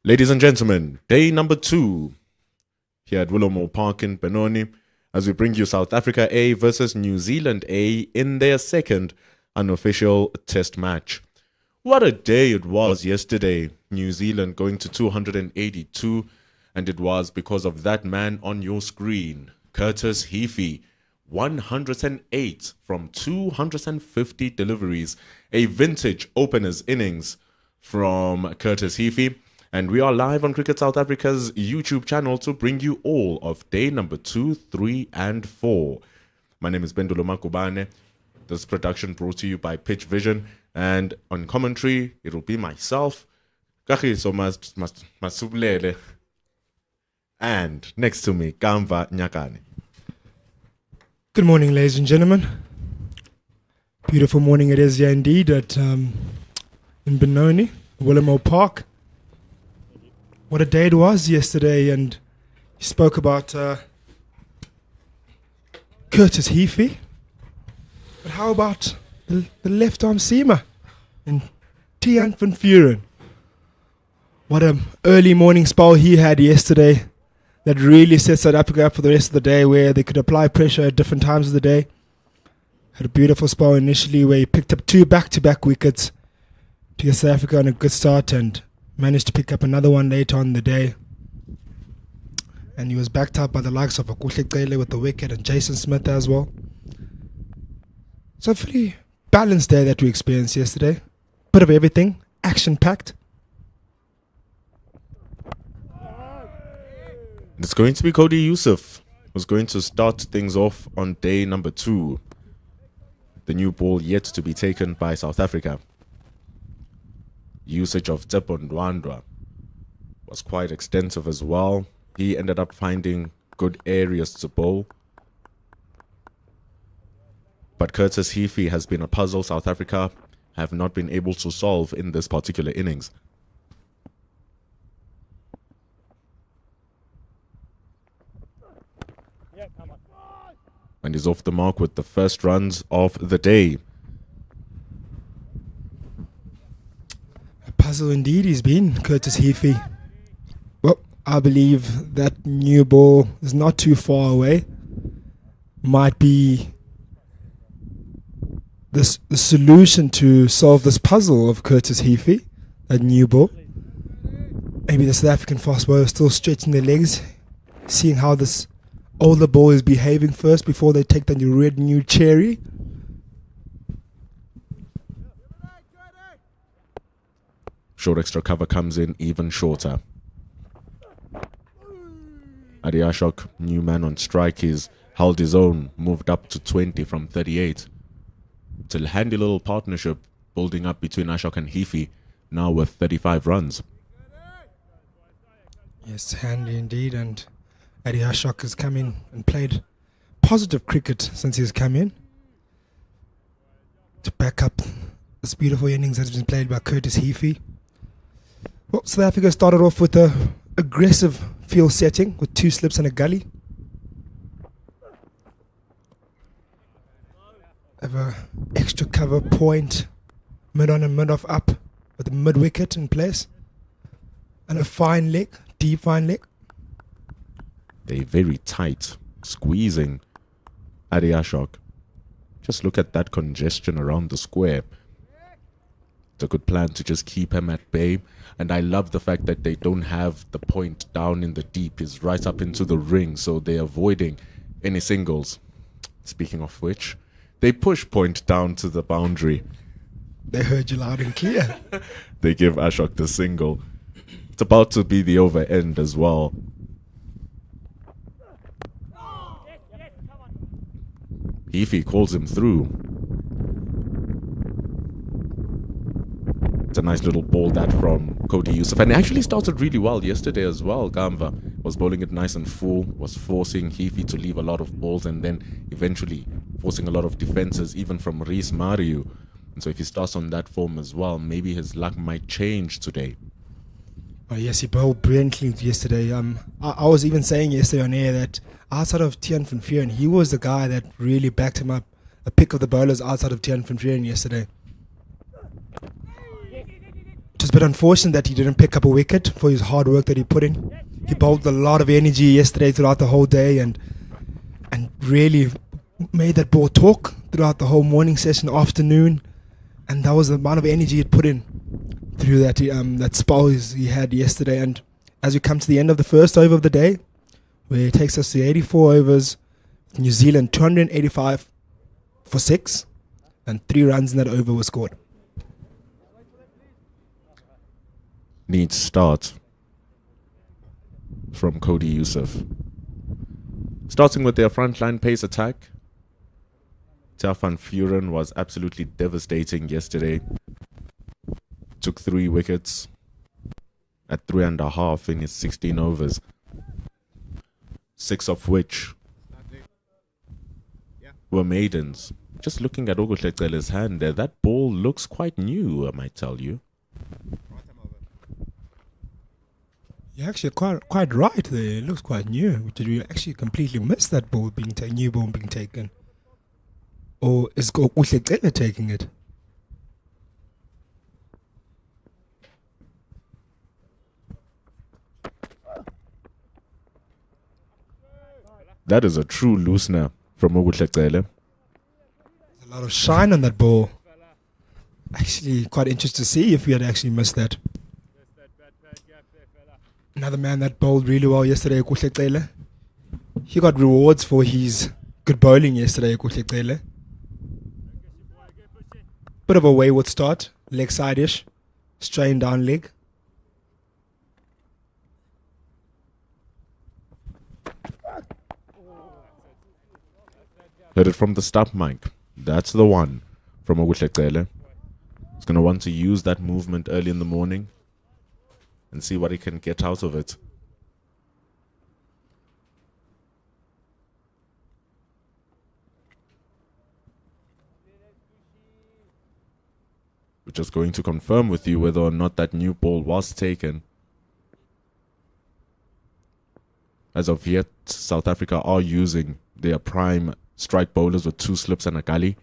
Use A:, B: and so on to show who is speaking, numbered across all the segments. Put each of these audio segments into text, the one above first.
A: Ladies and gentlemen, day number 2 here at Willowmore Park in Benoni as we bring you South Africa A versus New Zealand A in their second unofficial test match. What a day it was yesterday. New Zealand going to 282, and it was because of that man on your screen, Curtis Heafy. 108 from 250 deliveries, a vintage openers innings from Curtis Heafy. And we are live on Cricket South Africa's YouTube channel to bring you all of day number 2, 3, and 4. My name is Bendulo Makubane. This production brought to you by Pitch Vision. And on commentary, it will be myself, Kagiso Masubulele, and next to me, Kamva Nyakane.
B: Good morning, ladies and gentlemen. Beautiful morning it is here indeed at in Benoni, Willowmore Park. What a day it was yesterday, and you spoke about Curtis Heafy. But how about the left-arm seamer in Tiaan van Vuren? What an early morning spell he had yesterday that really set South Africa up for the rest of the day, where they could apply pressure at different times of the day. Had a beautiful spell initially where he picked up 2 back-to-back wickets to get South Africa on a good start, and managed to pick up another one later on in the day. And he was backed up by the likes of Akuhle Cele with the wicket and Jason Smith as well. So a pretty balanced day that we experienced yesterday. Bit of everything, action-packed.
A: It's going to be Cody Yusuf who's going to start things off on day number 2. The new ball yet to be taken by South Africa. Usage of Tsepo Ndwandwe was quite extensive as well. He ended up finding good areas to bowl. But Curtis Heafy has been a puzzle South Africa have not been able to solve in this particular innings. And he's off the mark with the first runs of the day.
B: A puzzle indeed he's been, Curtis Heafy. Well, I believe that new ball is not too far away. Might be the solution to solve this puzzle of Curtis Heafy, that new ball. Maybe the South African fast bowler is still stretching their legs, seeing how this older ball is behaving first before they take the new cherry.
A: Short extra cover comes in even shorter. Adi Ashok, new man on strike, he's held his own, moved up to 20 from 38. It's a handy little partnership building up between Ashok and Heafy, now with 35 runs.
B: Yes, handy indeed, and Adi Ashok has come in and played positive cricket since he's come in to back up this beautiful innings that has been played by Curtis Heafy. Well, South Africa started off with a aggressive field setting with 2 slips and a gully. Have a extra cover point, mid on and mid off up with a mid wicket in place, and a fine leg, deep fine leg.
A: They're very tight, squeezing Adi Ashok. Just look at that congestion around the square. It's a good plan to just keep him at bay. And I love the fact that they don't have the point down in the deep. It's right up into the ring, so they're avoiding any singles. Speaking of which, they push point down to the boundary.
B: They heard you loud and clear.
A: They give Ashok the single. It's about to be the over end as well. Heafy calls him through. It's a nice little ball that from Cody Yusuf. And it actually started really well yesterday as well. Gamva was bowling it nice and full, was forcing Heafy to leave a lot of balls, and then eventually forcing a lot of defenses, even from Reese Mariu. And so if he starts on that form as well, maybe his luck might change today.
B: Oh yes, he bowled brilliantly yesterday. I was even saying yesterday on air that outside of Tiaan van Vuren, he was the guy that really backed him up. A pick of the bowlers outside of Tiaan van Vuren yesterday. Just bit unfortunate that he didn't pick up a wicket for his hard work that he put in. He bowled a lot of energy yesterday throughout the whole day and really made that ball talk throughout the whole morning session, afternoon, and that was the amount of energy he put in through that spell he had yesterday. And as we come to the end of the first over of the day, where it takes us to 84 overs, New Zealand 285 for 6, and 3 runs in that over were scored.
A: Neat start from Cody Yusuf. Starting with their frontline pace attack, Van Vuren was absolutely devastating yesterday. Took 3 wickets at 3.5 in his 16 overs, 6 of which were maidens. Just looking at Oguhleqele's hand there, that ball looks quite new, I might tell you.
B: You're actually quite right there. It looks quite new. Did we actually completely miss that ball being new ball being taken? Or is Oguhleqele taking it?
A: That is a true loosener from Oguhleqele.
B: There's a lot of shine on that ball. Actually, quite interested to see if we had actually missed that. Another man that bowled really well yesterday, Oguhleqele. He got rewards for his good bowling yesterday, Oguhleqele. Bit of a wayward start, leg side-ish, strained down leg.
A: Heard it from the stump, Mike. That's the one from Oguhleqele. He's going to want to use that movement early in the morning and see what he can get out of it. We're just going to confirm with you whether or not that new ball was taken. As of yet, South Africa are using their prime strike bowlers with 2 slips and a gully.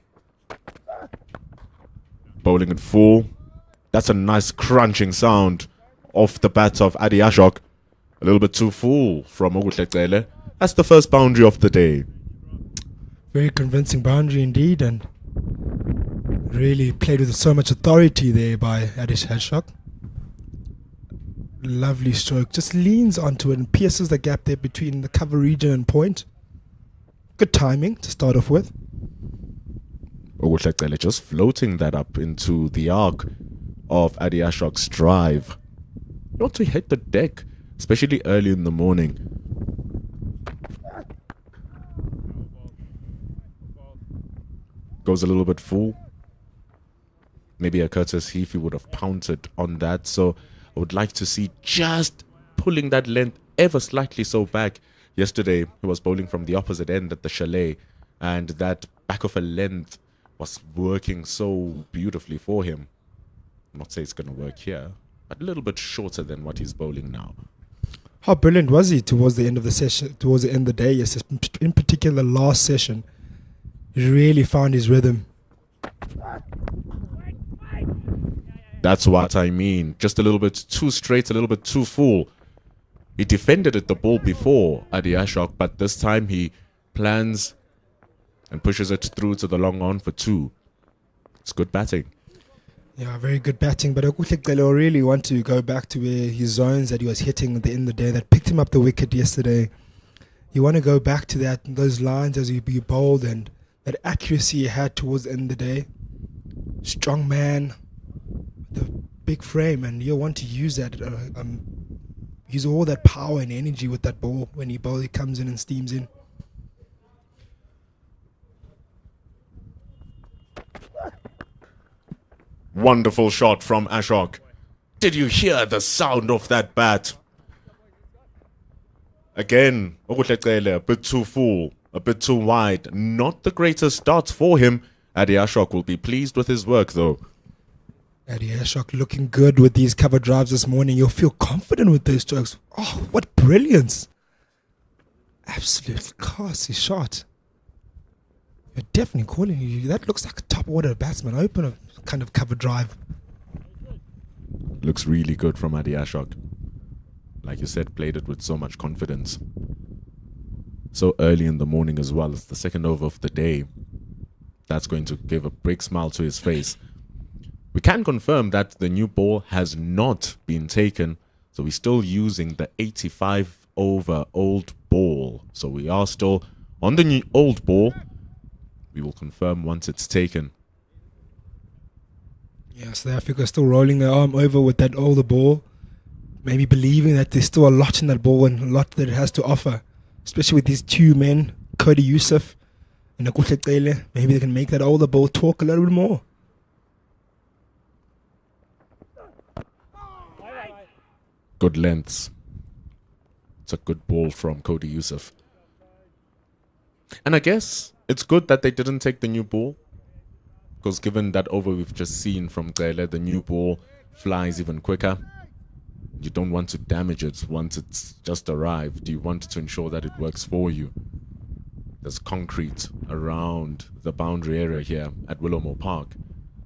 A: Bowling at full. That's a nice crunching sound off the bat of Adi Ashok. A little bit too full from Oguhleqele. That's the first boundary of the day.
B: Very convincing boundary indeed, and really played with so much authority there by Adi Ashok. Lovely stroke. Just leans onto it and pierces the gap there between the cover region and point. Good timing to start off with.
A: Oguhleqele just floating that up into the arc of Adi Ashok's drive. Not to hit the deck, especially early in the morning. Goes a little bit full. Maybe a Curtis Heafy would have pounced on that. So I would like to see just pulling that length ever slightly so back. Yesterday, he was bowling from the opposite end at the chalet, and that back of a length was working so beautifully for him. I'm not saying it's going to work here, but a little bit shorter than what he's bowling now.
B: How brilliant was he towards the end of the session, towards the end of the day? Yes, in particular, last session, he really found his rhythm.
A: That's what I mean. Just a little bit too straight, a little bit too full. He defended at the ball before, Adi Ashok, but this time he plans and pushes it through to the long on for 2. It's good batting.
B: Yeah, very good batting, but Oguhleqele really want to go back to where his zones that he was hitting at the end of the day that picked him up the wicket yesterday. You want to go back to that, those lines as he bowled and that accuracy he had towards the end of the day. Strong man, the big frame, and you want to use that, use all that power and energy with that ball when he comes in and steams in.
A: Wonderful shot from Ashok. Did you hear the sound of that bat? Again, Oguhleqele a bit too full, a bit too wide. Not the greatest start for him. Adi Ashok will be pleased with his work though.
B: Adi Ashok looking good with these cover drives this morning. You'll feel confident with those strokes. Oh, what brilliance. Absolute classy shot. You're definitely calling you. That looks like a top order batsman. Open a kind of cover drive.
A: Looks really good from Adi Ashok. Like you said, played it with so much confidence. So early in the morning as well. It's the second over of the day. That's going to give a big smile to his face. We can confirm that the new ball has not been taken. So we're still using the 85 over old ball. So we are still on the new old ball. We will confirm once it's taken.
B: Yeah, South Africa still rolling their arm over with that older ball. Maybe believing that there's still a lot in that ball and a lot that it has to offer. Especially with these two men, Cody Yusuf and Akuhle Cele. Maybe they can make that older ball talk a little bit more.
A: Good lengths. It's a good ball from Cody Yusuf. And I guess it's good that they didn't take the new ball. Because given that over we've just seen from Cele, the new ball flies even quicker. You don't want to damage it once it's just arrived. You want to ensure that it works for you. There's concrete around the boundary area here at Willowmore Park.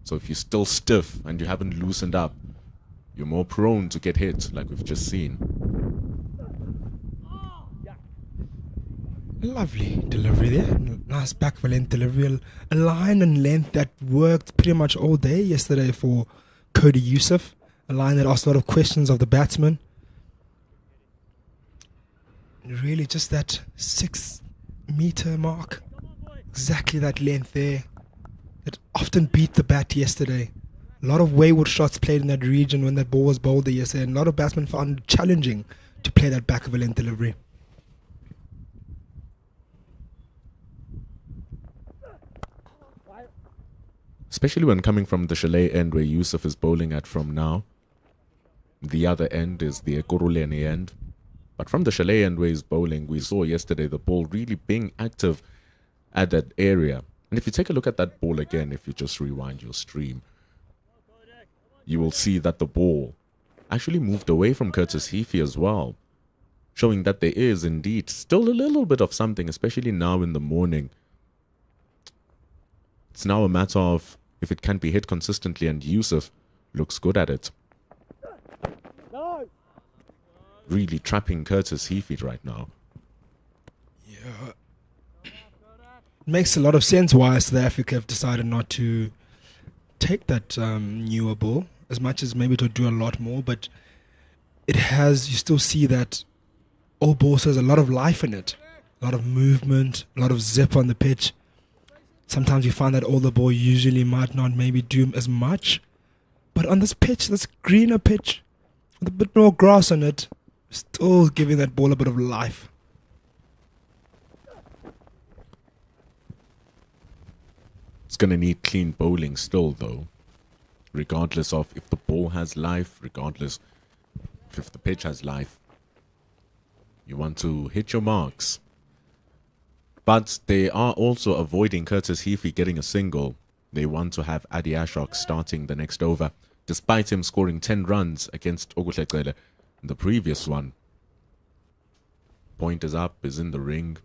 A: So if you're still stiff and you haven't loosened up, you're more prone to get hit, like we've just seen.
B: Lovely delivery there. Nice back length delivery. A line and length that worked pretty much all day yesterday for Cody Yusuf. A line that asked a lot of questions of the batsman. Really just that 6 meter mark. Exactly that length there. It often beat the bat yesterday. A lot of wayward shots played in that region when that ball was bowled there yesterday. And a lot of batsmen found it challenging to play that back of a length delivery.
A: Especially when coming from the Chalet end where Yusuf is bowling at from now. The other end is the Ekurhuleni end. But from the Chalet end where he's bowling, we saw yesterday the ball really being active at that area. And if you take a look at that ball again, if you just rewind your stream, you will see that the ball actually moved away from Curtis Heafy as well, showing that there is indeed still a little bit of something, especially now in the morning. It's now a matter of if it can be hit consistently, and Yusuf looks good at it. Really trapping Curtis Heafy right now.
B: Yeah. It makes a lot of sense why South Africa have decided not to take that newer ball, as much as maybe to do a lot more, but it has, you still see that old ball has a lot of life in it, a lot of movement, a lot of zip on the pitch. Sometimes you find that older ball usually might not maybe do as much, but on this pitch, this greener pitch, with a bit more grass on it, still giving that ball a bit of life.
A: It's going to need clean bowling still, though. Regardless of if the ball has life, regardless if the pitch has life. You want to hit your marks. But they are also avoiding Curtis Heafy getting a single. They want to have Adi Ashok starting the next over, despite him scoring 10 runs against Okuhle Cele in the previous one. Point is up, is in the ring.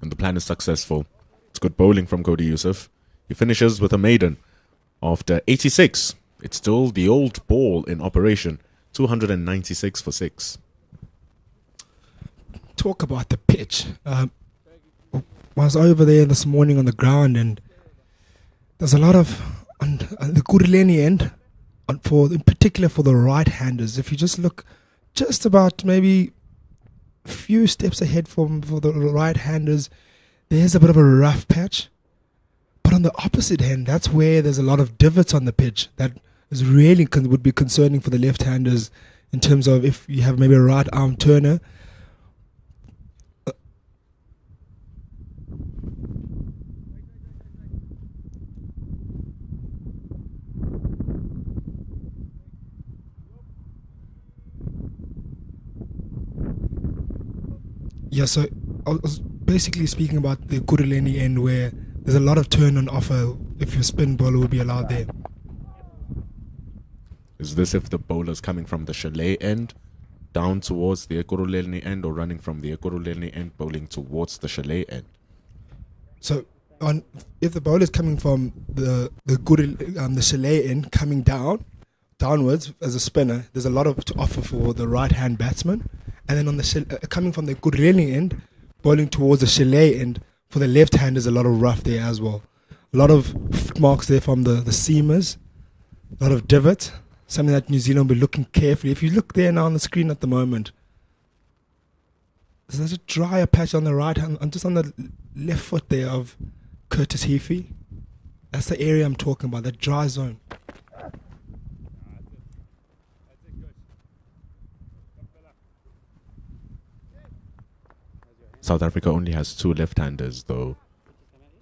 A: And the plan is successful. It's good bowling from Cody Yusuf. He finishes with a maiden. After 86, it's still the old ball in operation. 296 for 6.
B: Talk about the pitch. I was over there this morning on the ground, and there's a lot of, on the Ekurhuleni end, in particular for the right-handers. If you just look just about maybe a few steps ahead for the right-handers, there's a bit of a rough patch. But on the opposite hand, that's where there's a lot of divots on the pitch that is really would be concerning for the left-handers in terms of if you have maybe a right-arm turner. Yeah, so I was basically speaking about the Ekurhuleni end where there's a lot of turn on offer if your spin bowler will be allowed there.
A: Is this if the bowler's coming from the Chalet end down towards the Ekurhuleni end, or running from the Ekurhuleni end bowling towards the Chalet end?
B: So on if the bowler is coming from the chalet end, coming downwards as a spinner, there's a lot of to offer for the right hand batsman, and then on the coming from the Gurleni end, bowling towards the chalet end for the left hand, there's a lot of rough there as well. A lot of footmarks there from the seamers, a lot of divot, something that New Zealand will be looking carefully. If you look there now on the screen at the moment, there's a drier patch on the right hand, and just on the left foot there of Curtis Heafy. That's the area I'm talking about, that dry zone.
A: South Africa only has 2 left-handers, though.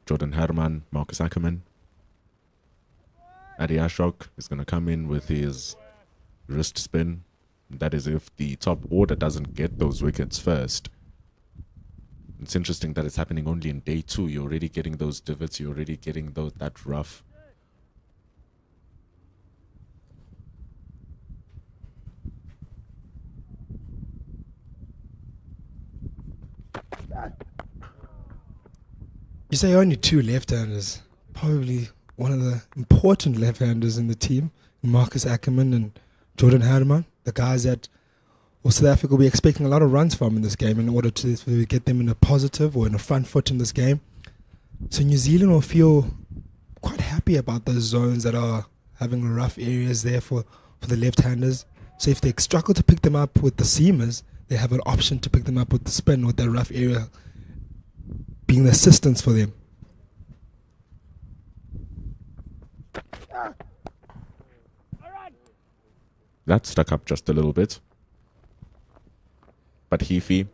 A: Jordan Herman, Marcus Ackerman. Adi Ashok is going to come in with his wrist spin. That is if the top order doesn't get those wickets first. It's interesting that it's happening only in day 2. You're already getting those divots. You're already getting that rough.
B: You say only 2 left-handers. Probably one of the important left-handers in the team, Marcus Ackerman and Jordan Herman, the guys that South Africa will be expecting a lot of runs from in this game in order to get them in a positive or in a front foot in this game. So New Zealand will feel quite happy about those zones that are having rough areas there for the left-handers. So if they struggle to pick them up with the seamers, they have an option to pick them up with the spin, with that rough area being the assistance for them.
A: That stuck up just a little bit. But Heafy,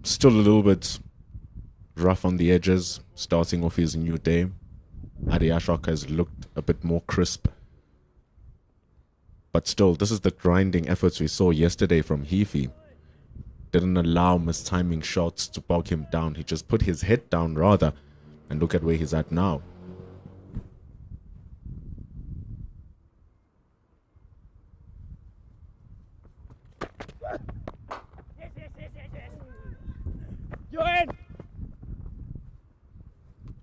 A: still a little bit rough on the edges, starting off his new day. Adi Ashok has looked a bit more crisp. But still, this is the grinding efforts we saw yesterday from Heafy. Didn't allow mistiming shots to bog him down. He just put his head down rather. And look at where he's at now.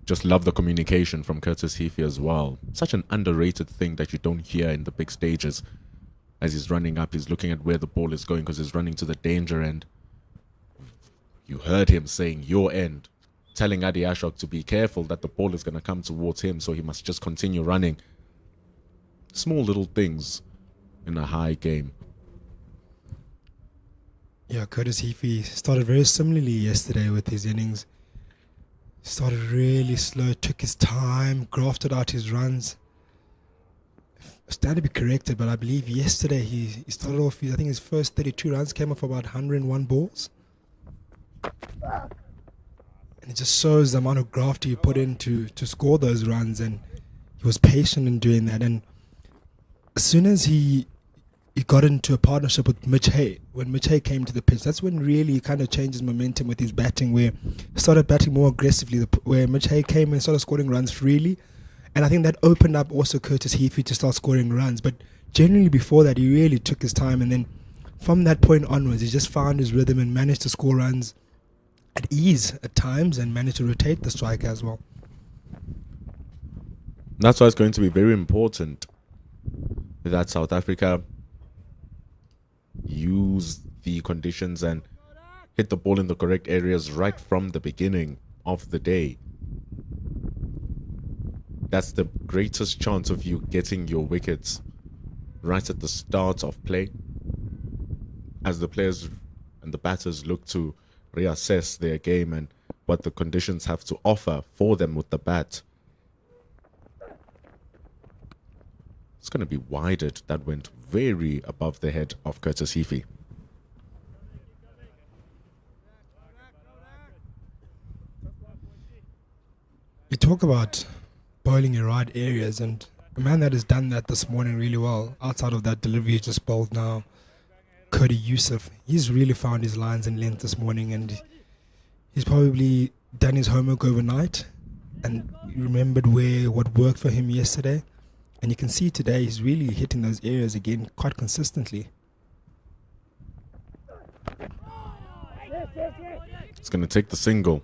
A: Just love the communication from Curtis Heafy as well. Such an underrated thing that you don't hear in the big stages. As he's running up, he's looking at where the ball is going because he's running to the danger end. You heard him saying your end, telling Adi Ashok to be careful that the ball is going to come towards him, so he must just continue running. Small little things in a high game.
B: Yeah, Curtis Heafy started very similarly yesterday with his innings. Started really slow, took his time, grafted out his runs. I stand to be corrected, but I believe yesterday he started off, I think his first 32 runs came off about 101 balls. And it just shows the amount of graft he put in to score those runs, and he was patient in doing that. And as soon as he got into a partnership with Mitch Hay, when Mitch Hay came to the pitch, that's when really he kind of changed his momentum with his batting, where he started batting more aggressively, where Mitch Hay came and started scoring runs freely. And I think that opened up also Curtis Heafy to start scoring runs. But generally before that, he really took his time, and then from that point onwards, he just found his rhythm and managed to score runs at ease at times and managed to rotate the strike as well.
A: That's why it's going to be very important that South Africa use the conditions and hit the ball in the correct areas right from the beginning of the day. That's the greatest chance of you getting your wickets right at the start of play, as the players and the batters look to reassess their game and what the conditions have to offer for them with the bat. It's going to be widened. That went very above the head of Curtis Heafy.
B: You talk about bowling in right areas, and a man that has done that this morning really well, outside of that delivery he just bowled now, Cody Youssef, he's really found his lines and length this morning, and he's probably done his homework overnight and remembered what worked for him yesterday. And you can see today he's really hitting those areas again quite consistently.
A: It's going to take the single.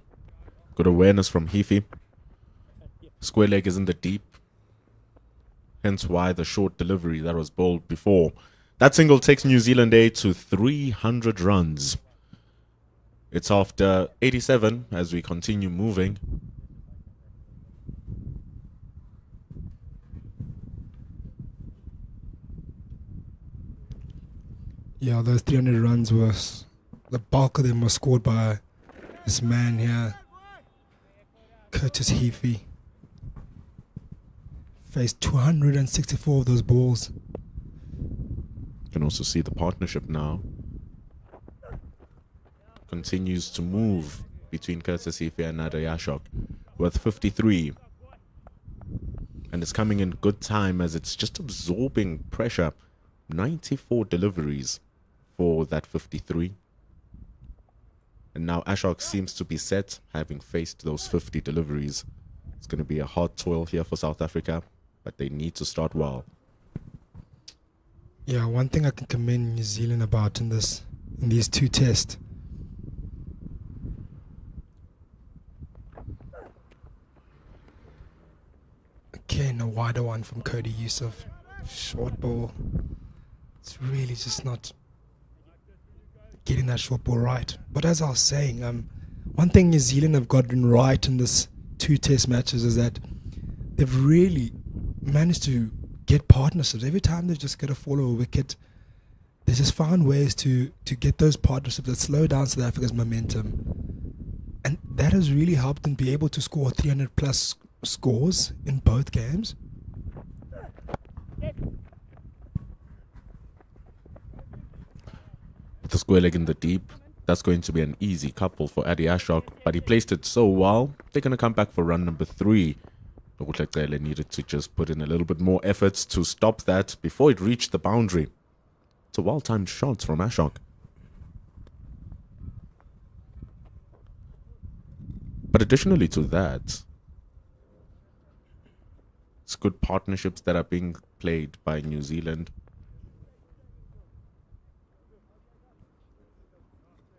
A: Good awareness from Heafy. Square leg is in the deep. Hence why the short delivery that was bowled before. That single takes New Zealand A to 300 runs. It's after 87 as we continue moving.
B: Yeah, those 300 runs was, the bulk of them was scored by this man here, Curtis Heafy. Faced 264 of those balls.
A: You can also see the partnership now continues to move between Curtis Heafy and Nader Yashok with 53. And it's coming in good time as it's just absorbing pressure. 94 deliveries for that 53. And now Ashok seems to be set, having faced those 50 deliveries. It's going to be a hard toil here for South Africa, but they need to start well.
B: Yeah, one thing I can commend New Zealand about in these two tests. Again, a wider one from Cody Yusuf. Short ball. It's really just not getting that short ball right. But as I was saying, one thing New Zealand have gotten right in this two test matches is that they've really managed to get partnerships. Every time they just get a fall or a wicket, they just found ways to get those partnerships that slow down South Africa's momentum. And that has really helped them be able to score 300 plus scores in both games.
A: The square leg in the deep, that's going to be an easy couple for Adi Ashok, but he placed it so well, they're going to come back for run number 3. Nokutlekele needed to just put in a little bit more efforts to stop that before it reached the boundary. It's a well-timed shot from Ashok. But additionally to that, it's good partnerships that are being played by New Zealand.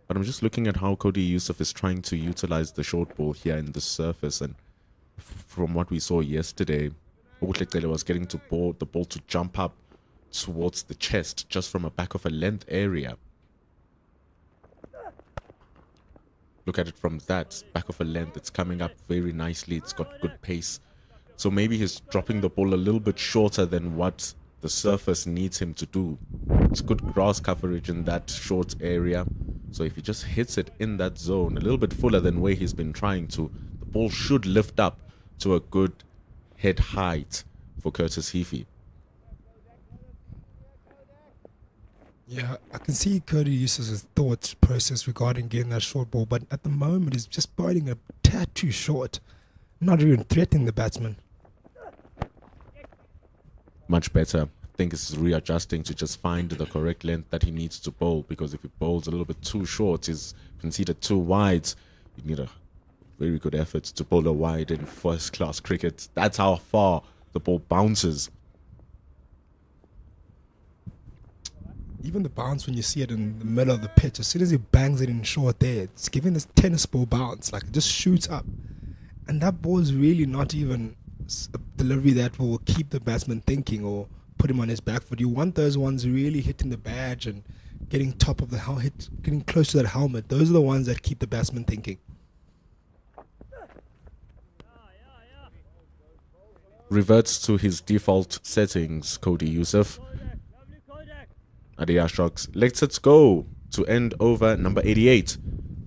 A: But I'm just looking at how Cody Yusuf is trying to utilize the short ball here in the surface, and from what we saw yesterday, Nokutlekele was getting the ball to jump up towards the chest just from a back of a length area. Look at it from that back of a length. It's coming up very nicely. It's got good pace. So maybe he's dropping the ball a little bit shorter than what the surface needs him to do. It's good grass coverage in that short area. So if he just hits it in that zone a little bit fuller than where he's been trying to, the ball should lift up to a good head height for Curtis Heafy.
B: Yeah, I can see Cody Yusuf's thought process regarding getting that short ball, but at the moment he's just biting a tad too short, not even threatening the batsman.
A: Much better. I think it's readjusting to just find the correct length that he needs to bowl, because if he bowls a little bit too short, he's conceded 2 wides. You need a very good effort to bowl a wide in first-class cricket. That's how far the ball bounces.
B: Even the bounce, when you see it in the middle of the pitch, as soon as he bangs it in short there, it's giving this tennis ball bounce, like it just shoots up. And that ball is really not even a delivery that will keep the batsman thinking or put him on his back foot. You want those ones really hitting the badge and getting top of the helmet, getting close to that helmet. Those are the ones that keep the batsman thinking.
A: Reverts to his default settings, Cody Yusuf. Adi Ashok lets it go to end over number 88.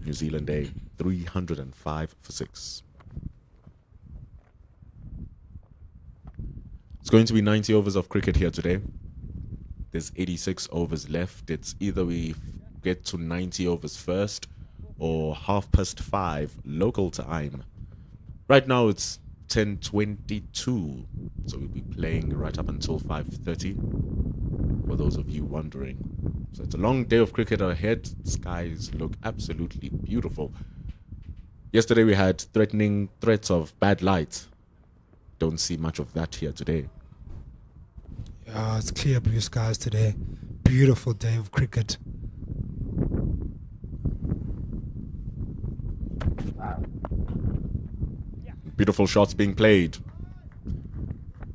A: New Zealand A, 305 for 6. It's going to be 90 overs of cricket here today. There's 86 overs left. It's either we get to 90 overs first or 5:30 local time. Right now it's 10:22, so we'll be playing right up until 5:30, for those of you wondering. So it's a long day of cricket ahead. Skies look absolutely beautiful. Yesterday we had threatening threats of bad light. Don't see much of that here today.
B: Yeah, it's clear blue skies today. Beautiful day of cricket.
A: Beautiful shots being played.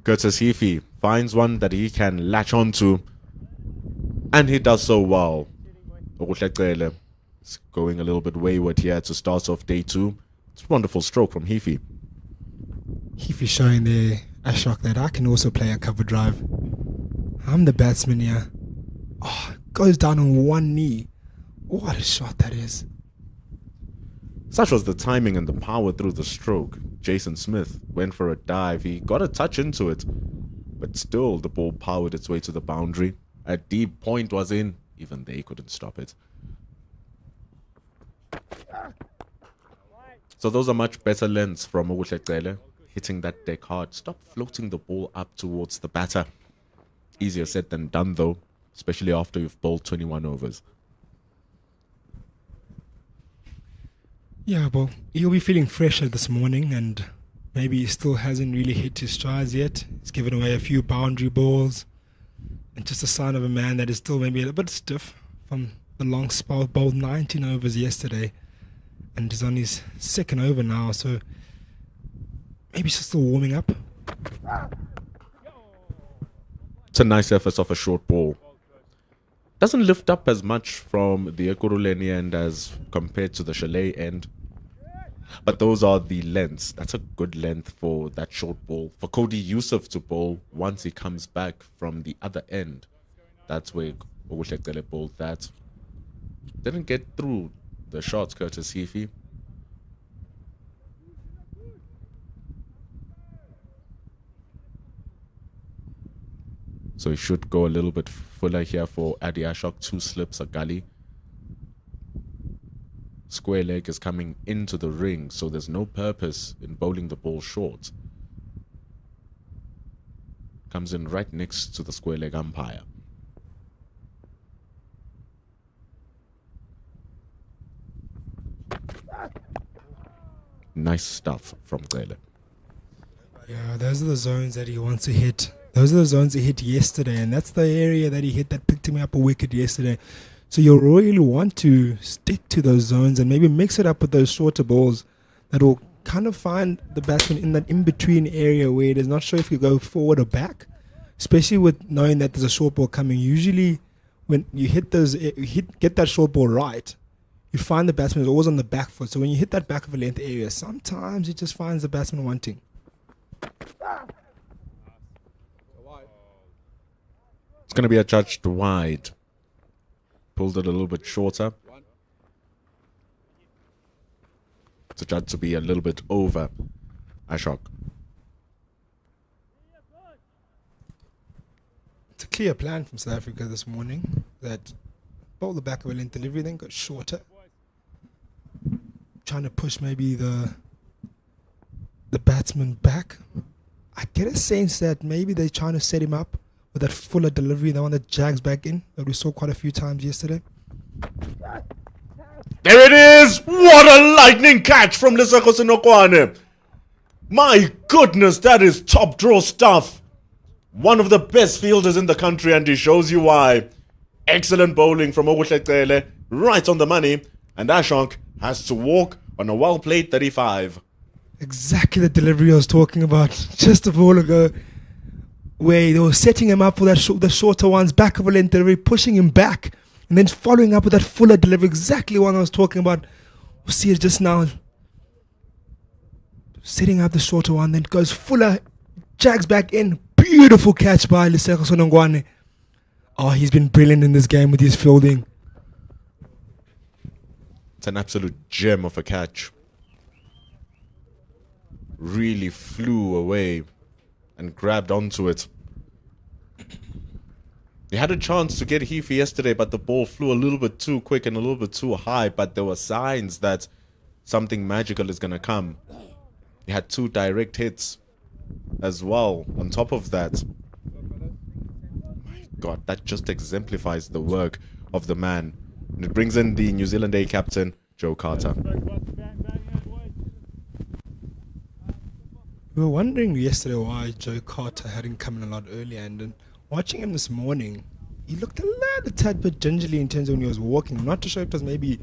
A: Curtis Heafy finds one that he can latch onto, and he does so well. Okuhleqele is going a little bit wayward here to start off day 2. It's a wonderful stroke from Heafy.
B: Heafy showing there, Ashok, that I can also play a cover drive. I'm the batsman here. Oh, goes down on one knee. What a shot that is.
A: Such was the timing and the power through the stroke. Jason Smith went for a dive. He got a touch into it, but still the ball powered its way to the boundary. A deep point was in. Even they couldn't stop it. So those are much better lengths from Okuhleqele. Hitting that deck hard. Stop floating the ball up towards the batter. Easier said than done though, especially after you've bowled 21 overs.
B: Yeah, well, he'll be feeling fresher this morning, and maybe he still hasn't really hit his strides yet. He's given away a few boundary balls, and just a sign of a man that is still maybe a little bit stiff from the long spell. Bowled 19 overs yesterday, and is on his second over now, so maybe he's still warming up.
A: It's a nice effort off a short ball. Doesn't lift up as much from the Ekurhuleni end as compared to the Chalet end. But those are the lengths. That's a good length for that short ball. For Cody Yusuf to bowl once he comes back from the other end. That's where Okuhleqele bowled that. Didn't get through the shots, Curtis Heafy. So he should go a little bit fuller here for Adi Ashok. 2 slips, a gully. Square leg is coming into the ring, so there's no purpose in bowling the ball short. Comes in right next to the square leg umpire. Nice stuff from Gele.
B: Yeah, those are the zones that he wants to hit. Those are the zones he hit yesterday, and that's the area that he hit that picked him up a wicket yesterday. So you really want to stick to those zones and maybe mix it up with those shorter balls that will kind of find the batsman in that in-between area where it is not sure if you go forward or back, especially with knowing that there's a short ball coming. Usually when you hit those, get that short ball right, you find the batsman is always on the back foot. So when you hit that back of a length area, sometimes it just finds the batsman wanting.
A: It's going to be adjudged wide. Pulled it a little bit shorter. It's adjudged to be a little bit over Ashok.
B: It's a clear plan from South Africa this morning that bowl the back of a length delivery, then go shorter. Trying to push maybe the batsman back. I get a sense that maybe they're trying to set him up with that fuller delivery, the one that jags back in, that we saw quite a few times yesterday.
A: There it is! What a lightning catch from Lesego Senokwane! My goodness, that is top draw stuff. One of the best fielders in the country, and he shows you why. Excellent bowling from Okuhleqele, right on the money, and Ashok has to walk on a well-played 35.
B: Exactly the delivery I was talking about just a ball ago, where they were setting him up for that the shorter ones, back of a length delivery, pushing him back, and then following up with that fuller delivery, exactly what I was talking about. We'll see it just now. Setting up the shorter one, then goes fuller, jags back in. Beautiful catch by Lesego Senokwane. Oh, he's been brilliant in this game with his fielding.
A: It's an absolute gem of a catch. Really flew away and grabbed onto it. He had a chance to get Heafy yesterday, but the ball flew a little bit too quick and a little bit too high, but there were signs that something magical is going to come. He had 2 direct hits as well on top of that. My God, that just exemplifies the work of the man. And it brings in the New Zealand A captain, Joe Carter.
B: We were wondering yesterday why Joe Carter hadn't come in a lot earlier, and then watching him this morning, he looked a tad bit gingerly in terms of when he was walking. Not too sure if it was maybe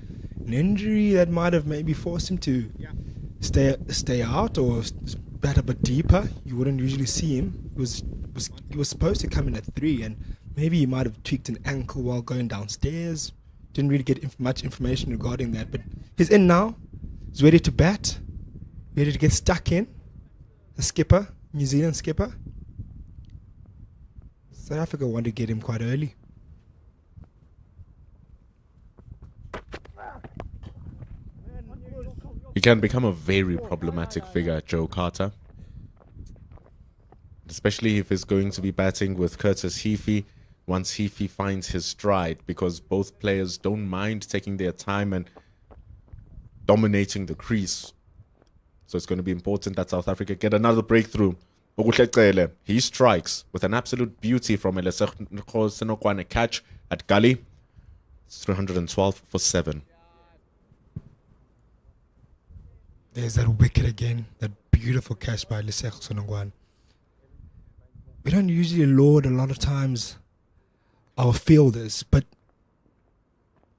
B: an injury that might have maybe forced him to stay out or bat a bit deeper. You wouldn't usually see him. He was supposed to come in at 3, and maybe he might have tweaked an ankle while going downstairs. Didn't really get much information regarding that, but he's in now. He's ready to bat, ready to get stuck in. The skipper, New Zealand skipper. South Africa wanted to get him quite early.
A: He can become a very problematic figure, Joe Carter. Especially if he's going to be batting with Curtis Heafy once Heafy finds his stride, because both players don't mind taking their time and dominating the crease. So it's going to be important that South Africa get another breakthrough. He strikes with an absolute beauty from a catch at Gully. It's 312 for 7.
B: There's that wicket again, that beautiful catch by Lesego Sonongwane. We don't usually laud a lot of times our fielders, but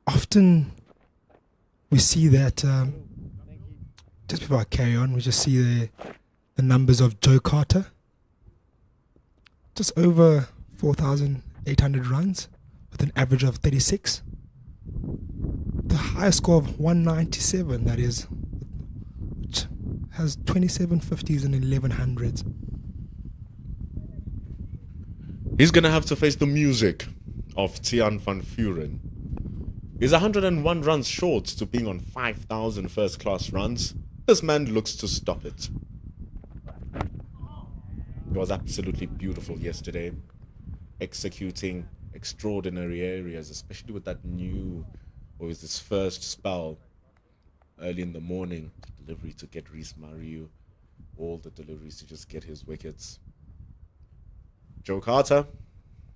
B: often we see that, just before I carry on, we just see the numbers of Joe Carter. Just over 4,800 runs with an average of 36. The highest score of 197, that is, which has 27 50s and 1100s.
A: He's going to have to face the music of Tiaan van Vuren. He's 101 runs short to being on 5,000 first-class runs. This man looks to stop it. It was absolutely beautiful yesterday, executing extraordinary areas, especially with that new, or was this first spell early in the morning, delivery to get Reece Mariu, all the deliveries to just get his wickets. Joe Carter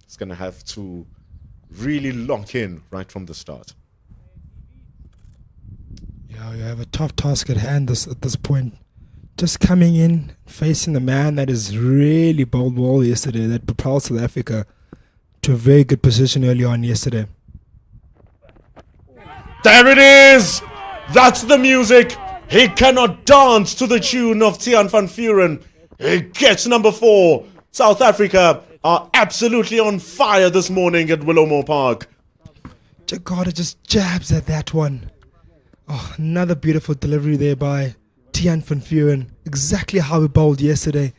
A: is going to have to really lock in right from the start.
B: Yeah, you have a tough task at hand at this point. Just coming in, facing the man that is really bowled ball yesterday, that propelled South Africa to a very good position early on yesterday.
A: There it is! That's the music! He cannot dance to the tune of Tiaan van Vuren. He gets number 4. South Africa are absolutely on fire this morning at Willowmore Park.
B: Jakarta just jabs at that one. Oh, another beautiful delivery there by Tiaan van Vuren. Exactly how he bowled yesterday.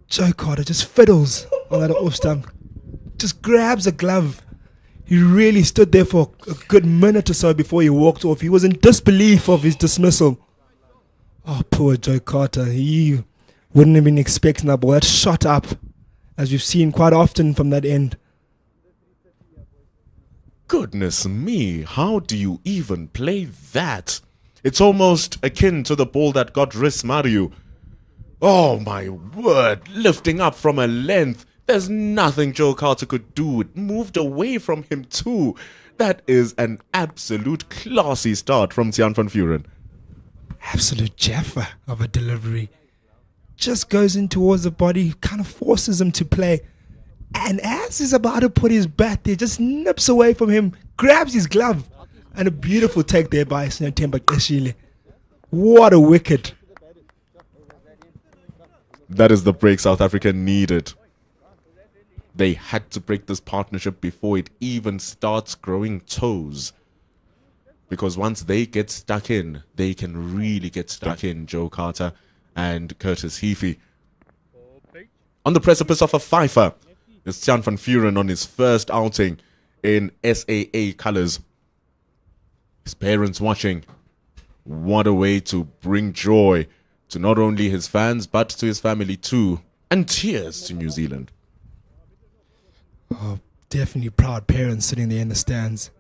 B: Joe Carter just fiddles on that off stump. Just grabs a glove. He really stood there for a good minute or so before he walked off. He was in disbelief of his dismissal. Oh, poor Joe Carter. He wouldn't have been expecting that ball. That shot up, as we've seen quite often from that end.
A: Goodness me, how do you even play that? It's almost akin to the ball that got Reece Mariu. Oh my word, lifting up from a length. There's nothing Joe Carter could do. It moved away from him too. That is an absolute classy start from Tiaan van Vuren.
B: Absolute jaffa of a delivery. Just goes in towards the body, kind of forces him to play. And as he's about to put his bat there, just nips away from him, grabs his glove. And a beautiful take there by Sinothemba Qeshile. What a wicket.
A: That is the break South Africa needed. They had to break this partnership before it even starts growing toes. Because once they get stuck in, they can really get stuck in, Joe Carter and Curtis Heafy. On the precipice of a fifer is Tiaan van Vuren on his first outing in SAA colours. His parents watching. What a way to bring joy to not only his fans, but to his family too. And tears to New Zealand.
B: Oh, definitely proud parents sitting there in the stands.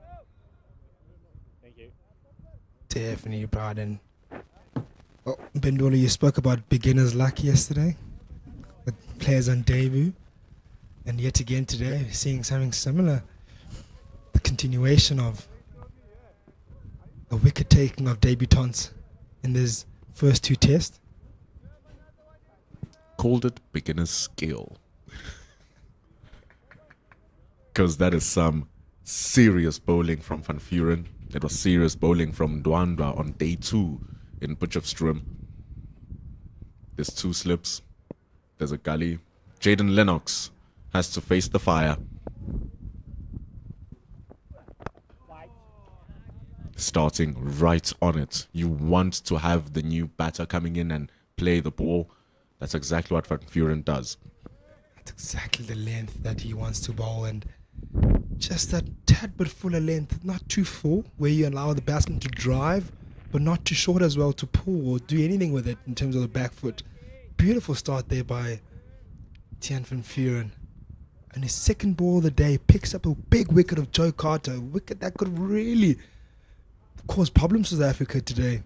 C: Thank you.
B: Definitely proud. And oh, Bendolo, you spoke about beginner's luck yesterday with players on debut. And yet again today, we're seeing something similar. The continuation of the wicket taking of debutants in these first 2 tests.
A: Called it beginner's skill. Because that is some serious bowling from Van Vuren. It was serious bowling from Ndwandwe on day 2 in Potchefstroom. There's 2 slips. There's a gully. Jaden Lennox has to face the fire. Starting right on it. You want to have the new batter coming in and play the ball. That's exactly what Van Vuren does.
B: That's exactly the length that he wants to bowl, and just that tad bit fuller length, not too full, where you allow the batsman to drive, but not too short as well to pull or do anything with it in terms of the back foot. Beautiful start there by Tiaan van Vuren. And his second ball of the day picks up a big wicket of Joe Carter, a wicket that could really cause problems for South Africa today.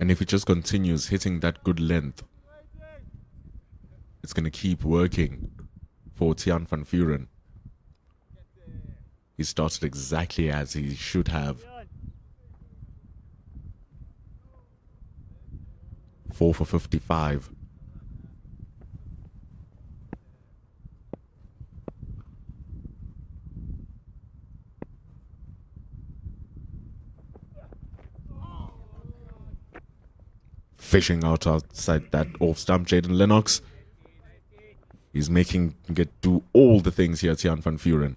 A: And if he just continues hitting that good length, it's going to keep working for Tiaan van Vuren. He started exactly as he should have. 4 for 55. Fishing outside that off stump, Jaden Lennox. He's making do all the things here, Tiaan van Vuren.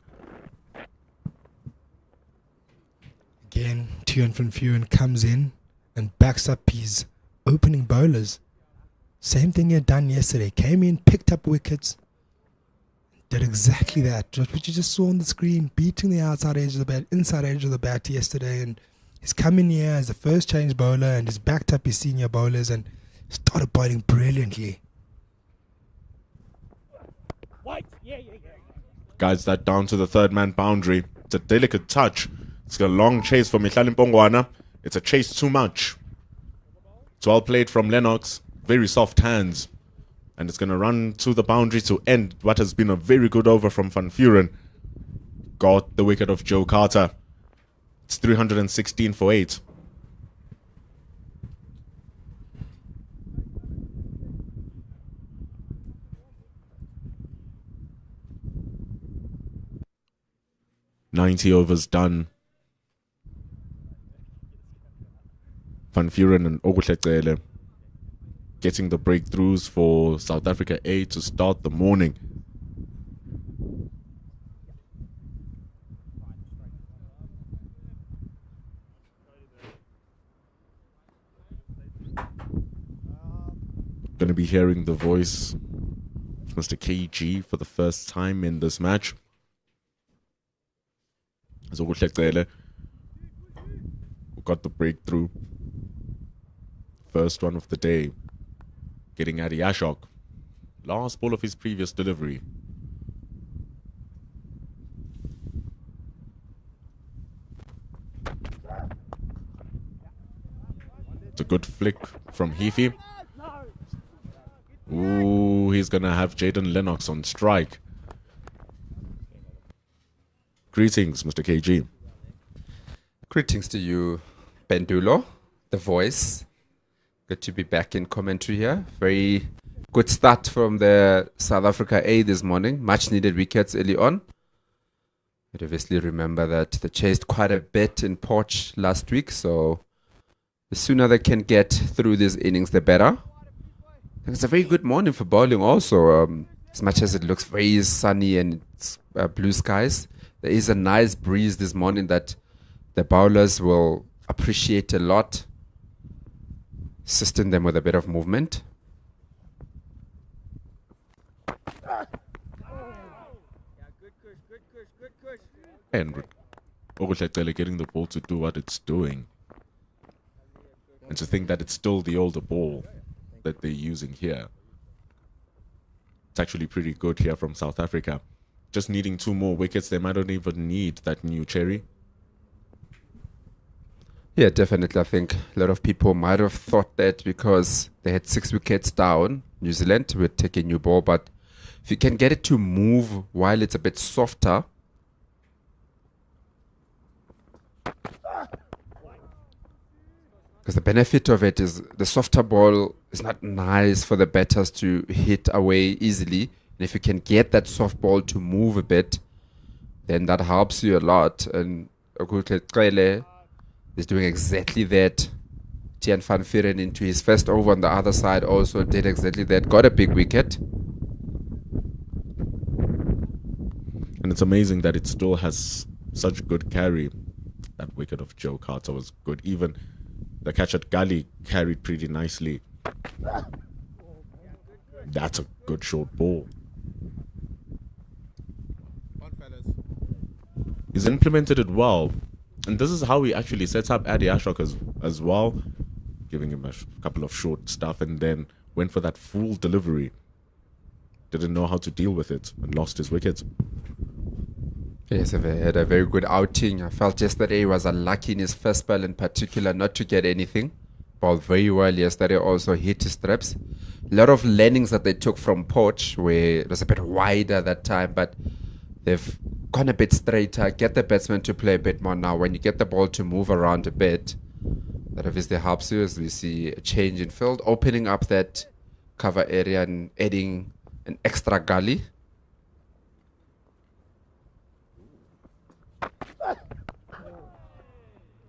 B: Again, Tiaan van Vuren comes in and backs up his opening bowlers. Same thing he had done yesterday. Came in, picked up wickets, did exactly that. What you just saw on the screen, beating the outside edge of the bat, inside edge of the bat yesterday, and he's come in here as the first change bowler and he's backed up his senior bowlers and started bowling brilliantly.
A: Guides that down to the third man boundary. It's a delicate touch. It's a long chase for Mihlali Mpongwana. It's a chase too much. It's well played from Lennox. Very soft hands. And it's going to run to the boundary to end what has been a very good over from Van Vuren. Got the wicket of Joe Carter. It's 316 for 8. Overs done. Van Vuren and Okuhlecele getting the breakthroughs for South Africa A to start the morning. Going to be hearing the voice of Mr. KG for the first time in this match. Okuhlecele who got the breakthrough. First one of the day. Getting Adi Ashok. Last ball of his previous delivery. It's a good flick from Heafy. Ooh, he's going to have Jaden Lennox on strike. Greetings, Mr. KG.
D: Greetings to you, Pendulo, the voice. Good to be back in commentary here. Very good start from the South Africa A this morning. Much needed wickets early on. You'd obviously remember that they chased quite a bit in Poch last week, so the sooner they can get through these innings, the better. It's a very good morning for bowling also. As much as it looks very sunny and it's blue skies, there is a nice breeze this morning that the bowlers will appreciate a lot. Assisting them with a bit of movement.
A: And Okuhlecele getting the ball to do what it's doing. And to think that it's still the older ball that they're using here. It's actually pretty good here from South Africa. Just needing 2 more wickets, they might not even need that new cherry.
D: Yeah, definitely. I think a lot of people might have thought that because they had 6 wickets down, New Zealand would take a new ball. But if you can get it to move while it's a bit softer, Because the benefit of it is the softer ball is not nice for the batters to hit away easily. And if you can get that soft ball to move a bit, then that helps you a lot. And Okutle is doing exactly that. Tian van Vuren into his first over on the other side also did exactly that. Got a big wicket.
A: And it's amazing that it still has such good carry. That wicket of Joe Carter was good. Even the catch at Gully carried pretty nicely. That's a good short ball. He's implemented it well. And this is how he actually sets up Adi Ashok as well. Giving him a couple of short stuff and then went for that full delivery. Didn't know how to deal with it and lost his wicket.
D: Yes, he had a very good outing. I felt yesterday he was unlucky in his first spell in particular not to get anything. Bowled very well yesterday, also hit his straps. A lot of learnings that they took from Poch, where it was a bit wider that time, but they've gone a bit straighter. Get the batsman to play a bit more now. When you get the ball to move around a bit, that obviously helps you as we see a change in field, opening up that cover area and adding an extra gully.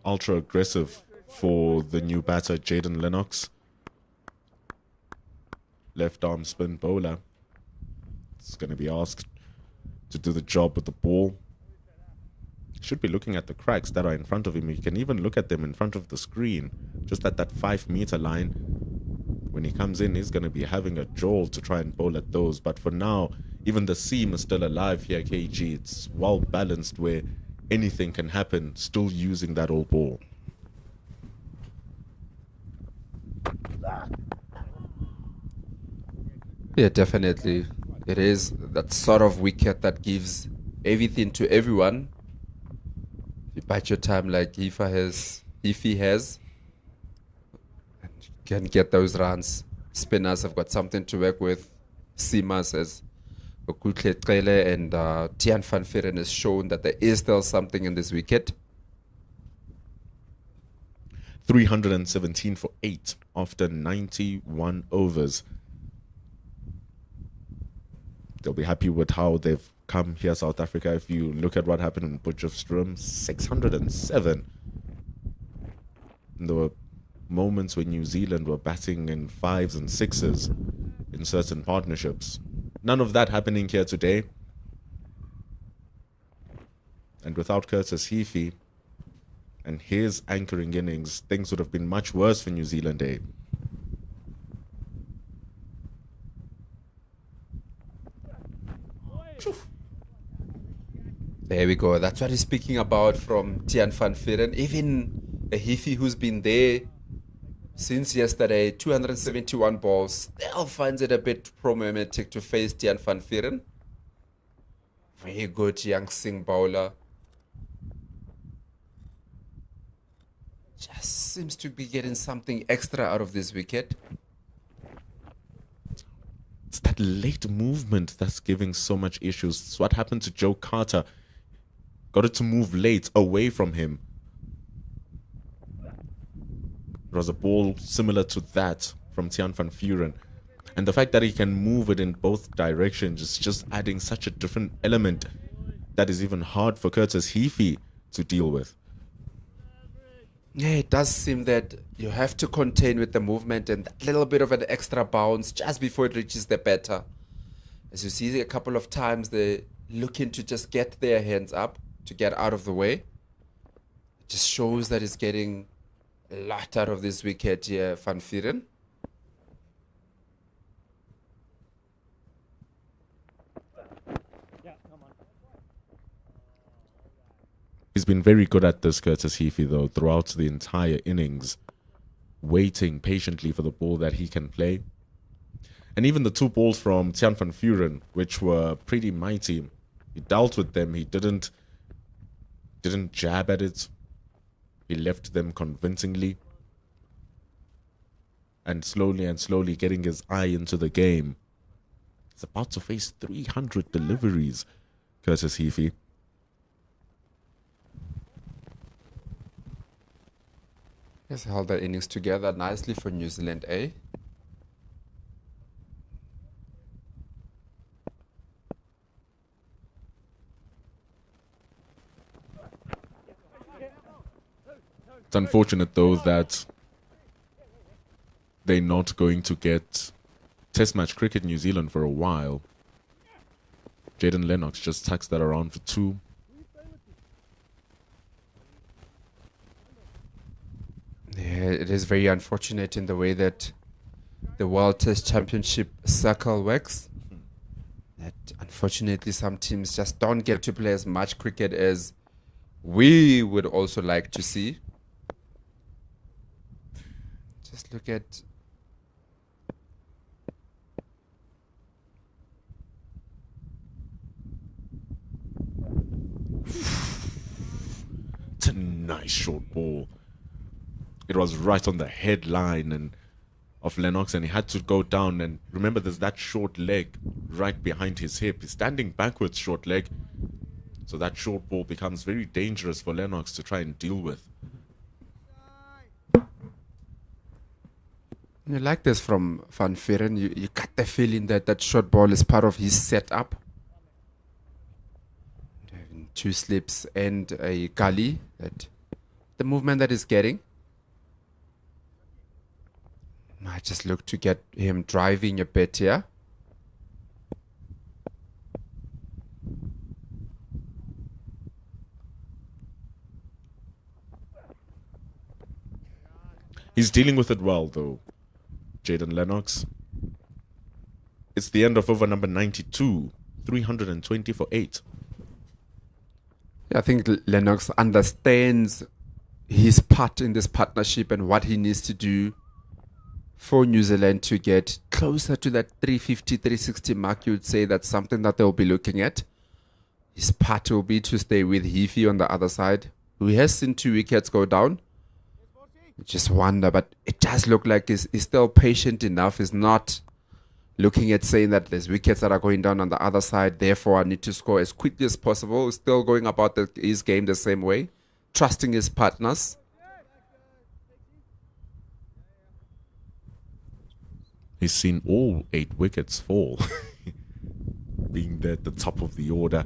A: Ultra aggressive for the new batter, Jaden Lennox. Left arm spin bowler. It's going to be asked to do the job with the ball. Should be looking at the cracks that are in front of him. You can even look at them in front of the screen, just at that 5 meter line. When he comes in, he's going to be having a jaw to try and bowl at those. But for now, even the seam is still alive here, KG. It's well balanced where anything can happen, still using that old ball.
D: Yeah, definitely. It is that sort of wicket that gives everything to everyone. You bite your time like if he has, and you can get those runs. Spinners have got something to work with. Seamers as Okutle and Tian van Vuren has shown that there is still something in this wicket.
A: 317 for 8 after 91 overs. They'll be happy with how they've come here, South Africa. If you look at what happened in Potchefstroom, 607. And there were moments when New Zealand were batting in 5s and 6s in certain partnerships. None of that happening here today. And without Curtis Heafy and his anchoring innings, things would have been much worse for New Zealand, eh?
D: There we go. That's what he's speaking about from Tian van Vuren. Even a Heafy who's been there since yesterday, 271 balls, still finds it a bit problematic to face Tian van Vuren. Very good young Singh bowler. Just seems to be getting something extra out of this wicket.
A: It's that late movement that's giving so much issues. It's what happened to Joe Carter. Got it to move late away from him. It was a ball similar to that from Tian van Vuren. And the fact that he can move it in both directions is just adding such a different element that is even hard for Curtis Heafy to deal with.
D: Yeah, it does seem that you have to contain with the movement and that little bit of an extra bounce just before it reaches the batter. As you see a couple of times, they're looking to just get their hands up to get out of the way. It just shows that he's getting a lot out of this wicket here, Van Vuren.
A: He's been very good at this, Curtis Heafy, though, throughout the entire innings, waiting patiently for the ball that he can play. And even the 2 balls from Tian van Vuren, which were pretty mighty, he dealt with them. He didn't jab at it. He left them convincingly. And slowly getting his eye into the game. He's about to face 300 deliveries, Curtis Heafy.
D: Just held that innings together nicely for New Zealand A.
A: It's unfortunate, though, that they're not going to get Test match cricket New Zealand for a while. Jaden Lennox just tucks that around for 2.
D: Yeah, it is very unfortunate in the way that the World Test Championship circle works. That unfortunately some teams just don't get to play as much cricket as we would also like to see. Just look at
A: It's a nice short ball. It was right on the headline and of Lennox, and he had to go down. And remember, there's that short leg right behind his hip. He's standing backwards, short leg. So that short ball becomes very dangerous for Lennox to try and deal with.
D: You like this from Van Vuuren. You got the feeling that that short ball is part of his setup. Having 2 slips and a gully. That the movement that he's getting. Might just look to get him driving a bit here.
A: He's dealing with it well, though, Jaden Lennox. It's the end of over number 92, 320 for 8.
D: I think Lennox understands his part in this partnership and what he needs to do for New Zealand to get closer to that 350, 360 mark. You'd say that's something that they'll be looking at. His part will be to stay with Heafy on the other side, who has seen 2 wickets go down. You just wonder, but it does look like he's still patient enough. He's not looking at saying that there's wickets that are going down on the other side, therefore I need to score as quickly as possible. He's still going about his game the same way, trusting his partners.
A: He's seen all 8 wickets fall, being there at the top of the order.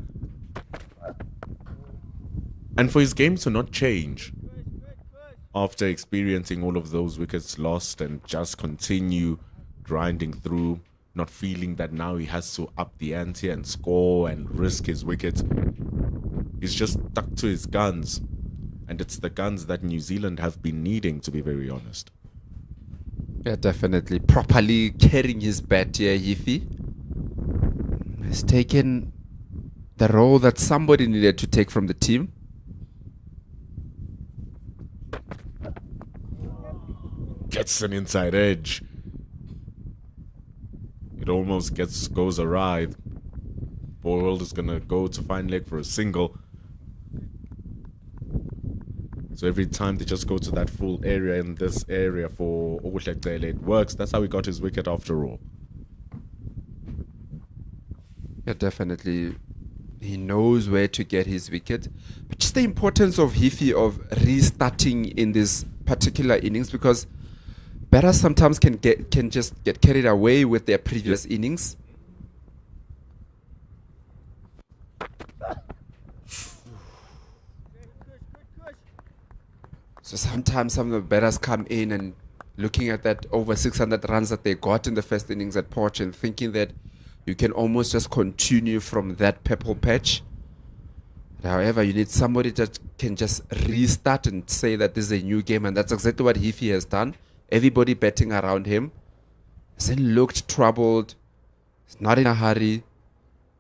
A: And for his game to not change after experiencing all of those wickets lost and just continue grinding through, not feeling that now he has to up the ante and score and risk his wicket. He's just stuck to his guns. And it's the guns that New Zealand have been needing, to be very honest.
D: Yeah, definitely. Properly carrying his bat here, Heafy. He's taken the role that somebody needed to take from the team.
A: Gets an inside edge. It almost goes awry. Boyle is going to go to fine leg for a single. So every time they just go to that full area in this area for Oguhlekele, it works. That's how he got his wicket after all.
D: Yeah, definitely. He knows where to get his wicket. But just the importance of Heafy of restarting in this particular innings, because batters sometimes can just get carried away with their previous innings. So sometimes some of the batters come in and looking at that over 600 runs that they got in the first innings at Poch and thinking that you can almost just continue from that purple patch. However, you need somebody that can just restart and say that this is a new game, and that's exactly what Heafy has done. Everybody betting around him hasn't looked troubled. He's not in a hurry.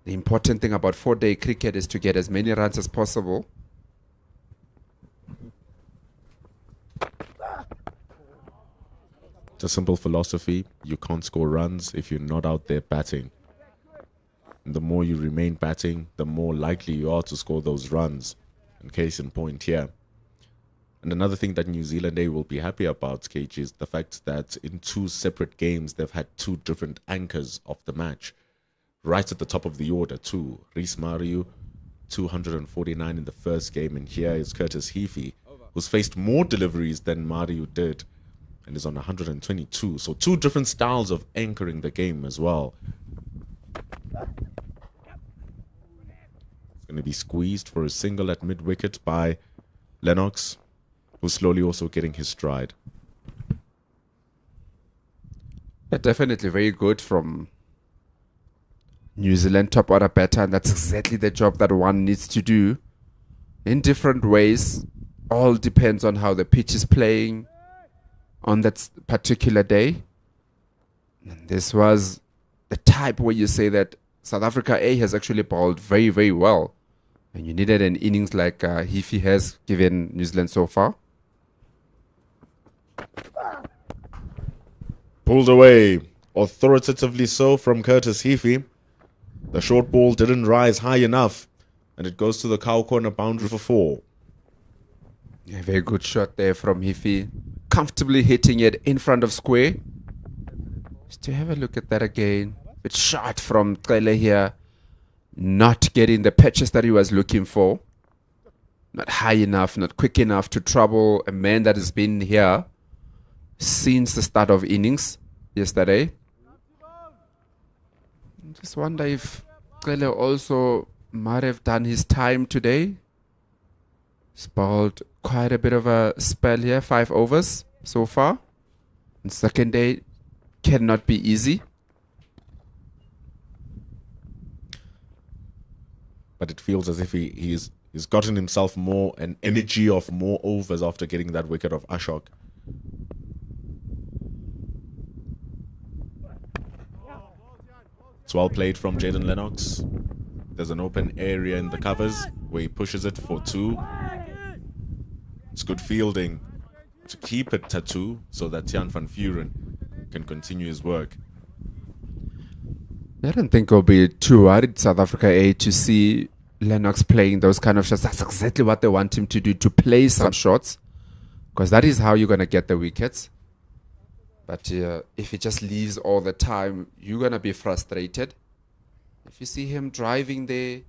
D: The important thing about 4-day cricket is to get as many runs as possible.
A: It's a simple philosophy. You can't score runs if you're not out there batting. And the more you remain batting, the more likely you are to score those runs. And case in point here. And another thing that New Zealand A will be happy about, KG, is the fact that in 2 separate games, they've had 2 different anchors of the match. Right at the top of the order, too. Reece Mariu, 249 in the first game. And here is Curtis Heafy, who's faced more deliveries than Mario did and is on 122. So two different styles of anchoring the game as well. It's going to be squeezed for a single at mid-wicket by Lennox, who's slowly also getting his stride.
D: Yeah, definitely very good from New Zealand top order batter, and that's exactly the job that one needs to do in different ways. All depends on how the pitch is playing on that particular day. And this was the type where you say that South Africa A has actually bowled very, very well. And you needed an innings like Hifi has given New Zealand so far.
A: Pulled away, authoritatively so, from Curtis Hifi. The short ball didn't rise high enough, and it goes to the cow corner boundary for 4.
D: Yeah, very good shot there from Hifi. Comfortably hitting it in front of square. Just to have a look at that again. It's shot from Kele here. Not getting the pitches that he was looking for. Not high enough, not quick enough to trouble a man that has been here since the start of innings yesterday. Just wonder if Kele also might have done his time today. He's bowled quite a bit of a spell here, 5 overs so far. And second day cannot be easy.
A: But it feels as if he's gotten himself more an energy of more overs after getting that wicket of Ashok. It's well played from Jaden Lennox. There's an open area in the covers where he pushes it for 2. It's good fielding to keep it at 2 so that Tiaan van Vuren can continue his work.
D: I don't think I'll be too worried, South Africa A, to see Lennox playing those kind of shots. That's exactly what they want him to do, to play some shots, because that is how you're going to get the wickets. But if he just leaves all the time, you're going to be frustrated. If you see him driving there,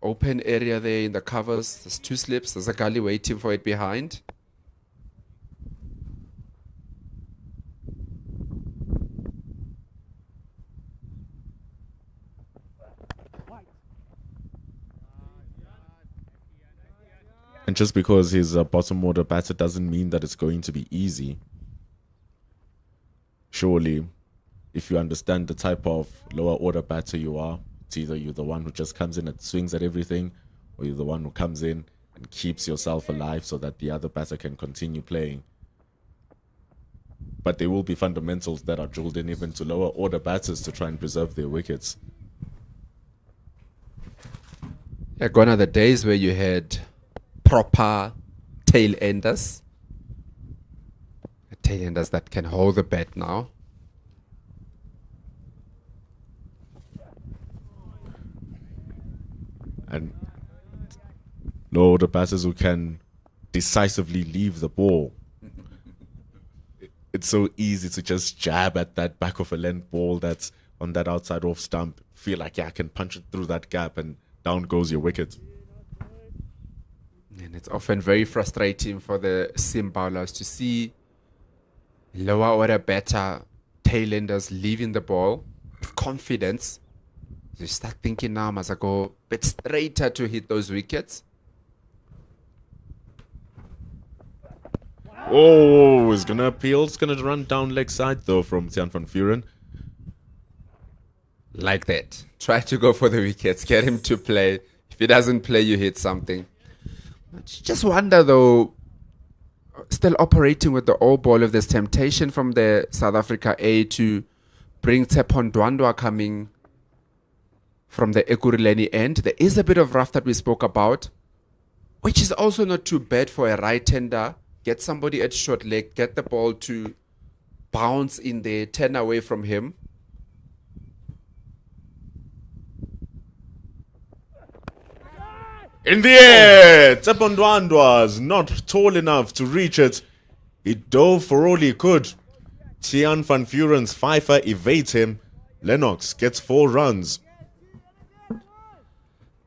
D: open area there in the covers, there's 2 slips, there's a gully waiting for it behind.
A: And just because he's a bottom order batter doesn't mean that it's going to be easy. Surely, if you understand the type of lower order batter you are, it's either you're the one who just comes in and swings at everything, or you're the one who comes in and keeps yourself alive so that the other batter can continue playing. But there will be fundamentals that are drilled in even to lower order batters to try and preserve their wickets.
D: Yeah, gone are the days where you had proper tail enders. Tail enders that can hold the bat now.
A: And low order batters who can decisively leave the ball. It's so easy to just jab at that back of a length ball that's on that outside off stump. Feel like, yeah, I can punch it through that gap, and down goes your wicket.
D: And it's often very frustrating for the sim bowlers to see lower order batter tailenders leaving the ball with confidence. You start thinking now, must I go a bit straighter to hit those wickets?
A: Oh, he's going to appeal. It's going to run down leg side, though, from Tiaan van Vuren.
D: Like that. Try to go for the wickets. Get him to play. If he doesn't play, you hit something. Just wonder, though, still operating with the all ball, if there's temptation from the South Africa A to bring Tshepon Dwandwa coming from the Ekurhuleni end. There is a bit of rough that we spoke about, which is also not too bad for a right-hander. Get somebody at short leg, get the ball to bounce in there, turn away from him.
A: In the air, Tshepon Dwandwa's not tall enough to reach it. He dove for all he could. Tiaan van Vuren's fifer evades him. Lennox gets 4 runs.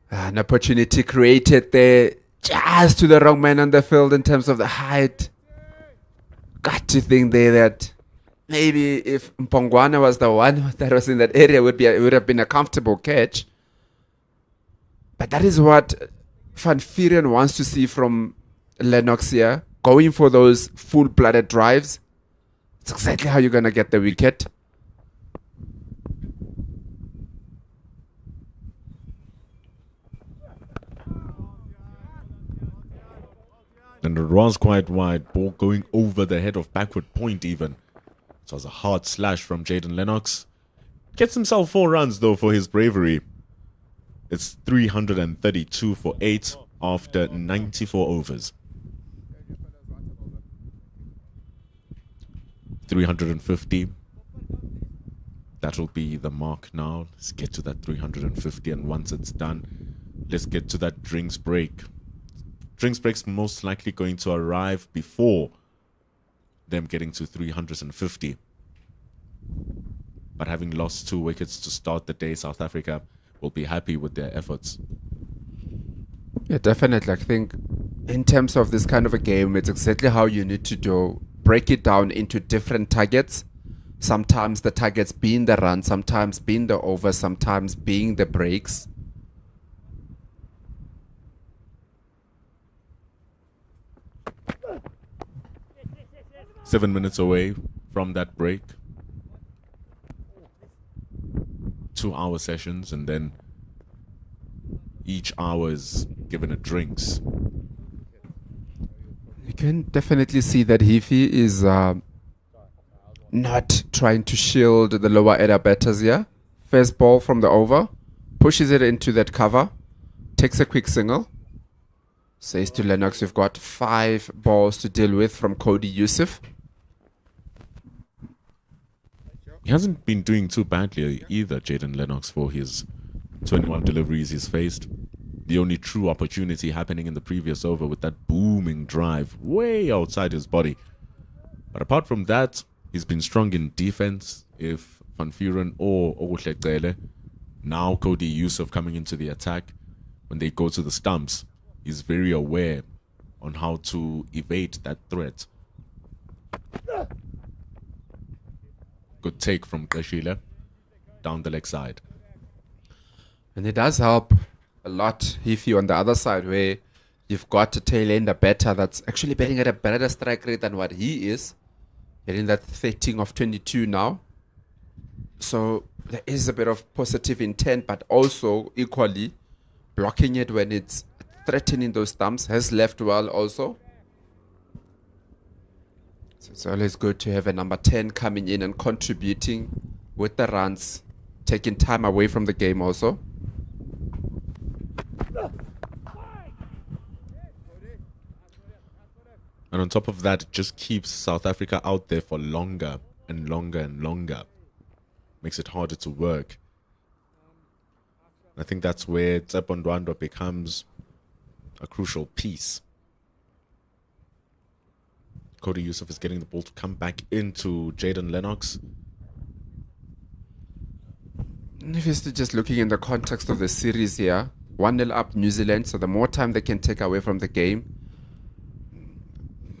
D: An opportunity created there. just to the wrong man on the field in terms of the height. Got to think there that maybe if Mpongwana was the one that was in that area, it would have been a comfortable catch. But that is what Van Vuuren wants to see from Lennox here, going for those full-blooded drives. It's exactly how you're going to get the wicket.
A: And it was quite wide. Ball going over the head of backward point even. It was a hard slash from Jaden Lennox. Gets himself 4 runs though for his bravery. It's 332 for 8 after 94 overs. 350. That'll be the mark now. Let's get to that 350, and once it's done, let's get to that drinks break. Drinks break's most likely going to arrive before them getting to 350. But having lost 2 wickets to start the day, South Africa will be happy with their efforts.
D: Yeah, definitely. I think in terms of this kind of a game, it's exactly how you need to do. Break it down into different targets. Sometimes the targets being the run, sometimes being the over, sometimes being the breaks.
A: Seven minutes away from that break. 2-hour sessions, and then each hour is given a drinks.
D: You can definitely see that Hifi is not trying to shield the lower order batters here. First ball from the over, pushes it into that cover, takes a quick single, says to Lennox, you've got 5 balls to deal with from Cody Yusuf.
A: He hasn't been doing too badly either, Jaden Lennox, for his 21 deliveries he's faced. The only true opportunity happening in the previous over with that booming drive way outside his body. But apart from that, he's been strong in defense. If Van Vuuren or Ogutlekele, now Cody Yusuf coming into the attack, when they go to the stumps, he's very aware on how to evade that threat. Good take from Kashila down the leg side.
D: And it does help a lot if you on the other side where you've got a tail ender batter that's actually batting at a better strike rate than what he is. Getting that 13 of 22 now. So there is a bit of positive intent, but also equally blocking it when it's threatening those stumps has left well also. So it's always good to have a number 10 coming in and contributing with the runs, taking time away from the game also.
A: And on top of that, it just keeps South Africa out there for longer and longer and longer. Makes it harder to work. I think that's where Tsepo Ndwandwe becomes a crucial piece. Cody Yusuf is getting the ball to come back into Jaden Lennox.
D: If you're just looking in the context of the series here, 1-0 up New Zealand, so the more time they can take away from the game.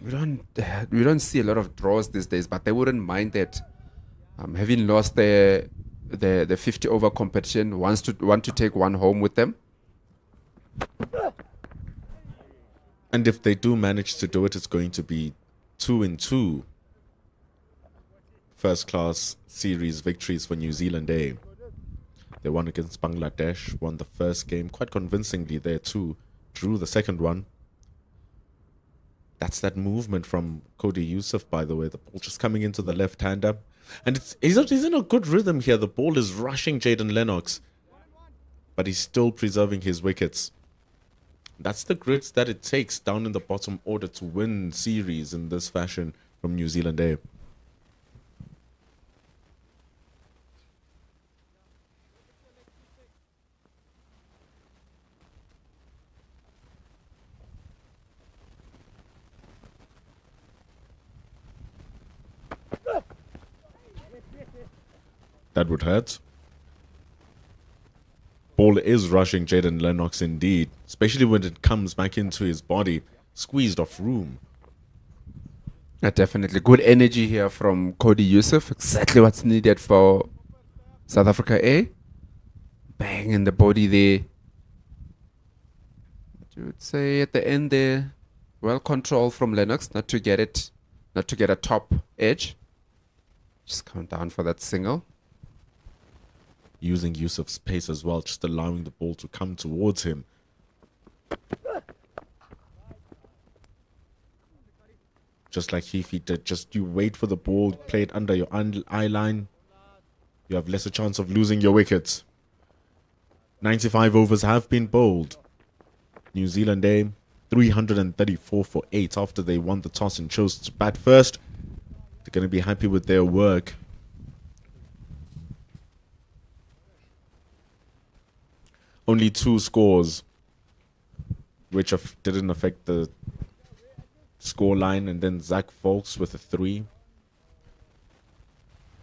D: We don't see a lot of draws these days, but they wouldn't mind that. Having lost the 50 over competition, want to take one home with them.
A: And if they do manage to do it, it's going to be 2-2 first-class series victories for New Zealand A. They won against Bangladesh, won the first game quite convincingly there too, drew the second one. That's that movement from Cody Yusuf, by the way. The ball just coming into the left-hander. And he's in a good rhythm here. The ball is rushing Jaden Lennox, but he's still preserving his wickets. That's the grit that it takes down in the bottom order to win series in this fashion from New Zealand A. That would hurt. ball is rushing Jaden Lennox indeed, especially when it comes back into his body, squeezed off room.
D: Definitely good energy here from Cody Yusuf. Exactly what's needed for South Africa A. Bang in the body there. I would say at the end there, well controlled from Lennox, not to get a top edge. Just come down for that single.
A: Using Yusuf's pace as well, just allowing the ball to come towards him. Just like Heafy did, just you wait for the ball, play it under your eye line. You have lesser chance of losing your wickets. 95 overs have been bowled. New Zealand A, 334 for 8 after they won the toss and chose to bat first. They're going to be happy with their work. Only 2 scores, which didn't affect the score line, and then Zach Folks with a 3.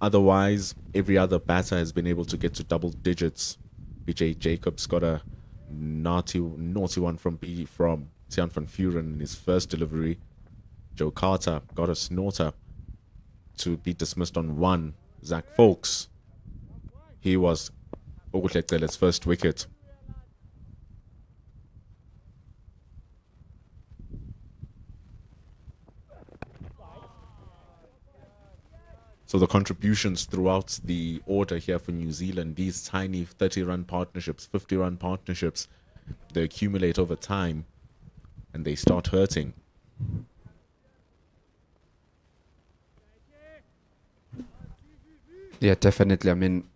A: Otherwise, every other batter has been able to get to double digits. BJ Jacobs got a naughty one from Tian van Vuren in his first delivery. Joe Carter got a snorter to be dismissed on 1. Zach Folks, he was Ogutlekele's first wicket. So the contributions throughout the order here for New Zealand, these tiny 30-run partnerships, 50-run partnerships, they accumulate over time and they start hurting.
D: Yeah, definitely. I mean,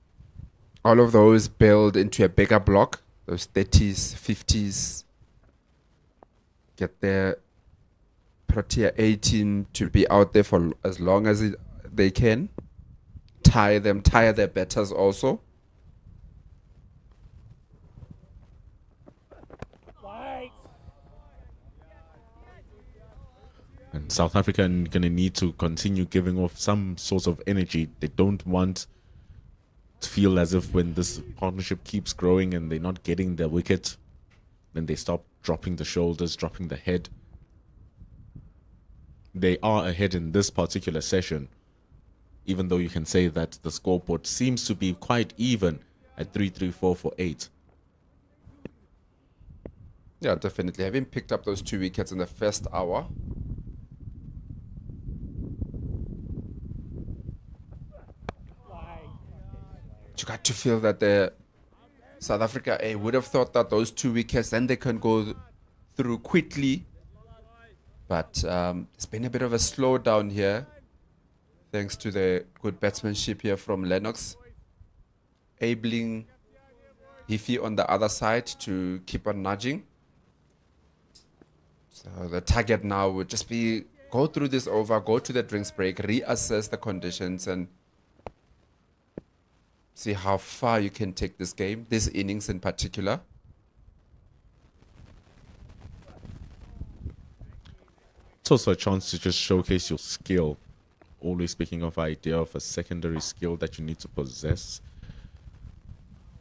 D: all of those build into a bigger block. Those 30s, 50s get their Protea A team to be out there for as long as they can. Tire their batters also.
A: And South Africa are going to need to continue giving off some sort of energy. They don't want to feel as if when this partnership keeps growing and they're not getting their wicket, then they stop dropping the shoulders, dropping the head. They are ahead in this particular session, even though you can say that the scoreboard seems to be quite even at 3-3-4 for 8.
D: Yeah, definitely. Having picked up those 2 wickets in the first hour, you got to feel that the South Africa A would have thought that those 2 wickets, then they can go through quickly. But it's been a bit of a slowdown here, thanks to the good batsmanship here from Lennox, enabling Heafy on the other side to keep on nudging. So the target now would just be go through this over, go to the drinks break, reassess the conditions, and see how far you can take this game, this innings in particular.
A: It's also a chance to just showcase your skill. Always speaking of idea of a secondary skill that you need to possess.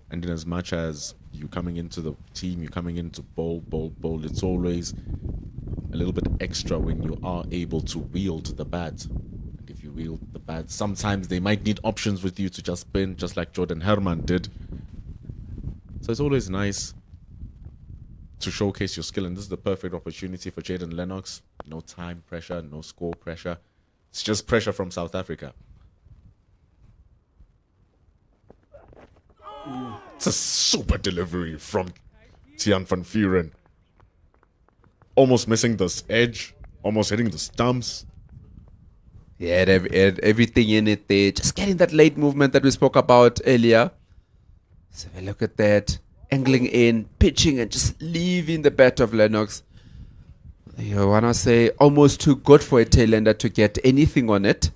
A: And in as much as you coming into the team, you're coming into bowl, it's always a little bit extra when you are able to wield the bat. And if you wield the bat, sometimes they might need options with you to just spin, just like Jordan Herman did. So it's always nice to showcase your skill, and this is the perfect opportunity for Jaden Lennox. No time pressure, no score pressure. It's just pressure from South Africa. It's a super delivery from Tian van Vuren. Almost missing this edge, almost hitting the stumps.
D: Yeah, it had everything in it there. Just getting that late movement that we spoke about earlier. So we look at that. Angling in, pitching, and just leaving the bat of Lennox. You want to say almost too good for a tailender to get anything on it.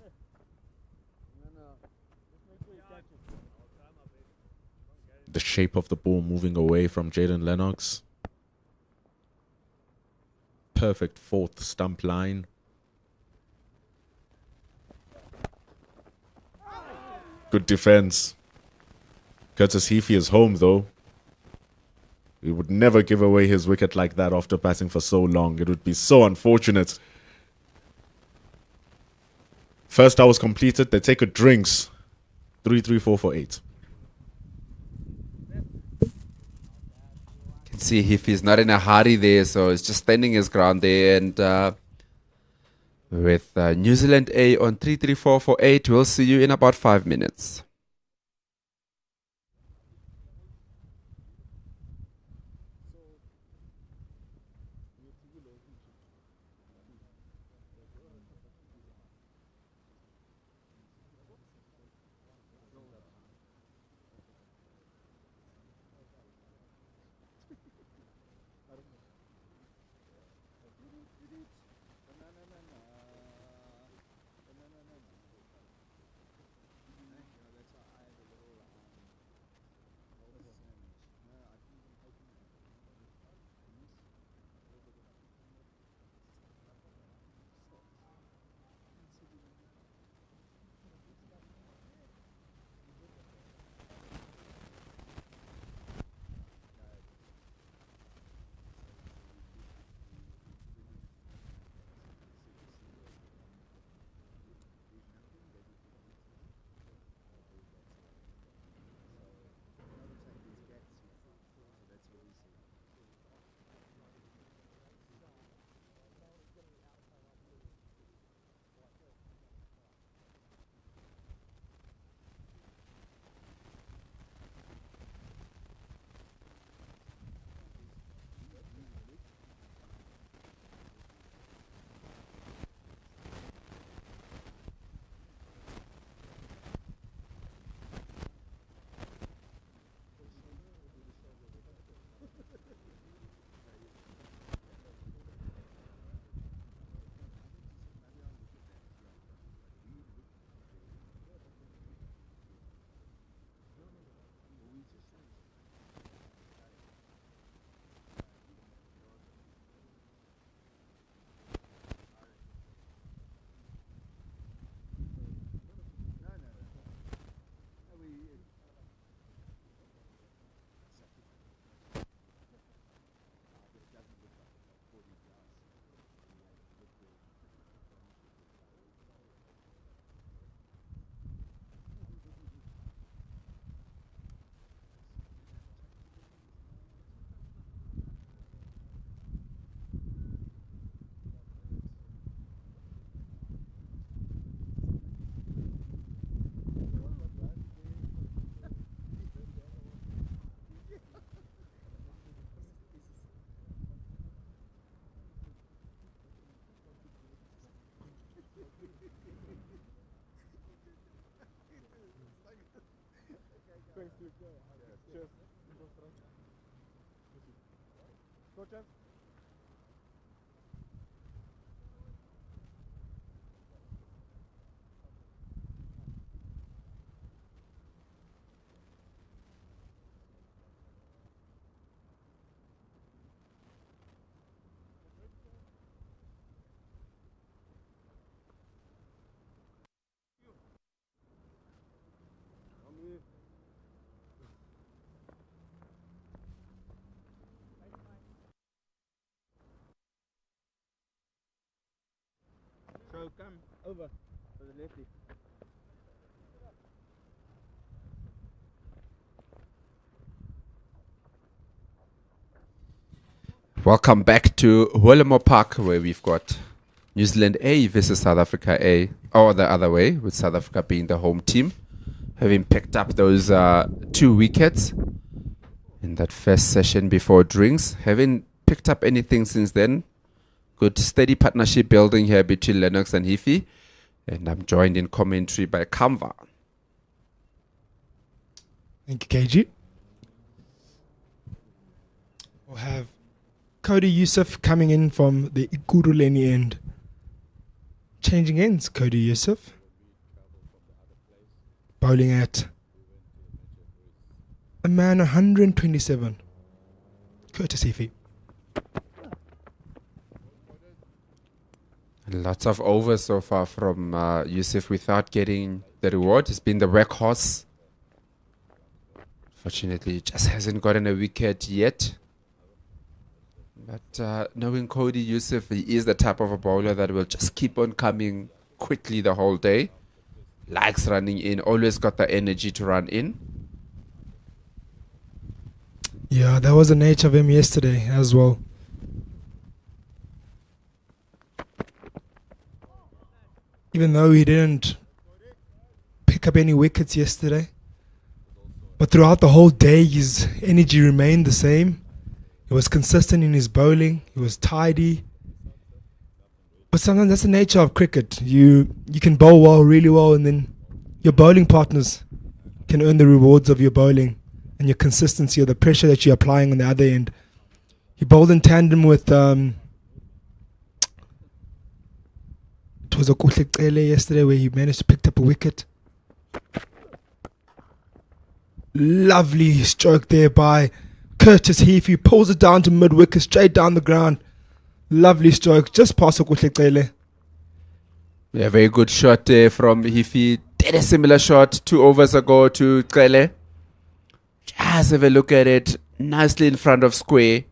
A: The shape of the ball moving away from Jaden Lennox. Perfect 4th stump line. Good defense. Curtis Heafy is home though. He would never give away his wicket like that after passing for so long. It would be so unfortunate. First hour's completed. They take a drinks. 3-3-4 for 8.
D: Can see if he's not in a hurry there, so he's just standing his ground there. And with New Zealand A on 3-3-4 for 8, we'll see you in about 5 minutes.
B: So come over to the lefty.
D: Welcome back to Willamore Park, where we've got New Zealand A versus South Africa A, or the other way, with South Africa being the home team, having picked up those 2 wickets in that first session before drinks. Haven't picked up anything since then. Good steady partnership building here between Lennox and Hifi, and I'm joined in commentary by Kamva.
B: Thank you, KG. We'll have Cody Yusuf coming in from the Ikuruleni end. Changing ends, Cody Yusuf. Bowling at a man 127. Courtesy fee.
D: Lots of overs so far from Yusuf without getting the reward. He's been the workhorse. Fortunately, just hasn't gotten a wicket yet. But knowing Cody Yusuf, he is the type of a bowler that will just keep on coming quickly the whole day. Likes running in, always got the energy to run in.
B: Yeah, that was the nature of him yesterday as well. Even though he didn't pick up any wickets yesterday, but throughout the whole day his energy remained the same. He was consistent in his bowling. He was tidy. But sometimes that's the nature of cricket. You can bowl well, really well, and then your bowling partners can earn the rewards of your bowling and your consistency or the pressure that you're applying on the other end. He bowled in tandem with it was a Kuhle yesterday where he managed to pick up a wicket. Lovely stroke there by Curtis Heath. He pulls it down to mid-wicket, straight down the ground. Lovely stroke, just past Kuhle.
D: Yeah, very good shot there from Hifi. Did a similar shot 2 overs ago to Kele. Just have a look at it. Nicely in front of square.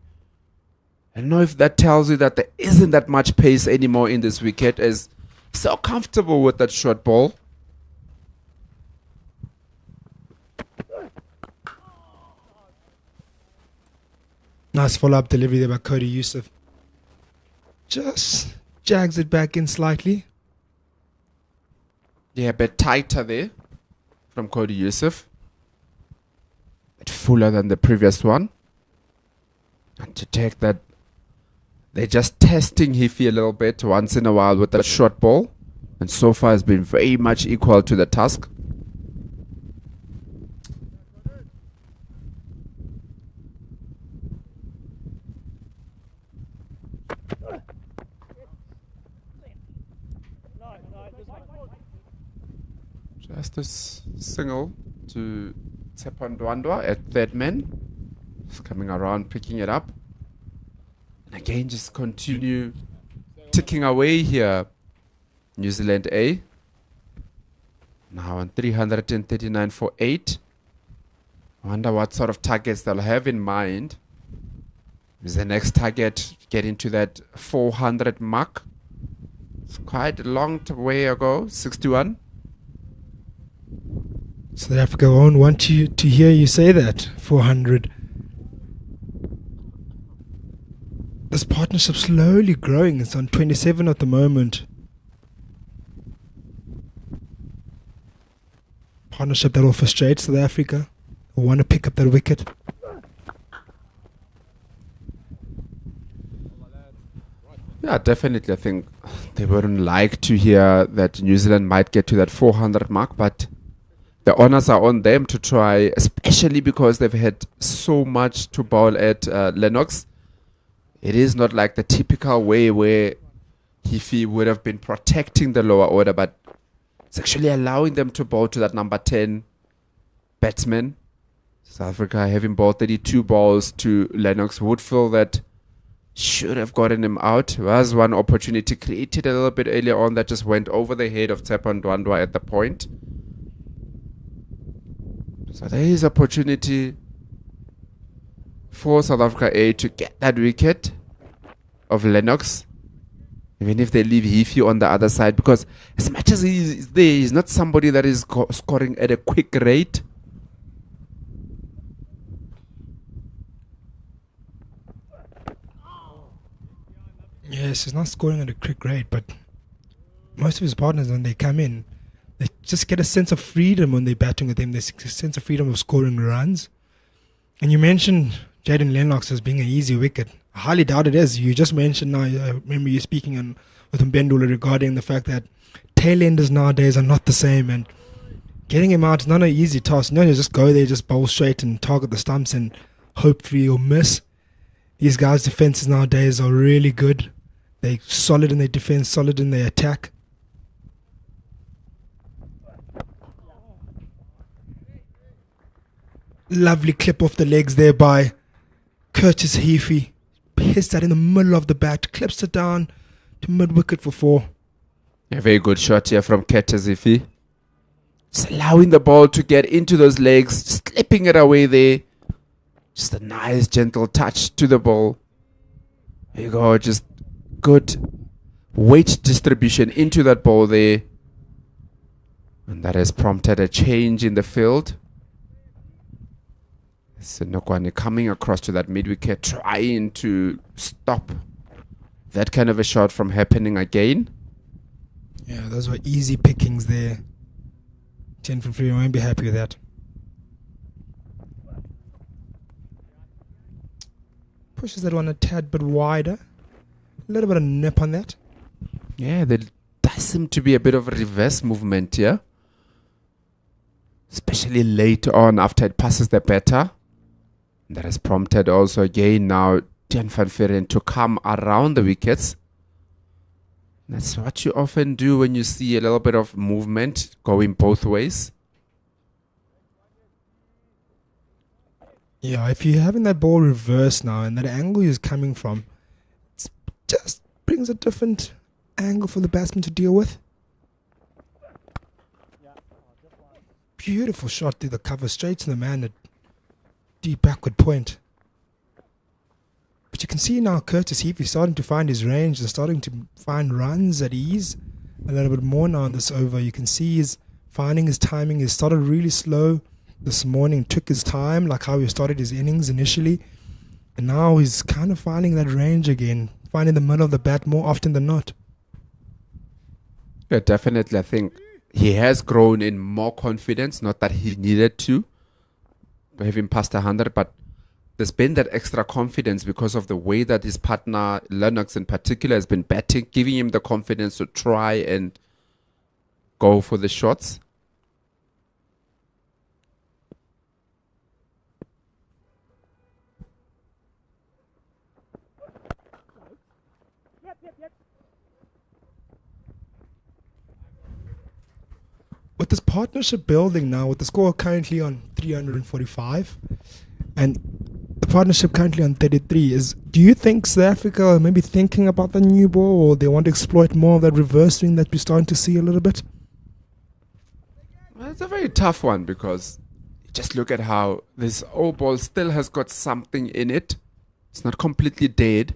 D: I don't know if that tells you that there isn't that much pace anymore in this wicket, as so comfortable with that short ball.
B: Nice follow-up delivery there by Cody Yusuf. Just jags it back in slightly.
D: Yeah, a bit tighter there from Cody Yusuf. A bit fuller than the previous one. And to take that, they're just testing Hifi a little bit once in a while with that short ball. And so far has been very much equal to the task. Just a single to Tsepan Dwandwa at third man. Just coming around, picking it up. And again, just continue ticking away here. New Zealand A. Now on 339 for 8. I wonder what sort of targets they'll have in mind. Is the next target getting to that 400 mark? It's quite a long way ago, 61.
B: South Africa won't want to hear you say that. 400. This partnership slowly growing. It's on 27 at the moment. Partnership that will frustrate South Africa. Will want to pick up that wicket.
D: Yeah, definitely. I think they wouldn't like to hear that New Zealand might get to that 400 mark, but the honors are on them to try, especially because they've had so much to bowl at Lennox. It is not like the typical way where Hifi would have been protecting the lower order, but it's actually allowing them to bowl to that number 10 batsman. South Africa having bowled 32 balls to Lennox would feel that should have gotten him out. There was one opportunity created a little bit earlier on that just went over the head of Tsepan Dwandwa at the point. So there is opportunity for South Africa A to get that wicket of Lennox, even if they leave Hifi on the other side, because as much as he's there, he's not somebody that is scoring at a quick rate.
B: Yes, he's not scoring at a quick rate, but most of his partners, when they come in, they just get a sense of freedom when they're batting with him. There's a sense of freedom of scoring runs. And you mentioned Jaden Lennox as being an easy wicket. I highly doubt it is. You just mentioned now, I remember you speaking with Mbendula regarding the fact that tail-enders nowadays are not the same, and getting him out is not an easy task. No, you just go there, just bowl straight and target the stumps and hopefully you'll miss. These guys' defenses nowadays are really good. They're solid in their defense, solid in their attack. Lovely clip off the legs there by Curtis Heafy. Hits that in the middle of the bat, clips it down to mid-wicket for 4.
D: A very good shot here from Curtis Heafy. Just allowing the ball to get into those legs, slipping it away there. Just a nice gentle touch to the ball. There you go, just good weight distribution into that ball there. And that has prompted a change in the field. Senokwane coming across to that mid-wicket, trying to stop that kind of a shot from happening again.
B: Yeah, those were easy pickings there. 10 for free, I won't be happy with that. Pushes that one a tad bit wider. A little bit of nip on that.
D: Yeah, there does seem to be a bit of a reverse movement here. Especially later on after it passes the batter. That has prompted also again now Tian van Vuuren to come around the wickets. That's what you often do when you see a little bit of movement going both ways.
B: Yeah, if you're having that ball reversed now and that angle is coming from, it just brings a different angle for the batsman to deal with. Beautiful shot through the cover, straight to the man at deep backward point. But you can see now Curtis Heath is starting to find his range and starting to find runs at ease a little bit more now in this over. You can see he's finding his timing. He started really slow this morning, took his time like how he started his innings initially. And now he's kind of finding that range again, finding the middle of the bat more often than not.
D: Yeah, definitely. I think he has grown in more confidence, not that he needed to, having passed 100, but there's been that extra confidence because of the way that his partner, Lennox in particular, has been batting, giving him the confidence to try and go for the shots.
B: With this partnership building now, with the score currently on 345 and the partnership currently on 33, do you think South Africa are maybe thinking about the new ball, or they want to exploit more of that reverse swing that we're starting to see a little bit?
D: Well, it's a very tough one because just look at how this old ball still has got something in it. It's not completely dead,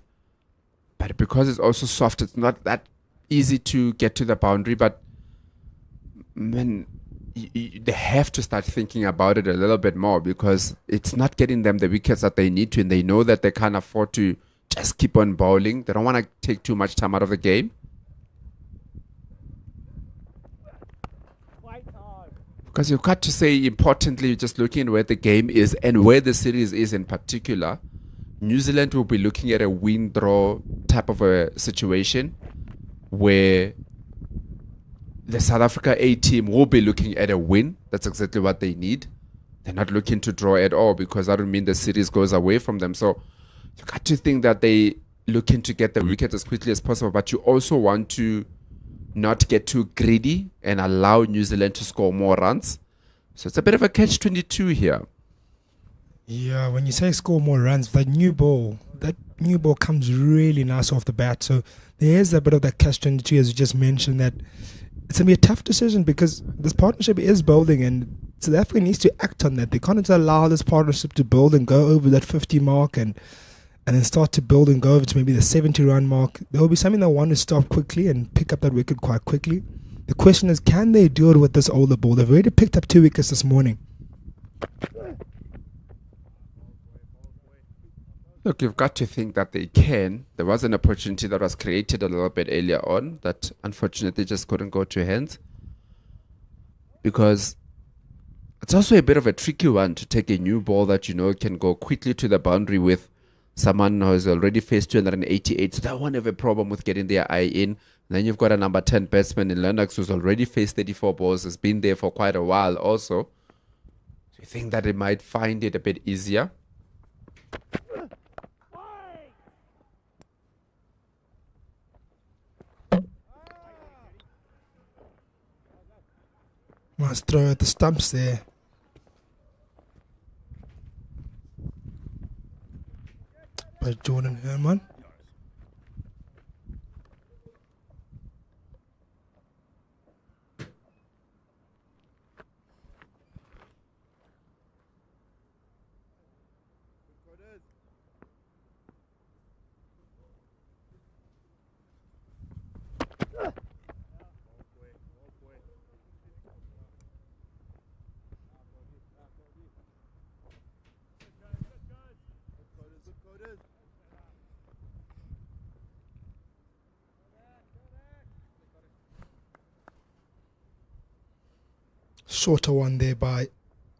D: but because it's also soft, it's not that easy to get to the boundary. But man, they have to start thinking about it a little bit more because it's not getting them the wickets that they need to, and they know that they can't afford to just keep on bowling. They don't want to take too much time out of the game. Because you've got to say, importantly, just looking at where the game is and where the series is in particular, New Zealand will be looking at a win-draw type of a situation where the South Africa A team will be looking at a win. That's exactly what they need. They're not looking to draw at all because that would mean the series goes away from them. So you got to think that they looking to get the wicket as quickly as possible, but you also want to not get too greedy and allow New Zealand to score more runs. So it's a bit of a catch-22 here.
B: Yeah, when you say score more runs, that new ball comes really nice off the bat. So there is a bit of that catch-22, as you just mentioned, that it's going to be a tough decision because this partnership is building and South Africa needs to act on that. They can't just allow this partnership to build and go over that 50 mark and then start to build and go over to maybe the 70-run mark. There will be something they want to stop quickly and pick up that wicket quite quickly. The question is, can they do it with this older ball? They've already picked up 2 wickets this morning.
D: Look, you've got to think that they can. There was an opportunity that was created a little bit earlier on that unfortunately just couldn't go to hands. Because it's also a bit of a tricky one to take a new ball that you know can go quickly to the boundary with someone who has already faced 288. So that won't have a problem with getting their eye in. And then you've got a number 10 batsman in Lennox who's already faced 34 balls, has been there for quite a while also. So you think that they might find it a bit easier.
B: Must throw at the stumps there. By Jordan Herman. Shorter one there by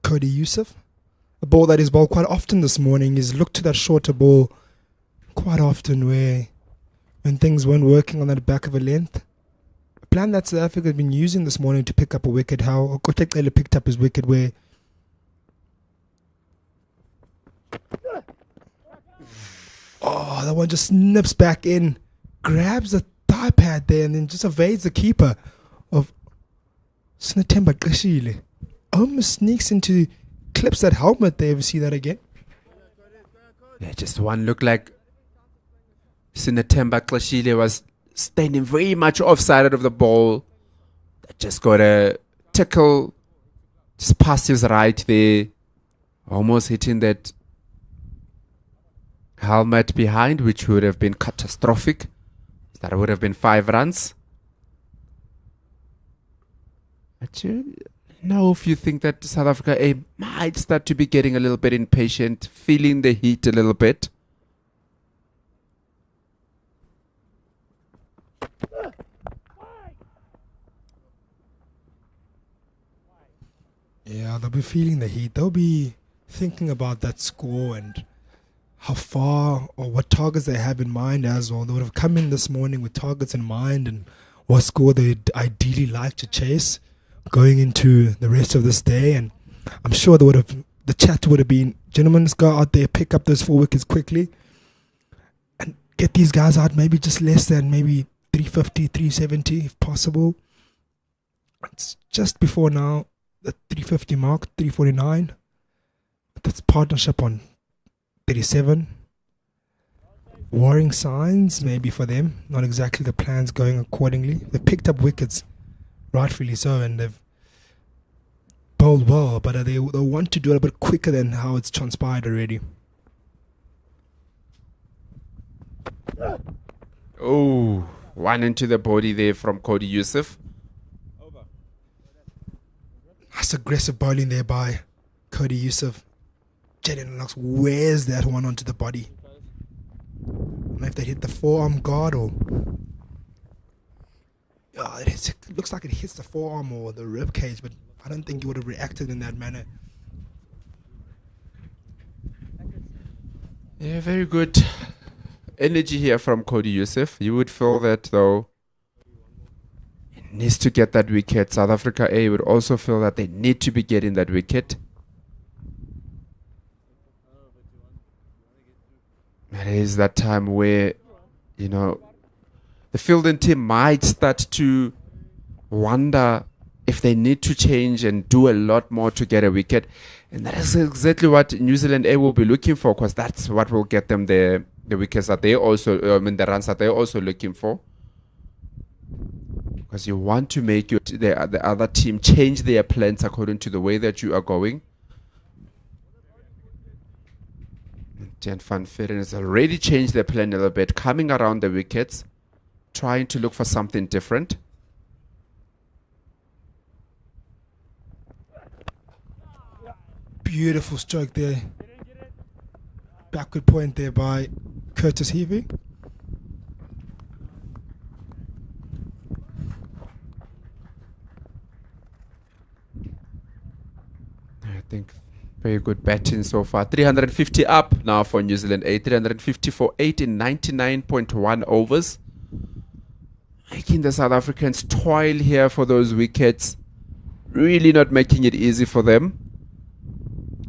B: Cody Youssef. A ball that is bowled quite often this morning. He's looked to that shorter ball quite often where when things weren't working on that back of a length. A plan that South Africa has been using this morning to pick up a wicket. How Kotekele picked up his wicket where that one just snips back in, grabs the thigh pad there and then just evades the keeper of Sinatemba Qashile. Almost sneaks into, clips that helmet there. Ever see that again?
D: Yeah, just one looked like Sinatemba Qashile was standing very much offside of the ball. Just got a tickle just past his right there, almost hitting that helmet behind, which would have been catastrophic. That would have been 5 runs. But you know, if you think that South Africa A might start to be getting a little bit impatient, feeling the heat a little bit.
B: Yeah, they'll be feeling the heat. They'll be thinking about that score and how far or what targets they have in mind as well. They would have come in this morning with targets in mind and what score they'd ideally like to chase going into the rest of this day. And I'm sure the chat would have been, gentlemen, let's go out there, pick up those 4 wickets quickly and get these guys out maybe just less than maybe 350, 370 if possible. It's just before now, the 350 mark, 349. That's partnership on 37. Worrying signs maybe for them. Not exactly the plans going accordingly. They've picked up wickets, rightfully so, and they've bowled well, but they want to do it a bit quicker than how it's transpired already.
D: Oh, one into the body there from Cody Youssef.
B: That's aggressive bowling there by Cody Youssef. Jaden Locks wears that one onto the body. I don't know if they hit the forearm guard or... it looks like it hits the forearm or the rib cage, but I don't think it would have reacted in that manner.
D: Yeah, very good energy here from Cody Youssef. You would feel that though it needs to get that wicket. South Africa A would also feel that they need to be getting that wicket. It is that time where, you know, the fielding team might start to wonder if they need to change and do a lot more to get a wicket. And that is exactly what New Zealand A will be looking for, because that's what will get them the wickets that they also, the runs that they're also looking for. Because you want to make the other team change their plans according to the way that you are going. Jan van Vuuren has already changed their plan a little bit, coming around the wickets, trying to look for something different.
B: Beautiful stroke there. Backward point there by Curtis Heavey.
D: I think very good batting so far. 350 up now for New Zealand A. 350 for 8 in 99.1 overs. Making the South Africans toil here for those wickets. Really not making it easy for them.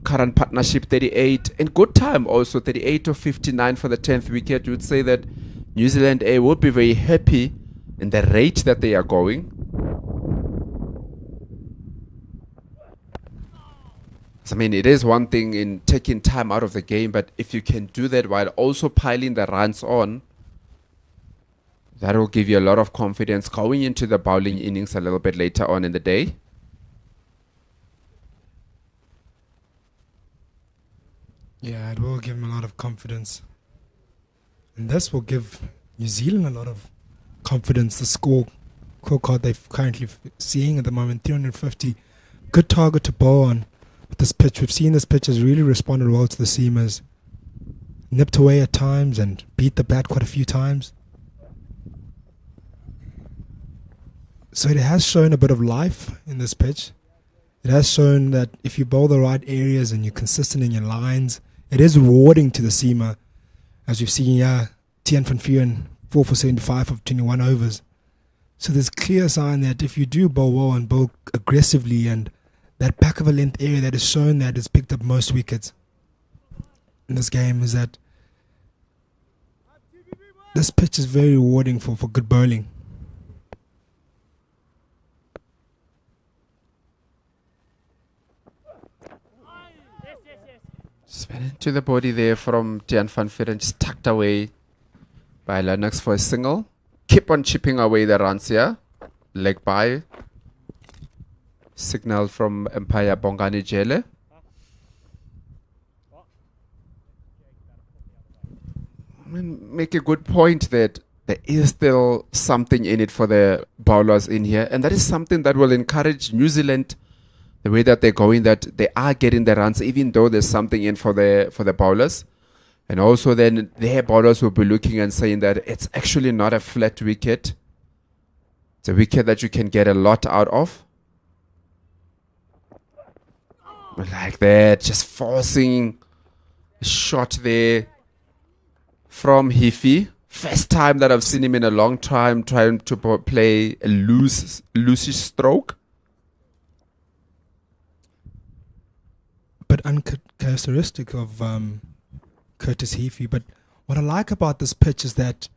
D: Current partnership 38. And good time also. 38 of 59 for the 10th wicket. You would say that New Zealand A would be very happy in the rate that they are going. I mean, it is one thing in taking time out of the game, but if you can do that while also piling the runs on, that will give you a lot of confidence going into the bowling innings a little bit later on in the day.
B: Yeah, it will give him a lot of confidence. And this will give New Zealand a lot of confidence. The scorecard they're currently seeing at the moment, 350. Good target to bowl on. With this pitch, we've seen this pitch has really responded well to the seamers. Nipped away at times and beat the bat quite a few times. So it has shown a bit of life in this pitch. it has shown that if you bowl the right areas and you're consistent in your lines, it is rewarding to the seamer. As we've seen here, Tian van Vuren 4 for 75 of 21 overs. So there's clear sign that if you do bowl well and bowl aggressively, and that back of a length area that has shown that has picked up most wickets in this game, is that this pitch is very rewarding for good bowling.
D: Spin into the body there from Tian van Vuren, just tucked away by Lennox for a single. Keep on chipping away the runs here. Leg by. Signal from Empire Bongani Jele. I mean, make a good point that there is still something in it for the bowlers in here, and that is something that will encourage New Zealand, the way that they're going, that they are getting the runs, even though there's something in for the bowlers. And also then their bowlers will be looking and saying that it's actually not a flat wicket. It's a wicket that you can get a lot out of. Like that, just forcing a shot there from Hiffy. First time that I've seen him in a long time trying to play a loose stroke.
B: But uncharacteristic of Curtis Heafy. But what I like about this pitch is that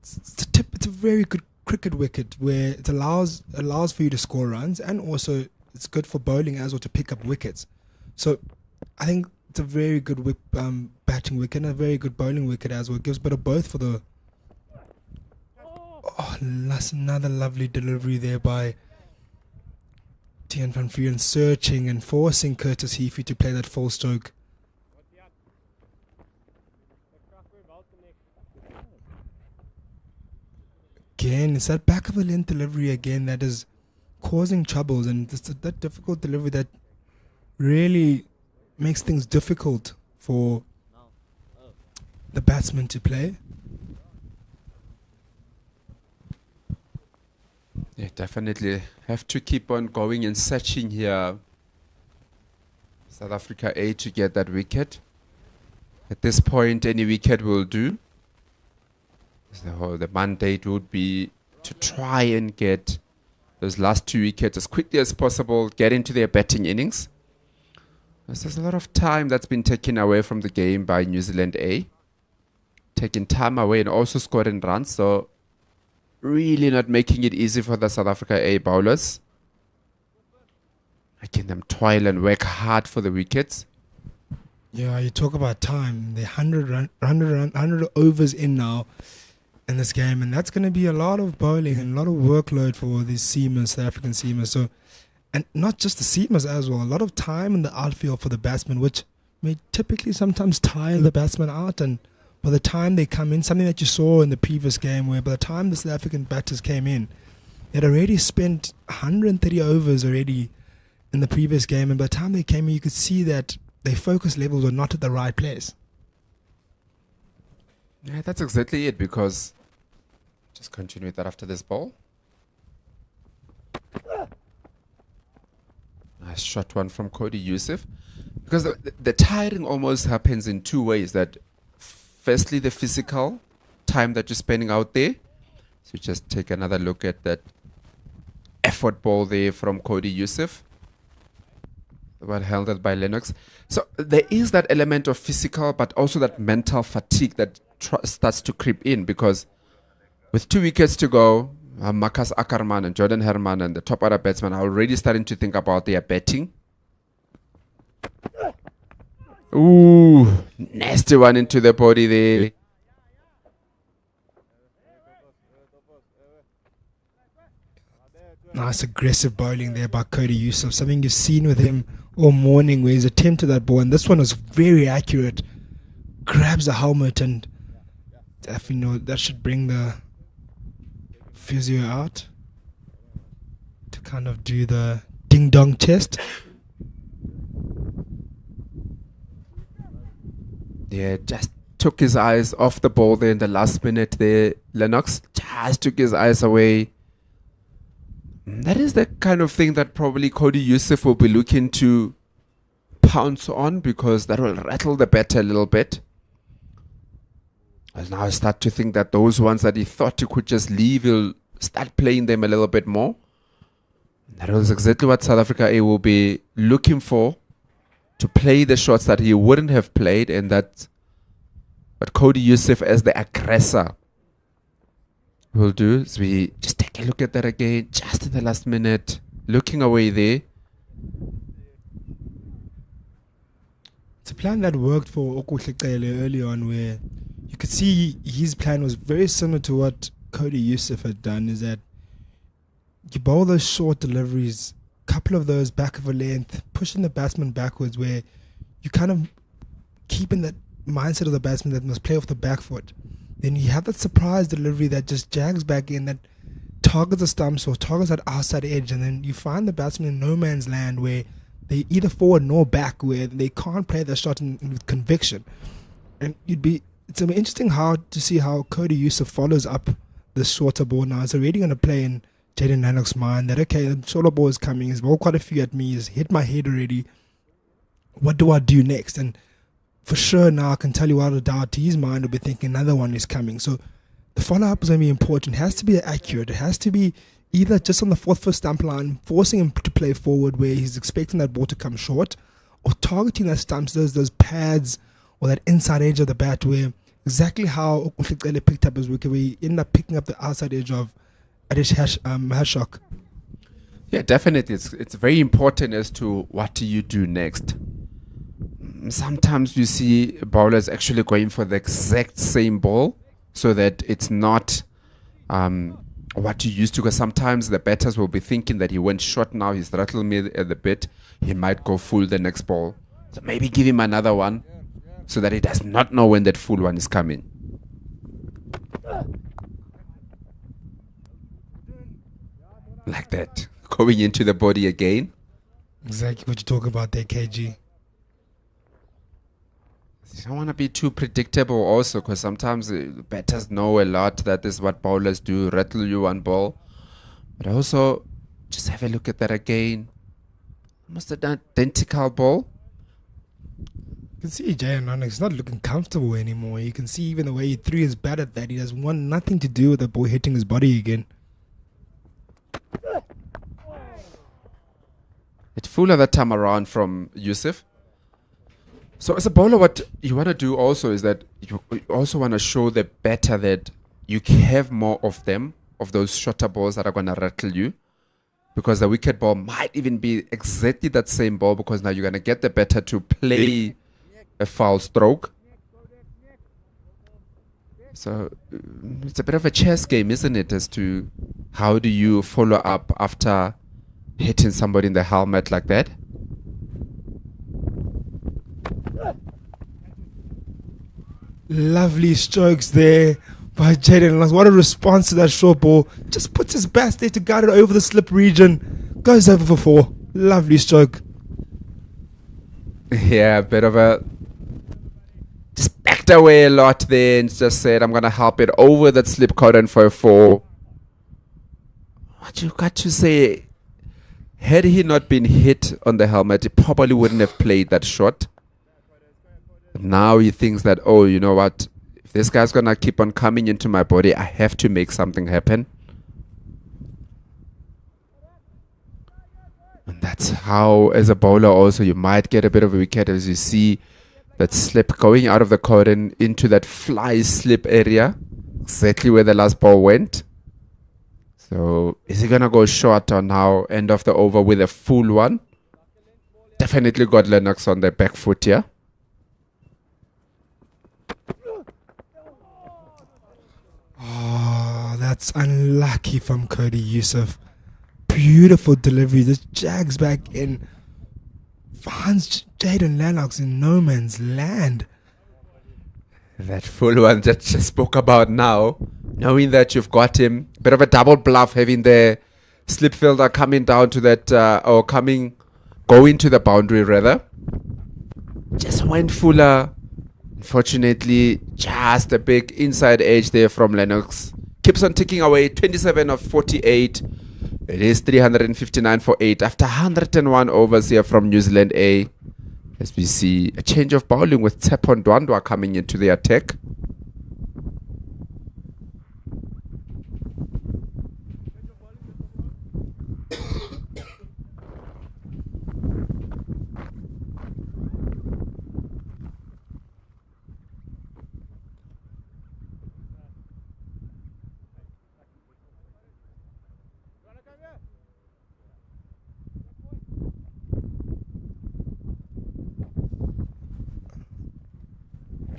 B: it's a very good cricket wicket where it allows for you to score runs, and also it's good for bowling as well to pick up wickets. So I think it's a very good batting wicket and a very good bowling wicket as well. It gives a bit of both for the... Oh, that's another lovely delivery there by Tian van Vuren, searching and forcing Curtis Heafy to play that full stroke. Again, it's that back of the length delivery again that is causing troubles, and it's that difficult delivery that really makes things difficult for the batsman to play.
D: Yeah, definitely have to keep on going and searching here. South Africa A to get that wicket. At this point, any wicket will do. So the mandate would be to try and get those last 2 wickets as quickly as possible, get into their batting innings. There's a lot of time that's been taken away from the game by New Zealand A. Taking time away and also scoring runs. So really not making it easy for the South Africa A bowlers. Making them toil and work hard for the wickets.
B: Yeah, you talk about time. They're 100 overs in now in this game, and that's going to be a lot of bowling and a lot of workload for these seamers, South African seamers. So, and not just the seamers as well. A lot of time in the outfield for the batsmen, which may typically sometimes tire the batsmen out. And by the time they come in, something that you saw in the previous game, where by the time the South African batters came in, they'd already spent 130 overs already in the previous game, and by the time they came in, you could see that their focus levels were not at the right place.
D: Yeah, that's exactly it, because just continue with that after this ball. Nice shot one from Cody Youssef. Because the tiring almost happens in 2 ways. That firstly, the physical time that you're spending out there. So just take another look at that effort ball there from Cody Youssef. Well held by Lennox. So there is that element of physical, but also that mental fatigue that starts to creep in, because with 2 wickets to go, Marcus Ackerman and Jordan Herman and the top other batsmen are already starting to think about their batting. Ooh, nasty one into the body there.
B: Nice aggressive bowling there by Cody Youssef. Something you've seen with him all morning, where he's attempted that ball, and this one was very accurate. Grabs the helmet, and definitely that should bring the physio out to kind of do the ding dong test.
D: Yeah, just took his eyes off the ball there in the last minute there. Lennox just took his eyes away. That is the kind of thing that probably Cody Yusuf will be looking to pounce on, because that will rattle the batter a little bit. And now I start to think that those ones that he thought he could just leave, he'll start playing them a little bit more. That was exactly what South Africa A will be looking for, to play the shots that he wouldn't have played, and that what Cody Yusuf as the aggressor will do. So we just take a look at that again, just in the last minute, looking away there.
B: It's a plan that worked for Okuhleqele early on, where you could see his plan was very similar to what Cody Yusuf had done, is that you bowl those short deliveries, couple of those back of a length, pushing the batsman backwards, where you kind of keep in that mindset of the batsman that must play off the back foot. Then you have that surprise delivery that just jags back in, that targets the stumps or targets that outside edge, and then you find the batsman in no man's land, where they either forward nor back, where they can't play the shot with conviction. And it's interesting to see how Cody Yusuf follows up this shorter ball now. It's already going to play in Jaden Lannock's mind that, okay, the shorter ball is coming, he's bowled quite a few at me, he's hit my head already. What do I do next? And for sure now I can tell you without a doubt, his mind will be thinking another one is coming. So the follow-up is going to be important. It has to be accurate. It has to be either just on the 4th stump line, forcing him to play forward where he's expecting that ball to come short, or targeting that stumps, those pads or that inside edge of the bat, where exactly how Okuhleqele picked up his wicket, where he ended up picking up the outside edge of Adish Hashok.
D: Yeah, definitely. It's very important as to what do you do next. Sometimes you see bowlers actually going for the exact same ball, so that it's not what you used to, because sometimes the batters will be thinking that he went short now, he's rattled me at the bit, he might go full the next ball. So maybe give him another one so that he does not know when that full one is coming. Like that. Going into the body again.
B: Exactly what you talk about there, KG.
D: You don't want to be too predictable also, because sometimes batters know a lot. That is what bowlers do, rattle you one ball. But also, just have a look at that again. Almost an identical ball.
B: You can see Jaden Lannock's not looking comfortable anymore. You can see even the way he threw his bat at that. He has nothing to do with the ball hitting his body again.
D: It's fuller that time around from Yusuf. So as a bowler, what you want to do also is that you also want to show the batter that you have more of them, of those shorter balls that are going to rattle you, because the wicket ball might even be exactly that same ball, because now you're going to get the batter to play a foul stroke. So it's a bit of a chess game, isn't it, as to how do you follow up after hitting somebody in the helmet like that.
B: Lovely strokes there by Jaden Lannock. What a response to that short ball. Just puts his best there to guide it over the slip region. Goes over for 4. Lovely stroke.
D: Yeah, a bit of a... just backed away a lot there and just said, I'm going to help it over that slip cotton for a 4. What you got to say, had he not been hit on the helmet, he probably wouldn't have played that shot. Now he thinks that, oh, you know what, if this guy's gonna keep on coming into my body, I have to make something happen. And that's how, as a bowler also, you might get a bit of a wicket as you see that slip going out of the cordon into that fly slip area, exactly where the last ball went. So is he gonna go short or now end of the over with a full one? Definitely got Lennox on the back foot here.
B: Oh, that's unlucky from Cody Yusuf. Beautiful delivery. Just jags back in. Finds Jaden Lannock in no man's land.
D: That full one that just spoke about now, knowing that you've got him, bit of a double bluff, having the slip fielder coming down to that, going to the boundary rather. Just went fuller. Unfortunately, just a big inside edge there from Lennox. Keeps on ticking away, 27 of 48. It is 359 for 8 after 101 overs here from New Zealand A. As we see a change of bowling with Tsepo Ndwandwe coming into the attack.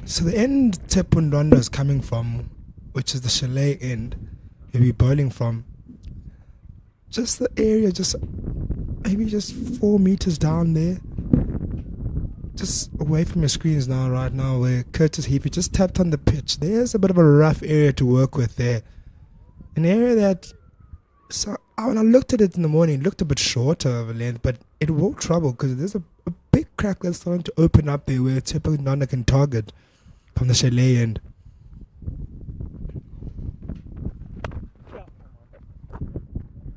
B: So the end Tsepo Ndwandwe is coming from, which is the chalet end, he'll be bowling from. Just the area, just maybe just 4 meters down there. Just away from your screens now, right now, where Curtis Heaphy just tapped on the pitch. There's a bit of a rough area to work with there. An area that, so when I looked at it in the morning, it looked a bit shorter of a length, but it will trouble because there's a big crack that's starting to open up there where Tsepo Ndwandwe can target from the chalet end.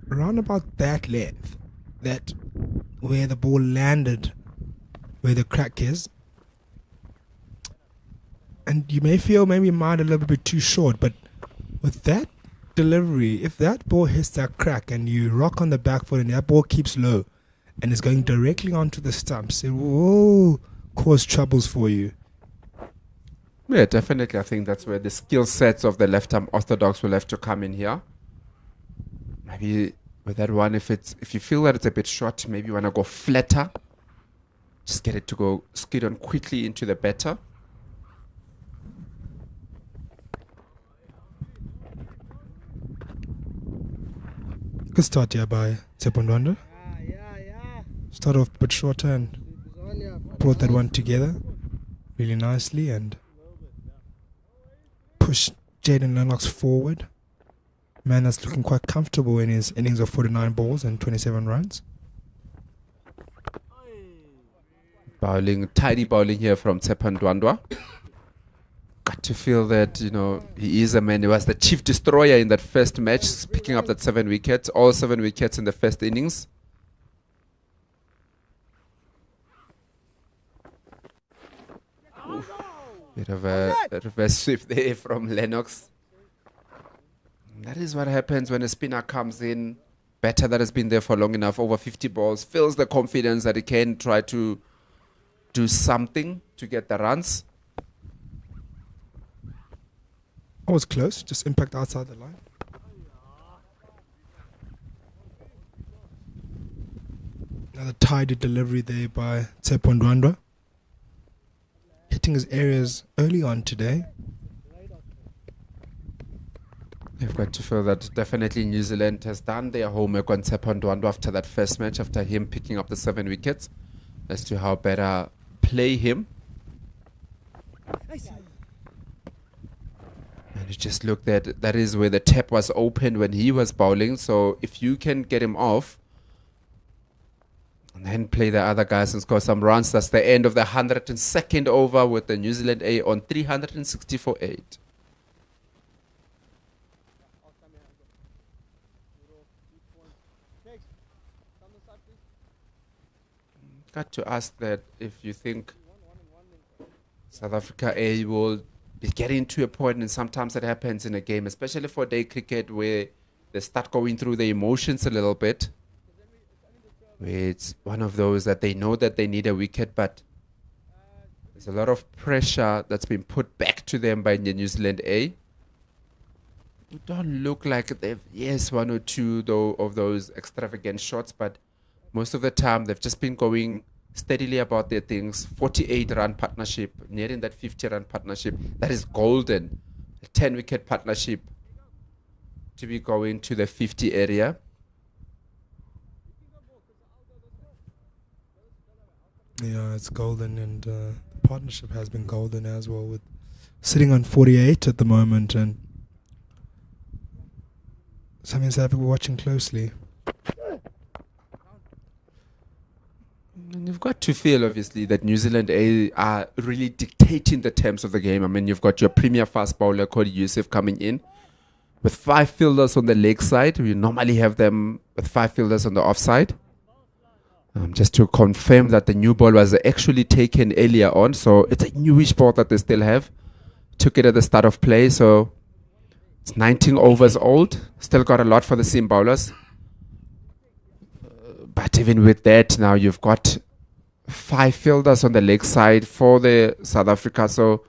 B: Around about that length, that where the ball landed, where the crack is, and you may feel maybe mine a little bit too short, but with that delivery, if that ball hits that crack and you rock on the back foot and that ball keeps low and is going directly onto the stumps, it will cause troubles for you.
D: Yeah, definitely. I think that's where the skill sets of the left-arm orthodox will have to come in here. Maybe with that one, if you feel that it's a bit short, maybe you want to go flatter. Just get it to go skid on quickly into the batter.
B: Good start here by Tsepo Ndwandwe. Start off a bit shorter and brought that one together really nicely and pushed Jaden Lennox forward. Man that's looking quite comfortable in his innings of 49 balls and 27 runs.
D: Bowling, tidy bowling here from Tsepo Ndwandwe. Got to feel that, you know, he is a man. He was the chief destroyer in that first match, picking up that 7 wickets, all 7 wickets in the first innings. Bit of a reverse sweep there from Lennox. That is what happens when a spinner comes in, batter that has been there for long enough, over 50 balls, feels the confidence that he can try to do something to get the runs.
B: I was close, just impact outside the line. Another tidy delivery there by Tsepo Ndwandwe. Hitting his areas early on today.
D: You've got to feel that definitely New Zealand has done their homework on Tsepo Ndwandwe after that first match, after him picking up the 7 wickets, as to how better play him. And you just looked at, that is where the tap was open when he was bowling. So if you can get him off and then play the other guys and score some runs, that's the end of the 102nd over with the New Zealand A on 360 for 8. Got to ask that if you think South Africa A will be getting to a point, and sometimes that happens in a game, especially for day cricket, where they start going through the emotions a little bit. Where it's one of those that they know that they need a wicket, but there's a lot of pressure that's been put back to them by the New Zealand A. You don't look like they've, yes, 1 or 2 though of those extravagant shots, but most of the time, they've just been going steadily about their things. 48-run partnership, nearing that 50-run partnership. That is golden. A 10-wicket partnership to be going to the 50 area.
B: Yeah, it's golden, and the partnership has been golden as well, with sitting on 48 at the moment, and something that we're watching closely.
D: And you've got to feel, obviously, that New Zealand A are really dictating the terms of the game. I mean, you've got your premier fast bowler, Cody Youssef, coming in. with 5 fielders on the leg side. We normally have them with 5 fielders on the offside. Just to confirm that the new ball was actually taken earlier on. So it's a newish ball that they still have. Took it at the start of play. So it's 19 overs old. Still got a lot for the seam bowlers. But even with that, now you've got 5 fielders on the leg side for the South Africa. So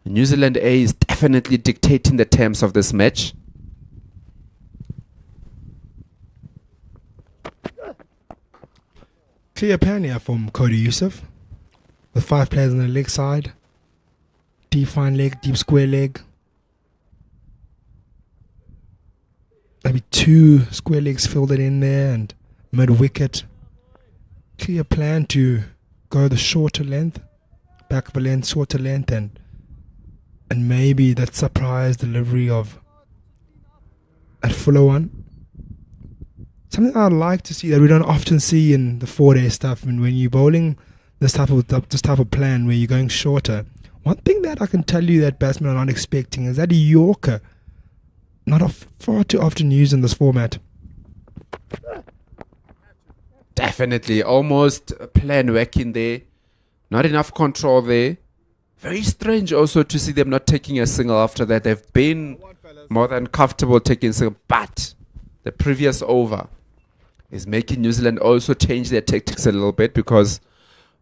D: New Zealand A is definitely dictating the terms of this match.
B: Clear plan here from Cody Yusuf. With 5 players on the leg side. Deep fine leg, deep square leg. Maybe 2 square legs fielded in there and mid wicket. Clear plan to go the shorter length. Back of a length, shorter length, and maybe that surprise delivery of that fuller one. Something I'd like to see that we don't often see in the 4-day stuff. And when you're bowling this type of plan where you're going shorter, one thing that I can tell you that batsmen are not expecting is that a Yorker, far too often used in this format.
D: Definitely, almost plan working there. Not enough control there. Very strange also to see them not taking a single after that. They've been more than comfortable taking a single. But the previous over is making New Zealand also change their tactics a little bit because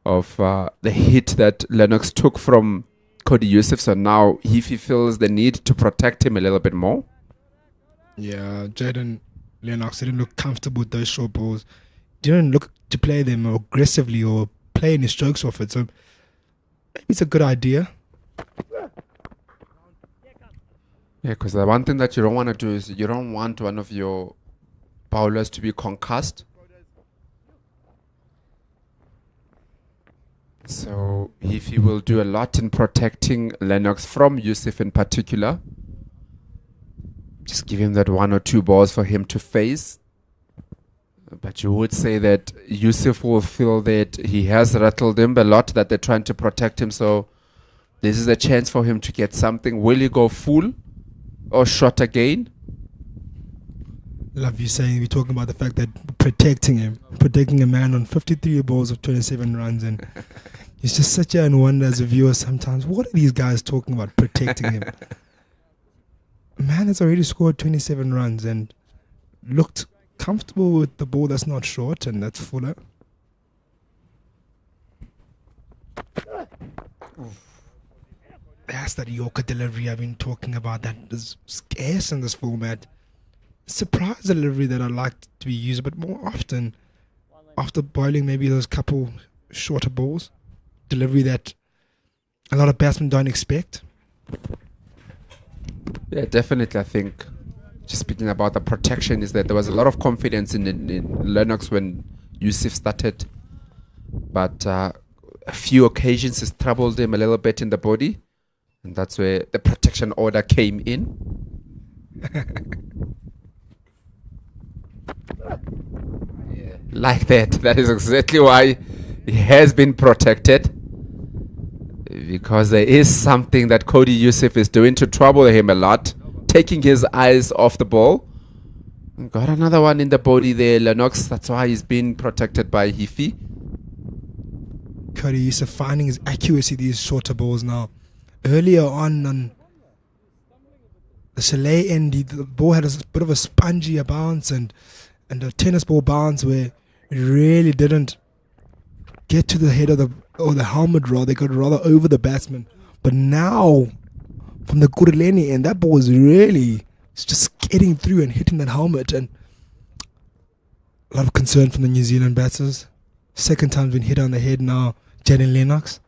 D: of the hit that Lennox took from Cody Yusuf. So now he feels the need to protect him a little bit more.
B: Yeah, Jaden Lennox didn't look comfortable with those short balls. Didn't look to play them aggressively or play any strokes off it. So maybe it's a good idea.
D: Yeah, because the one thing that you don't want to do is you don't want one of your bowlers to be concussed. So if he will do a lot in protecting Lennox from Yusuf in particular, just give him that 1 or 2 balls for him to face. But you would say that Yusuf will feel that he has rattled him a lot, that they're trying to protect him. So this is a chance for him to get something. Will he go full or short again?
B: Love you saying, we're talking about the fact that protecting a man on 53 balls of 27 runs, and you just sit here and wonder as a viewer sometimes, what are these guys talking about protecting him? A man has already scored 27 runs and looked comfortable with the ball that's not short, and that's fuller. That's that Yorker delivery I've been talking about that is scarce in this format. Surprise delivery that I'd like to be used a bit more often after bowling maybe those couple shorter balls. Delivery that a lot of batsmen don't expect.
D: Yeah, definitely. I think just speaking about the protection is that there was a lot of confidence in Lennox when Yusuf started, but a few occasions has troubled him a little bit in the body, and that's where the protection order came in. Yeah, like that. That is exactly why he has been protected, because there is something that Cody Yusuf is doing to trouble him a lot, taking his eyes off the ball. Got another one in the body there, Lennox. That's why he's been protected by Hifi.
B: Cody Yusuf finding his accuracy these shorter balls now. Earlier on the Chalet end, the ball had a bit of a spongier bounce and a tennis ball bounce where it really didn't get to the head of the helmet rather. They got rather over the batsman. But now, from the Kuruleni end, that ball is really just getting through and hitting that helmet. And a lot of concern from the New Zealand batters. Second time's been hit on the head now, Jaden Lennox.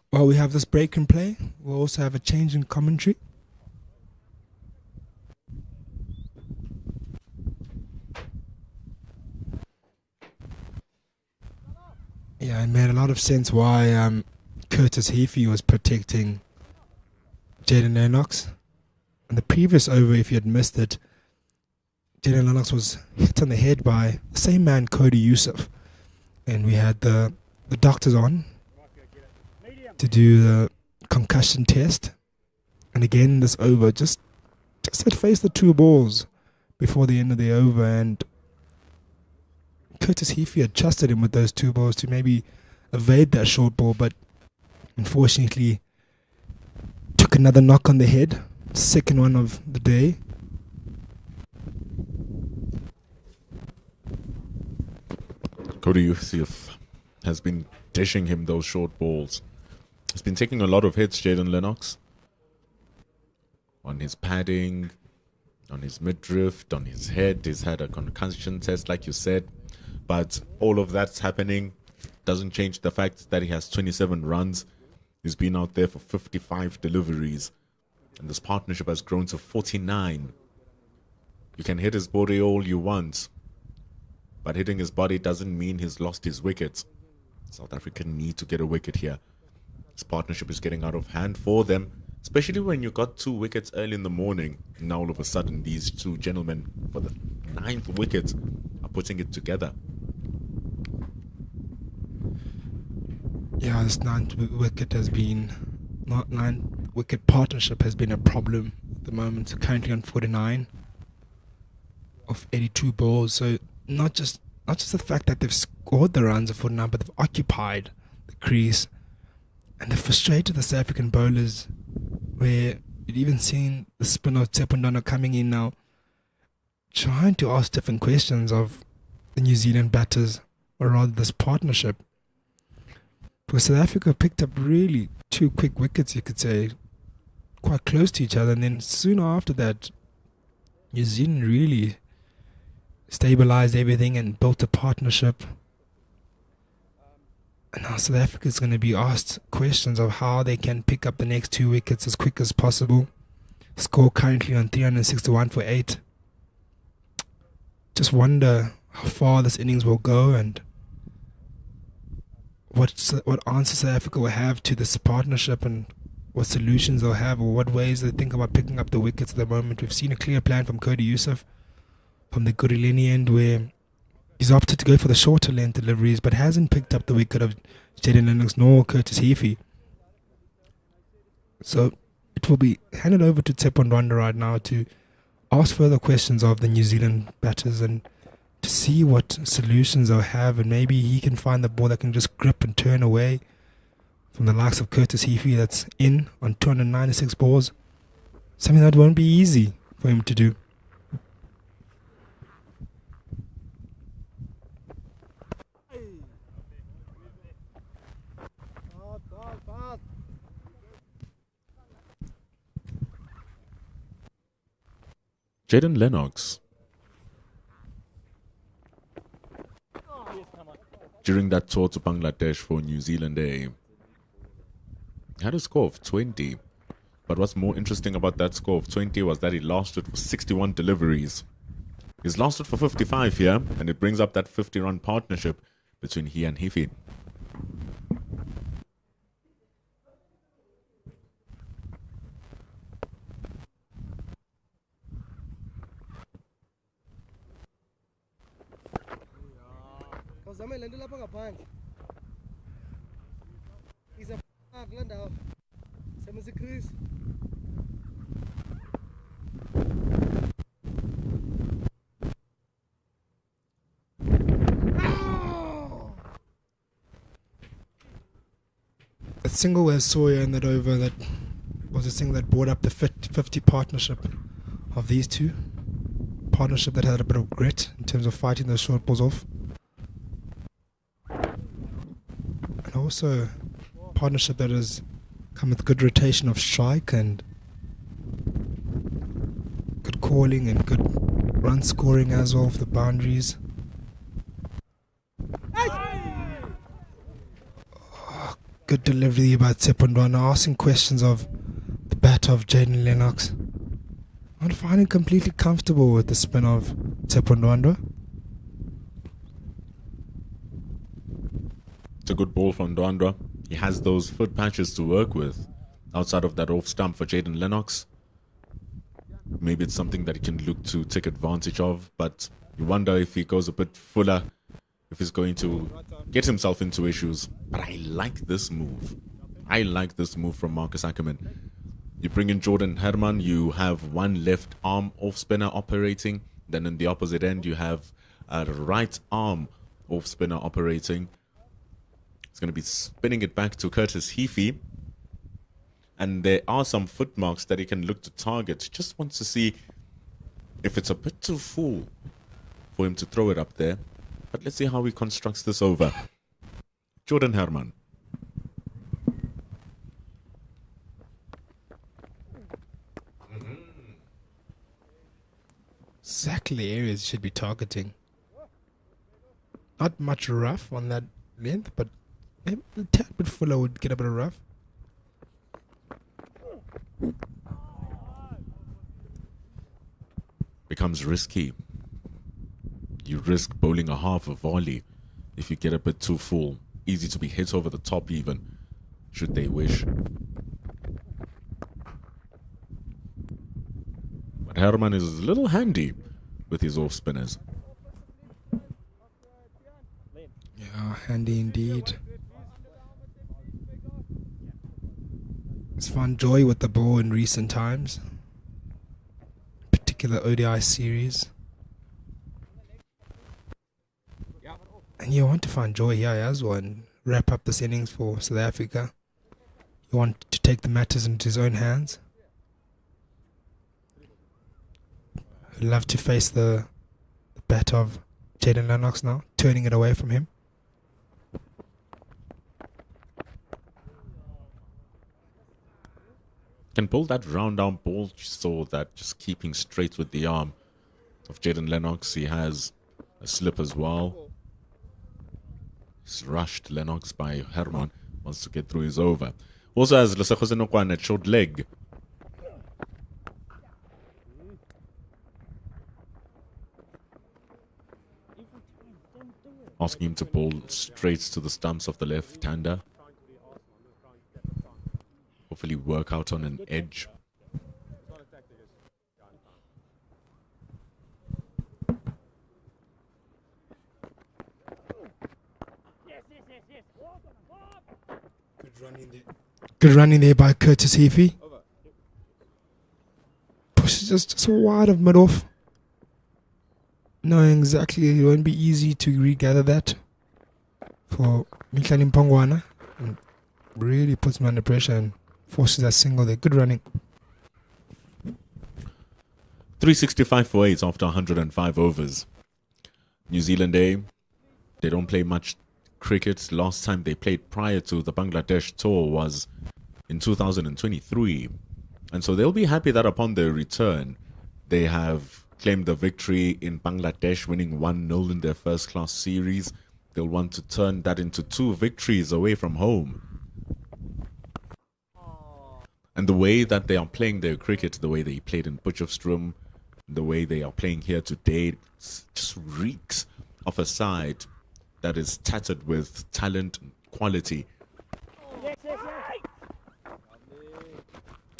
B: While we have this break in play, we'll also have a change in commentary. Yeah, it made a lot of sense why Curtis Heafy was protecting Jaden Lennox. In the previous over, if you had missed it, Jaden Lennox was hit on the head by the same man, Cody Yusuf. And we had the doctors on to do the concussion test. And again, this over just had faced the two balls before the end of the over, and Curtis Heafy had trusted him with those two balls to maybe evade that short ball, but unfortunately took another knock on the head, second one of the day.
A: Cody Yusuf has been dishing him those short balls. He's been taking a lot of hits, Jaden Lennox. On his padding, on his midriff, on his head. He's had a concussion test, like you said. But all of that's happening doesn't change the fact that he has 27 runs. He's been out there for 55 deliveries. And this partnership has grown to 49. You can hit his body all you want, but hitting his body doesn't mean he's lost his wickets. South Africa need to get a wicket here. This partnership is getting out of hand for them, especially when you got 2 wickets early in the morning. Now all of a sudden these two gentlemen for the 9th wicket are putting it together.
B: Yeah, this 9th wicket partnership has been a problem at the moment. So currently on 49 of 82 balls. So not just the fact that they've scored the runs of 49, but they've occupied the crease. And they've frustrated the South African bowlers, where you'd even seen the spinner Tepondano coming in now, trying to ask different questions of the New Zealand batters, or rather this partnership. Because South Africa picked up really 2 quick wickets, you could say, quite close to each other. And then soon after that, New Zealand really stabilized everything and built a partnership. And now South Africa is going to be asked questions of how they can pick up the next 2 wickets as quick as possible. Score currently on 361 for 8. Just wonder how far this innings will go and what answers South Africa will have to this partnership, and what solutions they'll have, or what ways they think about picking up the wickets at the moment. We've seen a clear plan from Cody Yusuf from the Gurileni end, where he's opted to go for the shorter length deliveries, but hasn't picked up the wicket of Jaden Lennox nor Curtis Heafy. So it will be handed over to Tepondwanda right now to ask further questions of the New Zealand batters and to see what solutions they'll have, and maybe he can find the ball that can just grip and turn away from the likes of Curtis Heafy that's in on 296 balls. Something that won't be easy for him to do.
A: Jaden Lennox, during that tour to Bangladesh for New Zealand A, had a score of 20. But what's more interesting about that score of 20 was that he lasted for 61 deliveries. He's lasted for 55 here, and it brings up that 50-run partnership between he and Heafy.
B: A single where Sawyer in that over that was a single that brought up the 50 partnership of these two. Partnership that had a bit of grit in terms of fighting those short balls off. And also partnership that has come with good rotation of strike and good calling and good run scoring as well for the boundaries. Good delivery by Tepondwana, asking questions of the bat of Jaden Lennox. I'm finding completely comfortable with the spin of Tepondwana.
A: It's a good ball from Ndwandwe. He has those foot patches to work with outside of that off stump for Jaden Lennox. Maybe it's something that he can look to take advantage of, but you wonder if he goes a bit fuller, if he's going to get himself into issues. But I like this move. I like this move from Marcus Ackerman. You bring in Jordan Herman, you have one left arm off spinner operating. Then in the opposite end, you have a right arm off spinner operating. It's going to be spinning it back to Curtis Heafy. And there are some foot marks that he can look to target. Just wants to see if it's a bit too full for him to throw it up there. But let's see how he constructs this over. Jordan Herman.
B: Exactly the areas you should be targeting. Not much rough on that length, but maybe a tad bit fuller would get a bit of rough.
A: Becomes risky. You risk bowling a half a volley if you get a bit too full. Easy to be hit over the top even, should they wish. But Herman is a little handy with his off spinners.
B: Yeah, handy indeed. It's found joy with the ball in recent times. Particular ODI series. And you want to find joy here as well and wrap up this innings for South Africa. You want to take the matters into his own hands. I'd love to face the bat of Jaden Lennox now, turning it away from him.
A: Can pull that round arm ball. You saw that, just keeping straight with the arm of Jaden Lennox. He has a slip as well. He's rushed Lennox by Herman. Wants to get through his over. Also has Lesego Senokwane at short leg. Asking him to pull straight to the stumps of the left-hander. Hopefully work out on an edge.
B: Good running there by Curtis Heafy. Pushes just wide of mid-off. Knowing exactly it won't be easy to regather that for Mihlani Mpongwana. And really puts him under pressure and forces that single there. Good running.
A: 365 for 8 after 105 overs. New Zealand A, they don't play much cricket. Last time they played prior to the Bangladesh tour was in 2023. And so they'll be happy that upon their return, they have claimed the victory in Bangladesh, winning 1-0 in their first class series. They'll want to turn that into 2 victories away from home. And the way that they are playing their cricket, the way they played in Potchefstroom, the way they are playing here today, just reeks of a side that is tattered with talent and quality.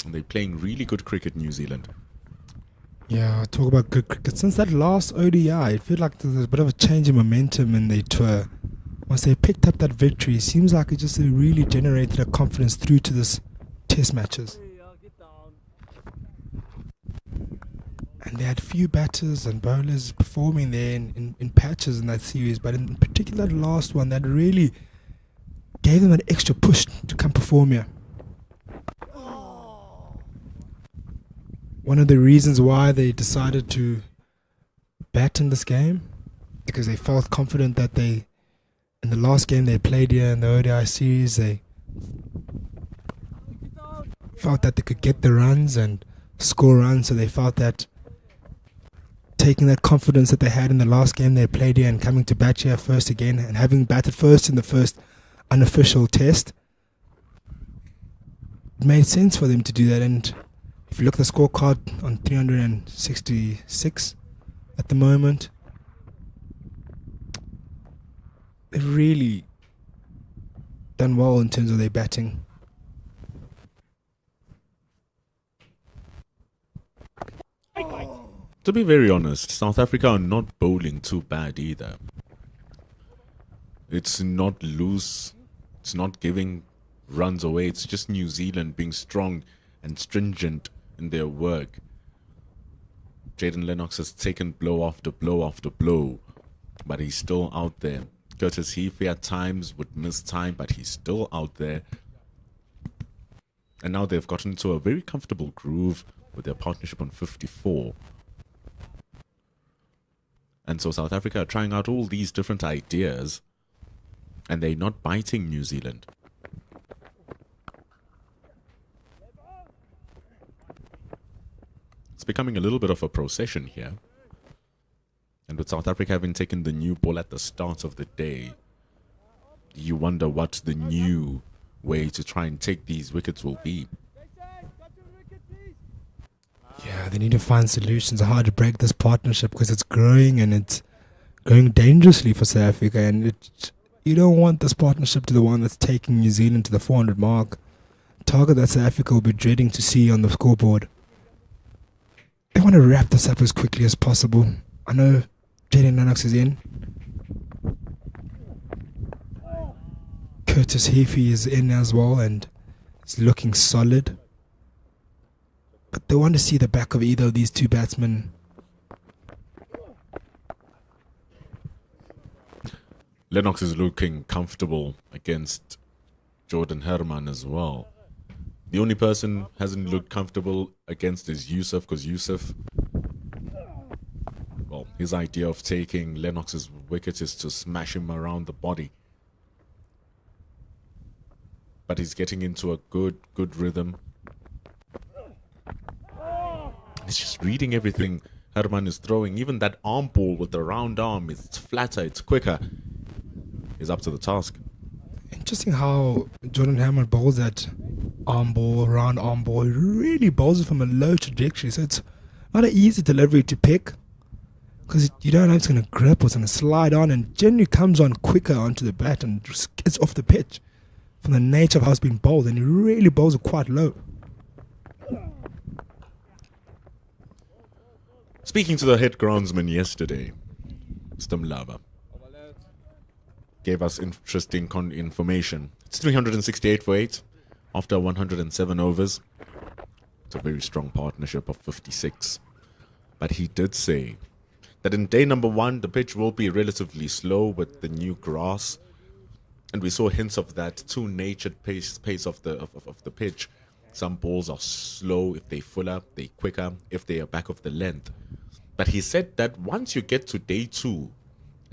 A: And they're playing really good cricket, New Zealand.
B: Yeah, talk about good cricket. Since that last ODI, it feels like there's a bit of a change in momentum in their tour. Once they picked up that victory, it seems like it just really generated a confidence through to this test matches. And they had few batters and bowlers performing there in patches in that series, but in particular the last one, that really gave them an extra push to come perform here. One of the reasons why they decided to bat in this game, because they felt confident that in the last game they played here in the ODI series, they felt that they could get the runs and score runs, so they felt that taking that confidence that they had in the last game they played here and coming to bat here first again and having batted first in the first unofficial test, it made sense for them to do that. And if you look at the scorecard on 366 at the moment, they really done well in terms of their batting.
A: To be very honest, South Africa are not bowling too bad either. It's not loose. It's not giving runs away. It's just New Zealand being strong and stringent in their work. Jaden Lennox has taken blow after blow after blow, but he's still out there. Curtis Heafy at times would miss time, but he's still out there. And now they've gotten into a very comfortable groove with their partnership on 54. And so South Africa are trying out all these different ideas, and they're not biting New Zealand. It's becoming a little bit of a procession here. And with South Africa having taken the new ball at the start of the day, you wonder what the new way to try and take these wickets will be.
B: Yeah, they need to find solutions on how to break this partnership, because it's growing and it's going dangerously for South Africa, and you don't want this partnership to the one that's taking New Zealand to the 400 mark. Target that South Africa will be dreading to see on the scoreboard. They want to wrap this up as quickly as possible. I know Jaden Lennox is in. Curtis Heafy is in as well and is looking solid. But they want to see the back of either of these two batsmen.
A: Lennox is looking comfortable against Jordan Herman as well. The only person hasn't looked comfortable against is Yusuf, because Yusuf, well, his idea of taking Lennox's wicket is to smash him around the body. But he's getting into a good rhythm. He's just reading everything Herman is throwing. Even that arm ball with the round arm, it's flatter, it's quicker. He's up to the task.
B: Interesting how Jordan Herman bowls that arm ball, round arm ball. He really bowls it from a low trajectory. So it's not an easy delivery to pick, because you don't know if it's going to grip or it's going to slide on, and generally comes on quicker onto the bat and just gets off the pitch from the nature of how it's been bowled, and he really bowls it quite low.
A: Speaking to the head groundsman yesterday, Mr. Mlava gave us interesting information. It's 368 for 8 after 107 overs. It's a very strong partnership of 56. But he did say that in day number 1, the pitch will be relatively slow with the new grass. And we saw hints of that too natured pace of the pitch. Some balls are slow if they're fuller, they're quicker if they are back of the length. But he said that once you get to day 2,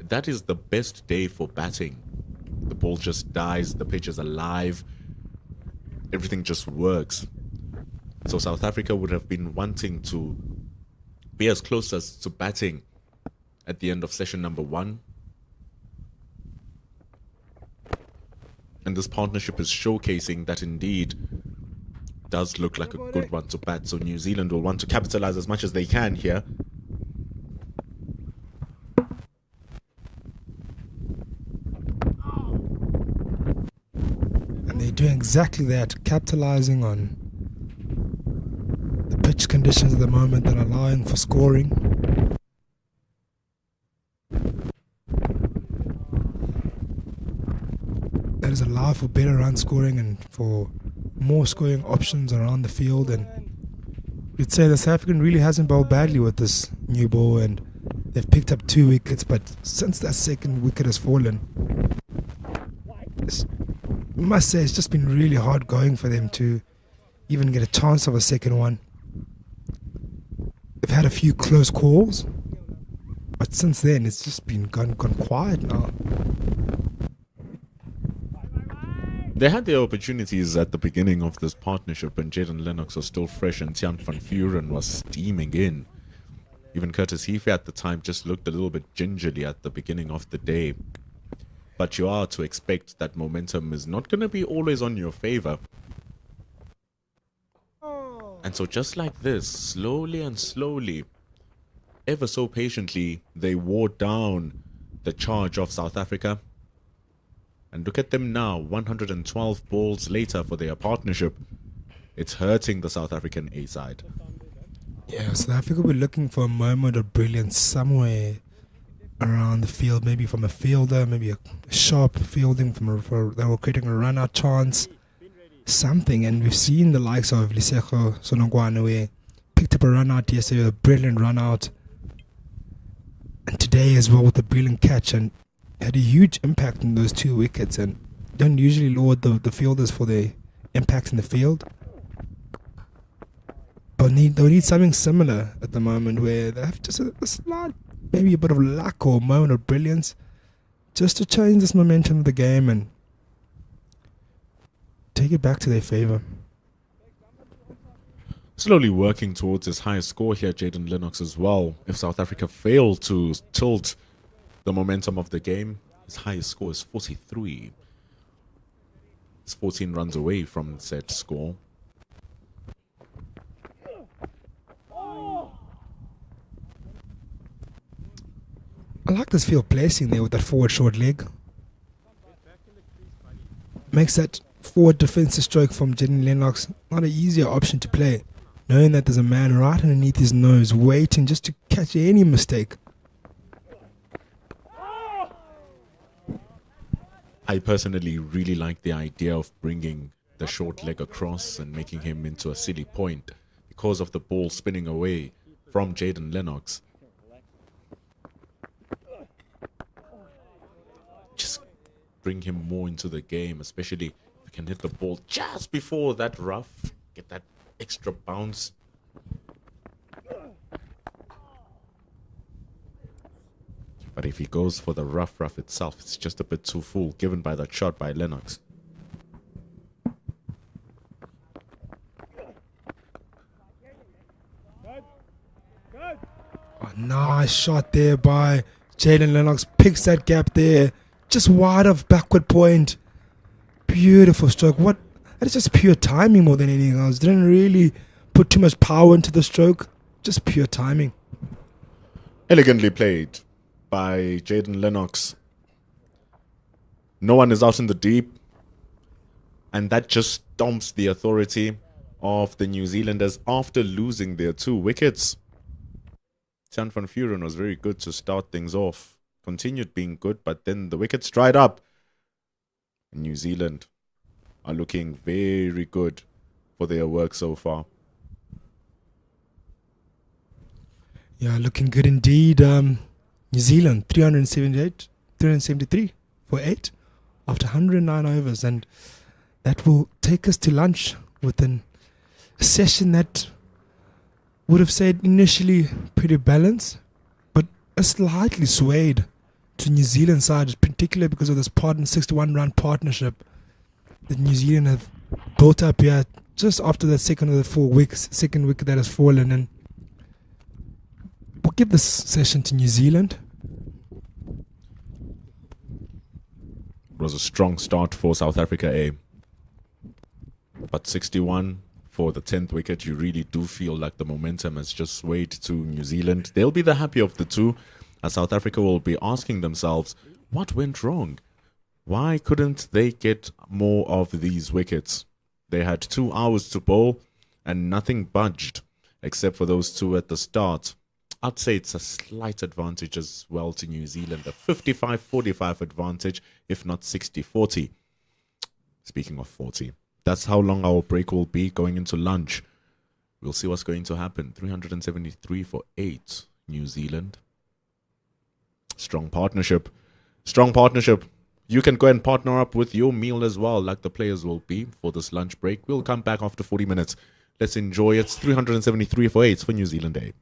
A: that is the best day for batting. The ball just dies, the pitch is alive, everything just works. So South Africa would have been wanting to be as close as to batting at the end of session number 1. And this partnership is showcasing that indeed does look like a good one to bat. So New Zealand will want to capitalize as much as they can here.
B: They're doing exactly that, capitalizing on the pitch conditions at the moment that are allowing for scoring. That is allowed for better run scoring and for more scoring options around the field. And we'd say the South African really hasn't bowled badly with this new ball, and they've picked up 2 wickets, but since that second wicket has fallen, I must say it's just been really hard going for them to even get a chance of a second one. They've had a few close calls, but since then it's just been gone quiet now.
A: They had their opportunities at the beginning of this partnership, and Jaden Lennox was still fresh and Tian van Vuren was steaming in. Even Curtis Heafy at the time just looked a little bit gingerly at the beginning of the day. But you are to expect that momentum is not going to be always on your favor. And so just like this, slowly and slowly, ever so patiently, they wore down the charge of South Africa. And look at them now, 112 balls later for their partnership. It's hurting the South African A side.
B: Yeah, South Africa will be looking for a moment of brilliance somewhere around the field, maybe from a fielder, maybe a sharp fielding they were creating a run-out chance, something. And we've seen the likes of Lisego Sonongwane, where picked up a run-out yesterday, a brilliant run-out, and today as well with a brilliant catch, and had a huge impact on those 2 wickets. And don't usually laud the fielders for their impact in the field, but they'll need something similar at the moment, where they have just a slight, maybe a bit of luck or a moment of brilliance, just to change this momentum of the game and take it back to their favour.
A: Slowly working towards his highest score here, Jaden Lennox as well. If South Africa fail to tilt the momentum of the game, his highest score is 43. It's 14 runs away from said score.
B: I like this field placing there with that forward short leg. Makes that forward defensive stroke from Jaden Lennox not an easier option to play, knowing that there's a man right underneath his nose waiting just to catch any mistake.
A: I personally really like the idea of bringing the short leg across and making him into a silly point because of the ball spinning away from Jaden Lennox. Just bring him more into the game, especially if we can hit the ball just before that rough, get that extra bounce. But if he goes for the rough itself, it's just a bit too full, given by that shot by Lennox.
B: Oh, nice shot there by Jaden Lennox. Picks that gap there, just wide of backward point. Beautiful stroke. That is just pure timing more than anything else. Didn't really put too much power into the stroke. Just pure timing.
A: Elegantly played by Jaden Lennox. No one is out in the deep. And that just stomps the authority of the New Zealanders after losing their 2 wickets. Tian van Vuren was very good to start things off. Continued being good, but then the wickets dried up. New Zealand are looking very good for their work so far.
B: Yeah, looking good indeed. New Zealand 373 for 8 after 109 overs, and that will take us to lunch with a session that would have said initially pretty balanced, but a slightly swayed to New Zealand side, particularly because of this 61-run partnership that New Zealand have built up here just after the second of the 4 weeks, second wicket that has fallen. And we'll give this session to New Zealand.
A: It was a strong start for South Africa A. But 61 for the 10th wicket, you really do feel like the momentum has just swayed to New Zealand. They'll be the happy of the two, as South Africa will be asking themselves, what went wrong? Why couldn't they get more of these wickets? They had 2 hours to bowl and nothing budged except for those 2 at the start. I'd say it's a slight advantage as well to New Zealand, a 55-45 advantage, if not 60-40. Speaking of 40, that's how long our break will be going into lunch. We'll see what's going to happen. 373 for 8, New Zealand. Strong partnership. Strong partnership. You can go and partner up with your meal as well, like the players will be for this lunch break. We'll come back after 40 minutes. Let's enjoy it. It's 373 for 8 for New Zealand A.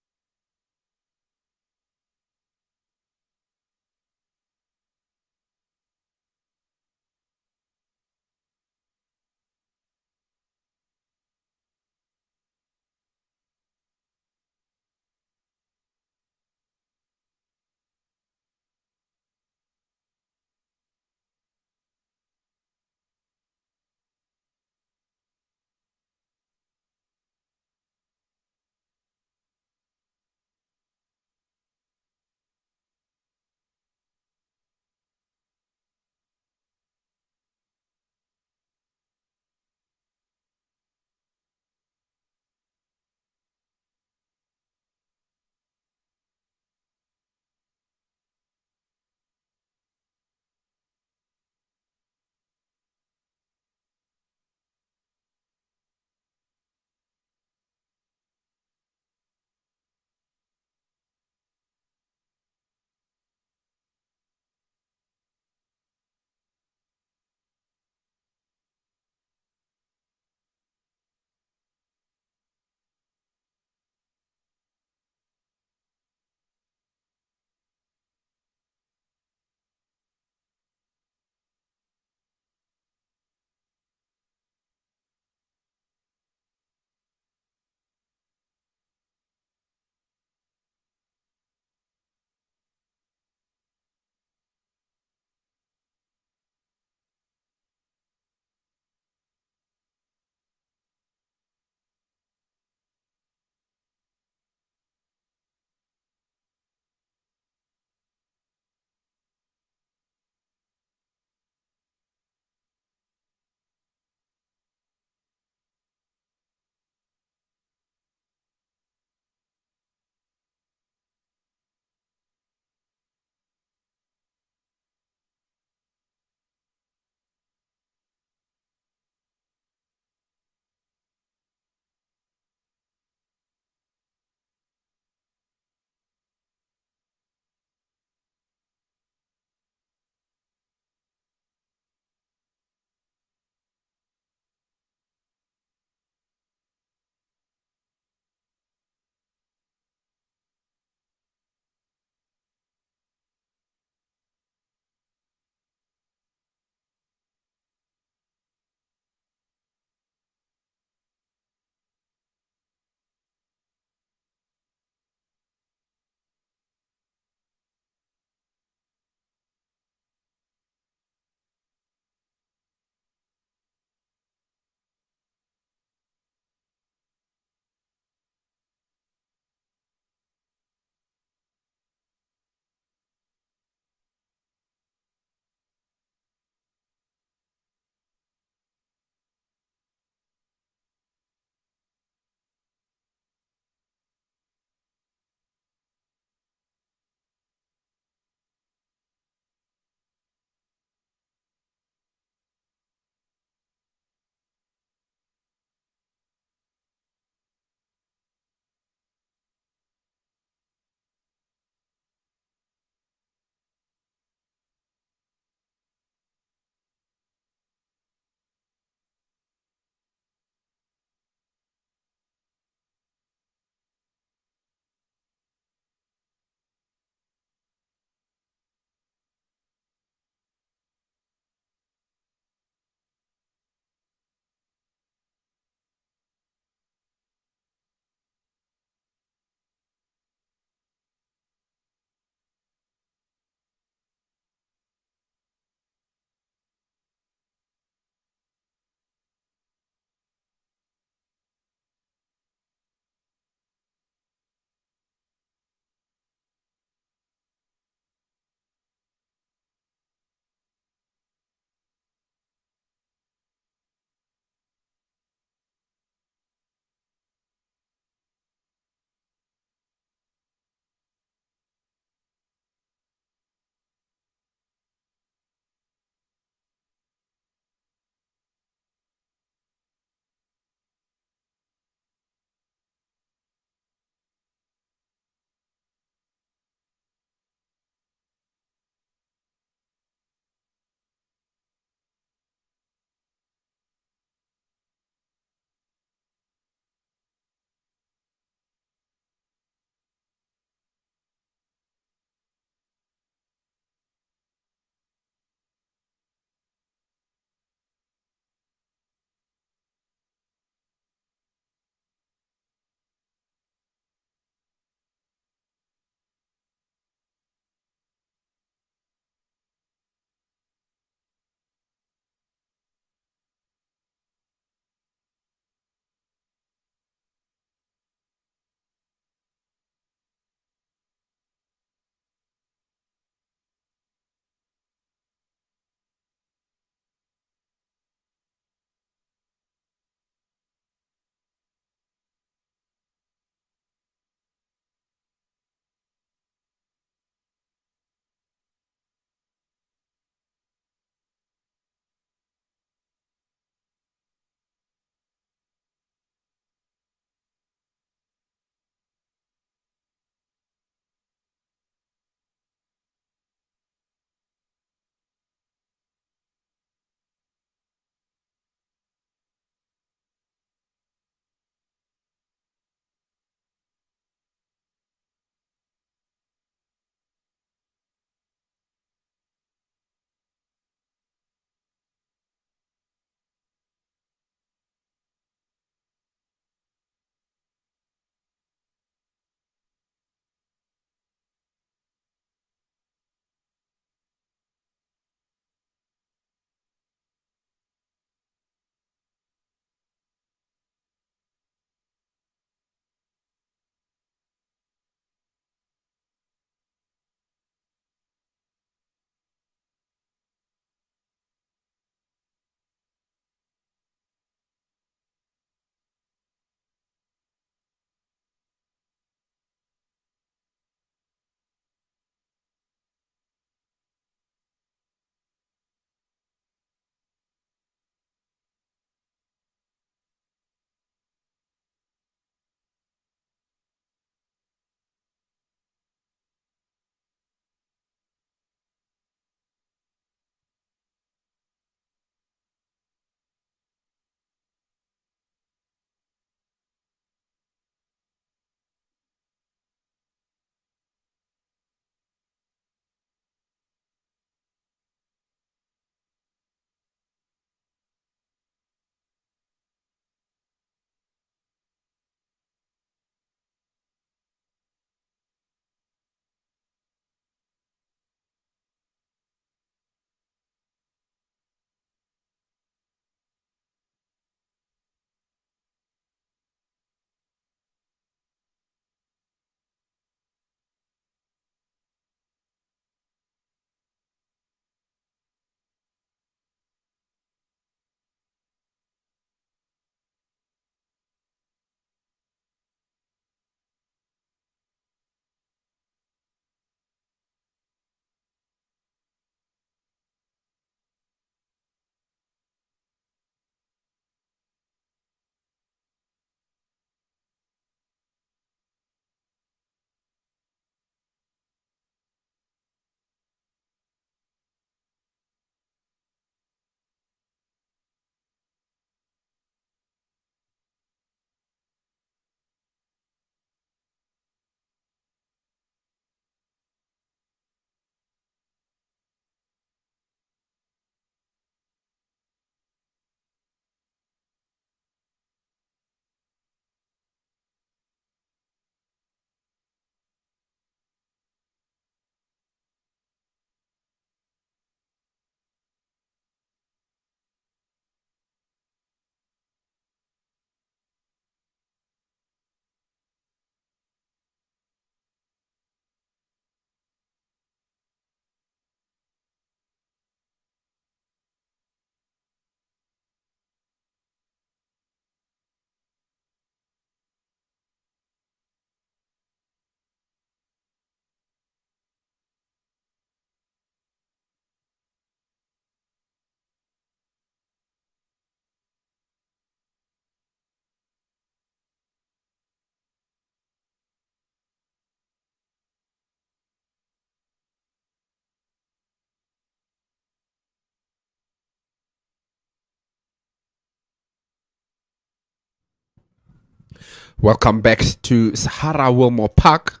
D: Welcome back to Sahara Wilmore Park,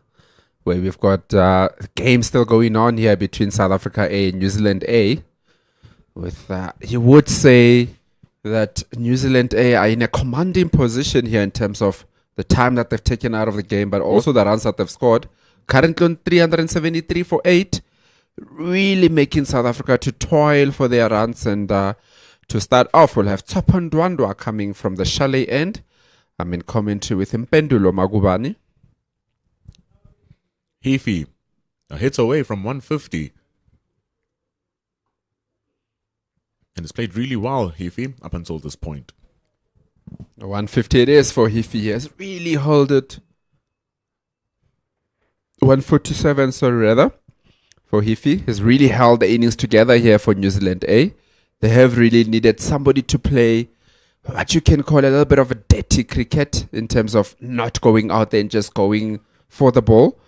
D: where we've got a game still going on here between South Africa A and New Zealand A. With you would say that New Zealand A are in a commanding position here in terms of the time that they've taken out of the game, but also the runs that they've scored. Currently on 373 for 8, really making South Africa to toil for their runs. And to start off, we'll have Tsopo Ndwandwa coming from the chalet end. I'm in commentary with Mpendulo Magubani.
A: Heafy, a hit away from 150. And it's played really well, Heafy, up until this point.
D: 150 it is for Heafy. He has really held it. 147, sorry, rather, for Heafy. He's really held the innings together here for New Zealand A. They have really needed somebody to play what you can call a little bit of a dirty cricket in terms of not going out there and just going for the ball,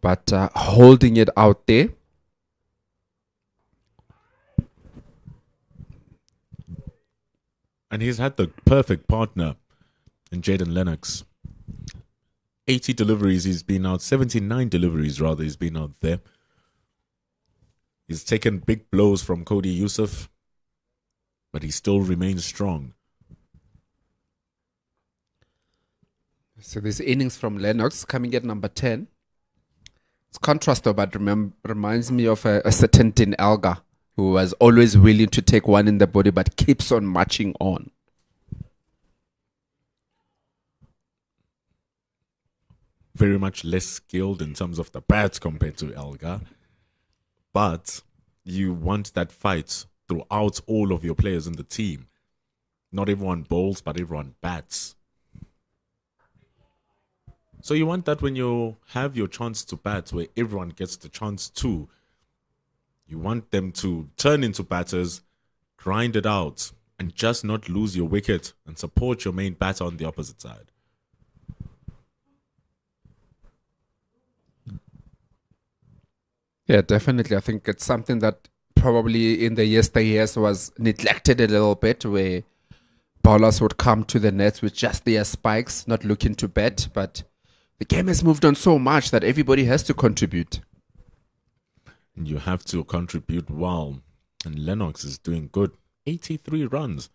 D: but holding it out there.
A: And he's had the perfect partner in Jaden Lennox. 80 deliveries he's been out, 79 deliveries rather he's been out there. He's taken big blows from Cody Yusuf, but he still remains strong.
D: So this innings from Lennox coming at number 10. It's contrast though, but reminds me of a certain Dean Elgar, who was always willing to take one in the body but keeps on marching on.
A: Very much less skilled in terms of the bats compared to Elgar. But you want that fight throughout all of your players in the team. Not everyone bowls, but everyone bats. So you want that when you have your chance to bat, where everyone gets the chance to. You want them to turn into batters, grind it out, and just not lose your wicket and support your main batter on the opposite side.
D: Yeah, definitely. I think it's something that probably in the yesteryears was neglected a little bit, where bowlers would come to the nets with just their spikes, not looking to bat, but the game has moved on so much that everybody has to contribute.
A: And you have to contribute well. And Lennox is doing good. 83 runs.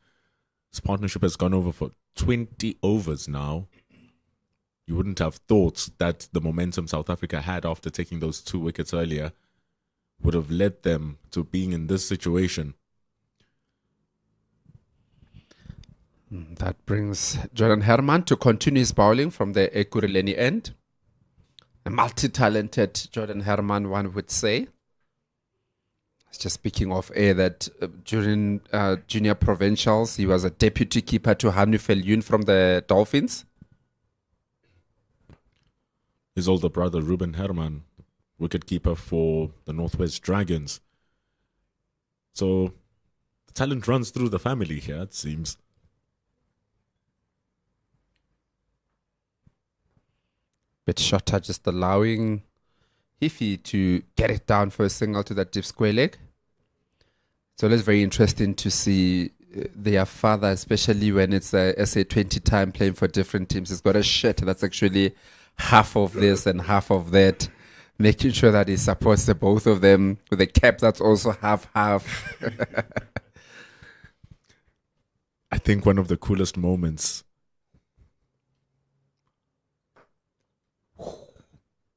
A: His partnership has gone over for 20 overs now. You wouldn't have thought that the momentum South Africa had after taking those 2 wickets earlier would have led them to being in this situation.
D: That brings Jordan Herman to continue his bowling from the Ekurhuleni end. A multi-talented Jordan Herman, one would say. It's just speaking of air that during junior provincials, he was a deputy keeper to Hannu Viljoen from the Dolphins.
A: His older brother, Ruben Herman, wicketkeeper for the Northwest Dragons. So the talent runs through the family here, it seems.
D: Bit shorter, just allowing Heafy to get it down for a single to that deep square leg. It's always very interesting to see their father, especially when it's a SA20 time playing for different teams. He's got a shirt that's actually half of this and half of that, making sure that he supports the both of them with a cap that's also half.
A: I think one of the coolest moments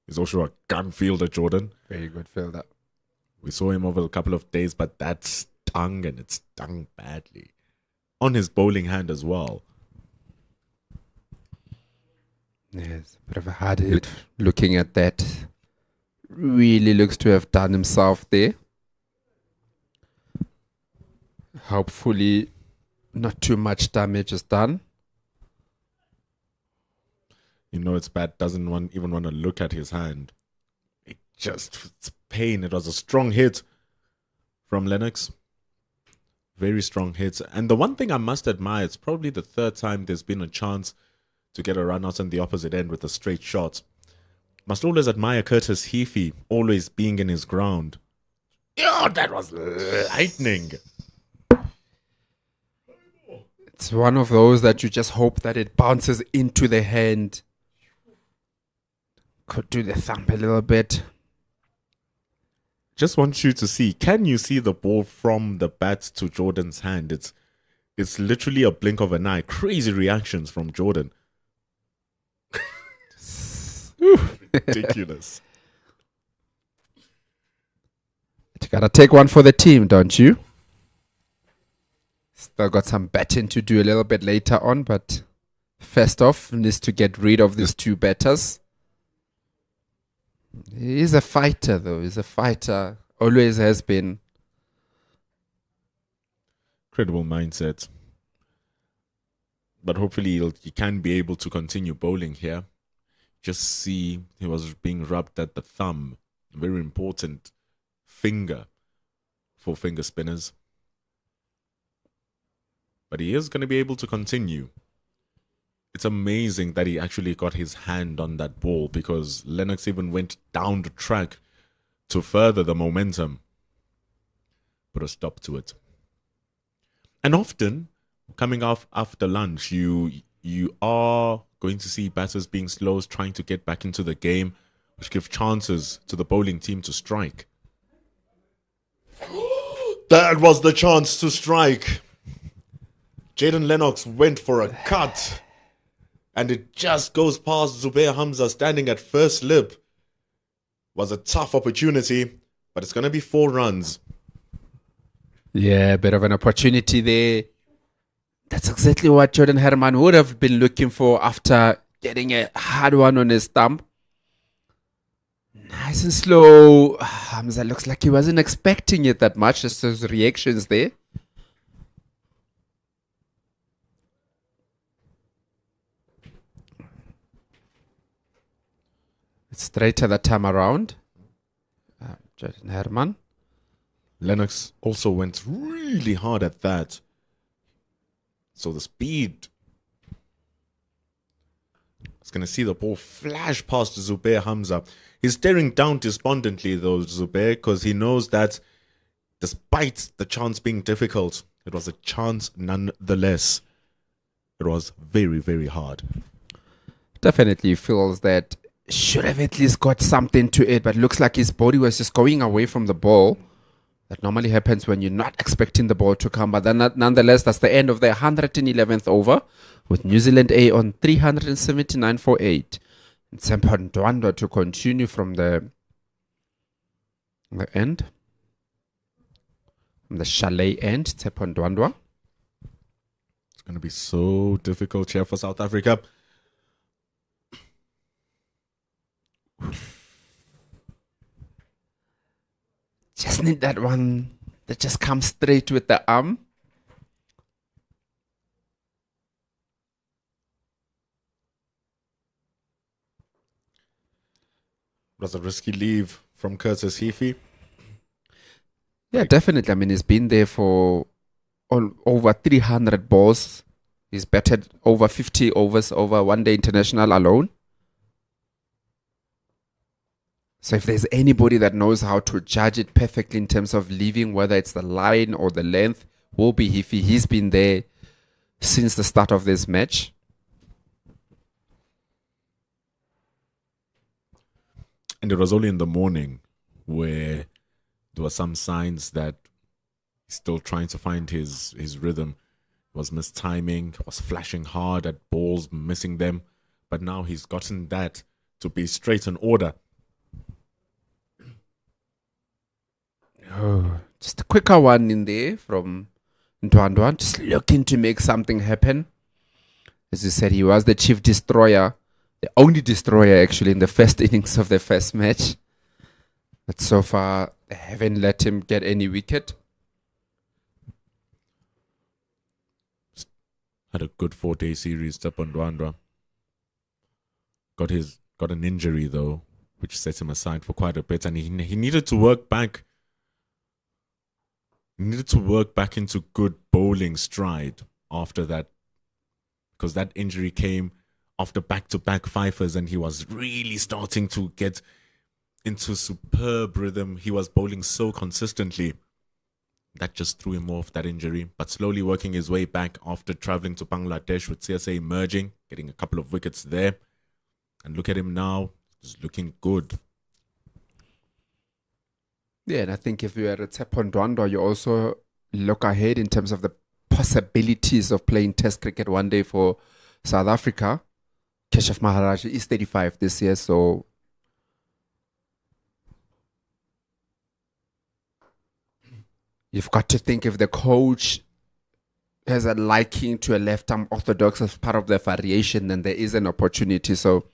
A: is also a gun fielder, Jordan.
D: Very good fielder.
A: We saw him over a couple of days, but that stung, and it stung badly. On his bowling hand as well.
D: Yes, bit of a hard hit. Looking at that, really looks to have done himself there. Hopefully, not too much damage is done.
A: You know it's bad, doesn't even want to look at his hand. It's pain. It was a strong hit from Lennox. Very strong hit. And the one thing I must admire, it's probably the 3rd time there's been a chance to get a run out on the opposite end with a straight shot. Must always admire Curtis Heafy, always being in his ground. Yeah, that was lightning.
D: It's one of those that you just hope that it bounces into the hand. Could do the thump a little bit.
A: Just want you to see, can you see the ball from the bat to Jordan's hand? It's literally a blink of an eye. Crazy reactions from Jordan. Ridiculous.
D: You gotta take one for the team, don't you? Still got some batting to do a little bit later on, but first off, needs to get rid of these two batters. He's a fighter, though. He's a fighter. Always has been.
A: Incredible mindset. But hopefully he can be able to continue bowling here. Just see he was being rubbed at the thumb. A very important finger for finger spinners. But he is going to be able to continue. It's amazing that he actually got his hand on that ball, because Lennox even went down the track to further the momentum. Put a stop to it. And often, coming off after lunch, you are going to see batters being slow, trying to get back into the game, which give chances to the bowling team to strike. That was the chance to strike. Jaden Lennox went for a cut. And it just goes past Zubair Hamza standing at first slip. Was a tough opportunity, but it's going to be 4 runs.
D: Yeah, a bit of an opportunity there. That's exactly what Jordan Herman would have been looking for after getting a hard one on his thumb. Nice and slow. Hamza looks like he wasn't expecting it that much. Just those reactions there. It's straighter that time around. Jordan Herman.
A: Lennox also went really hard at that. So the speed. It's going to see the ball flash past Zubair Hamza. He's staring down despondently though, Zubair, because he knows that despite the chance being difficult, it was a chance nonetheless. It was very, very hard.
D: Definitely feels that should have at least got something to it, but looks like his body was just going away from the ball. That normally happens when you're not expecting the ball to come, but then nonetheless, that's the end of the 111th over with New Zealand A on 379 for 8. And Tsepo Ndwandwe to continue from the end, from the chalet end. Tsepo Ndwandwe.
A: It's going to be so difficult here for South Africa.
D: Just need that one that just comes straight with the arm.
A: It was a risky leave from Curtis Heafy.
D: Yeah, definitely. I mean, he's been there for over 300 balls. He's batted over 50 overs over one day international alone. So if there's anybody that knows how to judge it perfectly in terms of leaving, whether it's the line or the length, will be Heafy. He's been there since the start of this match.
A: And it was only in the morning where there were some signs that he's still trying to find his rhythm. He was mistiming, was flashing hard at balls, missing them. But now he's gotten that to be straight in order.
D: Oh, just a quicker one in there from Ndwandwe. Just looking to make something happen. As you said, he was the chief destroyer. The only destroyer, actually, in the first innings of the first match. But so far, they haven't let him get any wicket.
A: Had a good 4-day series, Tsepo Ndwandwe. Got an injury, though, which set him aside for quite a bit. And he needed to work back. He needed to work back into good bowling stride after that. Because that injury came after back-to-back fifers, and he was really starting to get into superb rhythm. He was bowling so consistently. That just threw him off, that injury. But slowly working his way back after traveling to Bangladesh with CSA emerging, getting a couple of wickets there. And look at him now, he's looking good.
D: Yeah, and I think if you are at Tepondwando, you also look ahead in terms of the possibilities of playing Test cricket one day for South Africa. Keshav Maharaj is 35 this year, so you've got to think if the coach has a liking to a left-arm orthodox as part of the variation, then there is an opportunity. So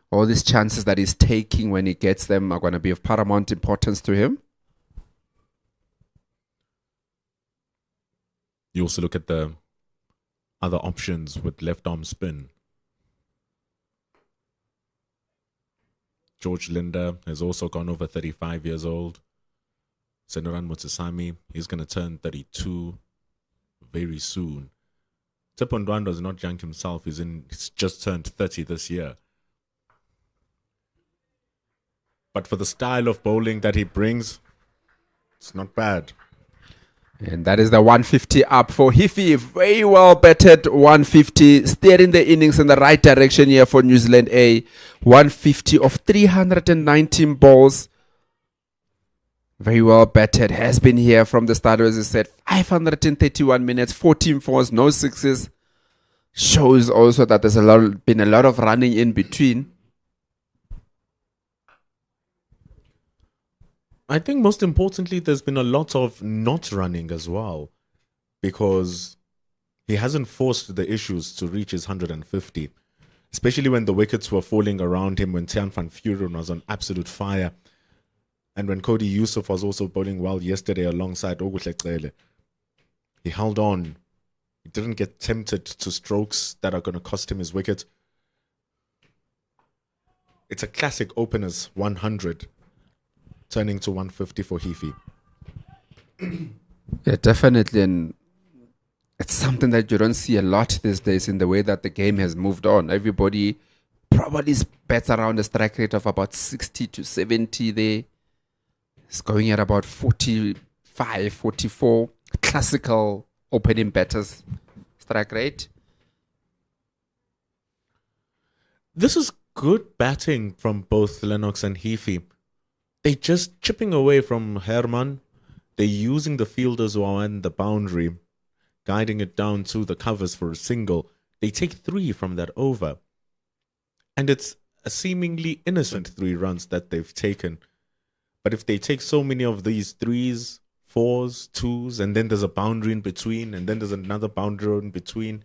D: all these chances that he's taking when he gets them are going to be of paramount importance to him.
A: You also look at the other options with left-arm spin. George Linder has also gone over 35 years old. Senoran Mutsasami, he's going to turn 32 very soon. Tepondwando is not young himself. He's just turned 30 this year. But for the style of bowling that he brings, it's not bad.
D: And that is the 150 up for Hifi. Very well batted 150. Steering the innings in the right direction here for New Zealand A. 150 of 319 balls. Very well batted. Has been here from the start, as I said. 531 minutes, 14 fours, no sixes. Shows also that there's been a lot of running in between.
A: I think most importantly, there's been a lot of not running as well, because he hasn't forced the issues to reach his 150, especially when the wickets were falling around him, when Tiaan van Vuuren was on absolute fire, and when Cody Yusuf was also bowling well yesterday alongside Oguhle Cele. He held on. He didn't get tempted to strokes that are going to cost him his wicket. It's a classic opener's 100. Turning to 150 for Hifi.
D: Yeah, definitely. And it's something that you don't see a lot these days in the way that the game has moved on. Everybody probably bets around a strike rate of about 60 to 70 there. It's going at about 45, 44. Classical opening batters strike rate.
A: This is good batting from both Lennox and Hifi. They're just chipping away from Herman. They're using the fielders who are on the boundary, guiding it down to the covers for a single. They take 3 from that over. And it's a seemingly innocent 3 runs that they've taken. But if they take so many of these 3s, 4s, 2s, and then there's a boundary in between, and then there's another boundary in between,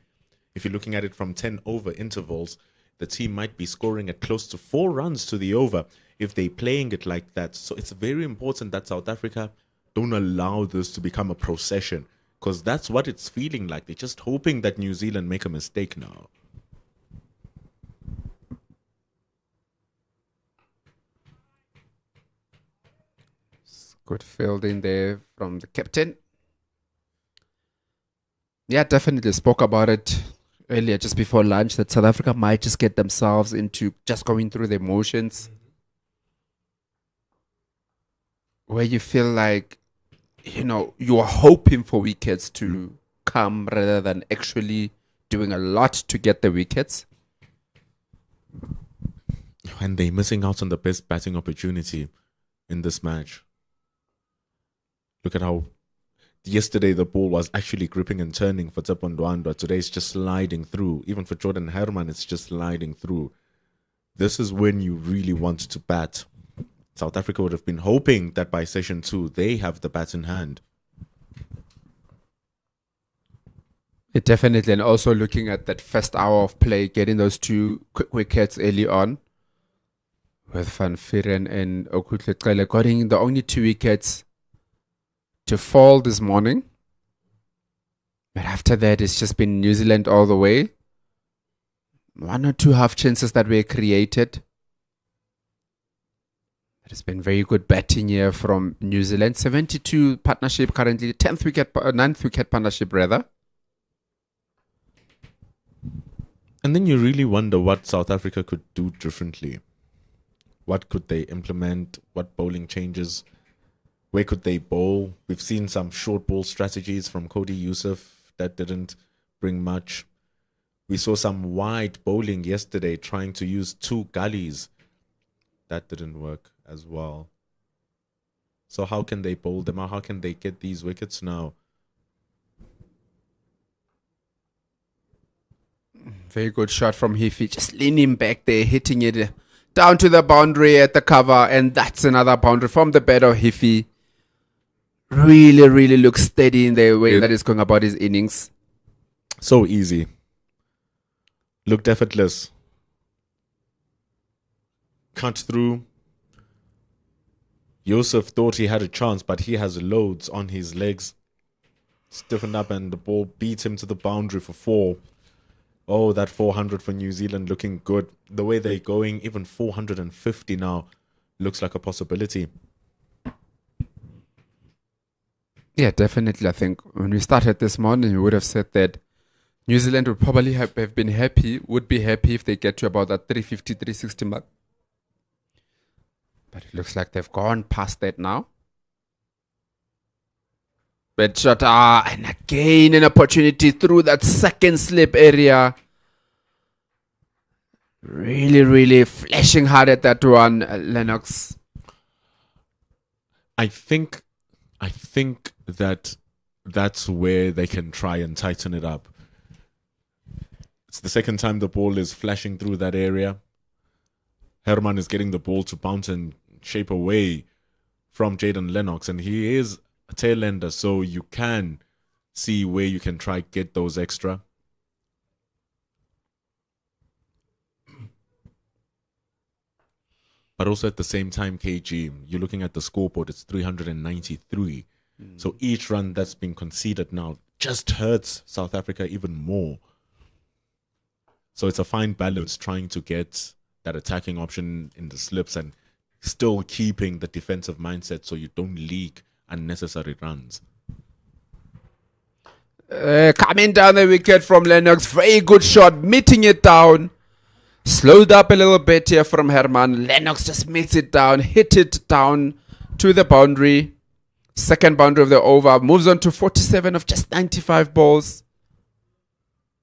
A: if you're looking at it from 10 over intervals, the team might be scoring at close to 4 runs to the over if they're playing it like that. So it's very important that South Africa don't allow this to become a procession, because that's what it's feeling like. They're just hoping that New Zealand make a mistake now.
D: Good fielding there from the captain. Yeah, definitely spoke about it earlier, just before lunch, that South Africa might just get themselves into just going through the motions. Where you feel like, you are hoping for wickets to come rather than actually doing a lot to get the wickets.
A: And they're missing out on the best batting opportunity in this match. Look at how yesterday the ball was actually gripping and turning for Tepondwando. Today it's just sliding through. Even for Jordan Herman, it's just sliding through. This is when you really want to bat. South Africa would have been hoping that by session 2, they have the bat in hand.
D: It definitely, and also looking at that first hour of play, getting those 2 quick wickets early on with Van Vuuren and Oguhle Cele, getting the only 2 wickets to fall this morning. But after that, it's just been New Zealand all the way. 1 or 2 half chances that were created. It's been very good batting here from New Zealand. 72 partnership currently, 9th wicket partnership rather.
A: And then you really wonder what South Africa could do differently. What could they implement? What bowling changes? Where could they bowl? We've seen some short ball strategies from Cody Yusuf that didn't bring much. We saw some wide bowling yesterday trying to use 2 gullies. That didn't work as well. So how can they bowl them out? How can they get these wickets now?
D: Very good shot from Hiffy. Just leaning back there, hitting it down to the boundary at the cover. And that's another boundary from the bat of Hiffy. Really, really looks steady in the way that he's going about his innings.
A: So easy. Looked effortless. Cut through. Yusuf thought he had a chance, but he has loads on his legs. Stiffened up and the ball beat him to the boundary for 4. Oh, that 400 for New Zealand looking good. The way they're going, even 450 now looks like a possibility.
D: Yeah, definitely. I think when we started this morning, we would have said that New Zealand would probably have been happy, would be happy if they get to about that 350, 360 mark. But it looks like they've gone past that now. Bad shot, and again an opportunity through that second slip area. Really, really flashing hard at that one, Lennox.
A: I think that's where they can try and tighten it up. It's the second time the ball is flashing through that area. Herman is getting the ball to bounce and shape away from Jaden Lennox, and he is a tail ender, so you can see where you can try get those extra. But also at the same time, KG, you're looking at the scoreboard, it's 393. So each run that's been conceded now just hurts South Africa even more. So it's a fine balance trying to get that attacking option in the slips and still keeping the defensive mindset so you don't leak unnecessary runs.
D: Coming down the wicket from Lennox. Very good shot, meeting it down. Slowed up a little bit here from Herman. Lennox just meets it down, hit it down to the boundary. Second boundary of the over. Moves on to 47 of just 95 balls.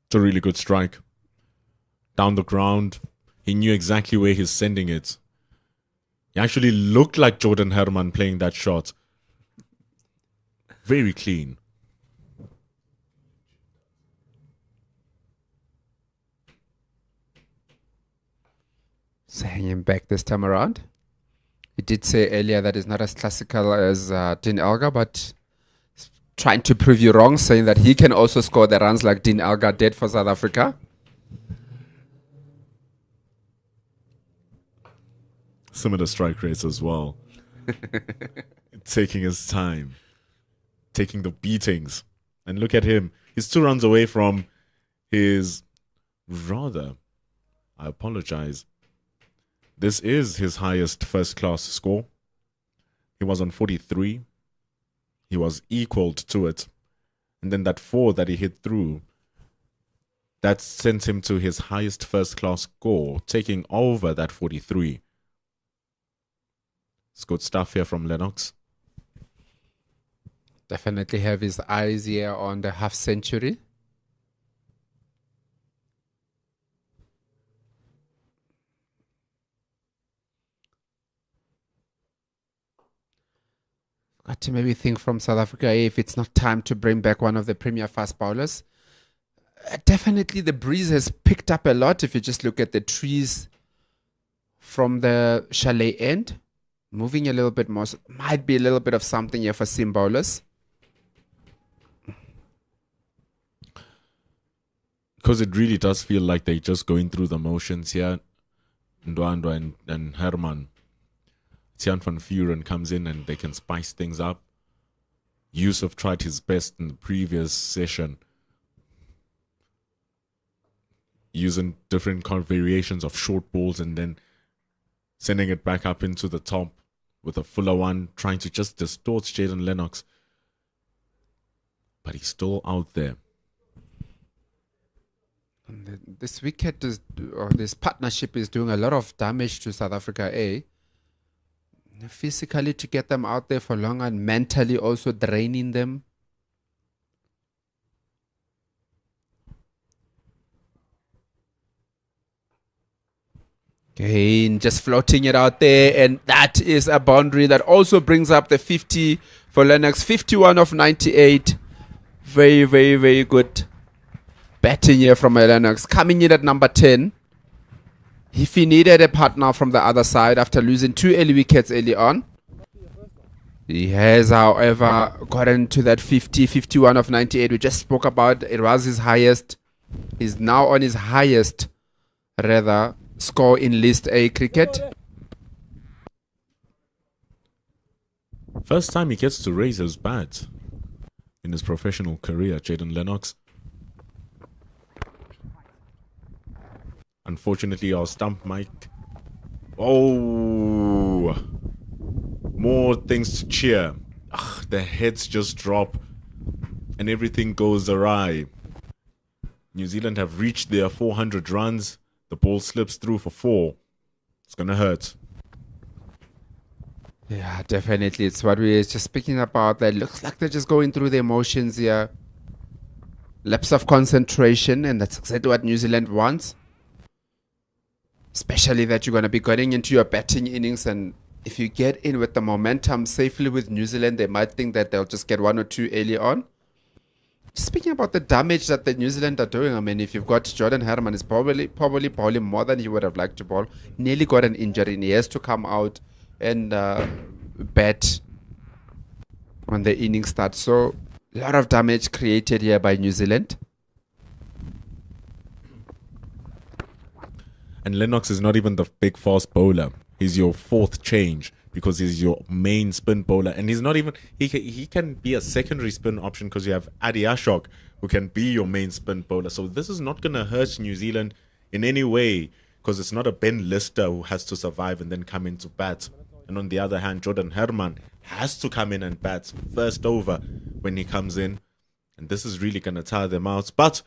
A: It's a really good strike. Down the ground. He knew exactly where he's sending it. He actually looked like Jordan Herman playing that shot. Very clean.
D: So hanging back this time around. He did say earlier that he's not as classical as Dean Elgar, but trying to prove you wrong, saying that he can also score the runs like Dean Elgar did for South Africa.
A: Similar strike rates as well. Taking his time. Taking the beatings. And look at him. He's 2 runs away from his I apologize. This is his highest first-class score. He was on 43. He was equaled to it. And then that 4 that he hit through, that sent him to his highest first-class score, taking over that 43. It's good stuff here from Lennox.
D: Definitely have his eyes here on the half century. Got to maybe think from South Africa if it's not time to bring back one of the premier fast bowlers. Definitely the breeze has picked up a lot if you just look at the trees from the chalet end. Moving a little bit more. So might be a little bit of something here for seam bowlers.
A: Because it really does feel like they're just going through the motions here. Ndwandwe and Herman. Tian van Vuren comes in and they can spice things up. Yusuf tried his best in the previous session, using different variations of short balls and then sending it back up into the top with a fuller one, trying to just distort Jaden Lennox. But he's still out there.
D: And this wicket is, or this partnership is doing a lot of damage to South Africa A. physically to get them out there for long and mentally also draining them. Again, just floating it out there, and that is a boundary that also brings up the 50 for Lennox. 51 of 98. Very, very, very good batting here from Lennox. Coming in at number 10. If he needed a partner from the other side after losing 2 early wickets early on, he has, however, gotten to that 50, 51 of 98. We just spoke about it was his highest. He's now on his highest, rather, score in List A cricket.
A: First time he gets to raise his bat in his professional career, Jaden Lennox. Unfortunately, our stump mic. Oh, more things to cheer. Ugh, the heads just drop and everything goes awry. New Zealand have reached their 400 runs. The ball slips through for 4. It's going to hurt.
D: Yeah, definitely. It's what we were just speaking about. That looks like they're just going through the emotions here. Lapse of concentration, and that's exactly what New Zealand wants. Especially that you're going to be getting into your batting innings, and if you get in with the momentum safely with New Zealand, they might think that they'll just get 1 or 2 early on. Speaking about the damage that the New Zealand are doing, I mean, if you've got Jordan Herman, is probably bowling more than he would have liked to bowl. Nearly got an injury, and he has to come out and bat when the innings start. So a lot of damage created here by New Zealand.
A: And Lennox is not even the big fast bowler. He's your 4th change because he's your main spin bowler. And he's not even, he can be a secondary spin option because you have Adi Ashok who can be your main spin bowler. So this is not going to hurt New Zealand in any way because it's not a Ben Lister who has to survive and then come in to bat. And on the other hand, Jordan Herman has to come in and bat first over when he comes in. And this is really going to tire them out. But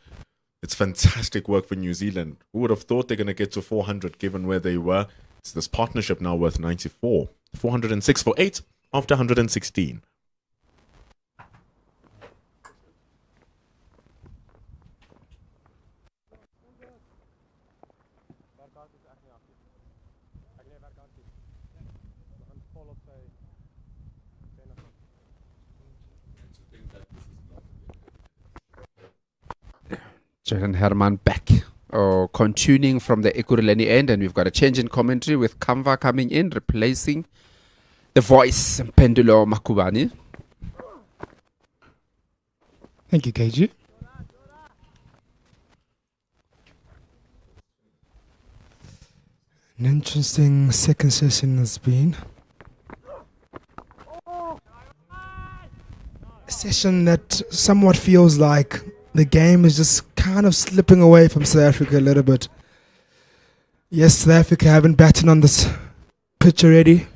A: it's fantastic work for New Zealand. Who would have thought they're going to get to 400 given where they were? It's this partnership now worth 94. 406 for 8 after 116.
D: Jordan Herman back, continuing from the Ekurhuleni end, and we've got a change in commentary with Kamva coming in, replacing the voice, Pendulo Makubani.
B: Thank you, KG. An interesting second session has been. A session that somewhat feels like the game is just kind of slipping away from South Africa a little bit. Yes, South Africa haven't batted on this pitch already.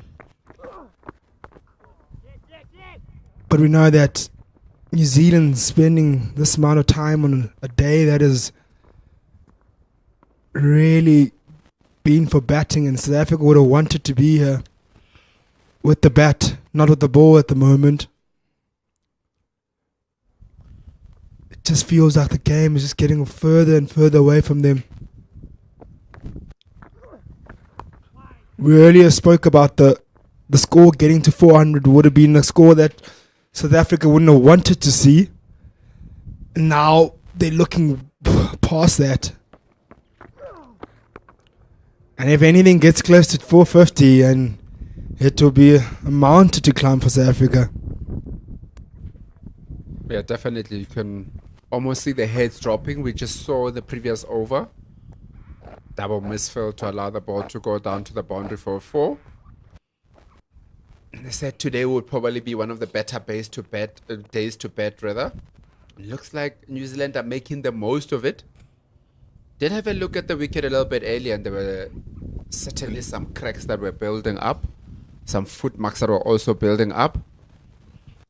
B: But we know that New Zealand spending this amount of time on a day that is really been for batting, and South Africa would have wanted to be here with the bat, not with the ball at the moment. It just feels like the game is just getting further and further away from them. We earlier spoke about the score getting to 400 would have been a score that South Africa wouldn't have wanted to see. Now they're looking past that. And if anything gets close to 450, and it will be a mountain to climb for South Africa.
D: Yeah, definitely. You can almost see the heads dropping. We just saw the previous over. Double misfield to allow the ball to go down to the boundary for a 4. They said today would probably be one of the better days to bet. Looks like New Zealand are making the most of it. Did have a look at the wicket a little bit earlier, and there were certainly some cracks that were building up. Some foot marks that were also building up.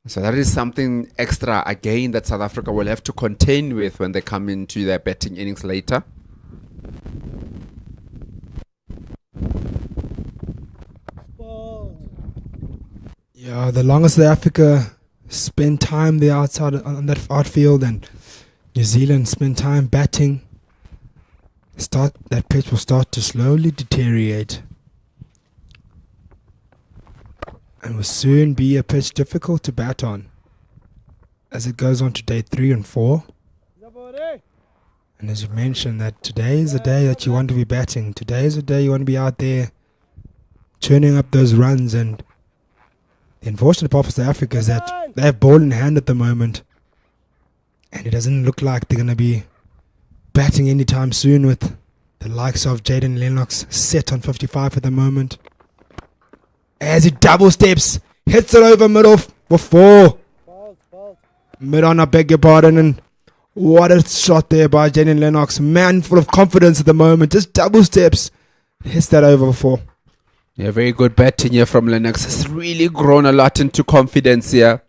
D: So that is something extra again that South Africa will have to contend with when they come into their batting innings later.
B: Yeah, the longest South Africa spent time there outside on that outfield, and New Zealand spent time batting. That pitch will start to slowly deteriorate, and will soon be a pitch difficult to bat on as it goes on to day 3 and 4. And as you mentioned, that today is the day that you want to be batting. Today is the day you want to be out there turning up those runs. And the unfortunate part for South Africa is that they have ball in hand at the moment, and it doesn't look like they're going to be batting anytime soon, with the likes of Jaden Lennox set on 55 at the moment. As he double steps, hits it over middle for 4. Mid on, I beg your pardon, and what a shot there by Jaden Lennox. Man full of confidence at the moment, just double steps, hits that over for 4.
D: Yeah, very good batting here from Lennox. Has really grown a lot into confidence here.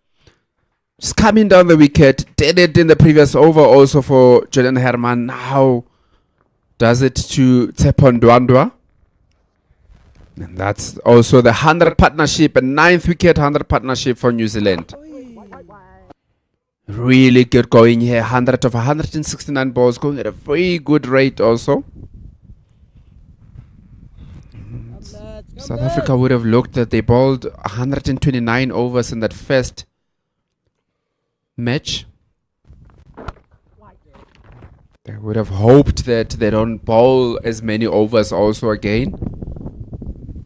D: Just coming down the wicket. Did it in the previous over also for Julian Herman. Now does it to Tepon Dwandwa. And that's also the 100 partnership, a 9th wicket 100 partnership for New Zealand. Really good going here. 100 of 169 balls, going at a very good rate also. South Africa would have looked that they bowled 129 overs in that first match. They would have hoped that they don't bowl as many overs also again.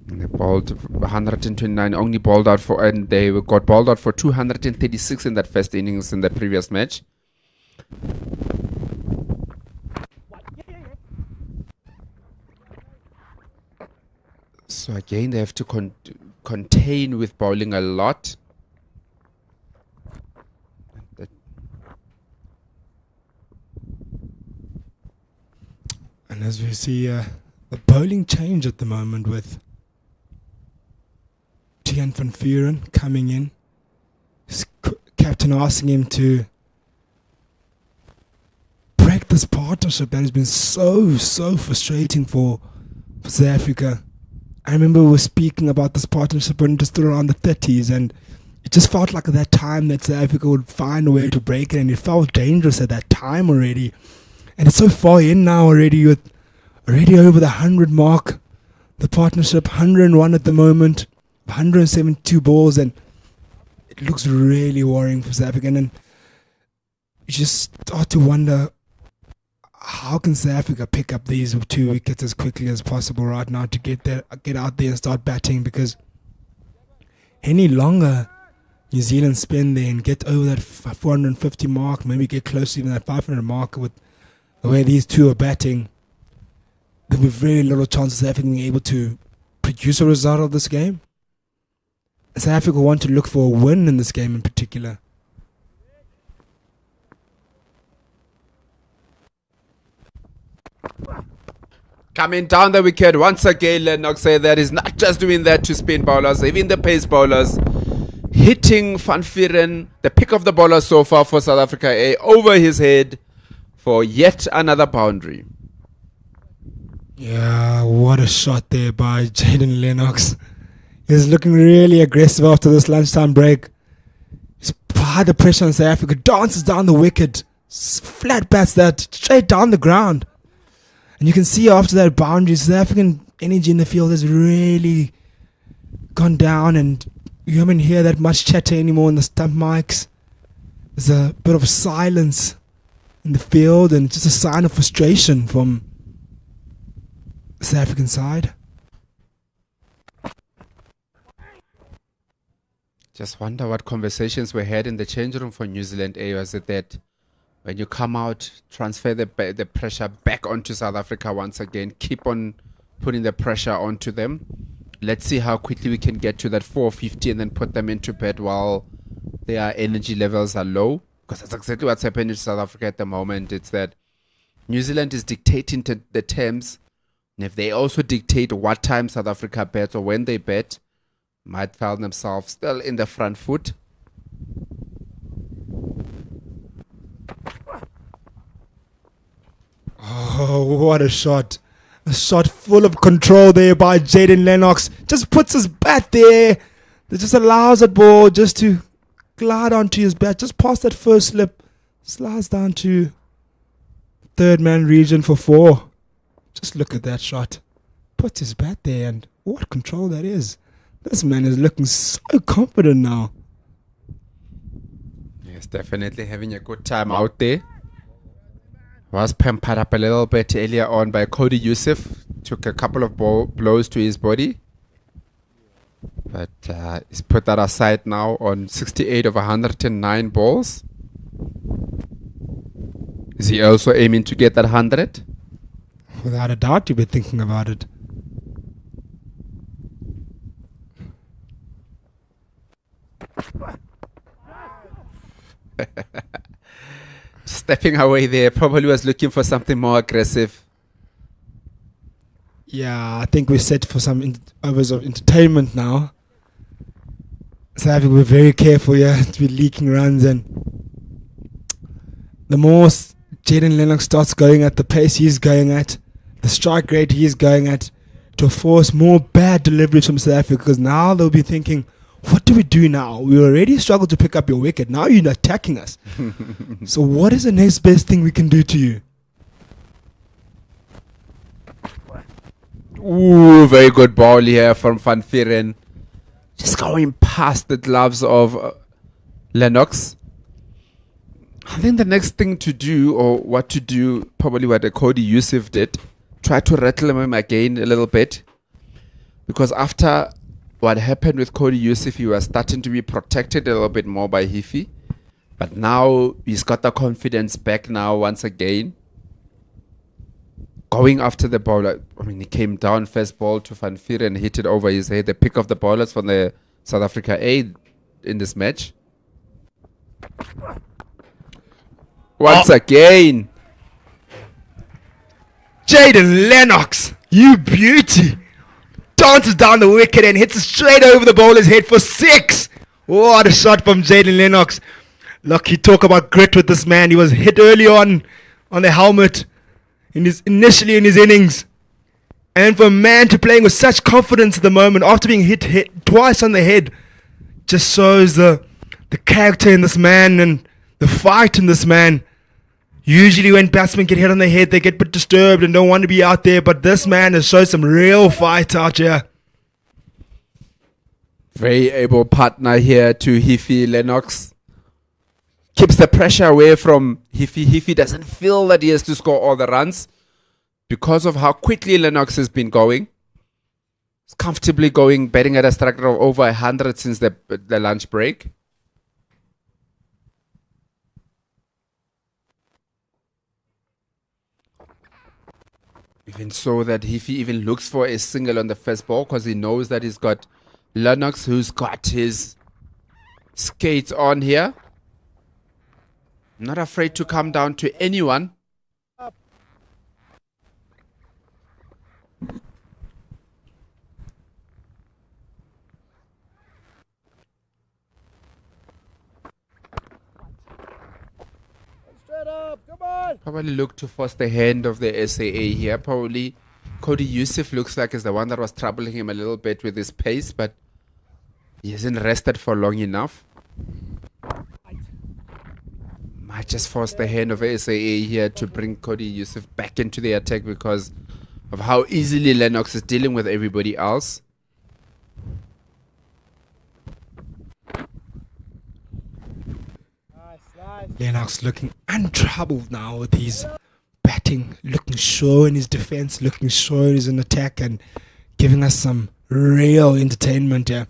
D: And they bowled 129, only bowled out for, and they got bowled out for 236 in that first innings in the previous match. So again, they have to contain with bowling a lot.
B: And as we see the bowling change at the moment with Tian van Vuren coming in. His captain asking him to break this partnership that has been so frustrating for South Africa. I remember we were speaking about this partnership when it was still around the 30s, and it just felt like at that time that South Africa would find a way to break it, and it felt dangerous at that time already. And it's so far in now already, with already over the 100 mark. The partnership 101 at the moment, 172 balls, and it looks really worrying for South Africa. And you just start to wonder, how can South Africa pick up these 2 wickets as quickly as possible right now to get out there and start batting? Because any longer New Zealand spend there and get over that 450 mark, maybe get close to even that 500 mark with the way these two are batting, there'll be very little chance of South Africa being able to produce a result of this game. And South Africa want to look for a win in this game in particular.
D: Coming down the wicket once again, Lennox say that is not just doing that to spin bowlers, even the pace bowlers. Hitting Van Vuren, the pick of the bowler so far for South Africa A, over his head for yet another boundary.
B: Yeah, what a shot there by Jaden Lennox. He's looking really aggressive after this lunchtime break. He's applied the pressure on South Africa, dances down the wicket, flat bats that straight down the ground. And you can see after that boundary, South African energy in the field has really gone down, and you haven't hear that much chatter anymore in the stump mics. There's a bit of silence in the field, and it's just a sign of frustration from the South African side.
D: Just wonder what conversations were had in the change room for New Zealand A. Was it that when you come out, transfer the pressure back onto South Africa once again, keep on putting the pressure onto them. Let's see how quickly we can get to that 450 and then put them into bed while their energy levels are low. Because that's exactly what's happening to South Africa at the moment. It's that New Zealand is dictating to the terms. And if they also dictate what time South Africa bets or when they bet, might find themselves still in the front foot.
B: Oh, what a shot. A shot full of control there by Jaden Lennox. Just puts his bat there. that just allows that ball just to glide onto his bat, just past that first slip, slides down to third man region for 4. Just look at that shot. Puts his bat there, and what control that is. This man is looking so confident now.
D: Yes, definitely having a good time out there. Was pampered up a little bit earlier on by Cody Youssef. Took a couple of blows to his body. But he's put that aside now on 68 of 109 balls. Is he also aiming to get that 100?
B: Without a doubt, you've been thinking about it.
D: Stepping away there, probably was looking for something more aggressive.
B: Yeah, I think we're set for some hours of entertainment now. So I think we're very careful here to be leaking runs, and the more Jaden Lennox starts going at the pace he's going at, the strike rate he's going at, to force more bad deliveries from South Africa, because now they'll be thinking, what do we do now? We already struggled to pick up your wicket. Now you're attacking us. So what is the next best thing we can do to you?
D: Ooh, very good ball here from Van Vieren. Just going past the gloves of Lennox. I think the next thing to do, or what to do, probably what Cody Youssef did, try to rattle him again a little bit. Because after what happened with Cody Youssef, he was starting to be protected a little bit more by Hifi. But now he's got the confidence back now once again. Going after the ball, I mean, he came down first ball to Van Vieren and hit it over his head. The pick of the bowlers from the South Africa A in this match. Once again.
B: Jaden Lennox, you beauty. Dances down the wicket and hits it straight over the bowler's head for 6. What a shot from Jaden Lennox. Look, you talk about grit with this man. He was hit early on the helmet initially in his innings. And for a man to playing with such confidence at the moment after being hit twice on the head just shows the character in this man and the fight in this man. Usually when batsmen get hit on the head, they get a bit disturbed and don't want to be out there. But this man has shown some real fight out here.
D: Very able partner here to Hifi Lennox. Keeps the pressure away from Hifi. Hifi doesn't feel that he has to score all the runs because of how quickly Lennox has been going. He's comfortably going, batting at a strike rate of over 100 since the lunch break. Even so that Hifi even looks for a single on the first ball because he knows that he's got Lennox who's got his skates on here. Not afraid to come down to anyone.
C: Straight up, come on!
D: Probably look to force the hand of the SAA here. Probably Cody Youssef looks like is the one that was troubling him a little bit with his pace, but he hasn't rested for long enough. Might just force the hand of SAA here to bring Cody Youssef back into the attack because of how easily Lennox is dealing with everybody else.
B: Lennox looking untroubled now with his batting, looking sure in his defense, looking sure in his attack, and giving us some real entertainment here.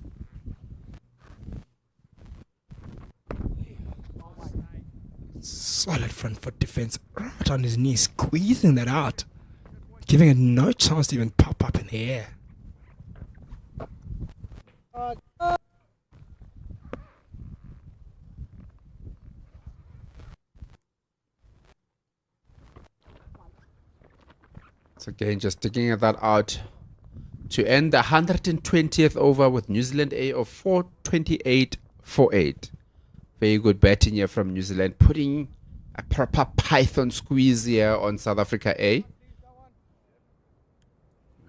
B: Solid front foot defense, right on his knee, squeezing that out, giving it no chance to even pop up in the air.
D: So again, just digging that out to end the 120th over with New Zealand A of 428 for 8. Very good batting here from New Zealand, putting a proper python squeeze here on South Africa A.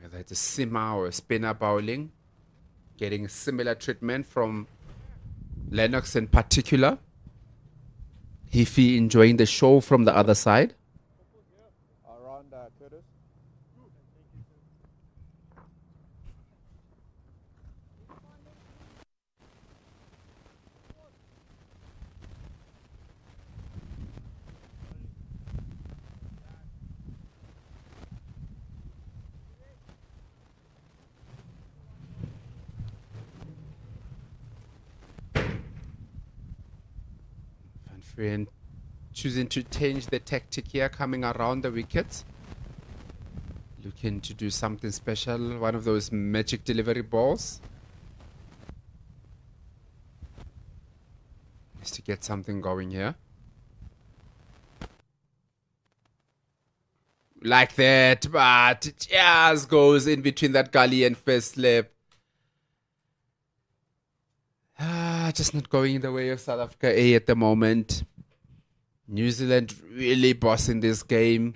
D: Whether it's a simmer or a spinner bowling, getting similar treatment from Lennox in particular. Hifi enjoying the show from the other side.
C: Around Curtis.
D: Van Vuuren choosing to change the tactic here, coming around the wickets. Looking to do something special. One of those magic delivery balls. Needs to get something going here. Like that, but it just goes in between that gully and first slip. Just not going in the way of South Africa A at the moment. New Zealand really bossing this game.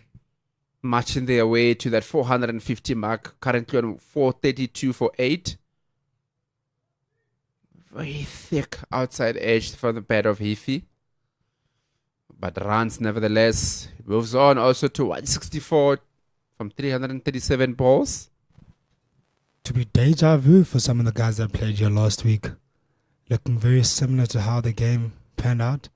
D: Marching their way to that 450 mark. Currently on 432 for 8. Very thick outside edge from the bat of Hifi. But runs nevertheless. Moves on also to 164 from 337 balls.
B: To be deja vu for some of the guys that played here last week. Looking very similar to how the game panned out.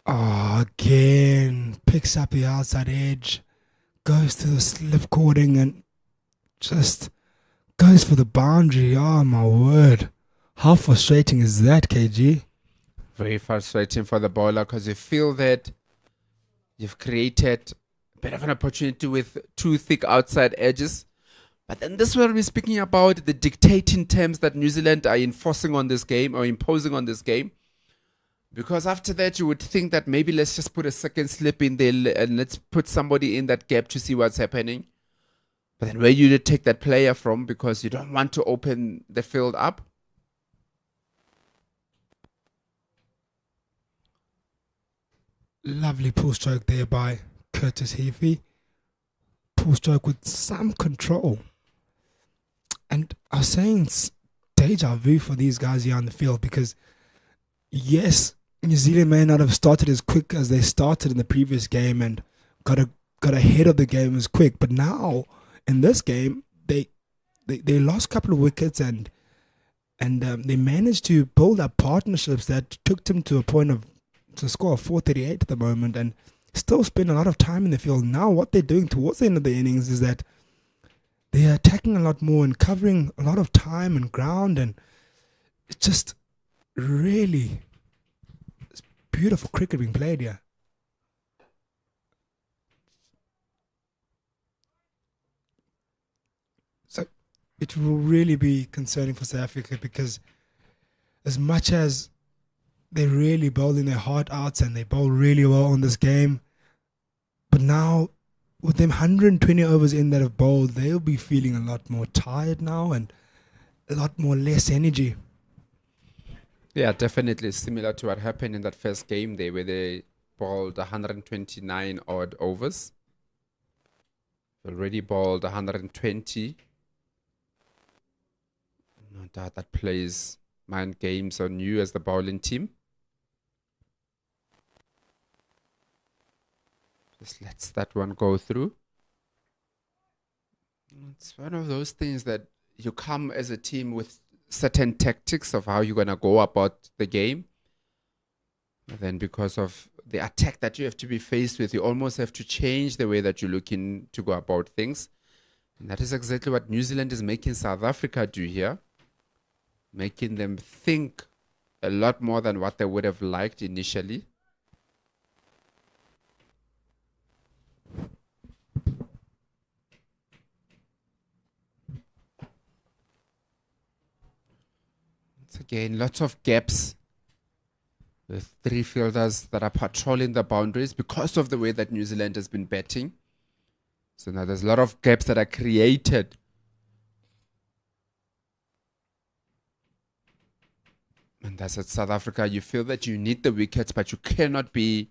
B: Oh, again. Picks up the outside edge. Goes to the slip cording and just goes for the boundary. Oh, my word. How frustrating is that, KG?
D: Very frustrating for the bowler because you feel that you've created a bit of an opportunity with two thick outside edges. But then this is where we're speaking about the dictating terms that New Zealand are enforcing on this game or imposing on this game. Because after that, you would think that maybe let's just put a second slip in there and let's put somebody in that gap to see what's happening. But then where do you take that player from? Because you don't want to open the field up.
B: Lovely pull stroke there by Curtis Hifi. Pull stroke with some control. And I was saying it's deja vu for these guys here on the field because, yes, New Zealand may not have started as quick as they started in the previous game and got ahead of the game as quick. But now, in this game, they lost a couple of wickets and they managed to build up partnerships that took them to a point of to score 438 at the moment and still spend a lot of time in the field. Now what they're doing towards the end of the innings is that they're attacking a lot more and covering a lot of time and ground, and it's just really it's beautiful cricket being played here. So it will really be concerning for South Africa because as much as they're really bowling their heart out and they bowl really well on this game, but now with them 120 overs in that have bowled, they'll be feeling a lot more tired now and a lot more less energy.
D: Yeah, definitely similar to what happened in that first game there where they bowled 129 odd overs. Already bowled 120. No doubt that plays mind games on you as the bowling team. Just lets that one go through. It's one of those things that you come as a team with certain tactics of how you're going to go about the game. And then because of the attack that you have to be faced with, you almost have to change the way that you're looking to go about things. And that is exactly what New Zealand is making South Africa do here. Making them think a lot more than what they would have liked initially. Again, lots of gaps with three fielders that are patrolling the boundaries because of the way that New Zealand has been batting. So now there's a lot of gaps that are created. And that's at South Africa. You feel that you need the wickets, but you cannot be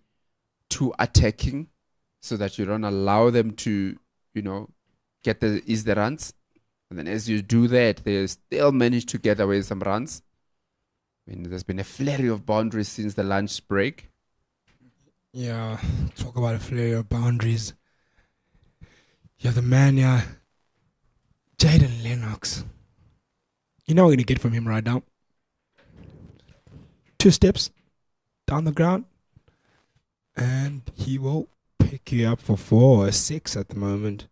D: too attacking so that you don't allow them to get the runs. And then as you do that, they still manage to get away some runs. I mean, there's been a flurry of boundaries since the lunch break.
B: Yeah, talk about a flurry of boundaries. You have the man here, Jaden Lennox. You know what we're going to get from him right now. 2 steps down the ground, and he will pick you up for 4 or 6 at the moment.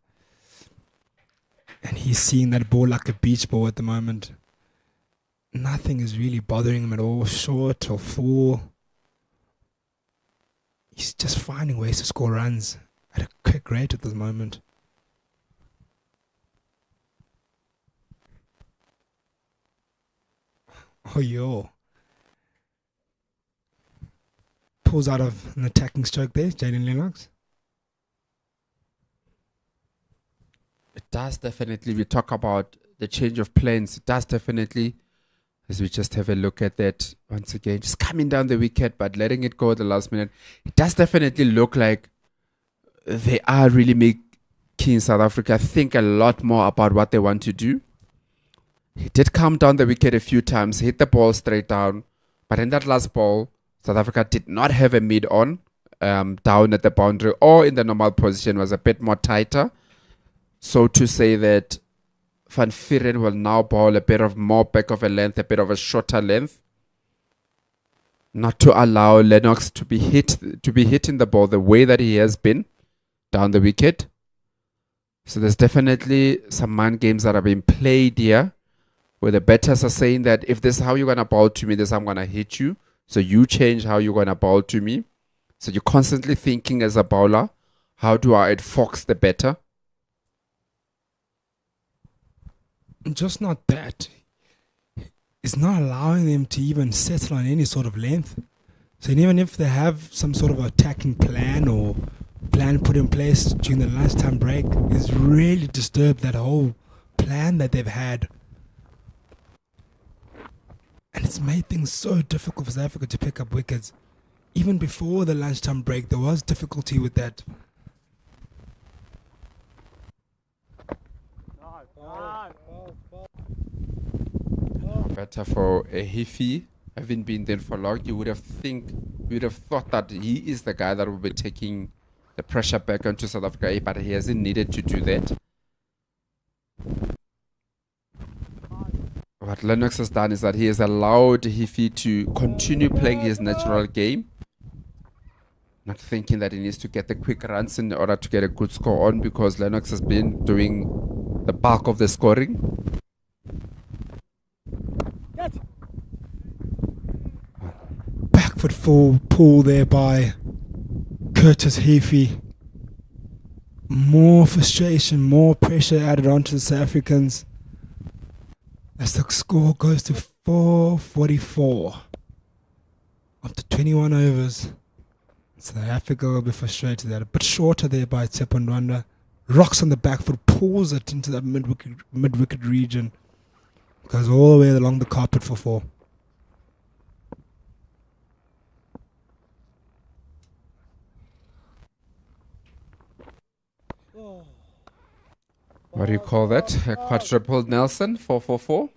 B: And he's seeing that ball like a beach ball at the moment. Nothing is really bothering him at all, short or full. He's just finding ways to score runs at a quick rate at this moment. Oh, yo. Pulls out of an attacking stroke there, Jaden Lennox.
D: It does definitely, we talk about the change of plans. It does definitely, as we just have a look at that once again, just coming down the wicket but letting it go at the last minute. It does definitely look like they are really making South Africa think a lot more about what they want to do. He did come down the wicket a few times, hit the ball straight down, but in that last ball, South Africa did not have a mid on down at the boundary or in the normal position, was a bit more tighter. So to say that Van Vuuren will now bowl a bit of more back of a length, a bit of a shorter length, not to allow Lennox to be hitting the ball the way that he has been down the wicket. So there's definitely some mind games that are being played here, where the batters are saying that if this is how you're gonna bowl to me, this is how I'm gonna hit you. So you change how you're gonna bowl to me. So you're constantly thinking as a bowler, how do I outfox the batter?
B: Just not that. It's not allowing them to even settle on any sort of length. So even if they have some sort of attacking plan or plan put in place during the lunchtime break, it's really disturbed that whole plan that they've had. And it's made things so difficult for South Africa to pick up wickets. Even before the lunchtime break, there was difficulty with that.
D: Better for a Hifi, having been there for long, you would have thought that he is the guy that will be taking the pressure back onto South Africa, but he hasn't needed to do that. What Lennox has done is that he has allowed Hifi to continue playing his natural game, not thinking that he needs to get the quick runs in order to get a good score on, because Lennox has been doing the bulk of the scoring.
B: Back foot full pull there by Curtis Heafy. More frustration, more pressure added onto the South Africans as the score goes to 444 after 21 overs. South Africa will be frustrated. They're a bit shorter there by Tsepondwanda. Rocks on the back foot, pulls it into that mid-wicket region. Goes all the way along the carpet for 4.
D: What do you call that? A quadruple Nelson, 444?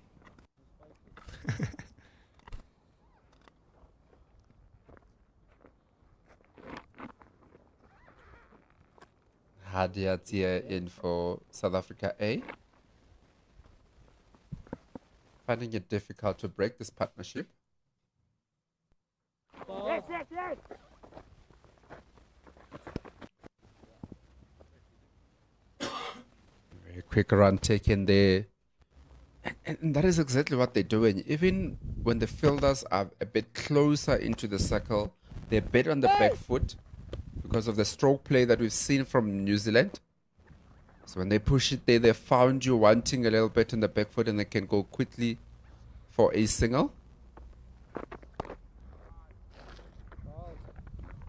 D: Hadiatia in for South Africa A. Finding it difficult to break this partnership.
C: Yes, yes, yes.
D: Very quick run taken there. And that is exactly what they're doing. Even when the fielders are a bit closer into the circle, they're a bit on the back foot because of the stroke play that we've seen from New Zealand. So when they push it there, they found you wanting a little bit on the back foot and they can go quickly for a single.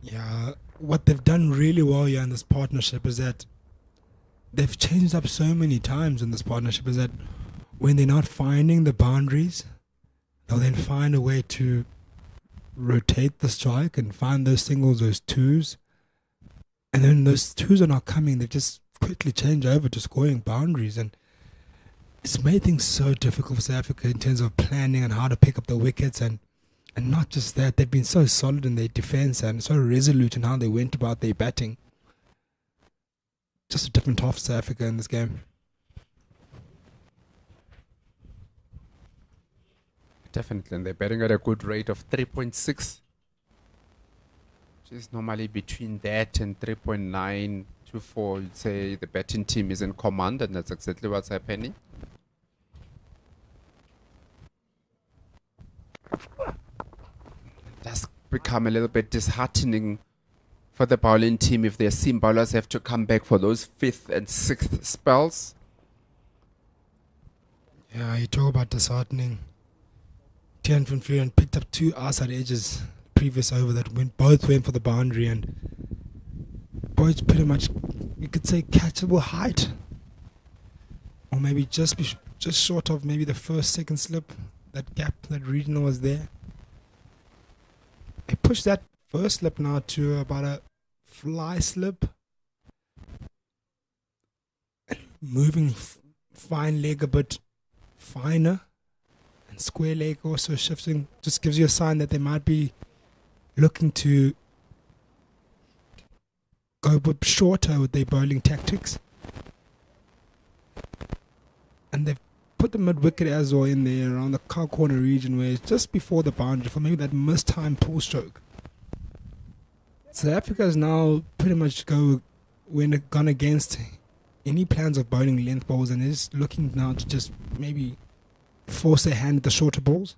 B: Yeah, what they've done really well here in this partnership is that they've changed up so many times in this partnership is that when they're not finding the boundaries, they'll then find a way to rotate the strike and find those singles, those twos. And then those twos are not coming. They've just quickly change over to scoring boundaries, and it's made things so difficult for South Africa in terms of planning and how to pick up the wickets, and not just that, they've been so solid in their defense and so resolute in how they went about their batting. Just a different half of South Africa in this game.
D: Definitely, and they're batting at a good rate of 3.6, which is normally between that and 3.9 to 4. You'd say the batting team is in command, and that's exactly what's happening. That's become a little bit disheartening for the bowling team if their seam bowlers have to come back for those 5th and 6th spells.
B: Yeah, you talk about disheartening. Tian van Vuuren picked up 2 outside edges previous over that both went for the boundary, and both pretty much, you could say, catchable height, or maybe just short of maybe the first, second slip. That gap, that regional was there. They pushed that first slip now to about a fly slip. Moving fine leg a bit finer, and square leg also shifting. Just gives you a sign that they might be looking to go a bit shorter with their bowling tactics. And they've put the mid-wicket as well in there around the cow corner region, where it's just before the boundary for maybe that mistimed pull stroke. South Africa is now pretty much gone against any plans of bowling length balls, and is looking now to just maybe force their hand at the shorter balls.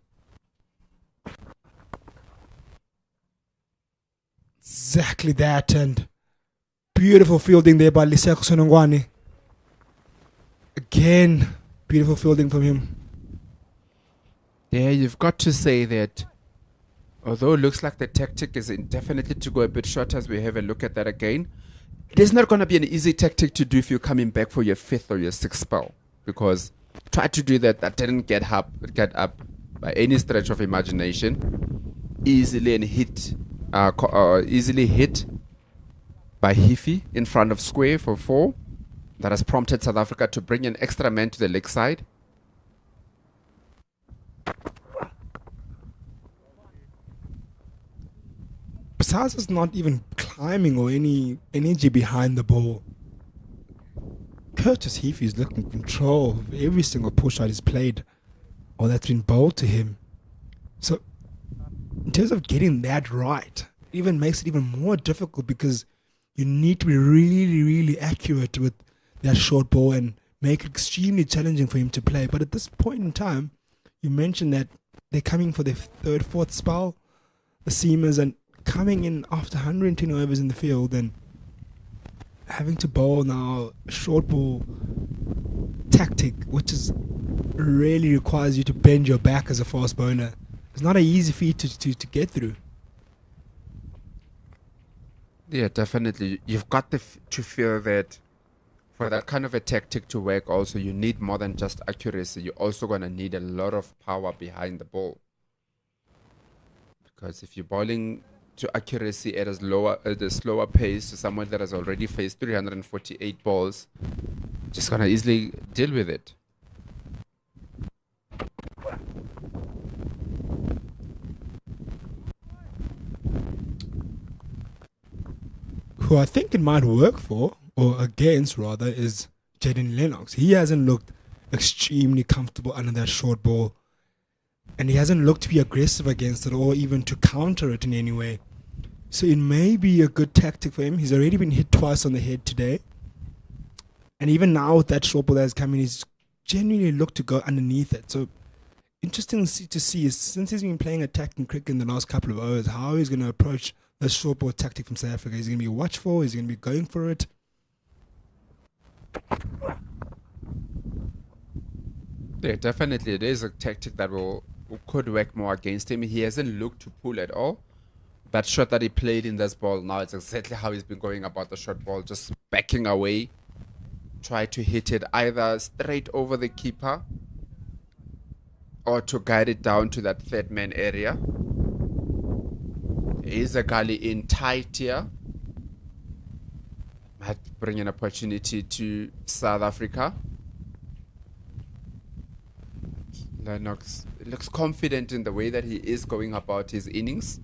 B: Exactly that, and beautiful fielding there by Liseko Sonongwane. Again, beautiful fielding from him.
D: Yeah, you've got to say that although it looks like the tactic is definitely to go a bit short, as we have a look at that again, it is not going to be an easy tactic to do if you're coming back for your 5th or your 6th spell, because try to do that didn't get up by any stretch of imagination. Easily hit by Hifi in front of square for 4. That has prompted South Africa to bring an extra man to the leg side.
B: Besides us not even climbing or any energy behind the ball, Curtis Hifi is looking in control of every single push shot he's played or that's been bowled to him. So, in terms of getting that right, it even makes it even more difficult, because you need to be really, really accurate with that short ball and make it extremely challenging for him to play. But at this point in time, you mentioned that they're coming for their 3rd, 4th spell, the seamers, and coming in after 110 overs in the field and having to bowl now a short ball tactic, which is really requires you to bend your back as a fast bowler. It's not an easy feat to get through.
D: Yeah, definitely. You've got to feel that for that kind of a tactic to work, also you need more than just accuracy. You're also going to need a lot of power behind the ball, because if you're bowling to accuracy at a slower pace to someone that has already faced 348 balls, just going to easily deal with it.
B: Who I think it might work for, or against rather, is Jaden Lennox. He hasn't looked extremely comfortable under that short ball, and he hasn't looked to be aggressive against it or even to counter it in any way. So it may be a good tactic for him. He's already been hit twice on the head today, and even now with that short ball that has come in, he's genuinely looked to go underneath it. So interesting to see is, since he's been playing attacking cricket in the last couple of overs, how he's going to approach the short ball tactic from South Africa. He's going to be watchful. He's going to be going for it.
D: Yeah, definitely. It is a tactic that could work more against him. He hasn't looked to pull at all. That shot that he played in this ball now, it's exactly how he's been going about the short ball, just backing away, try to hit it either straight over the keeper or to guide it down to that 3rd man area. Is a gully in tight here. Might bring an opportunity to South Africa. Lennox looks confident in the way that he is going about his innings.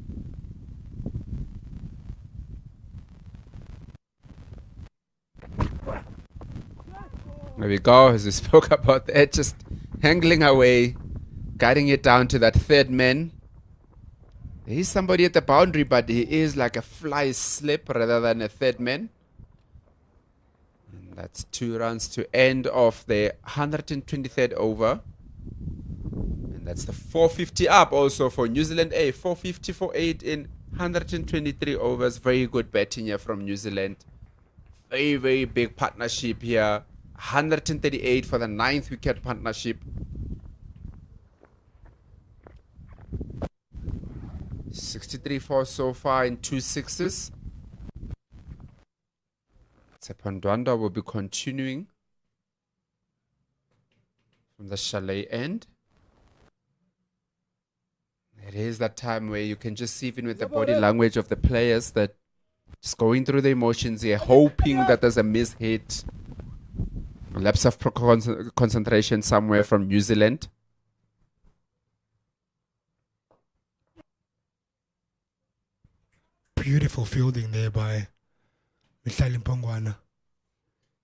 D: There we go, as we spoke about that, just hangling away, guiding it down to that third man. There is somebody at the boundary, but he is like a fly slip rather than a third man. And that's 2 runs to end of the 123rd over. And that's the 450 up also for New Zealand A. 450 for 8 in 123 overs. Very good batting here from New Zealand. Very, very big partnership here. 138 for the 9th wicket partnership. 63 for so far in 2 sixes. Sepandwanda will be continuing from the chalet end. It is that time where you can just see, even with the body language of the players, that just going through the emotions here, hoping that there's a mishit, a lapse of concentration somewhere from New Zealand.
B: Beautiful fielding there by Mihlali Mpongwana.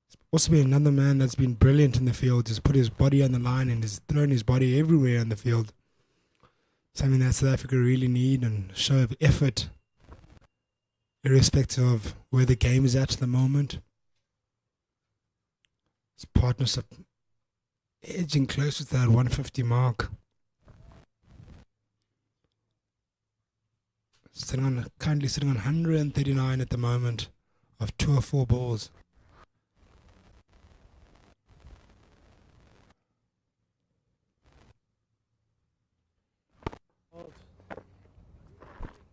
B: He's also been another man that's been brilliant in the field. He's put his body on the line and has thrown his body everywhere on the field. Something that South Africa really need, and show of effort, irrespective of where the game is at the moment. His partnership edging closer to that 150 mark. Currently sitting on 139 at the moment of 2 or 4 balls.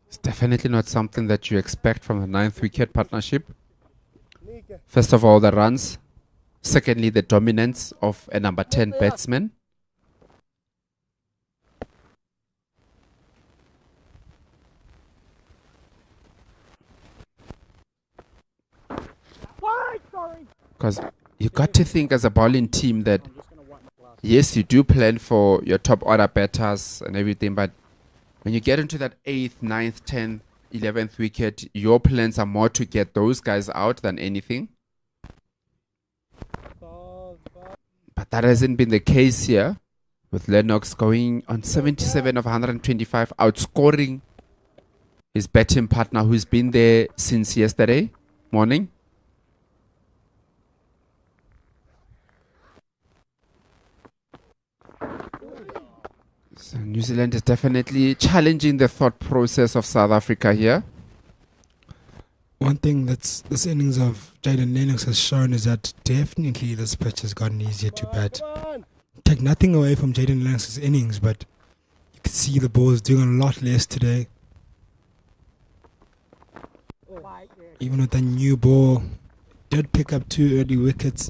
D: It's definitely not something that you expect from the 9th wicket partnership. First of all, the runs. Secondly, the dominance of a number 10 batsman. Because you got to think as a bowling team that, yes, you do plan for your top order batters and everything, but when you get into that 8th, 9th, 10th, 11th wicket, your plans are more to get those guys out than anything. But that hasn't been the case here, with Lennox going on 77 of 125, outscoring his batting partner who's been there since yesterday morning. So New Zealand is definitely challenging the thought process of South Africa here.
B: One thing that's this innings of Jaden Lennox has shown is that definitely this pitch has gotten easier to bat. Take nothing away from Jaden Lennox's innings, but you can see the ball is doing a lot less today. Even with the new ball, did pick up 2 early wickets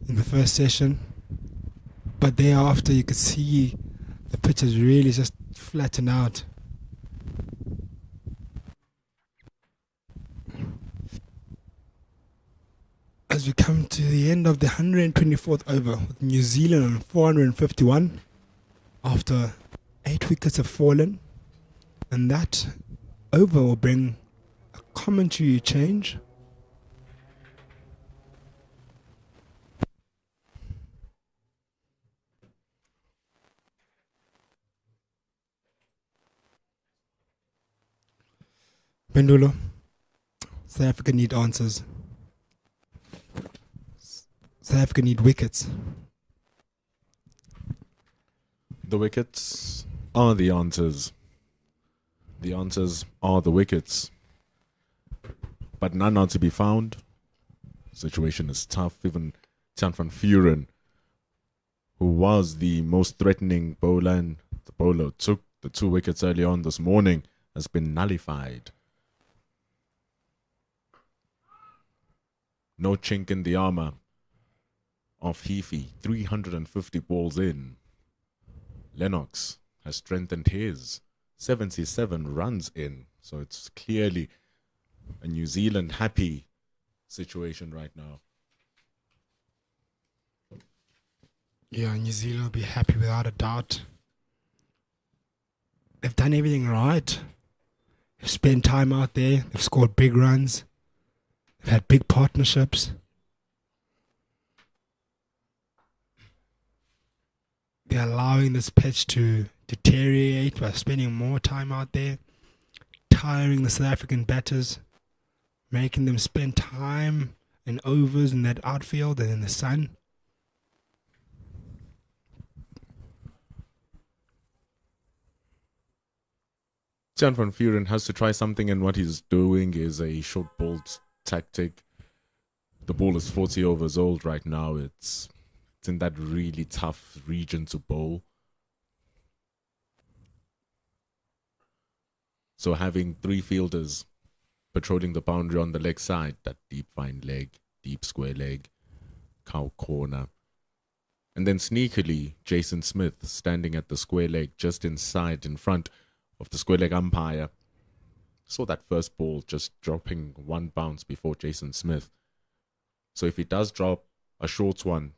B: in the first session, but thereafter you could see the pitch has really just flattened out. As we come to the end of the 124th over, with New Zealand on 451 after 8 wickets have fallen, and that over will bring a commentary change. Pendulo, South Africa need answers. South Africa need wickets.
A: The wickets are the answers. The answers are the wickets. But none are to be found. Situation is tough. Even Tian van Vuren, who was the most threatening bowler, and the bowler took the 2 wickets early on this morning, has been nullified. No chink in the armor of Heafy. 350 balls in. Lennox has strengthened his. 77 runs in. So it's clearly a New Zealand happy situation right now.
B: Yeah, New Zealand will be happy without a doubt. They've done everything right. They've spent time out there. They've scored big runs. They've had big partnerships. They're allowing this pitch to deteriorate by spending more time out there, tiring the South African batters, making them spend time in overs in that outfield and in the sun.
A: Tiaan van Vuren has to try something, and what he's doing is a short ball tactic. The ball is 40 overs old right now. It's in that really tough region to bowl. So having three fielders patrolling the boundary on the leg side, that deep fine leg, deep square leg, cow corner. And then sneakily, Jason Smith standing at the square leg just inside, in front of the square leg umpire. Saw that first ball just dropping one bounce before Jason Smith. So if he does drop a short one,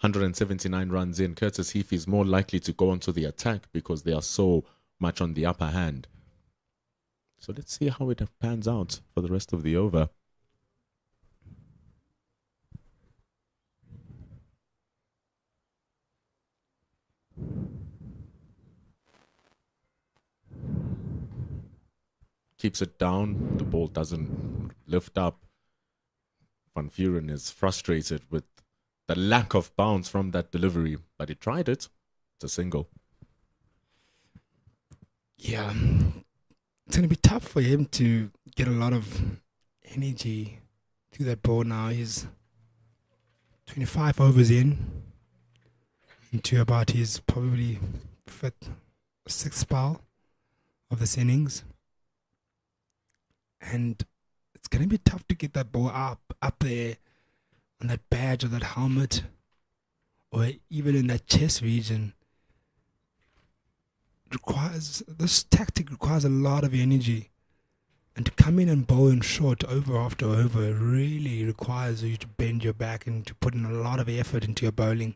A: 179 runs in, Curtis Heath is more likely to go onto the attack because they are so much on the upper hand. So let's see how it pans out for the rest of the over. Keeps it down. The ball doesn't lift up. Van Vuren is frustrated with the lack of bounce from that delivery, but he tried it. It's a single.
B: Yeah, it's going to be tough for him to get a lot of energy to that ball now. He's 25 overs in into about his probably fifth, sixth spell of this innings. And it's going to be tough to get that ball up there on that badge or that helmet or even in that chest region. This tactic requires a lot of energy, and to come in and bowl in short over after over really requires you to bend your back and to put in a lot of effort into your bowling.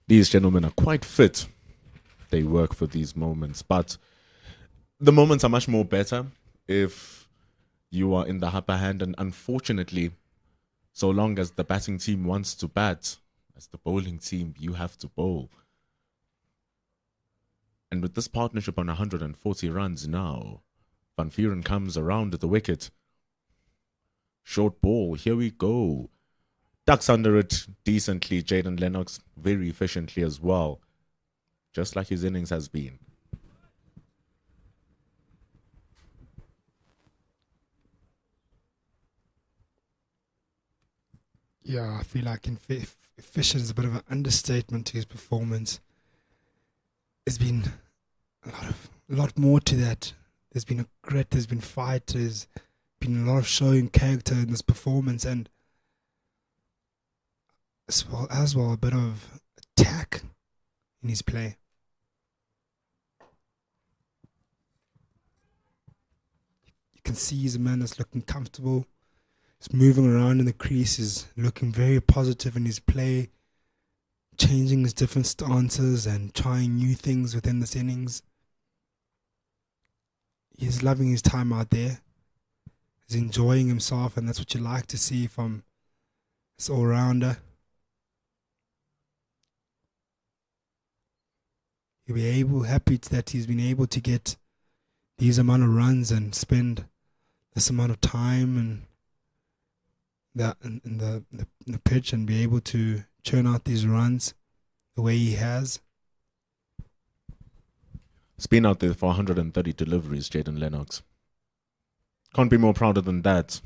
A: These gentlemen are quite fit. They work for these moments, but the moments are much more better if you are in the upper hand, and unfortunately, so long as the batting team wants to bat, as the bowling team, you have to bowl. And with this partnership on 140 runs now, Van Vuren comes around the wicket. Short ball, here we go. Ducks under it decently. Jayden Lennox very efficiently as well, just like his innings has been.
B: Yeah, I feel like efficient is a bit of an understatement to his performance. There's been a lot more to that. There's been a grit, there's been fight, there's been a lot of showing character in this performance, and as well a bit of attack in his play. You can see he's a man that's looking comfortable. He's moving around in the crease, is looking very positive in his play, changing his different stances and trying new things within this innings. He's loving his time out there. He's enjoying himself, and that's what you like to see from this all-rounder. You'll be happy that he's been able to get these amount of runs and spend this amount of time and in the pitch and be able to churn out these runs the way he has.
A: He's been out there for 130 deliveries, Jayden Lennox. Can't be more prouder than that.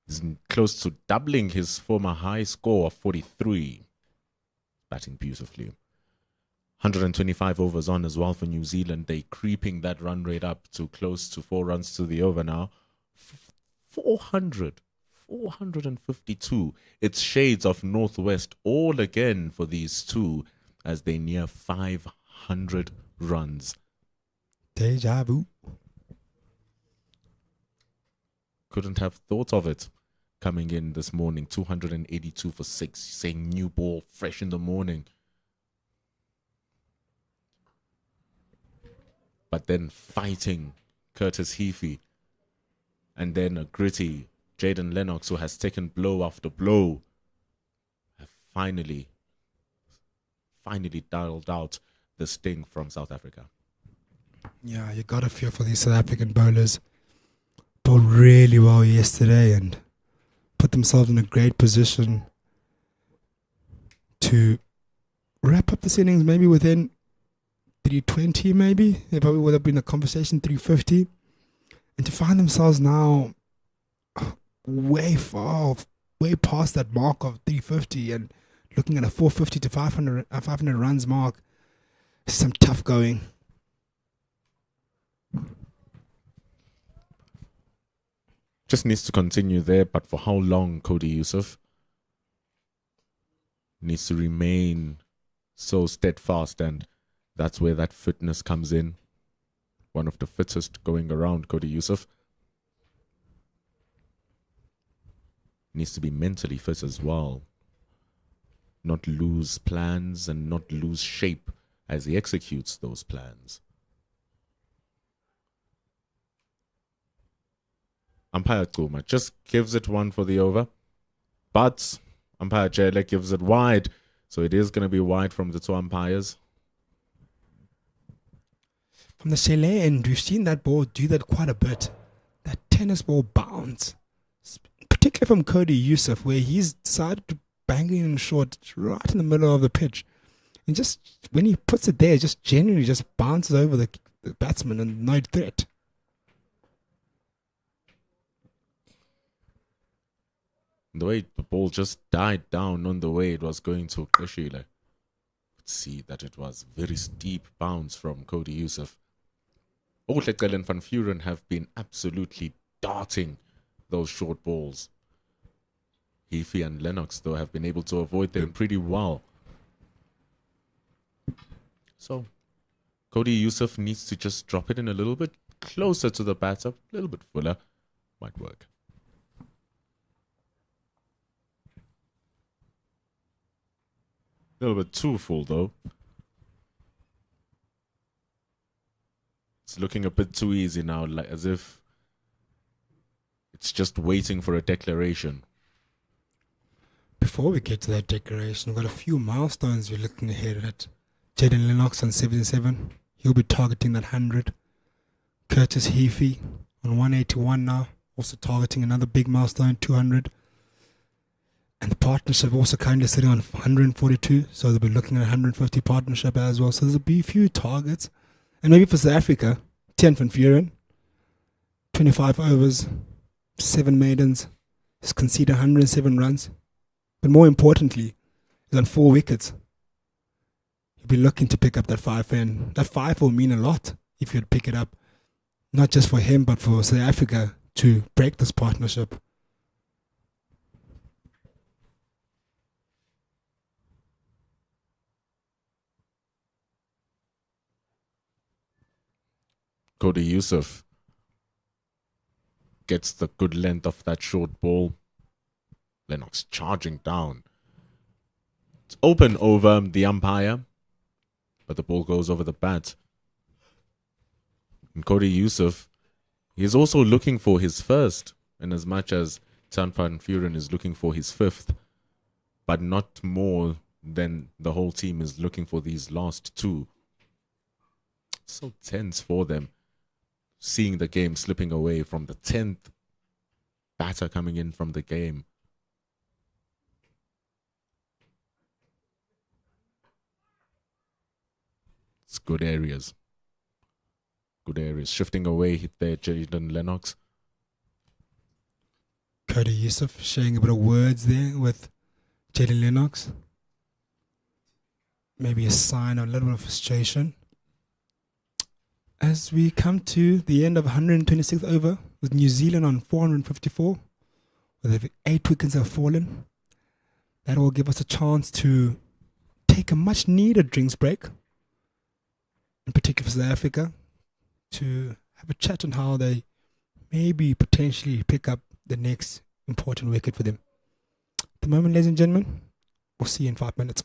A: He's close to doubling his former high score of 43. Batting beautifully. 125 overs on as well for New Zealand. They creeping that run rate up to close to 4 runs to the over now. 452. It's shades of Northwest all again for these two as they near 500 runs.
B: Deja vu.
A: couldn't have thought of it coming in this morning. 282 for 6, saying new ball, fresh in the morning. But then fighting Curtis Heafy. And then a gritty Jaden Lennox, who has taken blow after blow, have finally dialed out the sting from South Africa.
B: Yeah, you got to feel for these South African bowlers. Bowled really well yesterday and put themselves in a great position to wrap up this innings maybe within 320 maybe. It probably would have been a conversation 350. And to find themselves now way past that mark of 350 and looking at a 450 to 500 runs mark, some tough going.
A: Just needs to continue there, but for how long, Cody Yusuf? Needs to remain so steadfast, and that's where that fitness comes in. One of the fittest going around, Cody Yusuf. Needs to be mentally fit as well. Not lose plans and not lose shape as he executes those plans. Umpire Kuma just gives it one for the over. But umpire Jele gives it wide. So it is going to be wide from the two umpires.
B: From the Sele end, we've seen that ball do that quite a bit. That tennis ball bounce. Particularly from Cody Yusuf, where he's decided to bang it in short right in the middle of the pitch. And just when he puts it there, just generally just bounces over the batsman and no threat.
A: The way the ball just died down on the way it was going to Kushile. Could see that it was very steep bounce from Cody Yusuf. Ohlekele and Van Vuren have been absolutely darting those short balls. Heafy and Lennox, though, have been able to avoid them pretty well. So, Cody Yusuf needs to just drop it in a little bit closer to the batter, a little bit fuller. Might work. A little bit too full, though. It's looking a bit too easy now, like as if it's just waiting for a declaration.
B: Before we get to that declaration, we've got a few milestones we're looking ahead at. Jaden Lennox on 77. He'll be targeting that 100. Curtis Heafy on 181 now, also targeting another big milestone, 200. And the partnership also kind of sitting on 142, so they'll be looking at 150 partnership as well. So there'll be a few targets. And maybe for South Africa, 10 Van Vuren, 25 overs, 7 maidens, he's conceded 107 runs. But more importantly, he's on 4 wickets. He'll be looking to pick up that 5, and that 5 will mean a lot if you'd pick it up. Not just for him, but for South Africa to break this partnership.
A: Cody Yusuf gets the good length of that short ball. Lennox charging down. It's open over the umpire, but the ball goes over the bat. And Cody Yusuf, he is also looking for his first, in as much as Tan Van Vuren is looking for his 5th, but not more than the whole team is looking for these last 2. So tense for them. Seeing the game slipping away from the 10th batter coming in from the game. It's good areas. Good areas. Shifting away hit there, Jaden Lennox.
B: Cody Yusuf sharing a bit of words there with Jaden Lennox. Maybe a sign of a little bit of frustration. As we come to the end of 126th over, with New Zealand on 454, with 8 wickets have fallen, that will give us a chance to take a much needed drinks break, in particular for South Africa, to have a chat on how they maybe potentially pick up the next important wicket for them. At the moment, ladies and gentlemen, we'll see you in 5 minutes.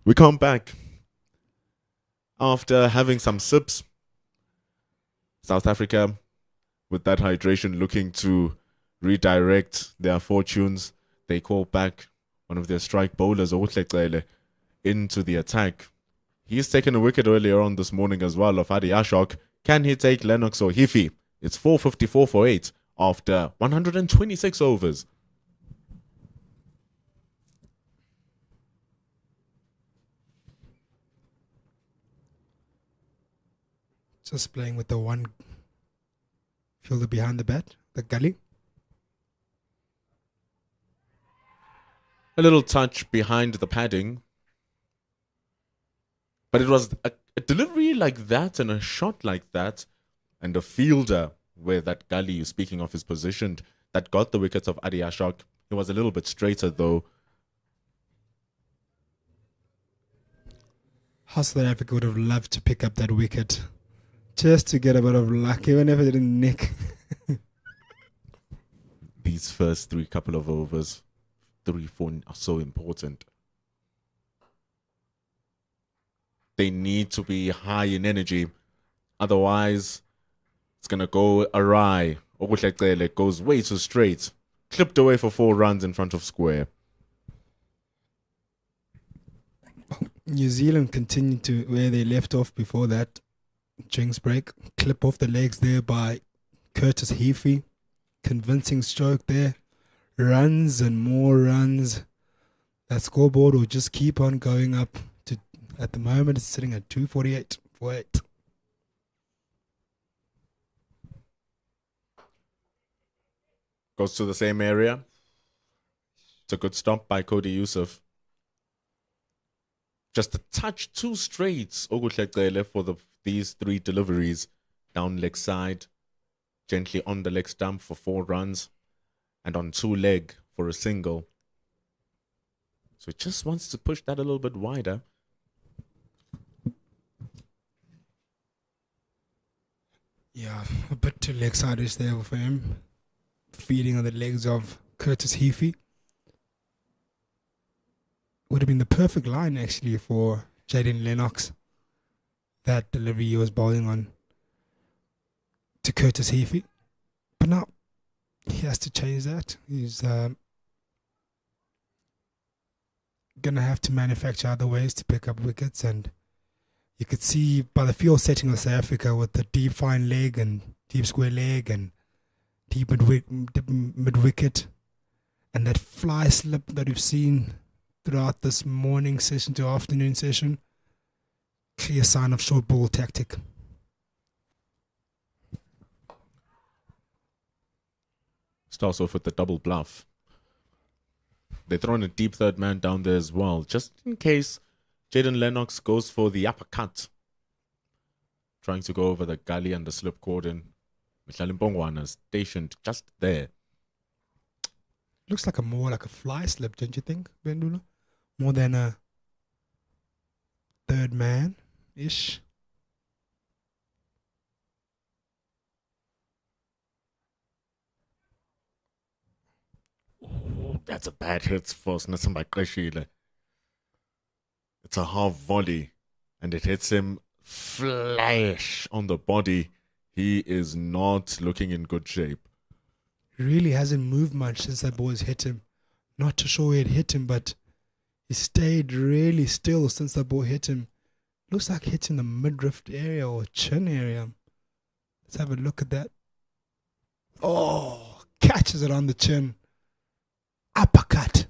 A: We come back after having some sips. South Africa, with that hydration, looking to redirect their fortunes. They call back one of their strike bowlers, Otlekele, into the attack. He's taken a wicket earlier on this morning as well of Adi Ashok. Can he take Lennox or Hifi? It's 454 for 8 after 126 overs.
B: Just playing with the one fielder behind the bat, the gully.
A: A little touch behind the padding. But it was a delivery like that and a shot like that and a fielder where that gully, speaking of, is positioned, that got the wickets of Adi Ashok. It was a little bit straighter though.
B: How South Africa would have loved to pick up that wicket just to get a bit of luck, even if it didn't nick.
A: These first couple of overs, 3-4, are so important. They need to be high in energy. Otherwise, it's going to go awry. It goes way too straight. Clipped away for 4 runs in front of square.
B: New Zealand continued to where they left off before that drinks break. Clip off the legs there by Curtis Heafy. Convincing stroke there. Runs and more runs. That scoreboard will just keep on going up. At the moment, it's sitting at 248 for 8.
A: Goes to the same area. It's a good stop by Cody Yusuf. Just a touch too straight, Ogutlekele, for these 3 deliveries. Down leg side, gently on the leg stump for 4 runs, and on 2 leg for a single. So it just wants to push that a little bit wider.
B: Yeah, a bit too leg side-ish there for him. Feeding on the legs of Curtis Heafy. Would have been the perfect line actually for Jaden Lennox. That delivery he was bowling on to Curtis Heafy. But now he has to change that. He's going to have to manufacture other ways to pick up wickets, and you could see by the field setting of South Africa with the deep fine leg and deep square leg and deep mid wicket and that fly slip that we've seen throughout this morning session to afternoon session, clear sign of short ball tactic.
A: Starts off with the double bluff. They're throwing a deep third man down there as well, just in case Jaden Lennox goes for the uppercut. Trying to go over the gully and the slip cordon. Mhlalimpongwana is stationed just there.
B: Looks like more like a fly slip, don't you think, Bendula? More than a third man-ish.
A: Ooh, that's a bad hit for Snasimba Kreshile. It's a half volley, and it hits him flash on the body. He is not looking in good shape.
B: Really hasn't moved much since that ball has hit him. Not too sure where it hit him, but he stayed really still since that ball hit him. Looks like hitting the midriff area or chin area. Let's have a look at that. Oh, catches it on the chin. Uppercut.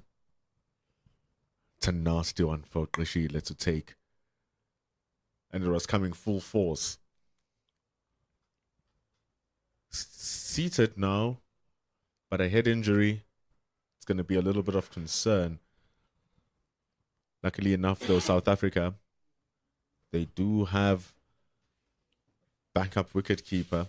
A: It's a nasty one for Kreshile to take. And it was coming full force. Seated now, but a head injury. It's going to be a little bit of concern. Luckily enough, though, South Africa, they do have backup wicketkeeper.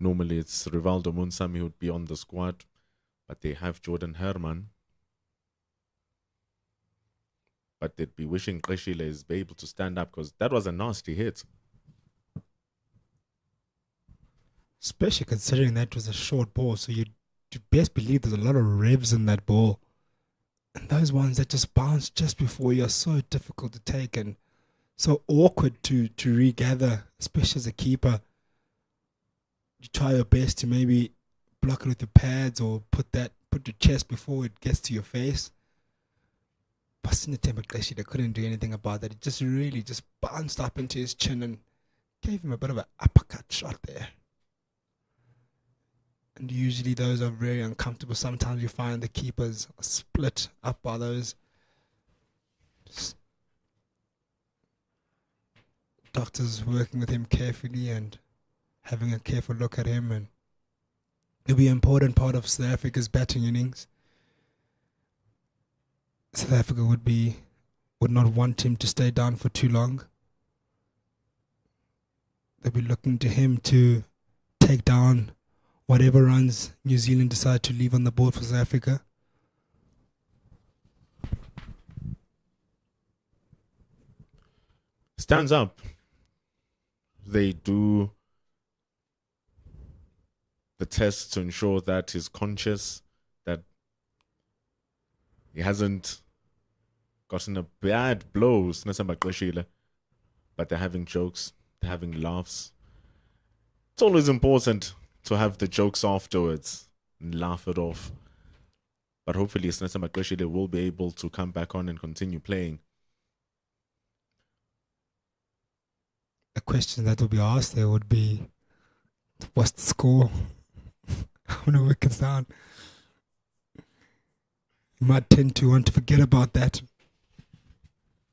A: Normally it's Rivaldo Munsami who would be on the squad, but they have Jordan Herman. But they'd be wishing Kreshile is able to stand up because that was a nasty hit.
B: Especially considering that was a short ball, so you best believe there's a lot of revs in that ball. And those ones that just bounce just before you are so difficult to take and so awkward to regather, especially as a keeper. You try your best to maybe block it with your pads or put your chest before it gets to your face. But in the temper Kreshile, they couldn't do anything about that. It just really just bounced up into his chin and gave him a bit of an uppercut shot there. And usually those are very uncomfortable. Sometimes you find the keepers are split up by those Doctors working with him carefully and having a careful look at him, and it'll be an important part of South Africa's batting innings. South Africa would not want him to stay down for too long. They'll be looking to him to take down whatever runs New Zealand decide to leave on the board for South Africa.
A: Stands up. They do the tests to ensure that he's conscious, that he hasn't gotten a bad blow, but they're having jokes, they're having laughs. It's always important to have the jokes afterwards and laugh it off. But hopefully Snesa Makreshile will be able to come back on and continue playing.
B: The question that will be asked there would be, what's the score? How many wickets down? You might tend to want to forget about that.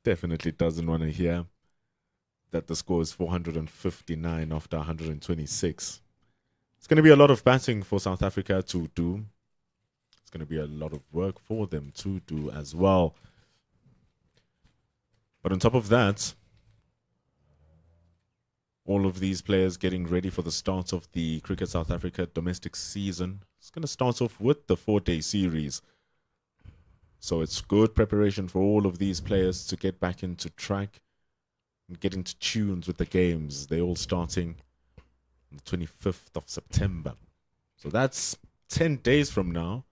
A: Definitely doesn't want to hear that the score is 459 after 126. It's going to be a lot of batting for South Africa to do. It's going to be a lot of work for them to do as well. But on top of that, all of these players getting ready for the start of the Cricket South Africa domestic season. It's going to start off with the 4-day series. So it's good preparation for all of these players to get back into track and get into tunes with the games. They're all starting on the 25th of September. So that's 10 days from now.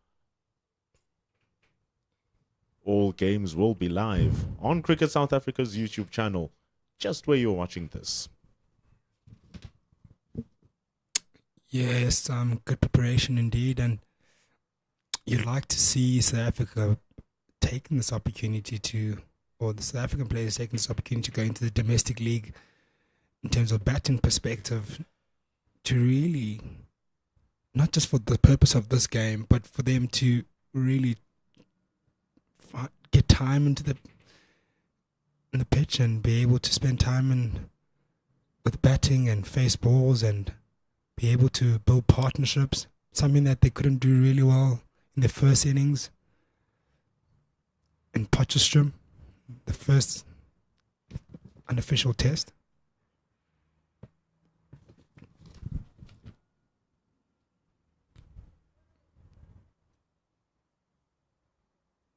A: All games will be live on Cricket South Africa's YouTube channel, just where you're watching this.
B: Yes, good preparation indeed, and you'd like to see South Africa taking this opportunity to, or the South African players taking this opportunity to go into the domestic league in terms of batting perspective, to really, not just for the purpose of this game, but for them to really get time in the pitch and be able to spend time with batting and face balls and be able to build partnerships, something that they couldn't do really well in their first innings in Potchefstroom, the first unofficial test.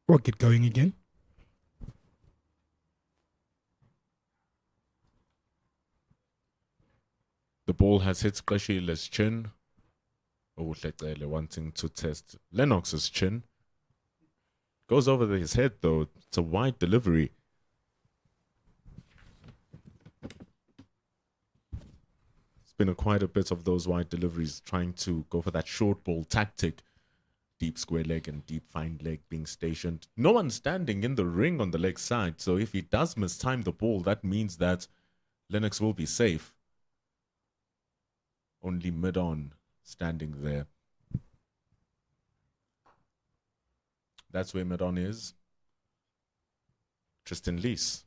B: We'll get going again.
A: The ball has hit Qeshile's chin. Uwuhlecele wanting to test Lennox's chin. Goes over his head though. It's a wide delivery. It's been quite a bit of those wide deliveries, trying to go for that short ball tactic. Deep square leg and deep fine leg being stationed. No one standing in the ring on the leg side. So if he does mistime the ball, that means that Lennox will be safe. Only mid-on standing there. That's where mid-on is. Tristan Lees.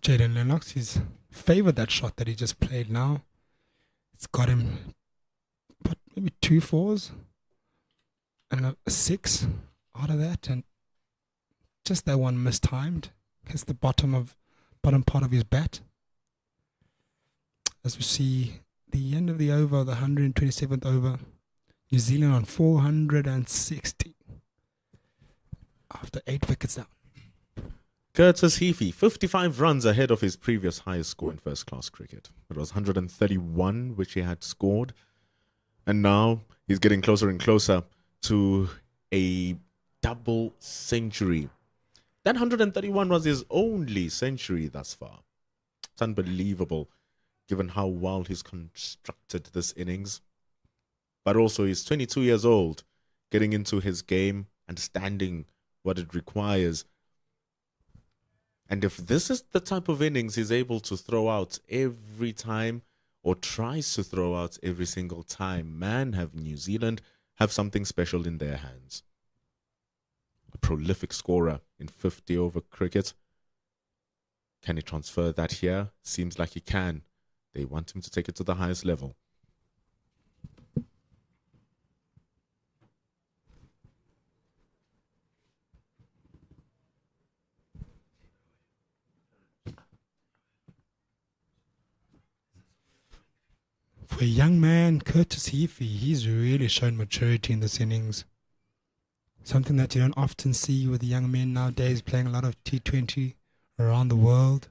B: Jaden Lennox, he's favoured that shot that he just played now. It's got him maybe 2 4s and a 6 out of that, and just that one mistimed. Hits the bottom part of his bat. As we see the end of the over, the 127th over, New Zealand on 460 after 8 wickets down.
A: Curtis Heafy, 55 runs ahead of his previous highest score in first-class cricket. It was 131, which he had scored. And now he's getting closer and closer to a double century. That 131 was his only century thus far. It's unbelievable, given how well he's constructed this innings. But also he's 22 years old, getting into his game, understanding what it requires. And if this is the type of innings he's able to throw out every time, or tries to throw out every single time, man, have New Zealand have something special in their hands. prolific scorer in 50 over cricket. Can he transfer that here? Seems like he can. They want him to take it to the highest level.
B: For a young man, Curtis Heafy, he's really shown maturity in this innings. Something that you don't often see with young men nowadays, playing a lot of T20 around the world.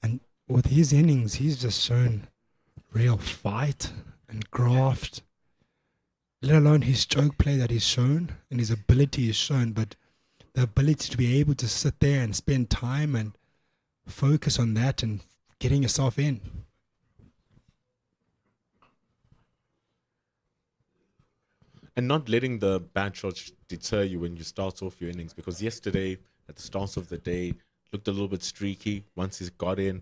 B: And with his innings, he's just shown real fight and graft. Let alone his stroke play that he's shown and his ability is shown, but the ability to be able to sit there and spend time and focus on that and getting yourself in.
A: And not letting the bad shots deter you when you start off your innings, because yesterday at the start of the day looked a little bit streaky. Once he's got in,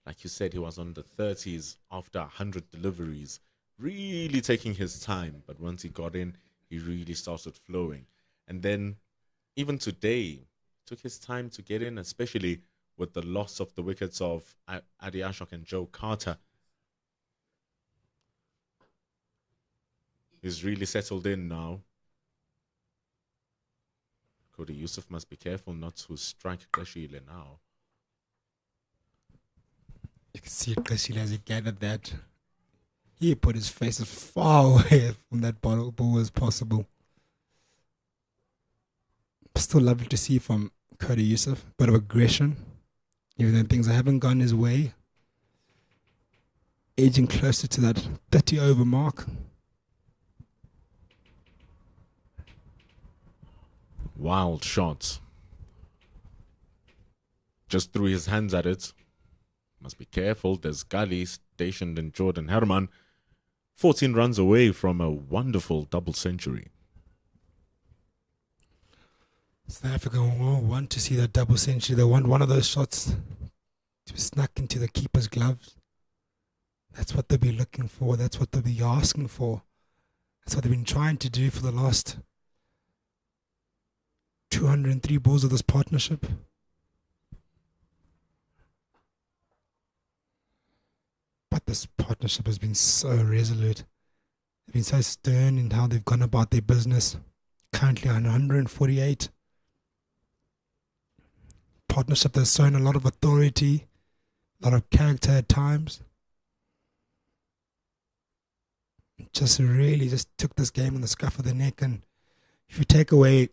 A: like you said, he was on the 30s after 100 deliveries, really taking his time. But once he got in, he really started flowing. And then even today, took his time to get in, especially with the loss of the wickets of Adi Ashok and Joe Carter. He's really settled in now. Cody Yusuf must be careful not to strike Kashile now.
B: You can see Kashile as he gathered that. He put his face as far away from that ball as possible. Still lovely to see from Cody Yusuf. Bit of aggression. Even though things haven't gone his way. Edging closer to that 30 over mark.
A: Wild shot. Just threw his hands at it. Must be careful. There's Gali stationed in Jordan Herman. 14 runs away from a wonderful double century.
B: South Africa want to see that double century. They want one of those shots to be snuck into the keeper's gloves. That's what they'll be looking for. That's what they'll be asking for. That's what they've been trying to do for the last 203 balls of this partnership. But this partnership has been so resolute. They've been so stern in how they've gone about their business. Currently on 148. Partnership that's shown a lot of authority, a lot of character at times. Just really took this game on the scruff of the neck. And if you take away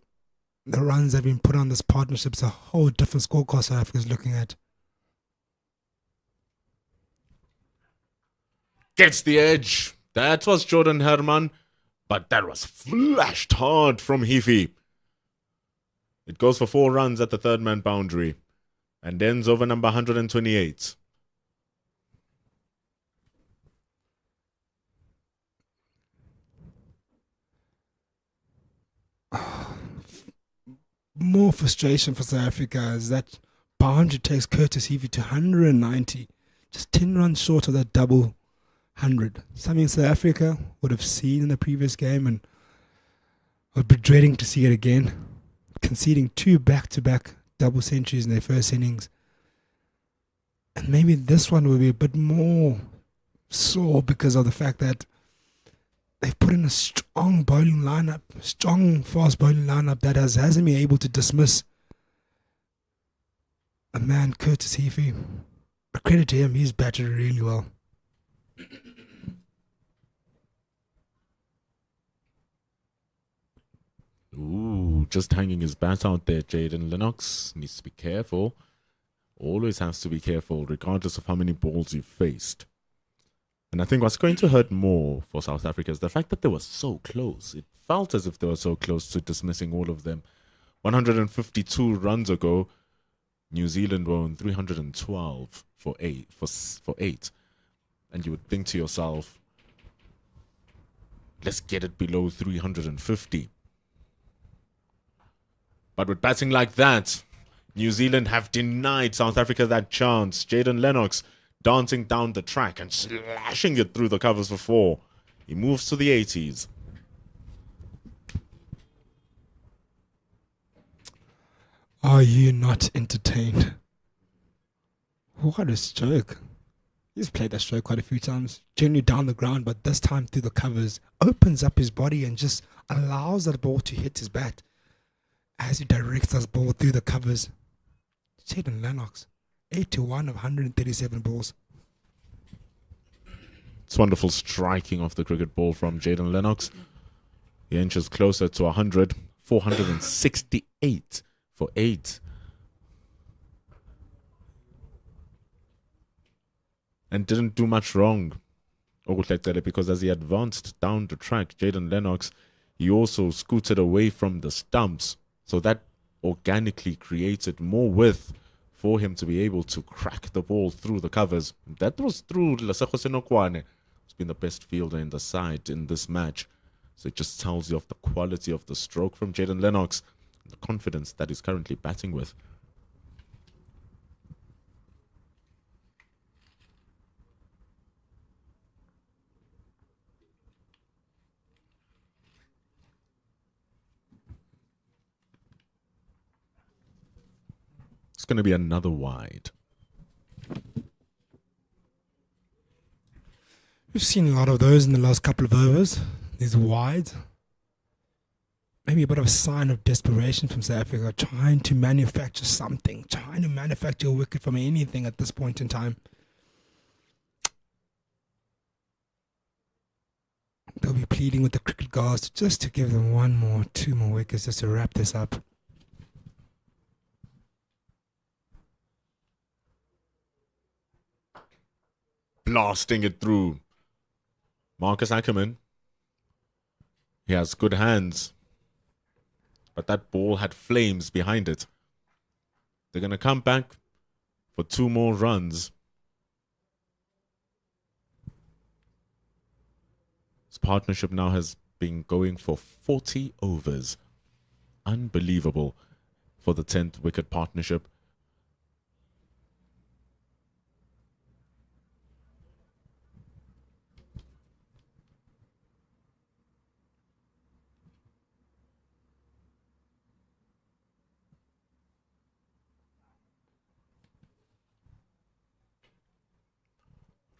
B: the runs that have been put on this partnership, it's a whole different scorecard South Africa is looking at.
A: Gets the edge. That was Jordan Herman, but that was flashed hard from Heafy. It goes for 4 runs at the third man boundary and ends over number 128.
B: More frustration for South Africa as that boundary takes Curtis Heafy to 190. Just 10 runs short of that double 100. Something South Africa would have seen in the previous game and would be dreading to see it again. Conceding 2 back-to-back double centuries in their first innings. And maybe this one will be a bit more sore because of the fact that they've put in a strong bowling lineup, strong fast bowling lineup that hasn't been able to dismiss a man, Curtis Heafy. But credit to him, he's batted really well.
A: Ooh, just hanging his bat out there, Jaden Lennox. Needs to be careful. Always has to be careful, regardless of how many balls you've faced. And I think what's going to hurt more for South Africa is the fact that they were so close. It felt as if they were so close to dismissing all of them. 152 runs ago, New Zealand were on 312 for eight. And you would think to yourself, let's get it below 350. But with batting like that, New Zealand have denied South Africa that chance. Jaden Lennox dancing down the track and slashing it through the covers for 4. He moves to the 80s.
B: Are you not entertained? What a stroke. He's played that stroke quite a few times. Generally down the ground, but this time through the covers. Opens up his body and just allows that ball to hit his bat as he directs that ball through the covers. Jaden Lennox, 8-1 of 137 balls.
A: It's wonderful striking of the cricket ball from Jaden Lennox. He inches closer to 100, 468 for 8. And didn't do much wrong, because as he advanced down the track, Jaden Lennox, he also scooted away from the stumps. So that organically created more width for him to be able to crack the ball through the covers. That was through Lesego Senokwane, who's been the best fielder in the side in this match. So it just tells you of the quality of the stroke from Jaden Lennox, the confidence that he's currently batting with. It's going to be another wide.
B: We've seen a lot of those in the last couple of overs. These wides. Maybe a bit of a sign of desperation from South Africa, trying to manufacture something, trying to manufacture a wicket from anything at this point in time. They'll be pleading with the cricket gods just to give them 1 more, 2 more wickets just to wrap this up.
A: Blasting it through. Marcus Ackerman. He has good hands. But that ball had flames behind it. They're going to come back for 2 more runs. This partnership now has been going for 40 overs. Unbelievable for the 10th wicket partnership.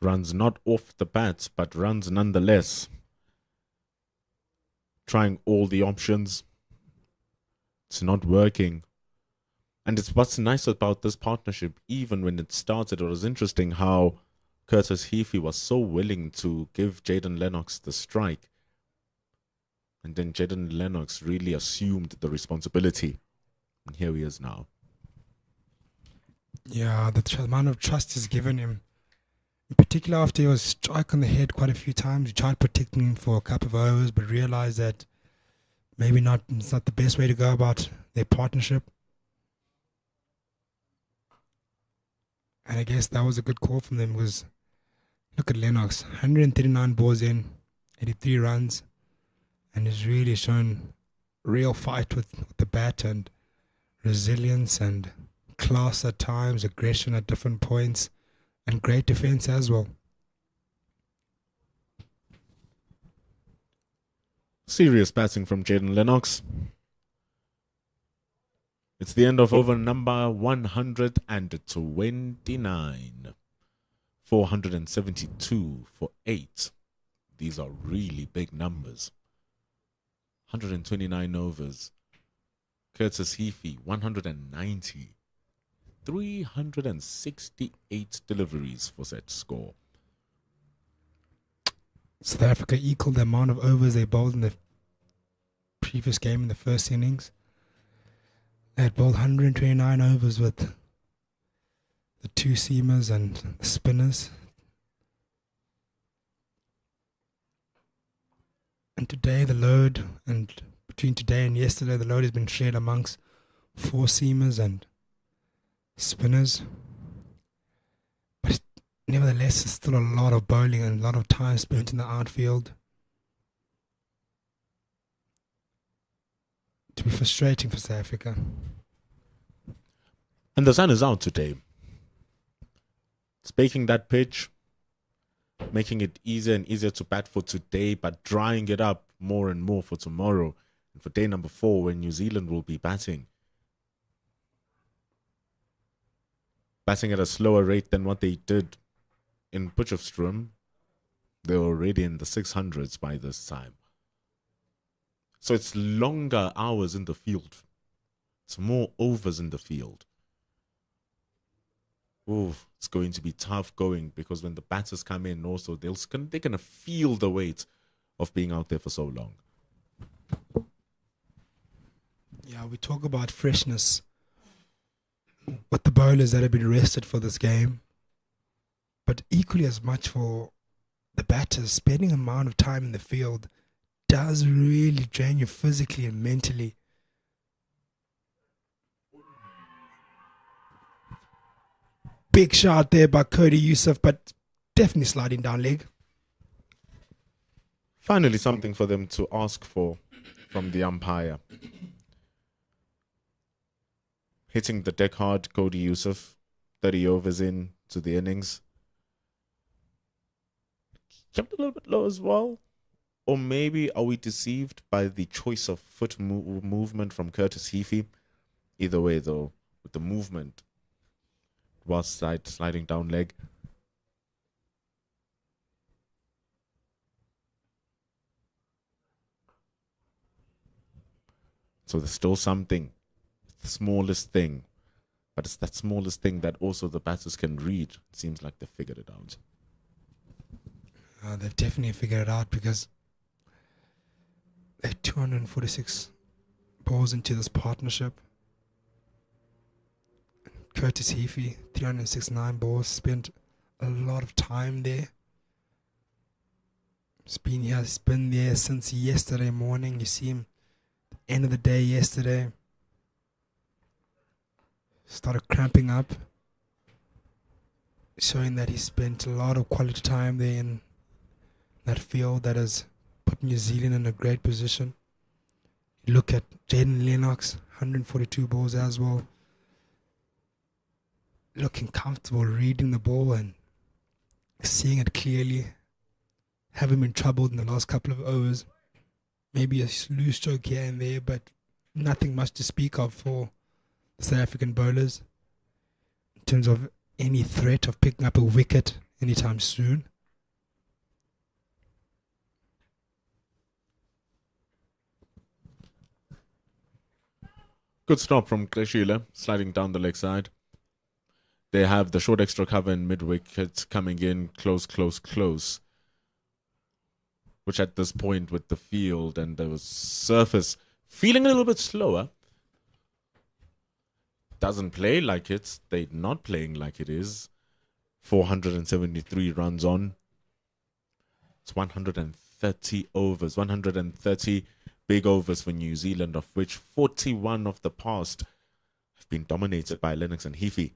A: Runs not off the bats, but runs nonetheless. Trying all the options. It's not working. And it's what's nice about this partnership, even when it started, it was interesting how Curtis Heafy was so willing to give Jaden Lennox the strike. And then Jaden Lennox really assumed the responsibility. And here he is now.
B: Yeah, the amount of trust is given him. In particular, after he was struck on the head quite a few times, he tried protecting him for a couple of overs, but realized that maybe it's not the best way to go about their partnership. And I guess that was a good call from them. Was look at Lennox, 139 balls in, 83 runs, and has really shown real fight with the bat and resilience and class at times, aggression at different points. And great defense as well.
A: Serious batting from Jaden Lennox. It's the end of over number 129. 472 for 8. These are really big numbers. 129 overs. Curtis Heafy, 190. 368 deliveries for that score.
B: South Africa equaled the amount of overs they bowled in the previous game in the first innings. They had bowled 129 overs with the 2 seamers and the spinners. And today the load, and between today and yesterday, the load has been shared amongst 4 seamers and spinners. But nevertheless, it's still a lot of bowling and a lot of time spent in the outfield. To be frustrating for South Africa.
A: And the sun is out today. It's baking that pitch, making it easier and easier to bat for today, but drying it up more and more for tomorrow. And for day number 4, when New Zealand will be batting. batting at a slower rate than what they did in Potchefstroom. They were already in the 600s by this time. So it's longer hours in the field. It's more overs in the field. Oh, it's going to be tough going, because when the batters come in also, they're going to feel the weight of being out there for so long.
B: Yeah, we talk about freshness with the bowlers that have been rested for this game, but equally as much for the batters. Spending an amount of time in the field does really drain you physically and mentally. Big shot there by Cody Yusuf, but definitely sliding down leg.
A: Finally, something for them to ask for from the umpire. Hitting the deck hard, Cody Yusuf, 30 overs in to the innings. Kept a little bit low as well. Or maybe are we deceived by the choice of foot movement from Curtis Heafy? Either way, though, with the movement, while sliding down leg. So there's still something. It's the smallest thing. But it's that smallest thing that also the batters can read. It seems like they figured it out.
B: They've definitely figured it out, because they're 246 balls into this partnership. Curtis Heafy, 369 balls, spent a lot of time there. He has been there since yesterday morning. You see him at the end of the day yesterday. Started cramping up, showing that he spent a lot of quality time there in that field that has put New Zealand in a great position. You look at Jaden Lennox, 142 balls as well. Looking comfortable, reading the ball and seeing it clearly. Haven't been troubled in the last couple of overs. Maybe a loose stroke here and there, but nothing much to speak of for the South African bowlers in terms of any threat of picking up a wicket anytime soon.
A: Good stop from Kleshile, sliding down the leg side. They have the short extra cover in mid-wicket coming in close. Which at this point with the field and the surface feeling a little bit slower. Doesn't play like it's. They're not playing like it is. 473 runs on. It's 130 overs. 130 big overs for New Zealand, of which 41 of the past have been dominated by Lennox and Heafy.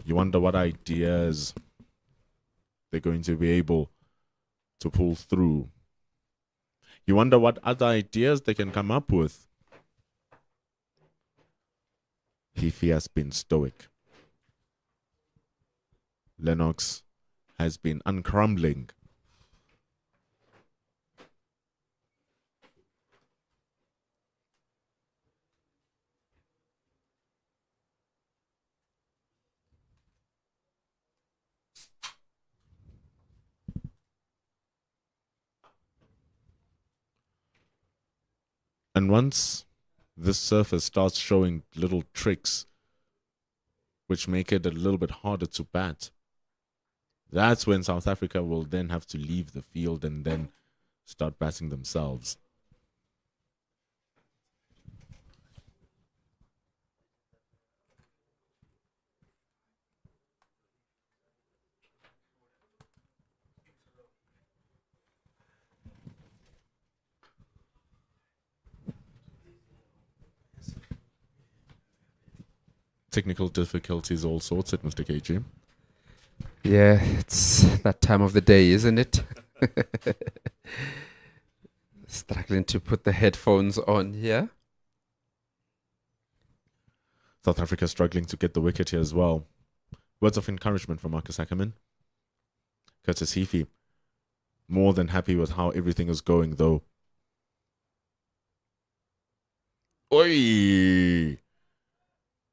A: You wonder what ideas they're going to be able to pull through. You wonder what other ideas they can come up with. Heafy has been stoic. Lennox has been uncrumbling. And once this surface starts showing little tricks which make it a little bit harder to bat, that's when South Africa will then have to leave the field and then start batting themselves. Technical difficulties all sorted, Mr. KG.
D: Yeah, it's that time of the day, isn't it? Struggling to put the headphones on here.
A: South Africa struggling to get the wicket here as well. Words of encouragement from Marcus Ackerman. Curtis Heafy, more than happy with how everything is going, though. Oi!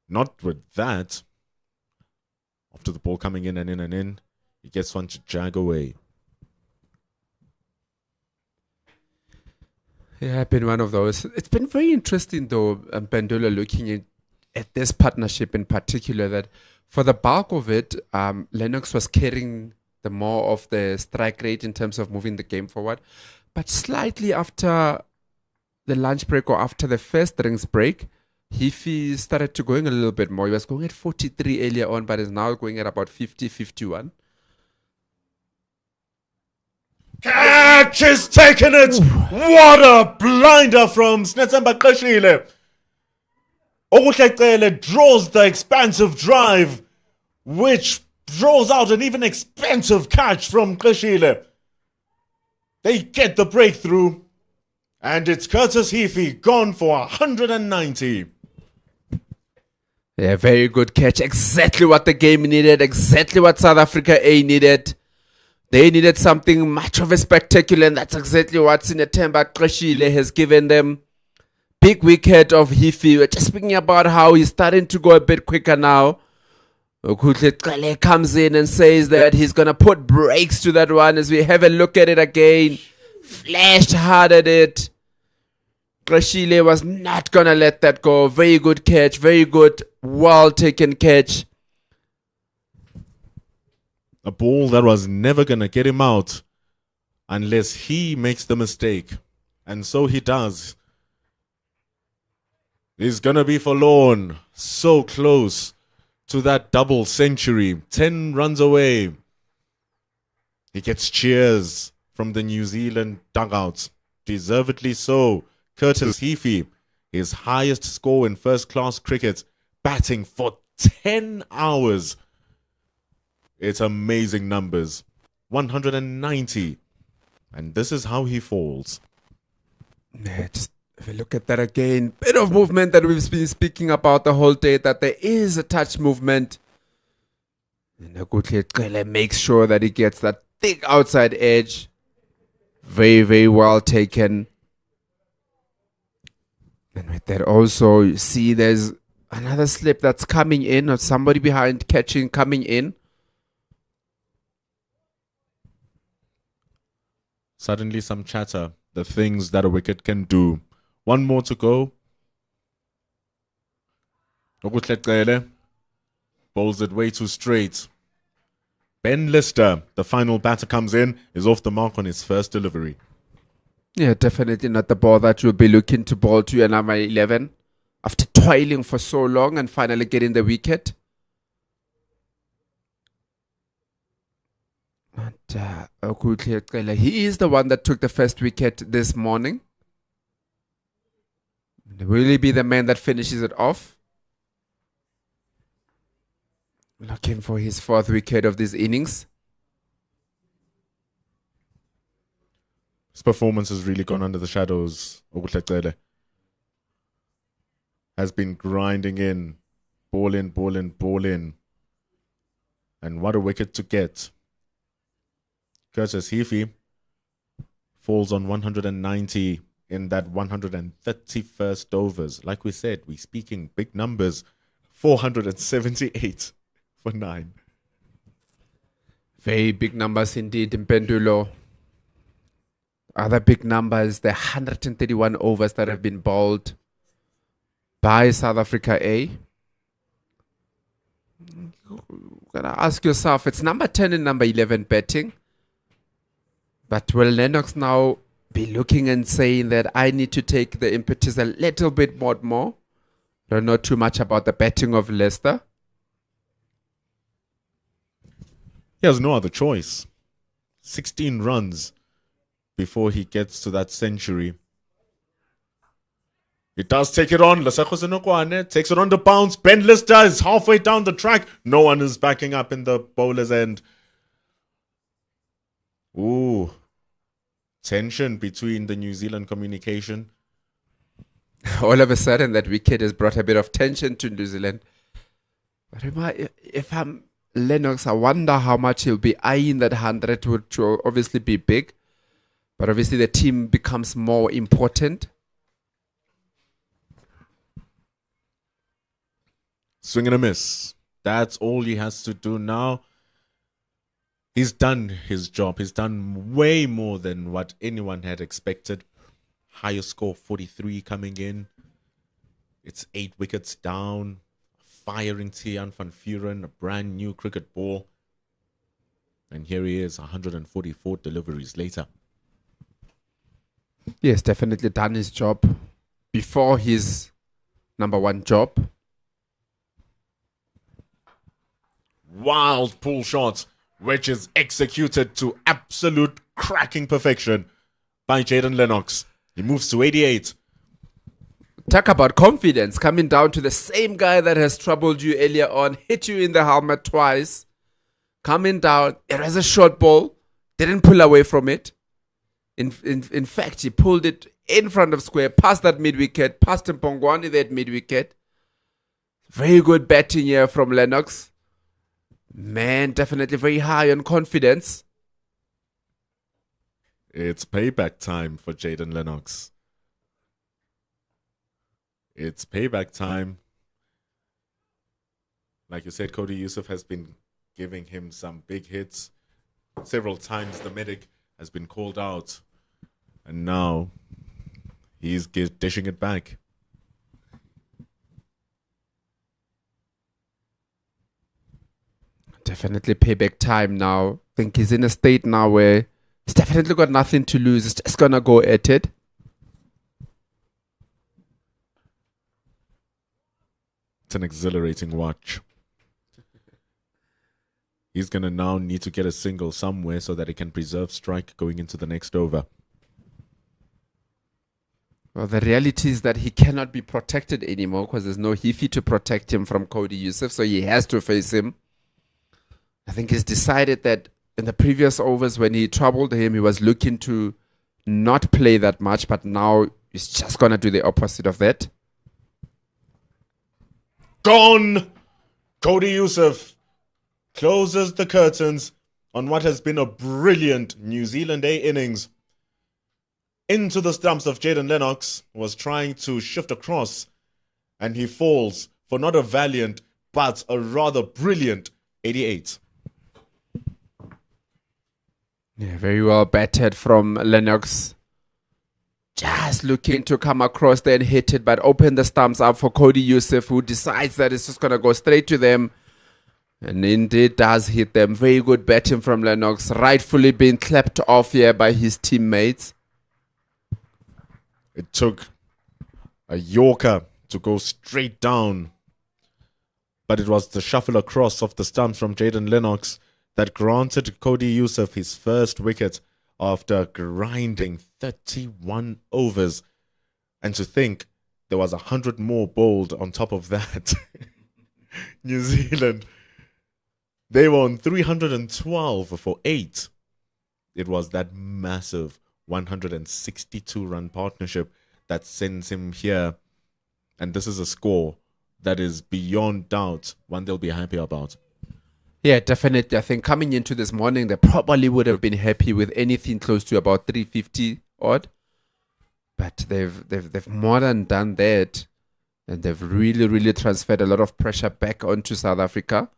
A: Not with that. After the ball coming in and in and in, he gets one to jag away.
D: Yeah, been one of those. It's been very interesting though, Pendulo, looking at this partnership in particular, that for the bulk of it, Lennox was carrying the more of the strike rate in terms of moving the game forward. But slightly after the lunch break or after the first drinks break, Hifi started to going a little bit more. He was going at 43 earlier on, but is now going at about 50, 51.
A: Catch is taking it! What a blinder from Snetsemba Kashile! Okuhlekele draws the expansive drive, which draws out an even expensive catch from Kashile. They get the breakthrough, and it's Curtis Heafy gone for 190.
D: Yeah, very good catch. Exactly what the game needed. Exactly what South Africa A needed. They needed something much of a spectacular, and that's exactly what Sinetemba Kreshile has given them. Big wicket of Hifi. We're just speaking about how he's starting to go a bit quicker now. Okuhle comes in and says that he's going to put brakes to that one as we have a look at it again. Flashed hard at it. Kreshile was not going to let that go. Very good catch. Very good, well taken catch.
A: A ball that was never going to get him out unless he makes the mistake. And so he does. He's going to be forlorn. So close to that double century. 10 runs away. He gets cheers from the New Zealand dugouts. Deservedly so. Curtis Heafy, his highest score in first-class cricket, batting for 10 hours. It's amazing numbers. 190. And this is how he falls.
D: Yeah, just if we look at that again, bit of movement that we've been speaking about the whole day, that there is a touch movement. And Okuhle makes sure that he gets that thick outside edge. Very, very well taken. And with that also, you see there's another slip that's coming in, or somebody behind catching coming in.
A: Suddenly some chatter. The things that a wicket can do. One more to go. Okuhle bowls it way too straight. Ben Lister, the final batter, comes in, is off the mark on his first delivery.
D: Yeah, definitely not the ball that you'll be looking to bowl to your number 11 after toiling for so long and finally getting the wicket. And he is the one that took the first wicket this morning. Will he be the man that finishes it off? Looking for his fourth wicket of this innings.
A: His performance has really gone under the shadows. Okuhle has been grinding in. Ball in, ball in, ball in. And what a wicket to get. Curtis Heafy falls on 190 in that 131st overs. Like we said, we're speaking big numbers. 478 for 9.
D: Very big numbers indeed in Pendulo. Other big numbers, the 131 overs that have been bowled by South Africa A. You're gonna ask yourself, it's number 10 and number 11 batting. But will Lennox now be looking and saying that I need to take the impetus a little bit more? Don't know too much about the batting of Leicester.
A: He has no other choice. 16 runs before he gets to that century. He does take it on. Lesego Senokwane takes it on the bounce. Ben Lister is halfway down the track. No one is backing up in the bowler's end. Ooh. Tension between the New Zealand communication.
D: All of a sudden, that wicket has brought a bit of tension to New Zealand. But if I'm Lennox, I wonder how much he'll be eyeing that 100, which will obviously be big. But obviously the team becomes more important.
A: Swing and a miss. That's all he has to do now. He's done his job. He's done way more than what anyone had expected. Higher score, 43 coming in. It's 8 wickets down. Firing Tiaan van Vuren, a brand new cricket ball. And here he is, 144 deliveries later.
D: Yes, definitely done his job before his number one job.
A: Wild pull shot, which is executed to absolute cracking perfection by Jayden Lennox. He moves to 88.
D: Talk about confidence, coming down to the same guy that has troubled you earlier on, hit you in the helmet twice, coming down. It was a short ball, didn't pull away from it. In fact, he pulled it in front of square, past that mid-wicket, past Mpongwani that mid-wicket. Very good batting here from Lennox. Man, definitely very high on confidence.
A: It's payback time for Jayden Lennox. It's payback time. Like you said, Cody Yusuf has been giving him some big hits. Several times the medic has been called out. And now he's dishing it back.
D: Definitely payback time now. I think he's in a state now where he's definitely got nothing to lose. He's just going to go at it.
A: It's an exhilarating watch. He's going to now need to get a single somewhere so that he can preserve strike going into the next over.
D: Well, the reality is that he cannot be protected anymore because there's no Hifi to protect him from Cody Yusuf, so he has to face him. I think he's decided that in the previous overs when he troubled him, he was looking to not play that much, but now he's just going to do the opposite of that.
A: Gone! Cody Yusuf closes the curtains on what has been a brilliant New Zealand A innings. Into the stumps of Jayden Lennox, was trying to shift across, and he falls for not a valiant, but a rather brilliant 88.
D: Yeah, very well batted from Lennox. Just looking to come across there and hit it, but open the stumps up for Cody Yusuf, who decides that it's just going to go straight to them. And indeed does hit them. Very good batting from Lennox, rightfully being clapped off here by his teammates.
A: It took a Yorker to go straight down, but it was the shuffle across of the stumps from Jayden Lennox that granted Cody Yusuf his first wicket after grinding 31 overs. And to think there was 100 more bowled on top of that. New Zealand, they were on 312 for 8. It was that massive 162-run partnership that sends him here. And this is a score that is beyond doubt one they'll be happy about.
D: Yeah, definitely. I think coming into this morning, they probably would have been happy with anything close to about 350 odd. But they've more than done that. And they've really transferred a lot of pressure back onto South Africa.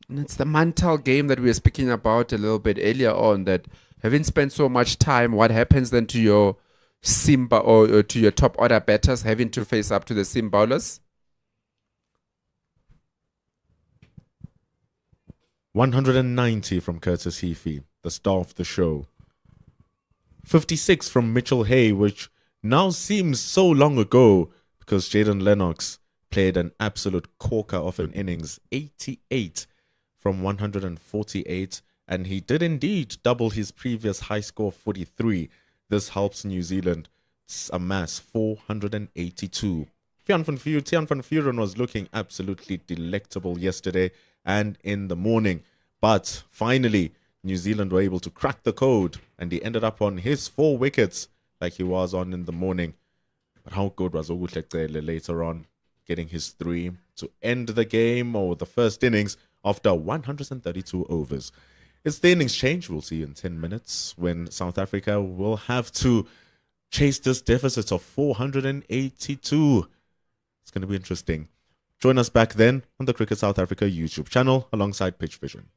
D: And it's the mental game that we were speaking about a little bit earlier on, that having spent so much time, what happens then to your Simba or to your top order batters having to face up to the sim bowlers?
A: 190 from Curtis Heafy, the star of the show. 56 from Mitchell Hay, which now seems so long ago because Jayden Lennox played an absolute corker of an innings. 88 from 148, and he did indeed double his previous high score, 43. This helps New Zealand amass 482. Tiaan van Vuren was looking absolutely delectable yesterday and in the morning. But finally, New Zealand were able to crack the code, and he ended up on his 4 wickets like he was on in the morning. But how good was Ogutlekele later on, getting his 3 to end the game, or the first innings, after 132 overs. It's the innings change we'll see in 10 minutes when South Africa will have to chase this deficit of 482. It's going to be interesting. Join us back then on the Cricket South Africa YouTube channel alongside Pitch Vision.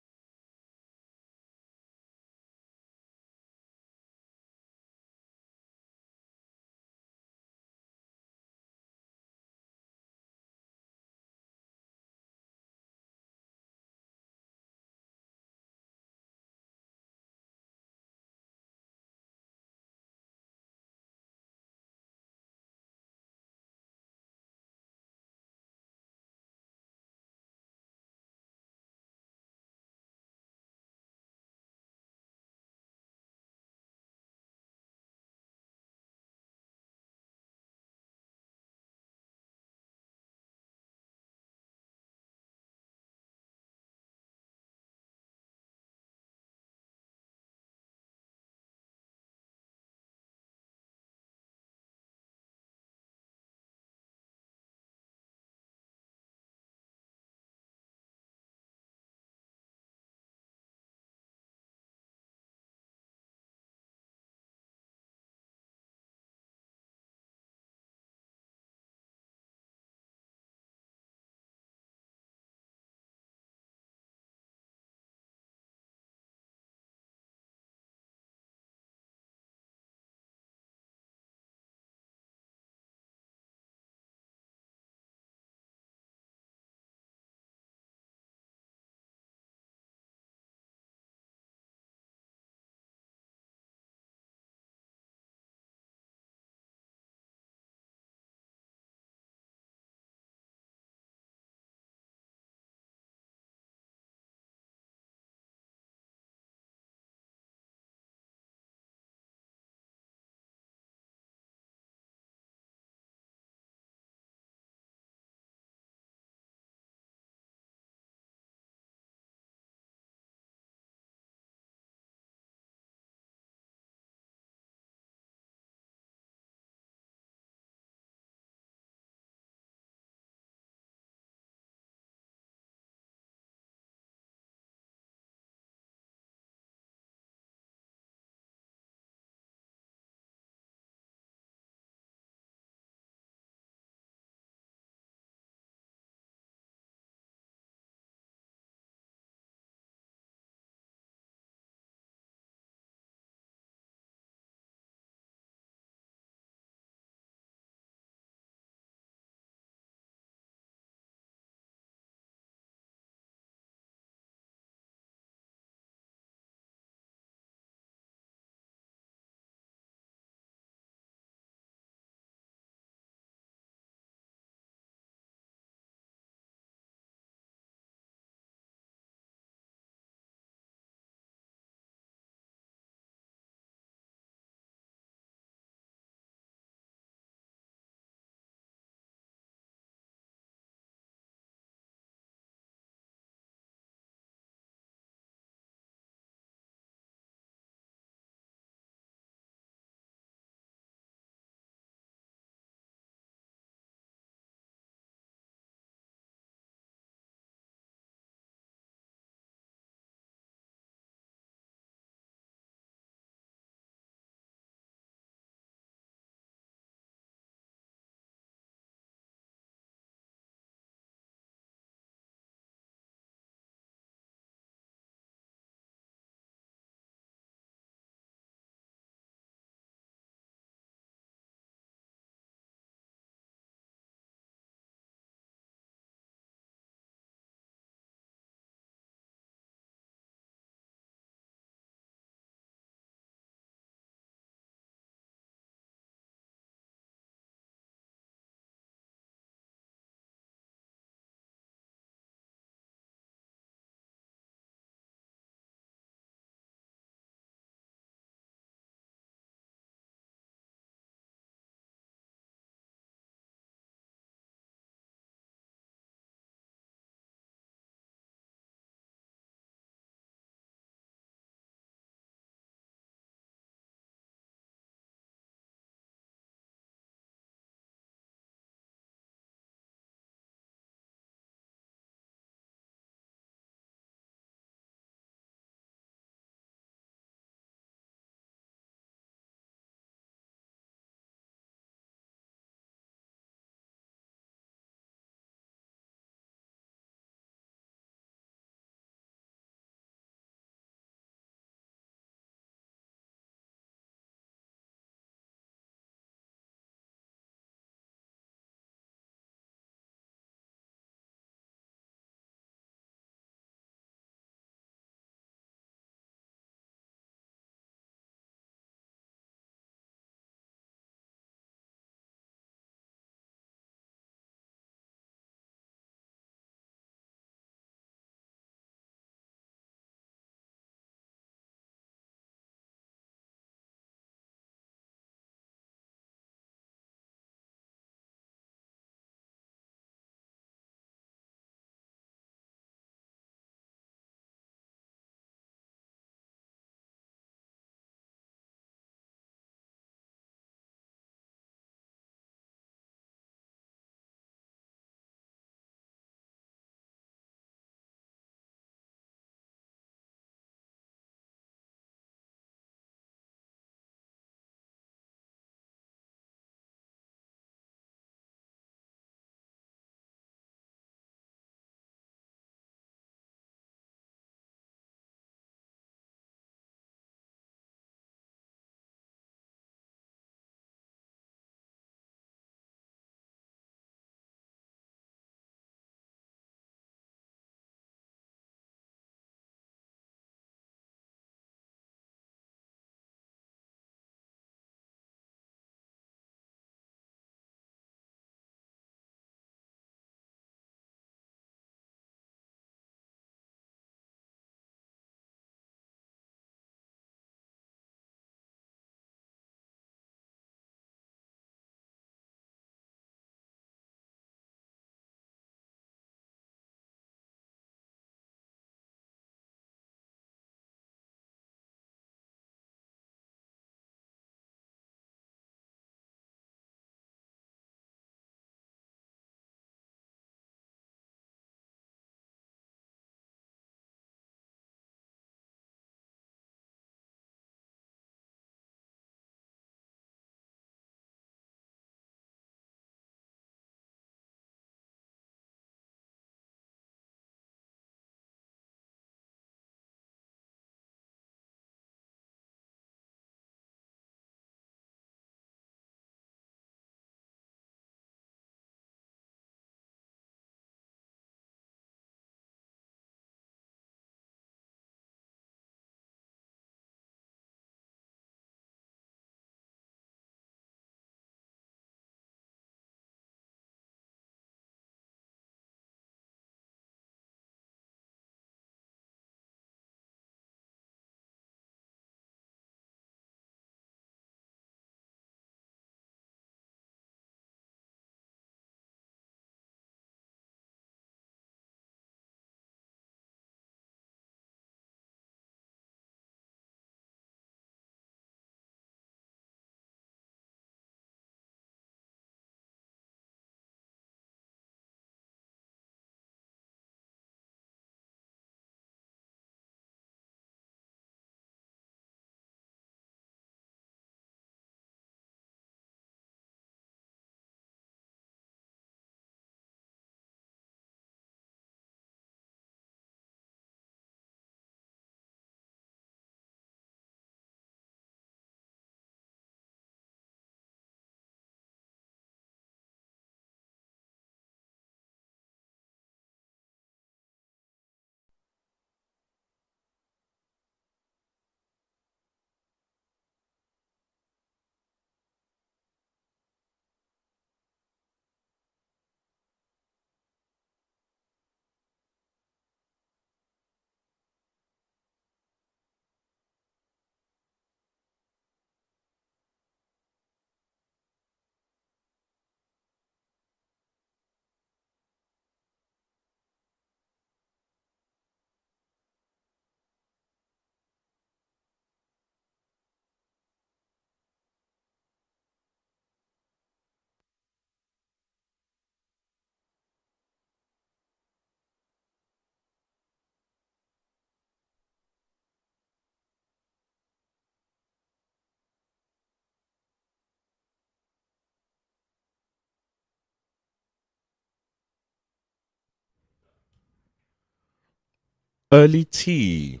A: Early tee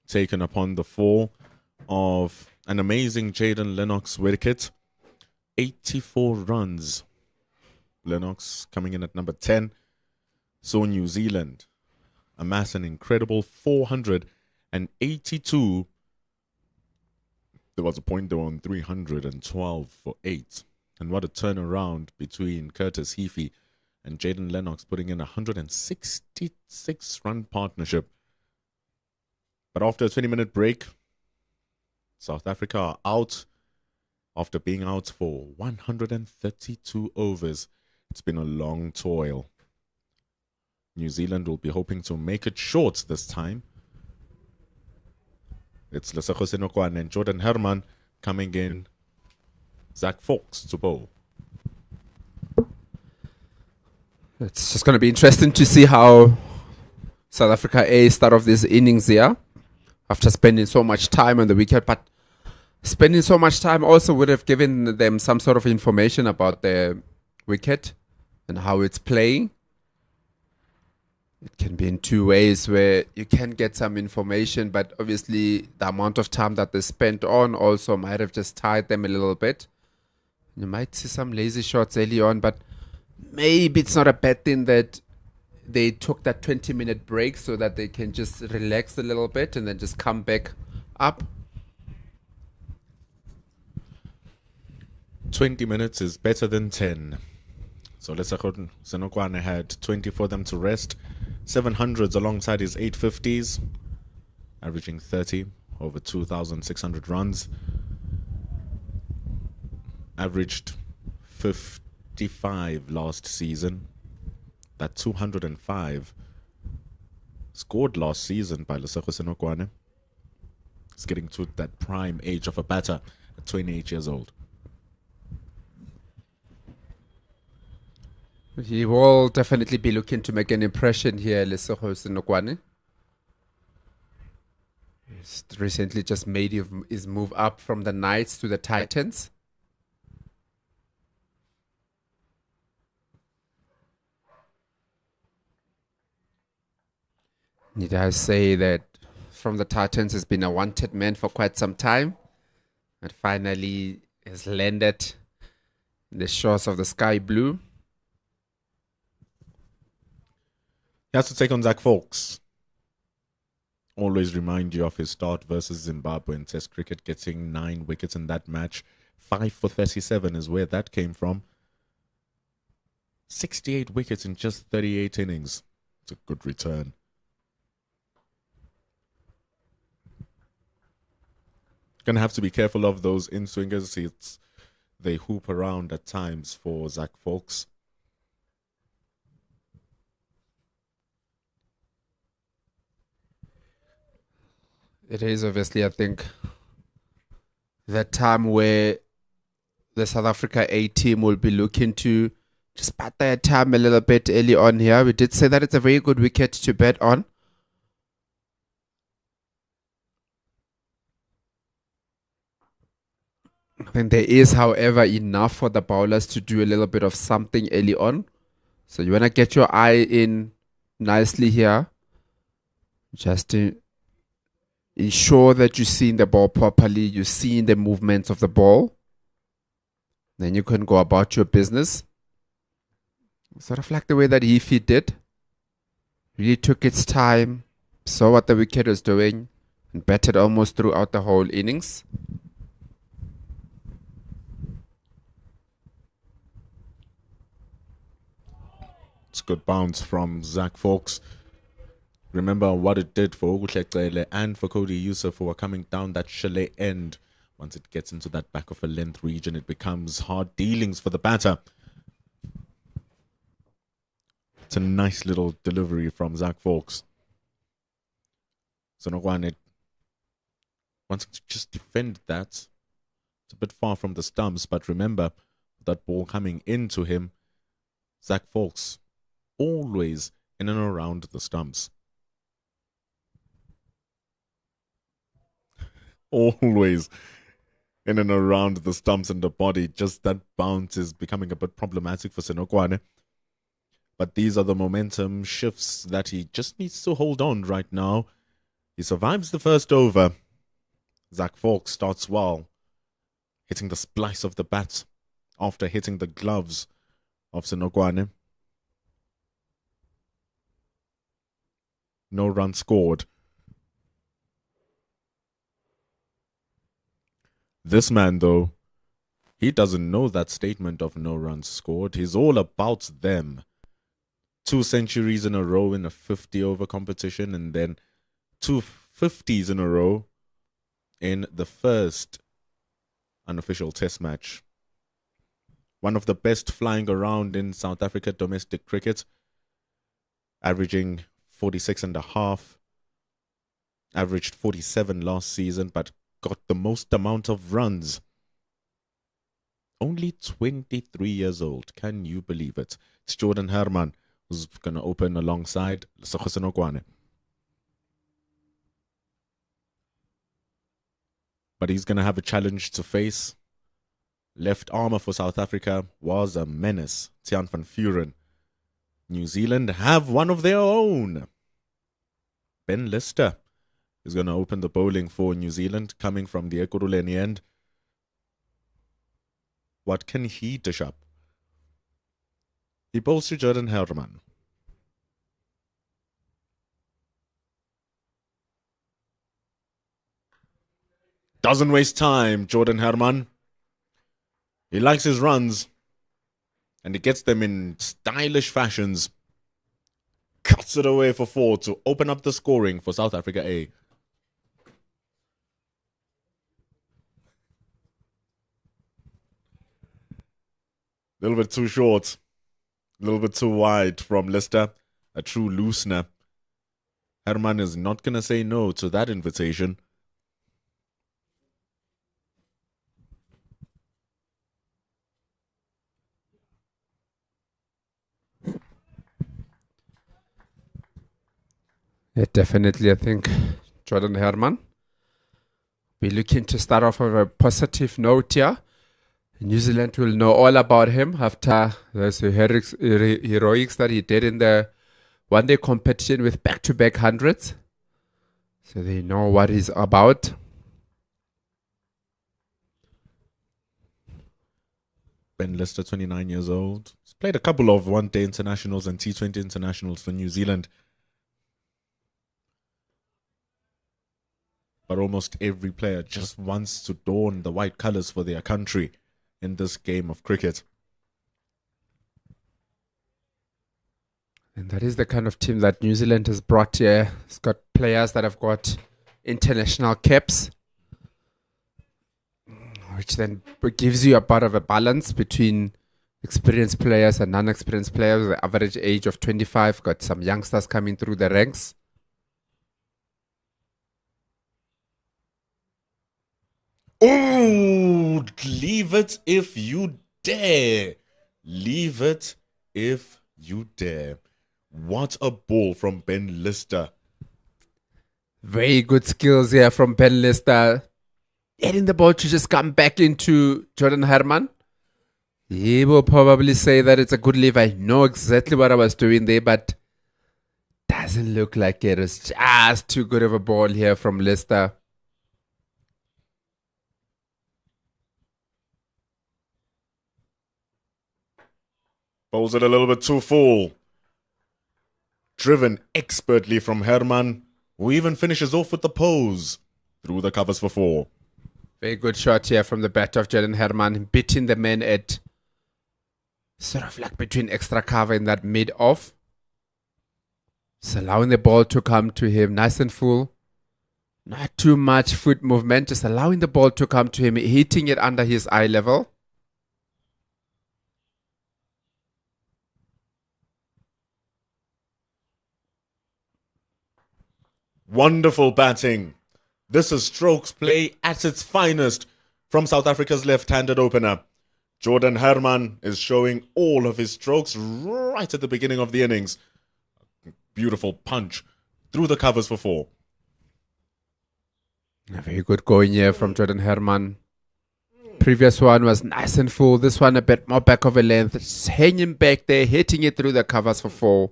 A: taken upon the fall of an amazing Jaden Lennox wicket. 84 runs. Lennox coming in at number 10. So New Zealand amass an incredible 482. There was a point they were on 312 for 8. And what a turnaround between Curtis Heafy and Jaden Lennox, putting in a 166-run partnership. But after a 20-minute break, South Africa are out after being out for 132 overs. It's been a long toil. New Zealand will be hoping to make it short this time. It's Lesego Senokwane and Jordan Herman coming in. Zach Fox to bowl.
D: It's just going to be interesting to see how South Africa A start off this innings here after spending so much time on the wicket. But spending so much time also would have given them some sort of information about the wicket and how it's playing. It can be in two ways where you can get some information, but obviously the amount of time that they spent on also might have just tired them a little bit. You might see some lazy shots early on, but maybe it's not a bad thing that they took that 20-minute break so that they can just relax a little bit and then just come back up.
A: 20 minutes is better than 10. So Lesego Senokwane had 20 for them to rest. 700s alongside his 850s, averaging 30 over 2,600 runs. Averaged 55 last season. That 205 scored last season by Lesego Senokwane. He's getting to that prime age of a batter at 28 years old.
D: He will definitely be looking to make an impression here, Lesego Senokwane. He's recently just made his move up from the Knights to the Titans. Need I say that from the Titans has been a wanted man for quite some time, and finally has landed in the shores of the sky blue.
A: He has to take on Zach Fox. Always remind you of his start versus Zimbabwe in Test cricket, getting 9 wickets in that match. 5 for 37 is where that came from. 68 wickets in just 38 innings. It's a good return. Gonna have to be careful of those in-swingers. They hoop around at times for Zach Fox.
D: It is obviously, I think, that time where the South Africa A team will be looking to just bat their time a little bit early on here. We did say that it's a very good wicket to bet on. I think there is, however, enough for the bowlers to do a little bit of something early on. So you want to get your eye in nicely here. Just to ensure that you're seeing the ball properly, you're seeing the movements of the ball. Then you can go about your business. Sort of like the way that Heafy did. Really took its time, saw what the wicket was doing, and batted almost throughout the whole innings.
A: It's a good bounce from Zach Fox. Remember what it did for Ogutlekele and for Cody Yusuf, who are coming down that chalet end. Once it gets into that back of a length region, it becomes hard dealings for the batter. It's a nice little delivery from Zach Fox. Senokwane wants to just defend that. It's a bit far from the stumps, but remember that ball coming into him, Zach Fox always in and around the stumps. Always in and around the stumps and the body. Just that bounce is becoming a bit problematic for Senokwane. But these are the momentum shifts that he just needs to hold on right now. He survives the first over. Zach Falk starts well, hitting the splice of the bat after hitting the gloves of Senokwane. No run scored. This man, though, he doesn't know that statement of no runs scored. He's all about them. 2 centuries in a row in a 50-over competition, and then 2 50s in a row in the first unofficial test match. One of the best flying around in South Africa domestic cricket, averaging 46 and a half, averaged 47 last season, but got the most amount of runs. Only 23 years old. Can you believe it? It's Jordan Herman who's going to open alongside Senokwane. But he's going to have a challenge to face. Left armour for South Africa was a menace. Tiaan van Vuren. New Zealand have one of their own. Ben Lister is going to open the bowling for New Zealand, coming from the Ekurhuleni end. What can he dish up? He bowls to Jordan Herman. Doesn't waste time, Jordan Herman. He likes his runs, and he gets them in stylish fashions. Cuts it away for 4 to open up the scoring for South Africa A. A little bit too short. A little bit too wide from Lister. A true loosener. Herman is not going to say no to that invitation.
D: Yeah, definitely, I think Jordan Herman be looking to start off on a positive note here. New Zealand will know all about him after those heroics that he did in the one-day competition with back-to-back hundreds. So they know what he's about.
A: Ben Lister, 29 years old. He's played a couple of one-day internationals and T20 internationals for New Zealand. But almost every player just wants to don the white colours for their country in this game of cricket.
D: And that is the kind of team that New Zealand has brought here. It's got players that have got international caps, which then gives you a bit of a balance between experienced players and non-experienced players. The average age of 25, got some youngsters coming through the ranks.
A: Oh, leave it if you dare. Leave it if you dare. What a ball from Ben Lister.
D: Very good skills here from Ben Lister. Getting the ball to just come back into Jordan Herman. He will probably say that it's a good leave. I know exactly what I was doing there, but doesn't look like it. It's just too good of a ball here from Lister.
A: Bowls it a little bit too full. Driven expertly from Herman, who even finishes off with the pose through the covers for 4.
D: Very good shot here from the bat of Jordan Herman, beating the man at sort of like between extra cover in that mid-off. Just allowing the ball to come to him nice and full. Not too much foot movement, just allowing the ball to come to him, hitting it under his eye level.
A: Wonderful batting. This is strokes play at its finest from South Africa's left-handed opener. Jordan Herman is showing all of his strokes right at the beginning of the innings. Beautiful punch through the covers for 4.
D: A very good going here from Jordan Herman. Previous one was nice and full. This one a bit more back of a length. Just hanging back there, hitting it through the covers for 4.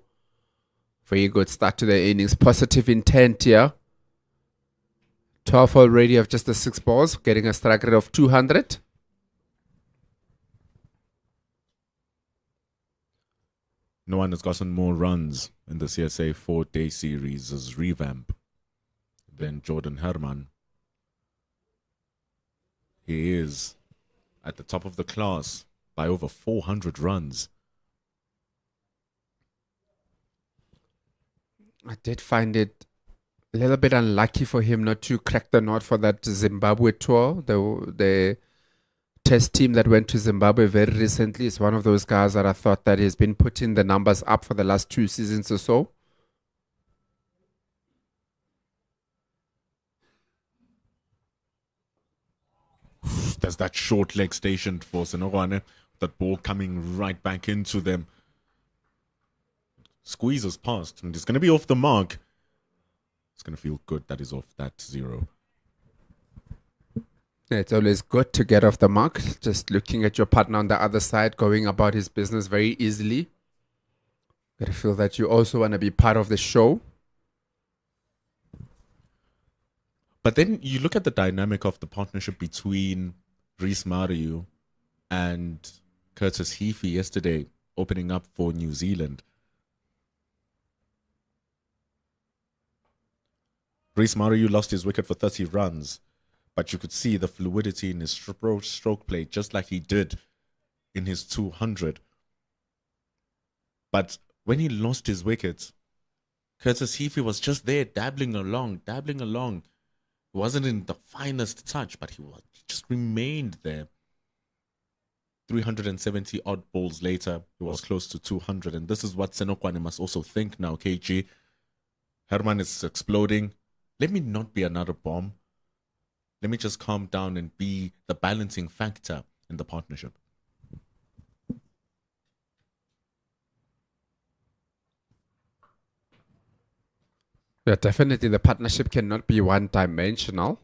D: Very good start to the innings. Positive intent here. 12 already of just the 6 balls, getting a strike rate of 200.
A: No one has gotten more runs in the CSA 4-day series as revamp than Jordan Herman. He is at the top of the class by over 400 runs.
D: I did find it a little bit unlucky for him not to crack the knot for that Zimbabwe tour. The test team that went to Zimbabwe very recently is one of those guys that I thought that has been putting the numbers up for the last 2 seasons or so.
A: There's that short leg stationed for Senokwane. That ball coming right back into them. Squeezes past, and it's going to be off the mark. It's going to feel good that is off that 0.
D: Yeah, it's always good to get off the mark. Just looking at your partner on the other side, going about his business very easily. Gotta feel that you also want to be part of the show.
A: But then you look at the dynamic of the partnership between Reece Mariu and Curtis Heafy yesterday, opening up for New Zealand. Reece Mariu lost his wicket for 30 runs, but you could see the fluidity in his stroke play, just like he did in his 200. But when he lost his wicket, Curtis Heafy was just there, dabbling along. It wasn't in the finest touch, but he just remained there. 370 odd balls later, he was close to 200. And this is what Senokwane must also think now, KG. Herman is exploding. Let me not be another bomb. Let me just calm down and be the balancing factor in the partnership.
D: Yeah, definitely the partnership cannot be one-dimensional.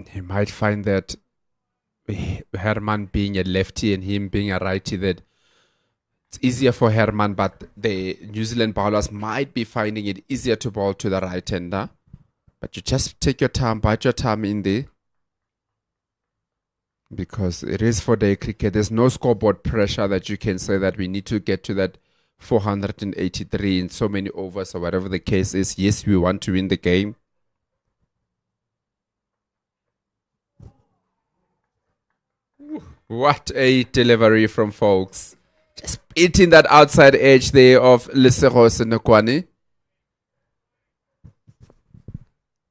D: He might find that Herman being a lefty and him being a righty, that it's easier for Herman, but the New Zealand bowlers might be finding it easier to bowl to the right-hander. But you just take your time, bite your time in there. Because it is 4-day cricket. There's no scoreboard pressure that you can say that we need to get to that 483 in so many overs or whatever the case is. Yes, we want to win the game. What a delivery from folks. Just hitting that outside edge there of Lesego Senokwane.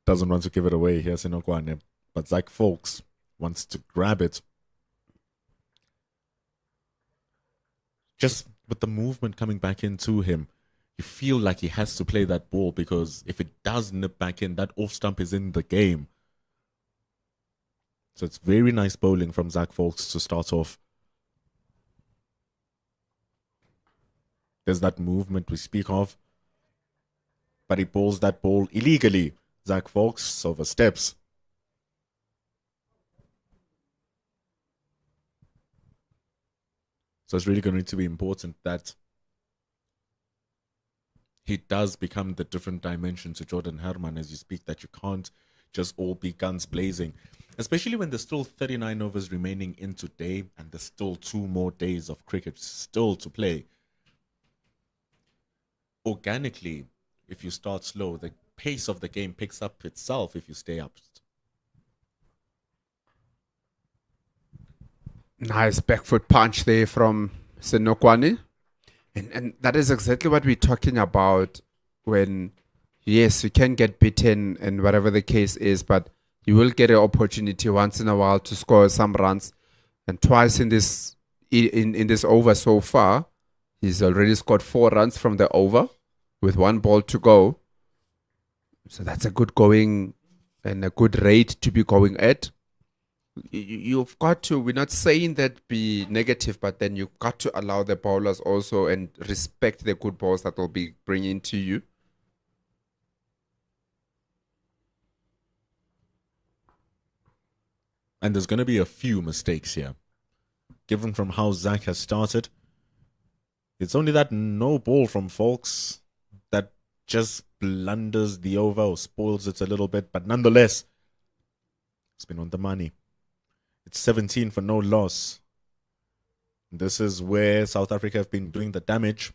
A: Doesn't want to give it away here, Senokwane. But Zach Folks wants to grab it. Just with the movement coming back into him, you feel like he has to play that ball, because if it does nip back in, that off stump is in the game. So it's very nice bowling from Zach Folks to start off. There's that movement we speak of. But he bowls that ball illegally. Zach Folks oversteps. So it's really going to be important that he does become the different dimension to Jordan Herman as you speak, that you can't just all be guns blazing. Especially when there's still 39 overs remaining in today and there's still 2 more days of cricket still to play. Organically, if you start slow, the pace of the game picks up itself if you stay up.
D: Nice back foot punch there from Senokwane. And that is exactly what we're talking about when, yes, you can get beaten and whatever the case is, but you will get an opportunity once in a while to score some runs. And twice in this over so far, he's already scored 4 runs from the over with 1 ball to go. So that's a good going and a good rate to be going at. You've got to, we're not saying that be negative, but then you've got to allow the bowlers also and respect the good balls that will be bringing to you.
A: And there's going to be a few mistakes here. Given from how Zach has started, it's only that no ball from Folks that just blunders the over or spoils it a little bit. But nonetheless, it's been on the money. It's 17 for no loss. This is where South Africa have been doing the damage.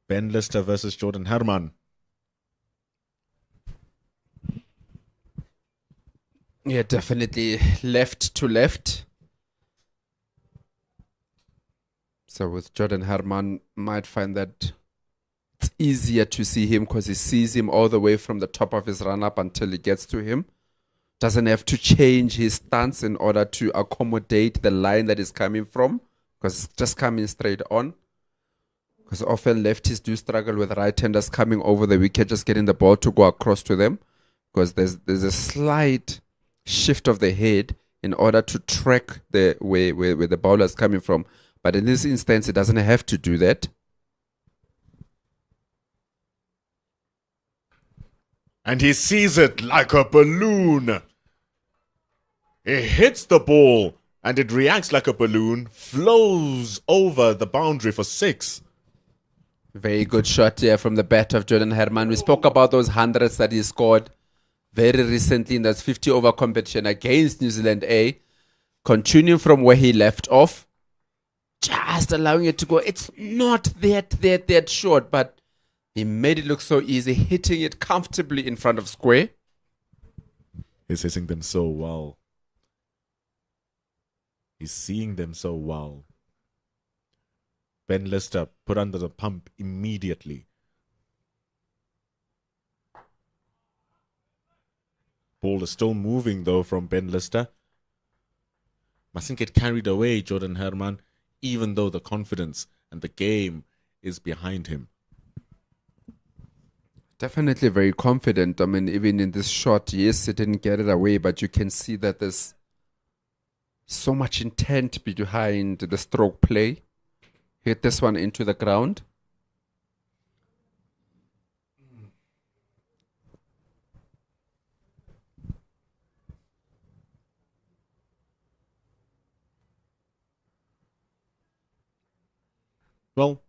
A: Ben Lister versus Jordan Herman.
D: Yeah, definitely left to left. So with Jordan Herman, might find that it's easier to see him because he sees him all the way from the top of his run-up until he gets to him. Doesn't have to change his stance in order to accommodate the line that is coming from, because it's just coming straight on. Because often lefties do struggle with right-handers coming over the wicket, just getting the ball to go across to them, because there's a slight shift of the head in order to track the where the bowler is coming from. But in this instance, it doesn't have to do that.
A: And he sees it like a balloon. He hits the ball and it reacts like a balloon, flows over the boundary for 6.
D: Very good shot here from the bat of Jordan Herman. We spoke about those hundreds that he scored very recently in that 50-over competition against New Zealand A. Continuing from where he left off, just allowing it to go. It's not that short, but he made it look so easy, hitting it comfortably in front of square.
A: He's hitting them so well. He's seeing them so well. Ben Lister put under the pump immediately. Ball is still moving though from Ben Lister. Mustn't get carried away, Jordan Herman, even though the confidence and the game is behind him.
D: Definitely very confident. I mean, even in this shot, yes, he didn't get it away, but you can see that there's so much intent behind the stroke play. Hit this one into the ground.
A: Well,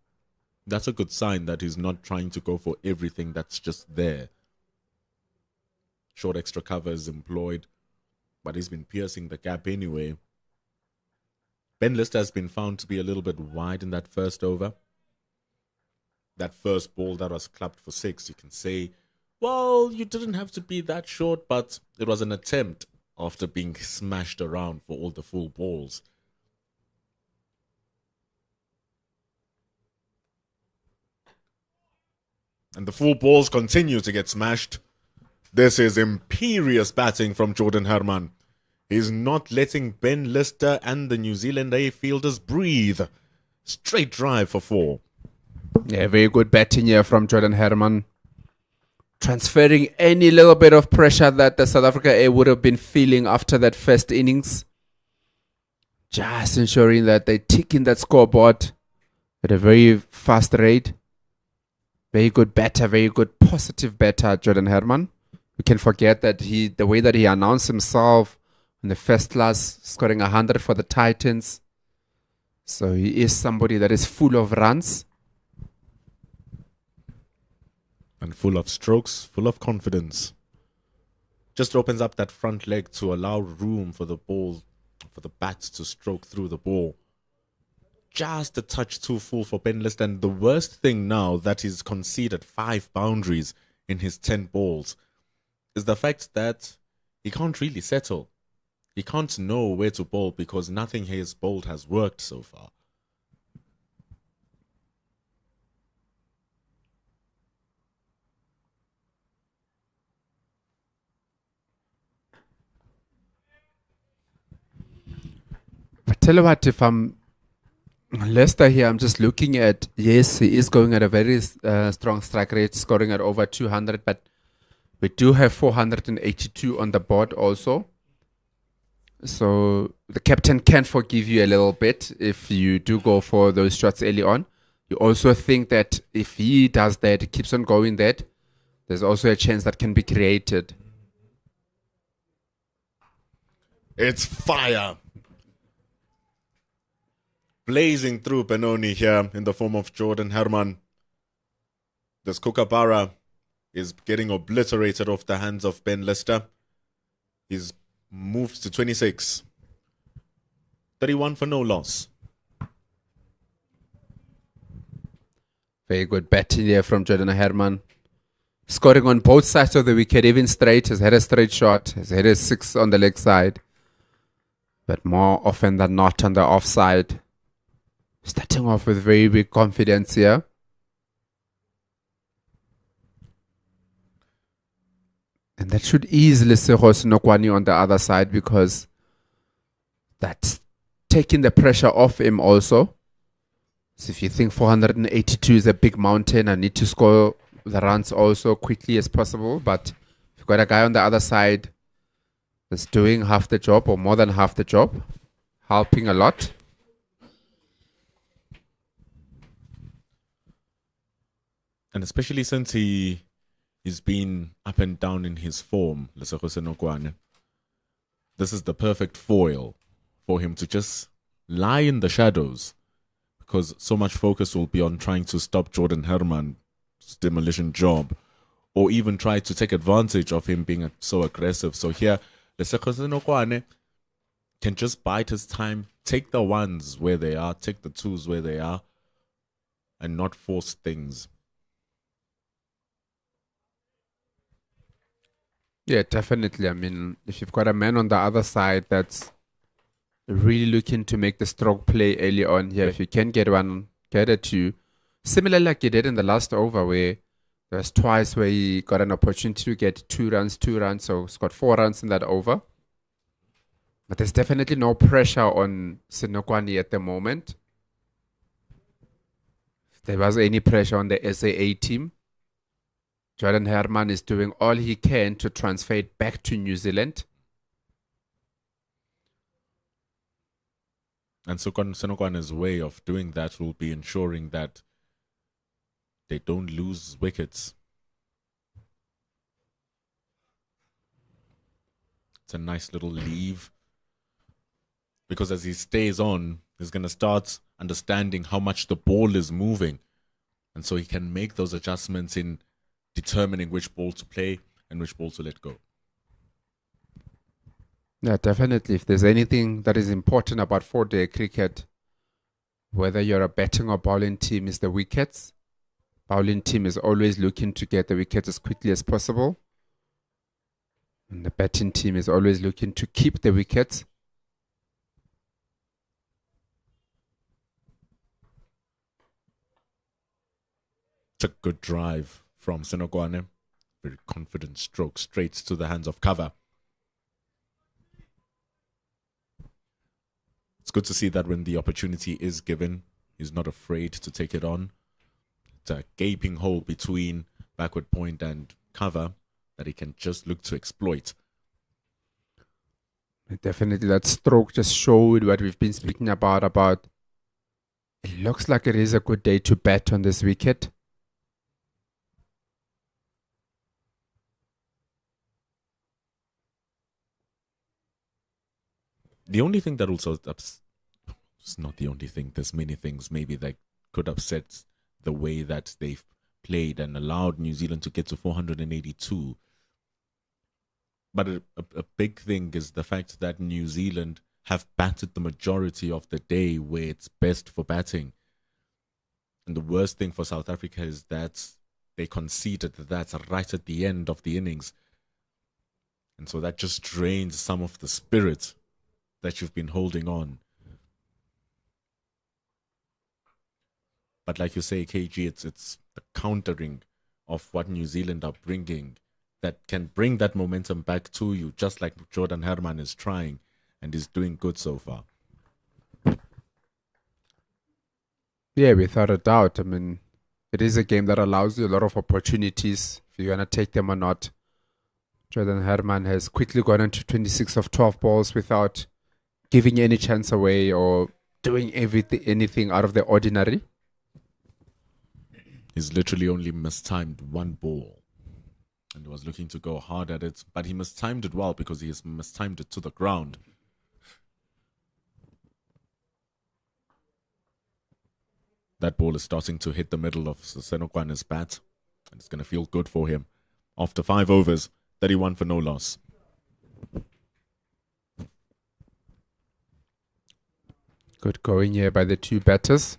A: that's a good sign that he's not trying to go for everything that's just there. Short extra cover is employed, but he's been piercing the gap anyway. Ben Lister has been found to be a little bit wide in that first over. That first ball that was clubbed for 6, you can say, well, you didn't have to be that short, but it was an attempt after being smashed around for all the full balls. And the full balls continue to get smashed. This is imperious batting from Jordan Herman. He's not letting Ben Lister and the New Zealand A fielders breathe. Straight drive for 4.
D: Yeah, very good batting here from Jordan Herman. Transferring any little bit of pressure that the South Africa A would have been feeling after that first innings. Just ensuring that they tick in that scoreboard at a very fast rate. Very good batter, very good positive batter, Jordan Herman. We can forget that the way that he announced himself in the first class, scoring 100 for the Titans. So he is somebody that is full of runs.
A: And full of strokes, full of confidence. Just opens up that front leg to allow room for the ball, for the bat to stroke through the ball. Just a touch too full for Ben Lister. And the worst thing now that he's conceded 5 boundaries in his 10 balls is the fact that he can't really settle. He can't know where to bowl because nothing he has bowled has worked so far.
D: But tell you what, if I'm Leicester here, I'm just looking at, yes, he is going at a very strong strike rate, scoring at over 200, but we do have 482 on the board also. So the captain can forgive you a little bit if you do go for those shots early on. You also think that if he does that, keeps on going that, there's also a chance that can be created.
A: It's fire. Blazing through Benoni here in the form of Jordan Herman. This Kookaburra is getting obliterated off the hands of Ben Lister. He's moved to 26. 31 for no loss.
D: Very good batting there from Jordan Herman. Scoring on both sides of the wicket, even straight. Has had a straight shot. Has had a 6 on the leg side. But more often than not on the offside. Starting off with very big confidence here. And that should easily Sehos Nokwani on the other side, because that's taking the pressure off him also. So if you think 482 is a big mountain, I need to score the runs also quickly as possible. But if you've got a guy on the other side that's doing half the job or more than half the job, helping a lot.
A: And especially since he's been up and down in his form, Lesego Senokwane, this is the perfect foil for him to just lie in the shadows, because so much focus will be on trying to stop Jordan Herman's demolition job, or even try to take advantage of him being so aggressive. So here, Lesego Senokwane can just bide his time, take the ones where they are, take the twos where they are, and not force things.
D: Yeah, definitely. I mean, if you've got a man on the other side that's really looking to make the stroke play early on here, if you can get one, get a two. Similar like he did in the last over, where there was twice where he got an opportunity to get 2 runs. So he's got 4 runs in that over. But there's definitely no pressure on Senokwani at the moment. If there was any pressure on the SAA team, Jordan Herman is doing all he can to transfer it back to New Zealand.
A: And Senokwane's way of doing that will be ensuring that they don't lose wickets. It's a nice little leave, because as he stays on, he's going to start understanding how much the ball is moving. And so he can make those adjustments in determining which ball to play and which ball to let go.
D: Yeah, definitely. If there's anything that is important about 4-day cricket, whether you're a batting or bowling team, is the wickets. Bowling team is always looking to get the wickets as quickly as possible. And the batting team is always looking to keep the wickets.
A: It's a good drive from Senokwane. Very confident stroke straight to the hands of cover. It's good to see that when the opportunity is given, he's not afraid to take it on. It's a gaping hole between backward point and cover that he can just look to exploit.
D: Definitely, that stroke just showed what we've been speaking about. It looks like it is a good day to bat on this wicket.
A: The only thing that also it's not the only thing. There's many things maybe that could upset the way that they've played and allowed New Zealand to get to 482. But a big thing is the fact that New Zealand have batted the majority of the day where it's best for batting. And the worst thing for South Africa is that they conceded that right at the end of the innings. And so that just drains some of the spirit that you've been holding on. But like you say, KG, it's the countering of what New Zealand are bringing that can bring that momentum back to you, just like Jordan Herman is trying and is doing good so far.
D: Yeah, without a doubt. I mean, it is a game that allows you a lot of opportunities if you're going to take them or not. Jordan Herman has quickly gone into 26 of 12 balls without giving any chance away or doing anything out of the ordinary.
A: He's literally only mistimed one ball and was looking to go hard at it, but he mistimed it well because he has mistimed it to the ground. That ball is starting to hit the middle of Senokwane's bat, and it's going to feel good for him. After 5 overs, 31 for no loss.
D: Good going here by the two batters.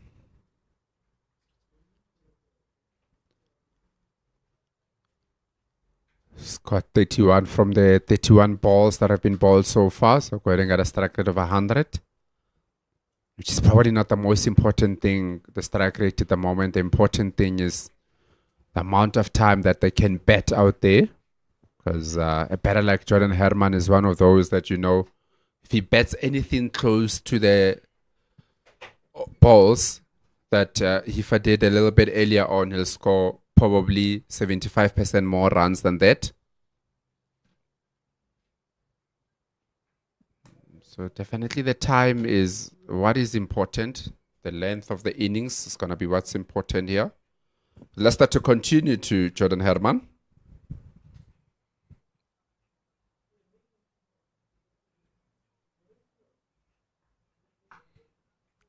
D: He's got 31 from the 31 balls that have been bowled so far. So going at a strike rate of 100. Which is probably not the most important thing, the strike rate at the moment. The important thing is the amount of time that they can bat out there. Because a batter like Jordan Herman is one of those that, you know, if he bats anything close to the balls that Hifa did a little bit earlier on, he'll score probably 75% more runs than that. So definitely the time is what is important. The length of the innings is going to be what's important here. Let's start to continue to Jordan Herman.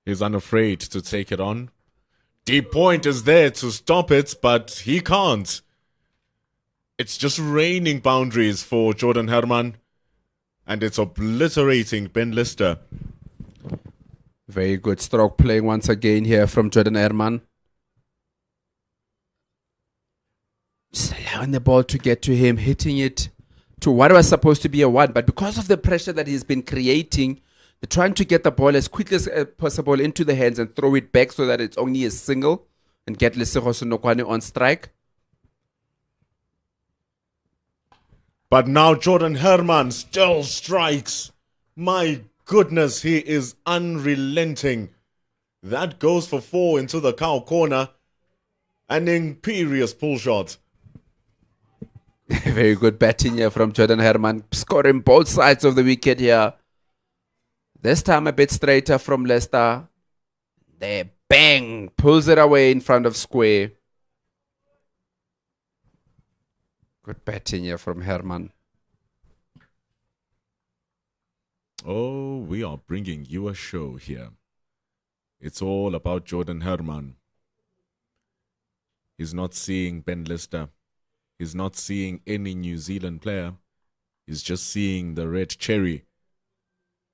A: He's unafraid to take it on. Deep point is there to stop it, but he can't. It's just raining boundaries for Jordan Herman. And it's obliterating Ben Lister.
D: Very good stroke playing once again here from Jordan Herman. Just allowing the ball to get to him, hitting it to what was supposed to be a 1. But because of the pressure that he's been creating, they're trying to get the ball as quickly as possible into the hands and throw it back so that it's only a single and get Lesego Senokwane on strike.
A: But now Jordan Herman still strikes. My goodness, he is unrelenting. That goes for 4 into the cow corner. An imperious pull shot.
D: Very good batting here from Jordan Herman. Scoring both sides of the wicket here. This time a bit straighter from Leicester. There, bang! Pulls it away in front of square. Good batting here from Herman.
A: Oh, we are bringing you a show here. It's all about Jordan Herman. He's not seeing Ben Lister. He's not seeing any New Zealand player. He's just seeing the red cherry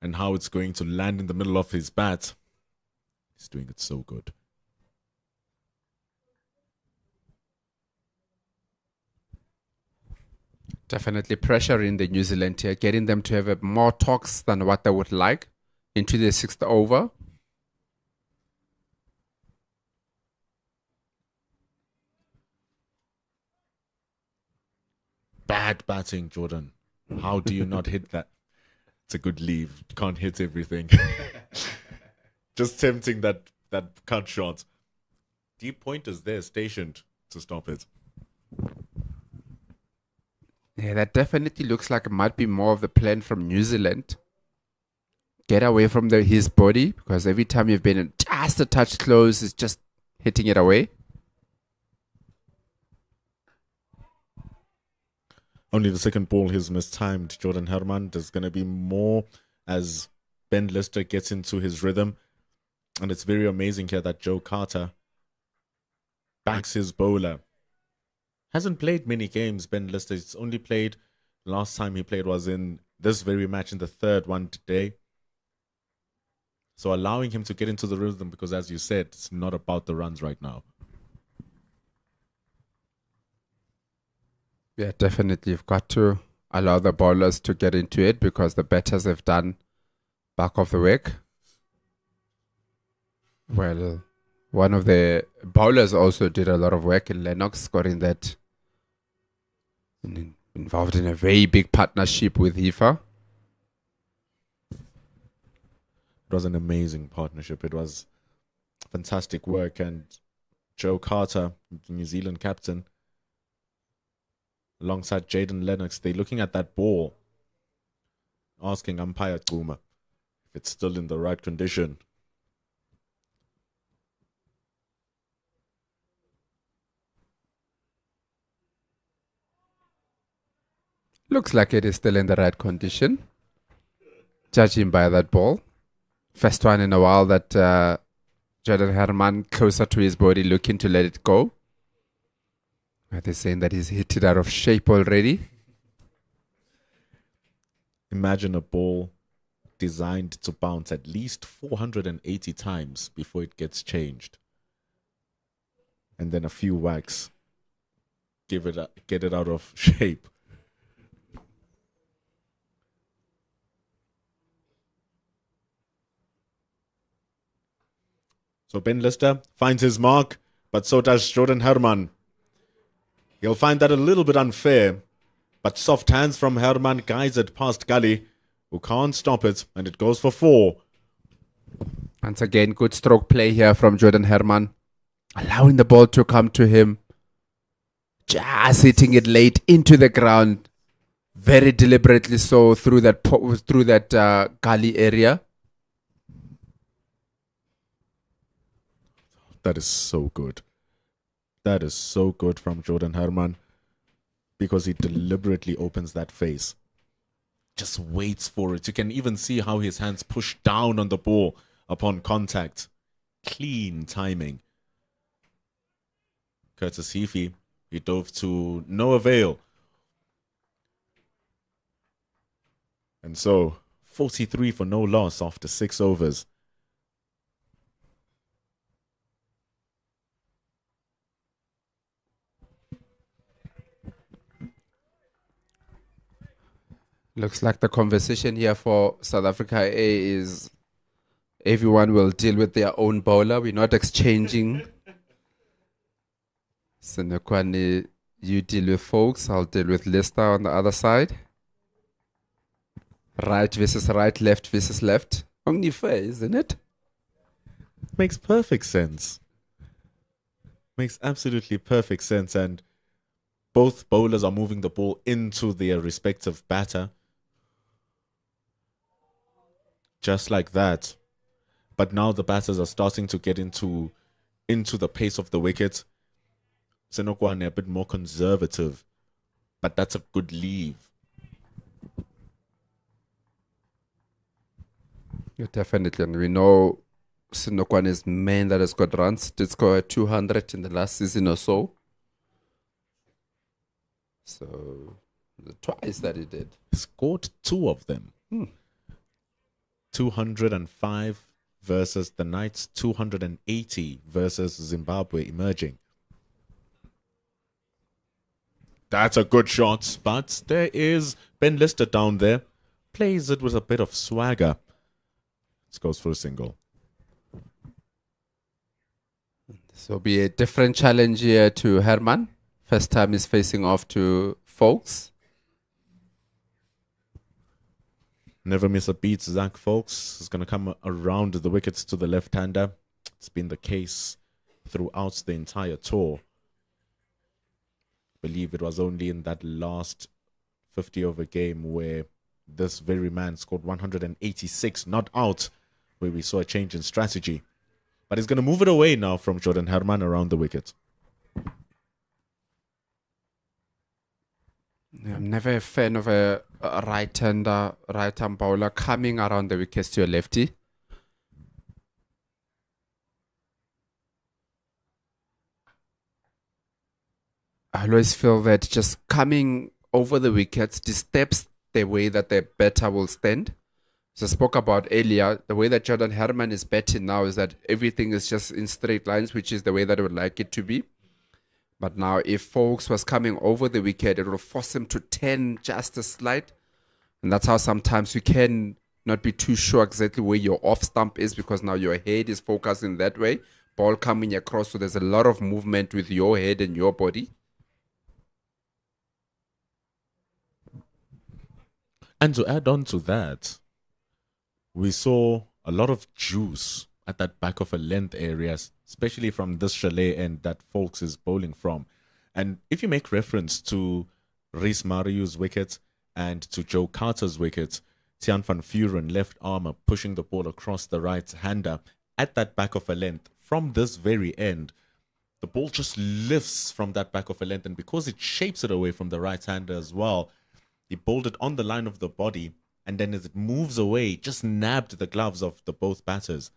A: and how it's going to land in the middle of his bat. He's doing it so good.
D: Definitely pressuring the New Zealand here, getting them to have more talks than what they would like into the 6th over.
A: Bad batting, Jordan. How do you not hit that? It's a good leave. Can't hit everything. Just tempting that cut shot. Deep pointers there stationed to stop it.
D: Yeah, that definitely looks like it might be more of the plan from New Zealand. Get away from his body, because every time you've been just a touch close, it's just hitting it away.
A: Only the second ball he's mistimed. Jordan Herman. There's going to be more as Ben Lister gets into his rhythm. And it's very amazing here that Joe Carter backs his bowler. Hasn't played many games, Ben Lister. He's only played, last time he played was in this very match, in the 3rd one today. So allowing him to get into the rhythm, because as you said, it's not about the runs right now.
D: Yeah, definitely. You've got to allow the bowlers to get into it, because the batters have done back of the work. Well, one of the bowlers also did a lot of work in Lennox, scoring that, and involved in a very big partnership with Hifa.
A: It was an amazing partnership. It was fantastic work. And Joe Carter, the New Zealand captain, alongside Jaden Lennox, they're looking at that ball, asking umpire Kuma if it's still in the right condition.
D: Looks like it is still in the right condition, judging by that ball. First one in a while that Jordan Herman closer to his body, looking to let it go. Are they saying that he's hit it out of shape already?
A: Imagine a ball designed to bounce at least 480 times before it gets changed. And then a few whacks. Get it out of shape. So Ben Lister finds his mark, but so does Jordan Herman. He'll find that a little bit unfair, but soft hands from Herman guides it past Gully, who can't stop it, and it goes for 4.
D: Once again, good stroke play here from Jordan Herman, allowing the ball to come to him, just hitting it late into the ground, very deliberately so through that gully area.
A: That is so good. That is so good from Jordan Herman, because he deliberately opens that face. Just waits for it. You can even see how his hands push down on the ball upon contact. Clean timing. Curtis Heafy, he dove to no avail. And so, 43 for no loss after 6 overs.
D: Looks like the conversation here for South Africa A is everyone will deal with their own bowler. We're not exchanging. Senekwane, you deal with folks. I'll deal with Lister on the other side. Right versus right, left versus left. Only fair, isn't it?
A: Makes perfect sense. Makes absolutely perfect sense. And both bowlers are moving the ball into their respective batter. Just like that. But now the batters are starting to get into the pace of the wicket. Senokwane a bit more conservative. But that's a good leave.
D: Yeah, definitely. And we know Senokwane's man that has got runs did score 200 in the last season or so. So, twice that he did.
A: Scored 2 of them. 205 versus the Knights, 280 versus Zimbabwe emerging. That's a good shot, but there is Ben Lister down there. Plays it with a bit of swagger. This goes for a single.
D: This will be a different challenge here to Herman. First time he's facing off to Folks.
A: Never miss a beat, Zach Folks is going to come around the wickets to the left-hander. It's been the case throughout the entire tour. I believe it was only in that last 50-over game where this very man scored 186, not out, where we saw a change in strategy. But he's going to move it away now from Jordan Herman around the wicket.
D: I'm never a fan of a right-hander, right-arm bowler coming around the wickets to a lefty. I always feel that just coming over the wickets disturbs the way that the batter will stand. As I spoke about earlier, the way that Jordan Herman is batting now is that everything is just in straight lines, which is the way that I would like it to be. But now if Folks was coming over the wicket, it will force him to turn just a slight. And that's how sometimes you can not be too sure exactly where your off stump is, because now your head is focused in that way. Ball coming across, so there's a lot of movement with your head and your body.
A: And to add on to that, we saw a lot of juice at that back of a length areas, especially from this chalet end that Folks is bowling from. And if you make reference to Rhys Mariu's wicket and to Joe Carter's wicket, Tiaan van Vuren, left armour, pushing the ball across the right-hander at that back of a length. From this very end, the ball just lifts from that back of a length, and because it shapes it away from the right-hander as well, he bowled it on the line of the body, and then as it moves away, just nabbed the gloves of the both batters.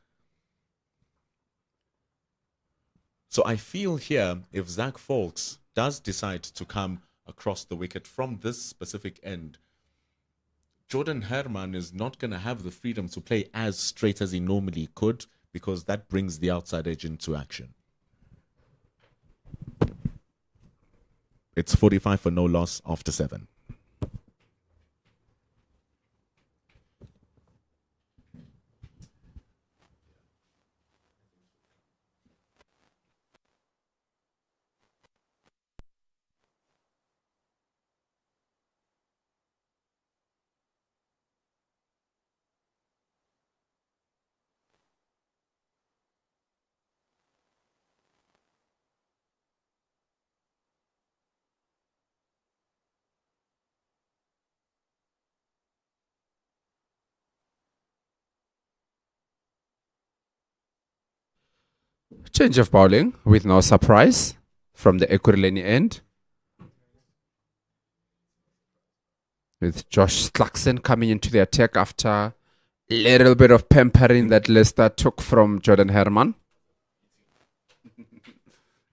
A: So I feel here, if Zach Fawkes does decide to come across the wicket from this specific end, Jordan Herman is not going to have the freedom to play as straight as he normally could, because that brings the outside edge into action. It's 45 for no loss after 7.
D: Change of bowling with no surprise from the Ekurhuleni end. With Josh Clarkson coming into the attack after a little bit of pampering that Leicester took from Jordan Herman.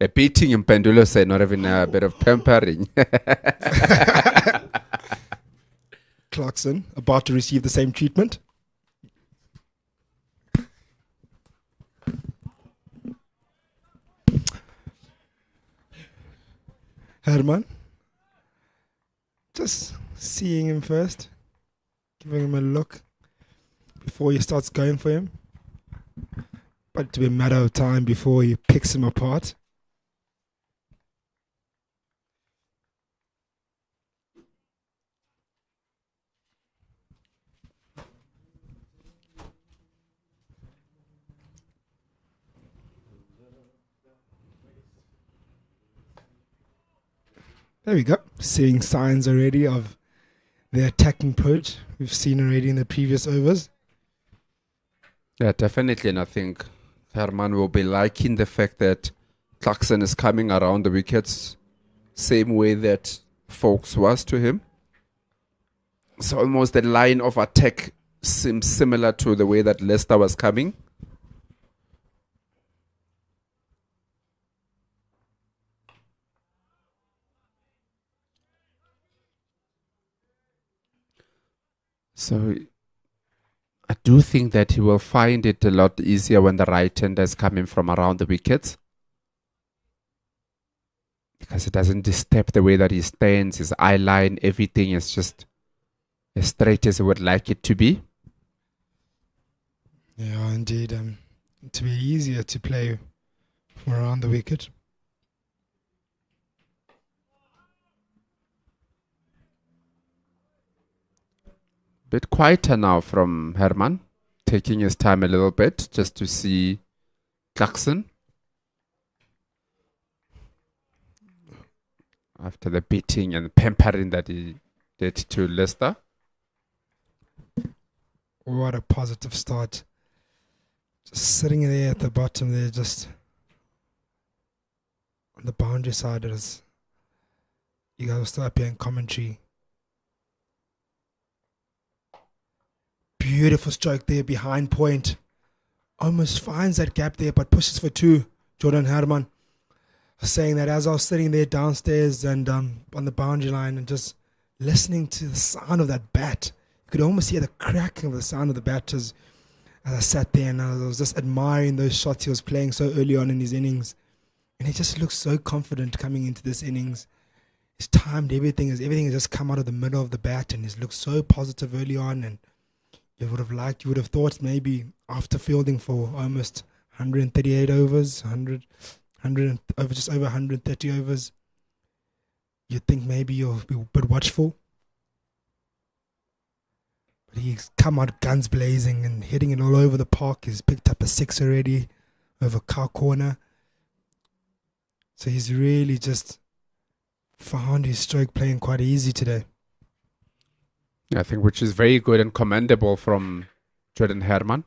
D: A beating in Pendulo said, not even a bit of pampering.
B: Clarkson about to receive the same treatment. Herman, just seeing him first, giving him a look before he starts going for him. But it'll be a matter of time before he picks him apart. There we go. Seeing signs already of the attacking approach we've seen already in the previous overs.
D: Yeah, definitely. And I think Herman will be liking the fact that Clarkson is coming around the wickets same way that Fawkes was to him. So almost the line of attack seems similar to the way that Leicester was coming. So I do think that he will find it a lot easier when the right-hander is coming from around the wickets, because it doesn't disturb the way that he stands, his eye line, everything is just as straight as he would like it to be.
B: Yeah, indeed. To be easier to play from around the wicket.
D: Bit quieter now from Herman, taking his time a little bit just to see Clarkson after the beating and pampering that he did to Leicester.
B: What a positive start. Just sitting there at the bottom there, just on the boundary side. You guys will still up here in commentary. Beautiful stroke there behind point. Almost finds that gap there, but pushes for 2. Jordan Herman was saying that as I was sitting there downstairs and on the boundary line and just listening to the sound of that bat, you could almost hear the cracking of the sound of the bat as I sat there and I was just admiring those shots he was playing so early on in his innings. And he just looks so confident coming into this innings. He's timed everything has just come out of the middle of the bat, and he's looked so positive early you would have thought maybe after fielding for almost 138 overs, just over 130 overs, you'd think maybe you'll be a bit watchful. But he's come out guns blazing and hitting it all over the park. He's picked up a 6 already over Cow Corner. So he's really just found his stroke playing quite easy today.
D: I think which is very good and commendable from Jordan Herman,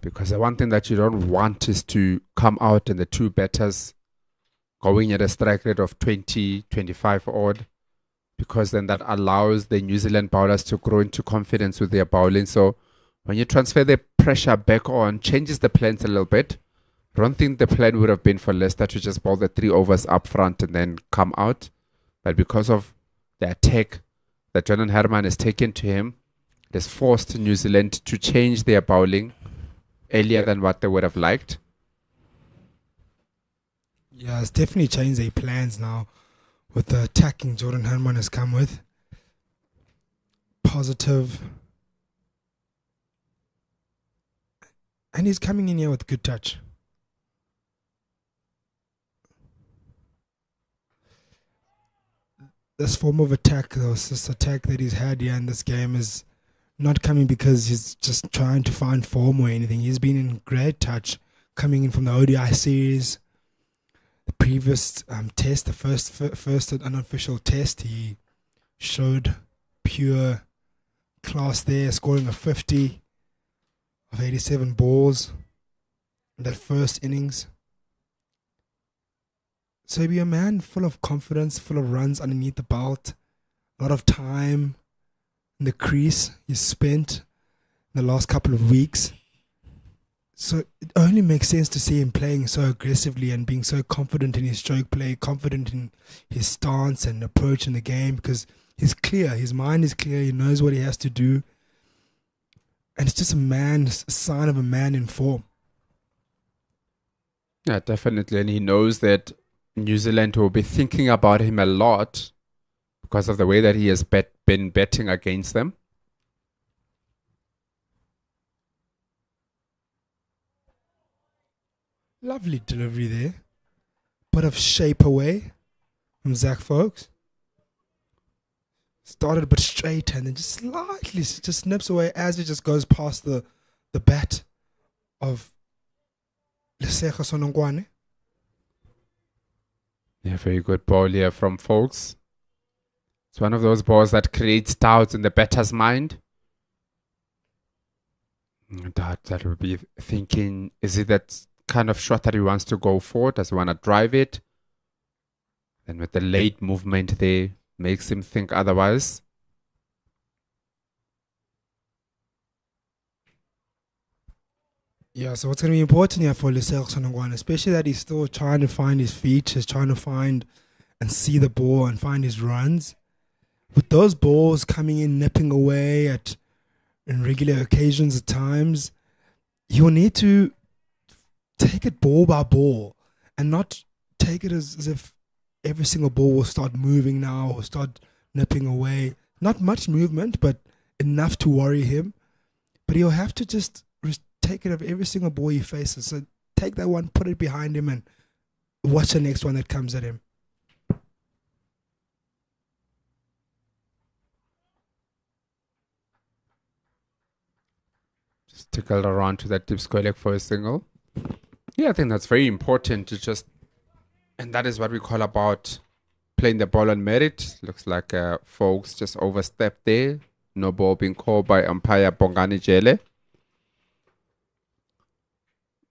D: because the one thing that you don't want is to come out and the 2 batters going at a strike rate of 20, 25 odd, because then that allows the New Zealand bowlers to grow into confidence with their bowling. So when you transfer the pressure back on, changes the plans a little bit. I don't think the plan would have been for Leicester to just bowl the 3 overs up front and then come out. But because of the attack that Jordan Herman has taken to him, it has forced New Zealand to change their bowling earlier than what they would have liked.
B: Yeah, it's definitely changed their plans now with the attacking Jordan Herman has come with. Positive. And he's coming in here with good touch. This form of attack, this attack that he's had here in this game is not coming because he's just trying to find form or anything. He's been in great touch coming in from the ODI series. The previous test, the first unofficial test, he showed pure class there, scoring a 50 of 87 balls in that first innings. So he'll be a man full of confidence, full of runs underneath the belt. A lot of time in the crease he's spent in the last couple of weeks. So it only makes sense to see him playing so aggressively and being so confident in his stroke play, confident in his stance and approach in the game, because he's clear, his mind is clear, he knows what he has to do. And it's just a sign of a man in form.
D: Yeah, definitely. And he knows that New Zealand will be thinking about him a lot because of the way that he has been betting against them.
B: Lovely delivery there. Bit of shape away from Zach Folks. Started a bit straight and then just slightly just nips away as it just goes past the bat of Leseja Sonongwane.
D: Yeah, very good ball here from Folks. It's one of those balls that creates doubts in the batter's mind. That will be thinking, is it that kind of shot that he wants to go for? Does he want to drive it? And with the late movement there, makes him think otherwise.
B: Yeah, so what's going to be important here for Leseja Sonongwane, especially that he's still trying to find his feet, he's trying to find and see the ball and find his runs. With those balls coming in, nipping away in regular occasions at times, you'll need to take it ball by ball and not take it as if every single ball will start moving now or start nipping away. Not much movement, but enough to worry him. But he'll have to just take it of every single ball he faces. So take that one, put it behind him, and watch the next one that comes at him.
D: Just tickle around to that deep square leg for a single. Yeah, I think that's very important to just, and that is what we call about playing the ball on merit. Looks like Folks just overstepped there. No ball being called by umpire Bongani Jele.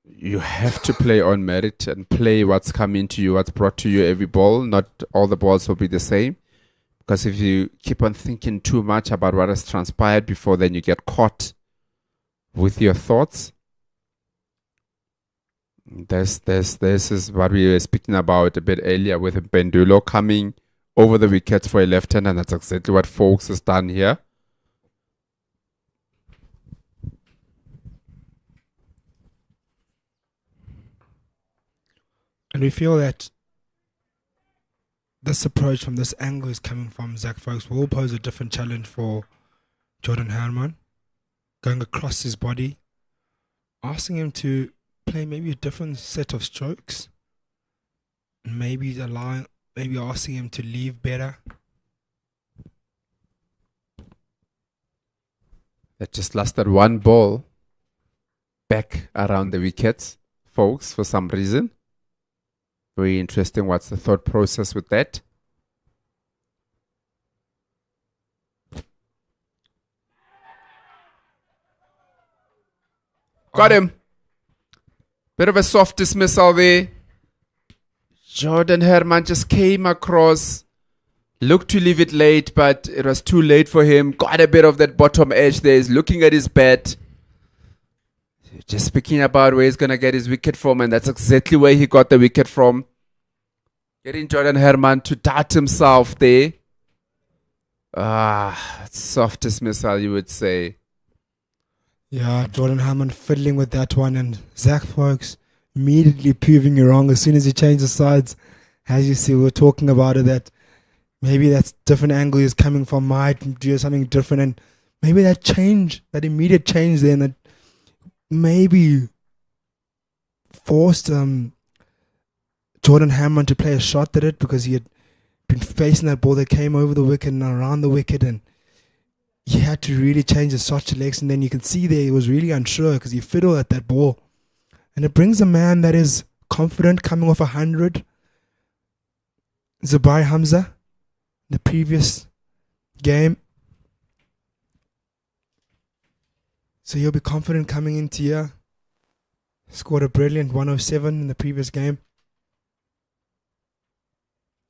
D: You have to play on merit and play what's coming to you, what's brought to you every ball. Not all the balls will be the same. Because if you keep on thinking too much about what has transpired before, then you get caught with your thoughts. This is what we were speaking about a bit earlier with Pendulo coming over the wickets for a left hand, and that's exactly what Folks has done here.
B: And we feel that this approach from this angle is coming from Zach Folks will pose a different challenge for Jordan Herman. Going across his body, asking him to play maybe a different set of strokes. Maybe asking him to leave better.
D: That just lasted one ball back around the wickets, Folks, for some reason. Very interesting. What's the thought process with that? Got him. Bit of a soft dismissal there. Jordan Herman just came across. Looked to leave it late, but it was too late for him. Got a bit of that bottom edge there. He's looking at his bat. Just speaking about where he's going to get his wicket from, and that's exactly where he got the wicket from. Getting Jordan Herman to doubt himself there. Soft dismissal, you would say.
B: Yeah, Jordan Hammond fiddling with that one, and Zach Folks immediately proving you wrong as soon as he changed the sides. As you see, we were talking about it, that maybe that different angle is coming from, might do something different, and maybe that change, that immediate change there, and that maybe forced Jordan Hammond to play a shot at it, because he had been facing that ball that came over the wicket and around the wicket, and he had to really change his shot selection. And then you can see there he was really unsure because he fiddled at that ball. And it brings a man that is confident, coming off 100, Zubair Hamza, the previous game. So he'll be confident coming into here. Scored a brilliant 107 in the previous game.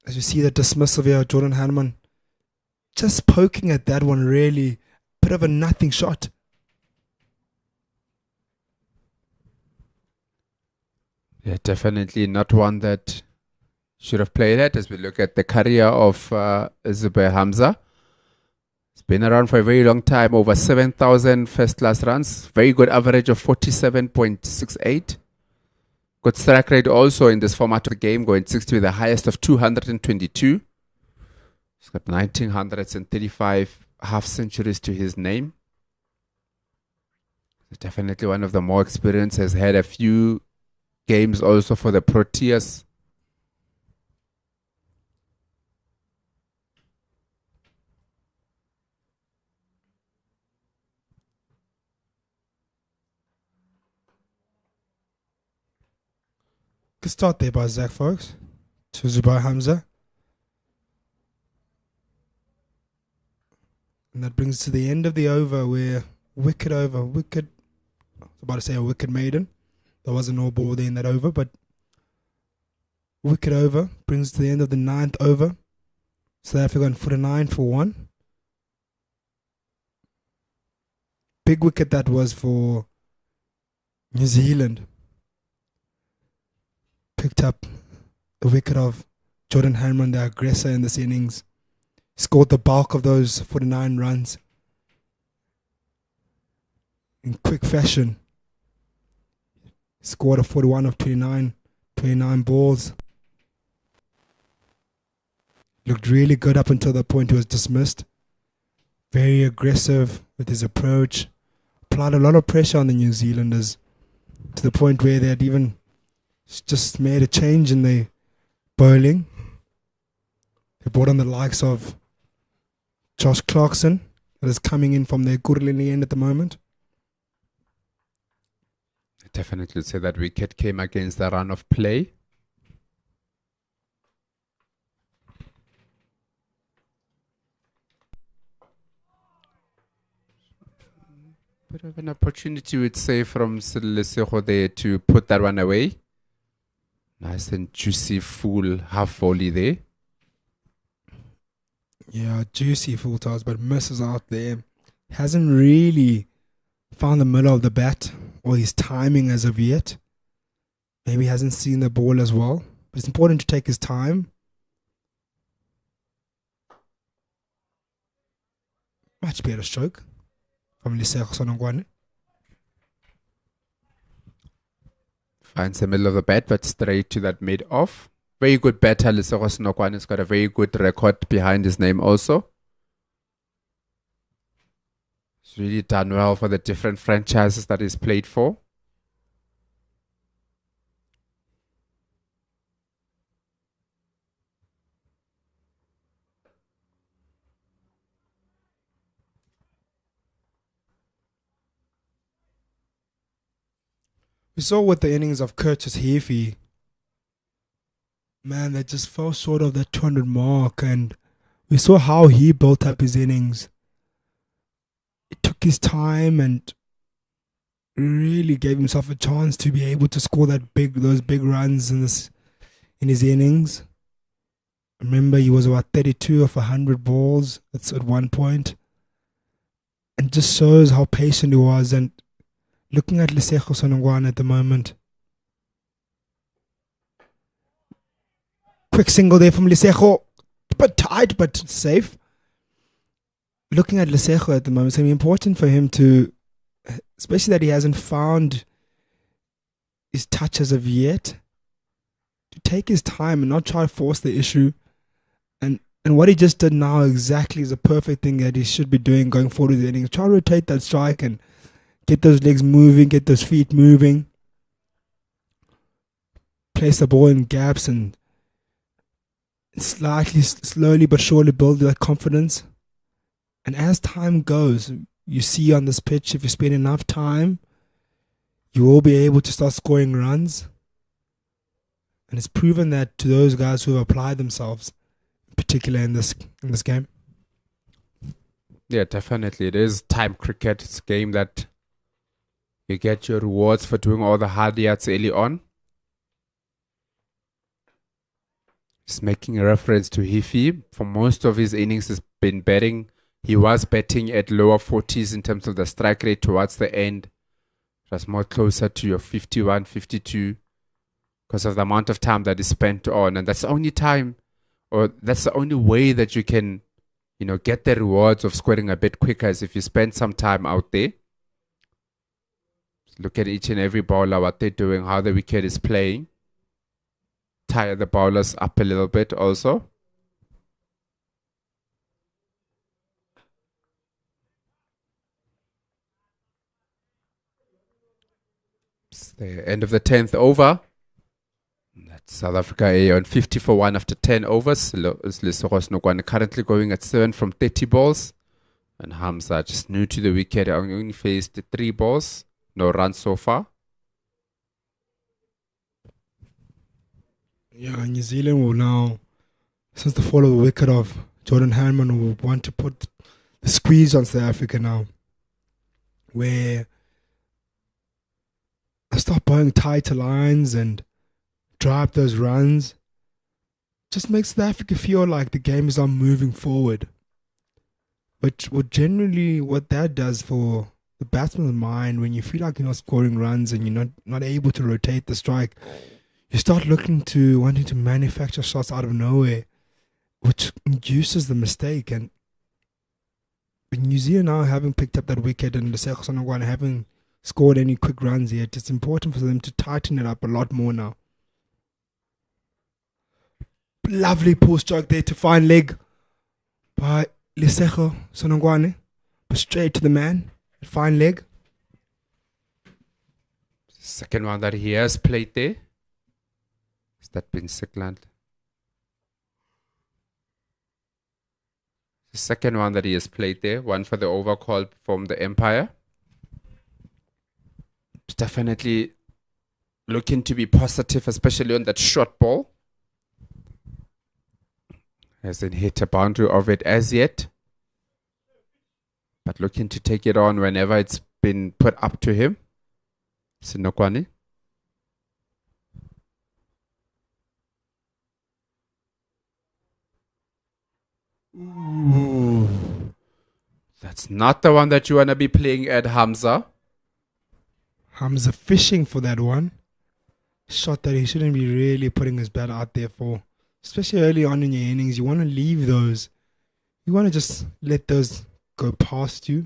B: As you see the dismissal here, Jordan Hammond just poking at that one, really. Bit of a nothing shot.
D: Yeah, definitely not one that should have played at. As we look at the career of Zubair Hamza, it's been around for a very long time, over 7,000 first-class runs, very good average of 47.68. Good strike rate also in this format of the game, going 60 with the highest of 222. He's got 1,935 half centuries to his name. He's definitely one of the more experienced, has had a few games also for the Proteas.
B: Good start there by Zach Folks to Zubair Hamza. And that brings to the end of the over, where wicket, I was about to say a wicket maiden. There was no ball there in that over, but wicket over brings to the end of the 9th over. South Africa on 49 for 1. Big wicket that was for New Zealand. Picked up the wicket of Jordan Hammond, the aggressor in this innings. Scored the bulk of those 49 runs in quick fashion. Scored a 41 of 29 balls. Looked really good up until the point he was dismissed. Very aggressive with his approach. Applied a lot of pressure on the New Zealanders to the point where they had even just made a change in their bowling. They brought on the likes of Josh Clarkson, that is coming in from their Gurlini end at the moment.
D: I definitely would say that wicket came against the run of play. Bit of an opportunity, we'd say, from Lesego there to put that one away. Nice and juicy full half volley there.
B: Yeah, juicy full toss, but misses out there. Hasn't really found the middle of the bat or his timing as of yet. Maybe hasn't seen the ball as well. But it's important to take his time. Much better stroke from Lesego Sonongwane.
D: Finds the middle of the bat, but straight to that mid-off. Very good batter, Lesego Sonongwane. Has got a very good record behind his name also. He's really done well for the different franchises that he's played for.
B: We saw with the innings of Curtis Heafy, man, they just fell short of that 200 mark, and we saw how he built up his innings. It took his time and really gave himself a chance to be able to score those big runs in his innings. Remember, he was about 32 of 100 balls. That's at one point, and just shows how patient he was. And Looking at Lesego Sonongwane at the moment. Quick single there from Lesego. But tight, but safe. Looking at Lesego at the moment, it's going to be important for him to, especially that he hasn't found his touch as of yet, to take his time and not try to force the issue. And what he just did now exactly is a perfect thing that he should be doing going forward with the innings. Try to rotate that strike and get those legs moving, get those feet moving. Place the ball in gaps and slightly, slowly but surely build that confidence. And as time goes, you see on this pitch, if you spend enough time, you will be able to start scoring runs. And it's proven that to those guys who have applied themselves, in particular in this game.
D: Yeah, definitely. It is time cricket. It's a game that you get your rewards for doing all the hard yards early on. Just making a reference to Hifi. For most of his innings, he's been batting. He was batting at lower 40s in terms of the strike rate towards the end. It was more closer to your 51, 52 because of the amount of time that is spent on. And that's the only time, or that's the only way that you can, get the rewards of scoring a bit quicker is if you spend some time out there. Look at each and every bowler, what they're doing, how the wicket is playing. Tire the bowlers up a little bit also. It's the end of the 10th over. That's South Africa A on 50 for 1 after 10 overs. Lesego Sonongwane currently going at 7 from 30 balls. And Hamza just new to the wicket. Only faced 3 balls. No runs so far.
B: Yeah, New Zealand will now, since the fall of the wicket of Jordan Harriman, will want to put the squeeze on South Africa now. Where I start bowling tighter lines and drive those runs. Just makes South Africa feel like the game is on moving forward. But what that does for the batsman's mind, when you feel like you're not scoring runs and you're not able to rotate the strike, you start wanting to manufacture shots out of nowhere, which induces the mistake. And with New Zealand now having picked up that wicket and Lesego Sonongwane having scored any quick runs yet, it's important for them to tighten it up a lot more now. Lovely pull stroke there to fine leg by Lesego Sonongwane, but straight to the man, fine leg.
D: Second one that he has played there. Has that been signaled? The second one that he has played there, one for the over call from the Empire. It's definitely looking to be positive, especially on that short ball. Hasn't hit a boundary of it as yet, but looking to take it on whenever it's been put up to him. Sonongwane. Ooh. That's not the one that you want to be playing at, Hamza.
B: Hamza fishing for that one. Shot that he shouldn't be really putting his bat out there for. Especially early on in your innings, you want to leave those. You want to just let those go past you.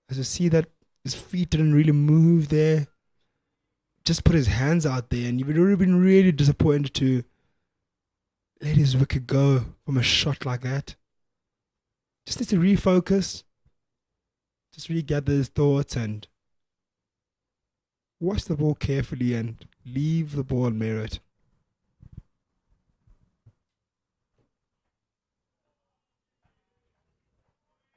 B: As you see that his feet didn't really move there. Just put his hands out there, and you would have been really disappointed to let his wicket go from a shot like that. Just need to refocus. Just regather his thoughts and watch the ball carefully and leave the ball merit.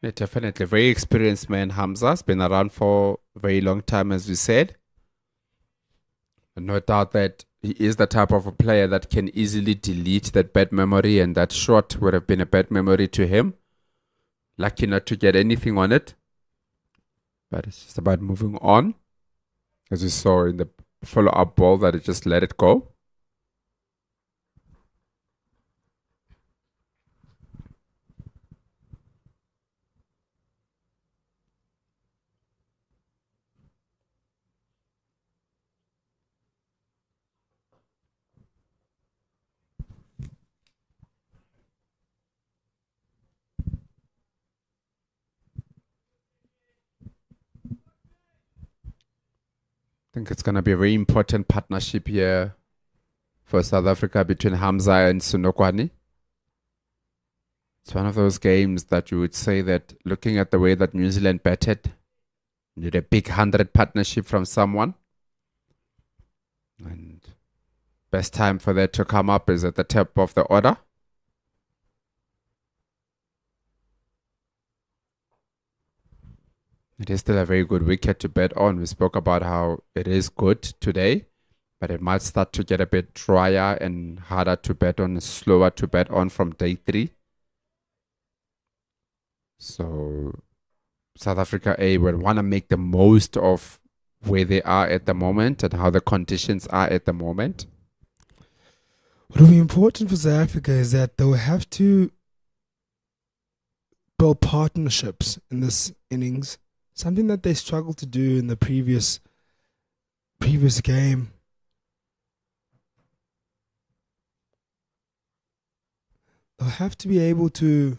D: Yeah, definitely. Very experienced man, Hamza. Has been around for a very long time, as we said. And no doubt that he is the type of a player that can easily delete that bad memory, and that shot would have been a bad memory to him. Lucky not to get anything on it. But it's just about moving on. As we saw in the follow-up ball, that it just let it go. think it's going to be a very important partnership here for South Africa between Hamza and Sunokwani. It's one of those games that you would say that looking at the way that New Zealand batted, need a big 100 partnership from someone. And best time for that to come up is at the top of the order. It is still a very good wicket to bet on. We spoke about how it is good today, but it might start to get a bit drier and harder to bet on, slower to bet on from day 3. So South Africa A will want to make the most of where they are at the moment and how the conditions are at the moment.
B: What will be important for South Africa is that they will have to build partnerships in this innings, something that they struggled to do in the previous game. They'll have to be able to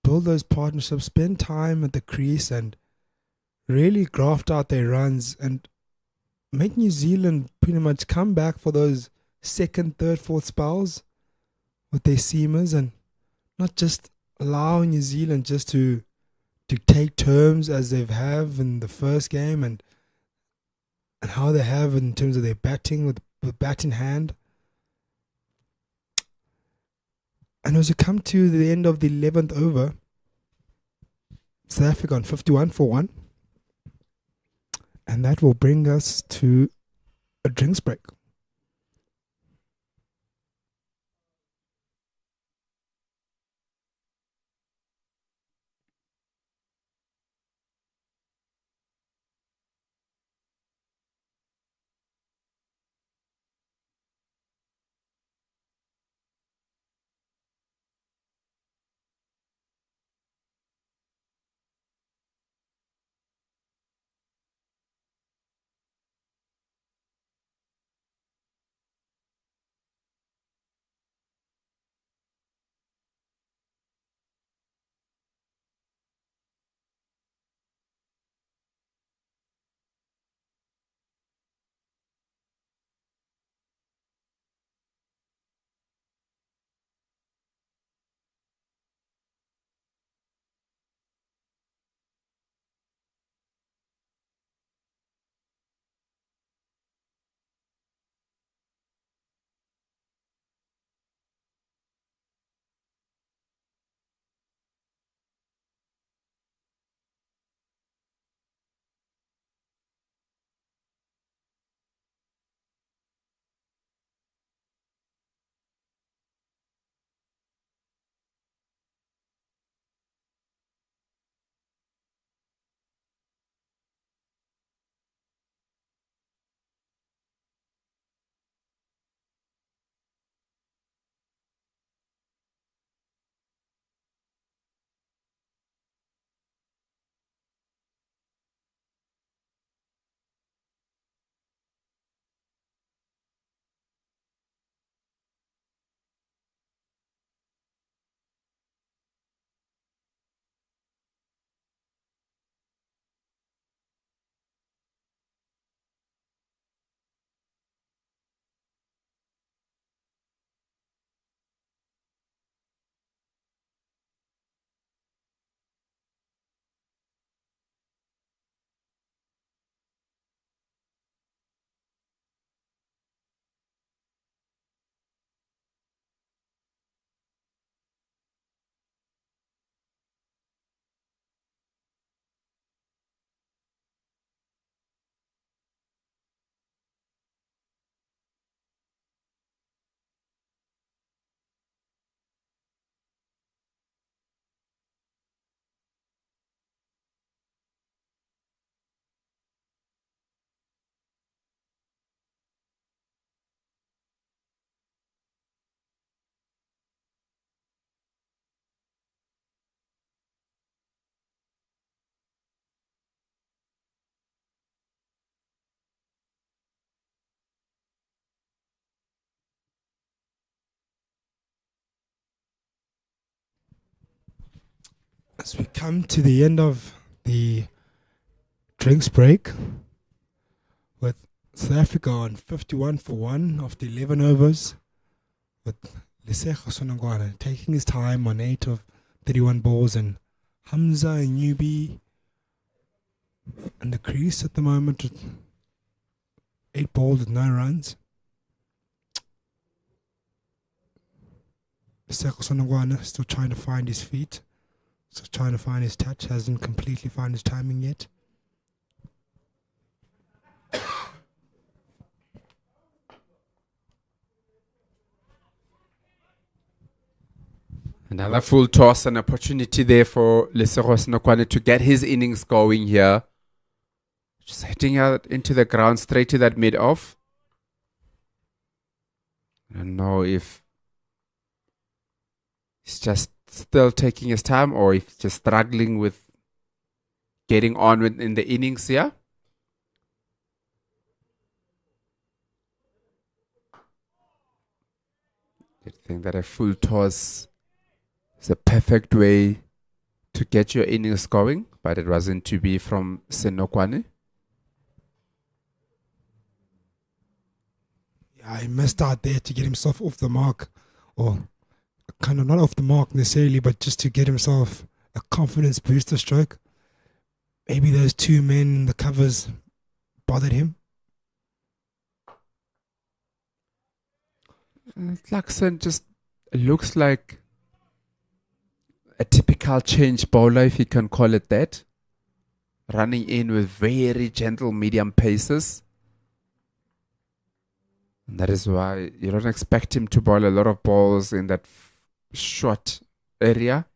B: build those partnerships, spend time at the crease and really graft out their runs and make New Zealand pretty much come back for those second, third, fourth spells with their seamers, and not just allow New Zealand just to take terms as they've have in the first game and how they have in terms of their batting with bat in hand. And as we come to the end of the 11th over, South Africa on 51 for 1. And that will bring us to a drinks break. As we come to the end of the drinks break with South Africa on 51 for 1 after 11 overs, with Lesego Sonongwana taking his time on 8 of 31 balls, and Hamza and Newbie in the crease at the moment with 8 balls with no runs. Lesego Sonongwana still trying to find his feet, still trying to find his touch, hasn't completely found his timing yet.
D: Another full toss, an opportunity there for Lesego Sonongwana to get his innings going here. Just hitting out into the ground straight to that mid-off. I don't know if he's just still taking his time or if he's just struggling with getting on in the innings here. I think that a full toss is a perfect way to get your innings going, but it wasn't to be from Sonongwana.
B: Yeah, he missed out there to get himself off the mark, or kind of not off the mark necessarily, but just to get himself a confidence booster stroke. Maybe those 2 men in the covers bothered him.
D: Clarkson just looks like a typical change bowler, if you can call it that. Running in with very gentle medium paces. And that is why you don't expect him to bowl a lot of balls in that short area.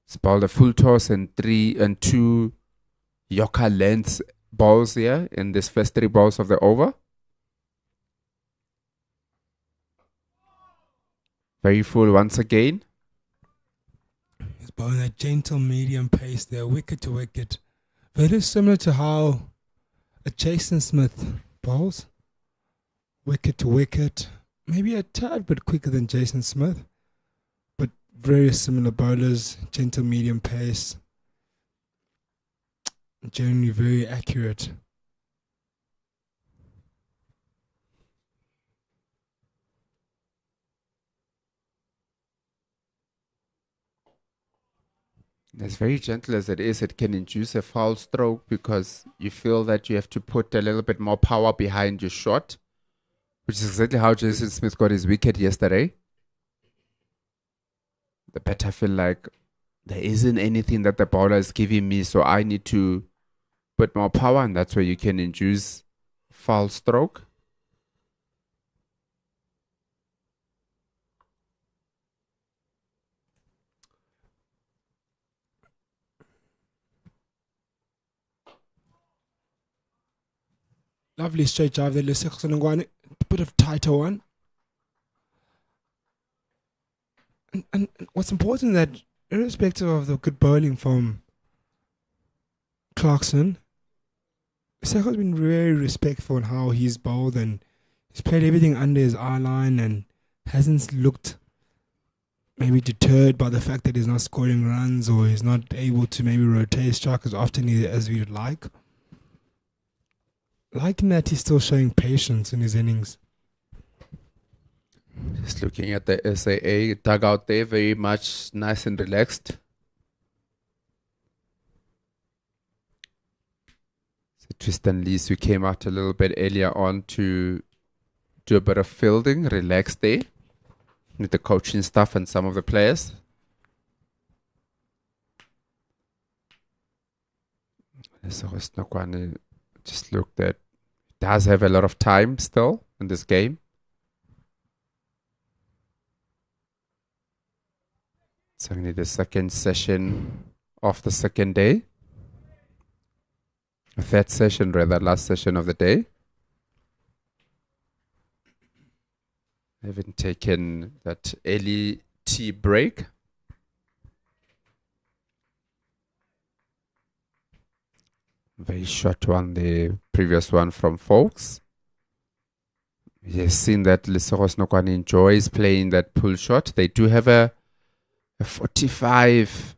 D: He's bowled a full toss and 3 and 2 Yorker length balls here in this first 3 balls of the over. Very full once again.
B: He's bowling a gentle medium pace there, wicket to wicket. Very similar to how a Jason Smith bowls. Wicket to wicket. Maybe a tad bit quicker than Jason Smith, but very similar bowlers, gentle medium pace. Generally very accurate.
D: As very gentle as it is, it can induce a foul stroke because you feel that you have to put a little bit more power behind your shot, which is exactly how Jason Smith got his wicket yesterday. The batter feel like there isn't anything that the bowler is giving me, so I need to put more power, and that's where you can induce foul stroke.
B: Lovely straight drive there, Lesego Sonongwana. A bit of tighter one. And what's important is that, irrespective of the good bowling from Clarkson, Lesego's been very respectful in how he's bowled, and he's played everything under his eye line and hasn't looked maybe deterred by the fact that he's not scoring runs or he's not able to maybe rotate his strike as often as we would like. Liking that he's still showing patience in his innings.
D: Just looking at the SAA dugout there, very much nice and relaxed. So Tristan Lees, who came out a little bit earlier on to do a bit of fielding, relaxed there with the coaching staff and some of the players. So Sonongwana just looked at, does have a lot of time still in this game. It's only the second session of the second day. The third session, rather, last session of the day. I haven't taken that early tea break. Very short one, the previous one from Folks. You've seen that Lesego Sonongwana enjoys playing that pull shot. They do have a 45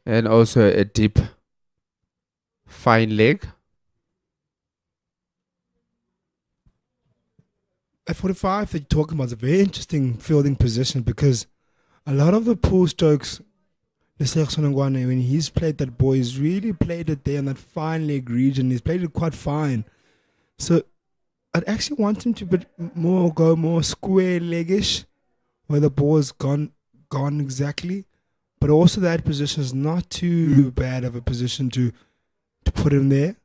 D: and also a deep fine leg.
B: at 45 that you're talking about is a very interesting fielding position because a lot of the pull strokes, when he's played that ball, he's really played it there in that fine leg region. He's played it quite fine. So I'd actually want him to go more square leggish, where the ball is gone exactly. But also that position is not too bad of a position to put him there.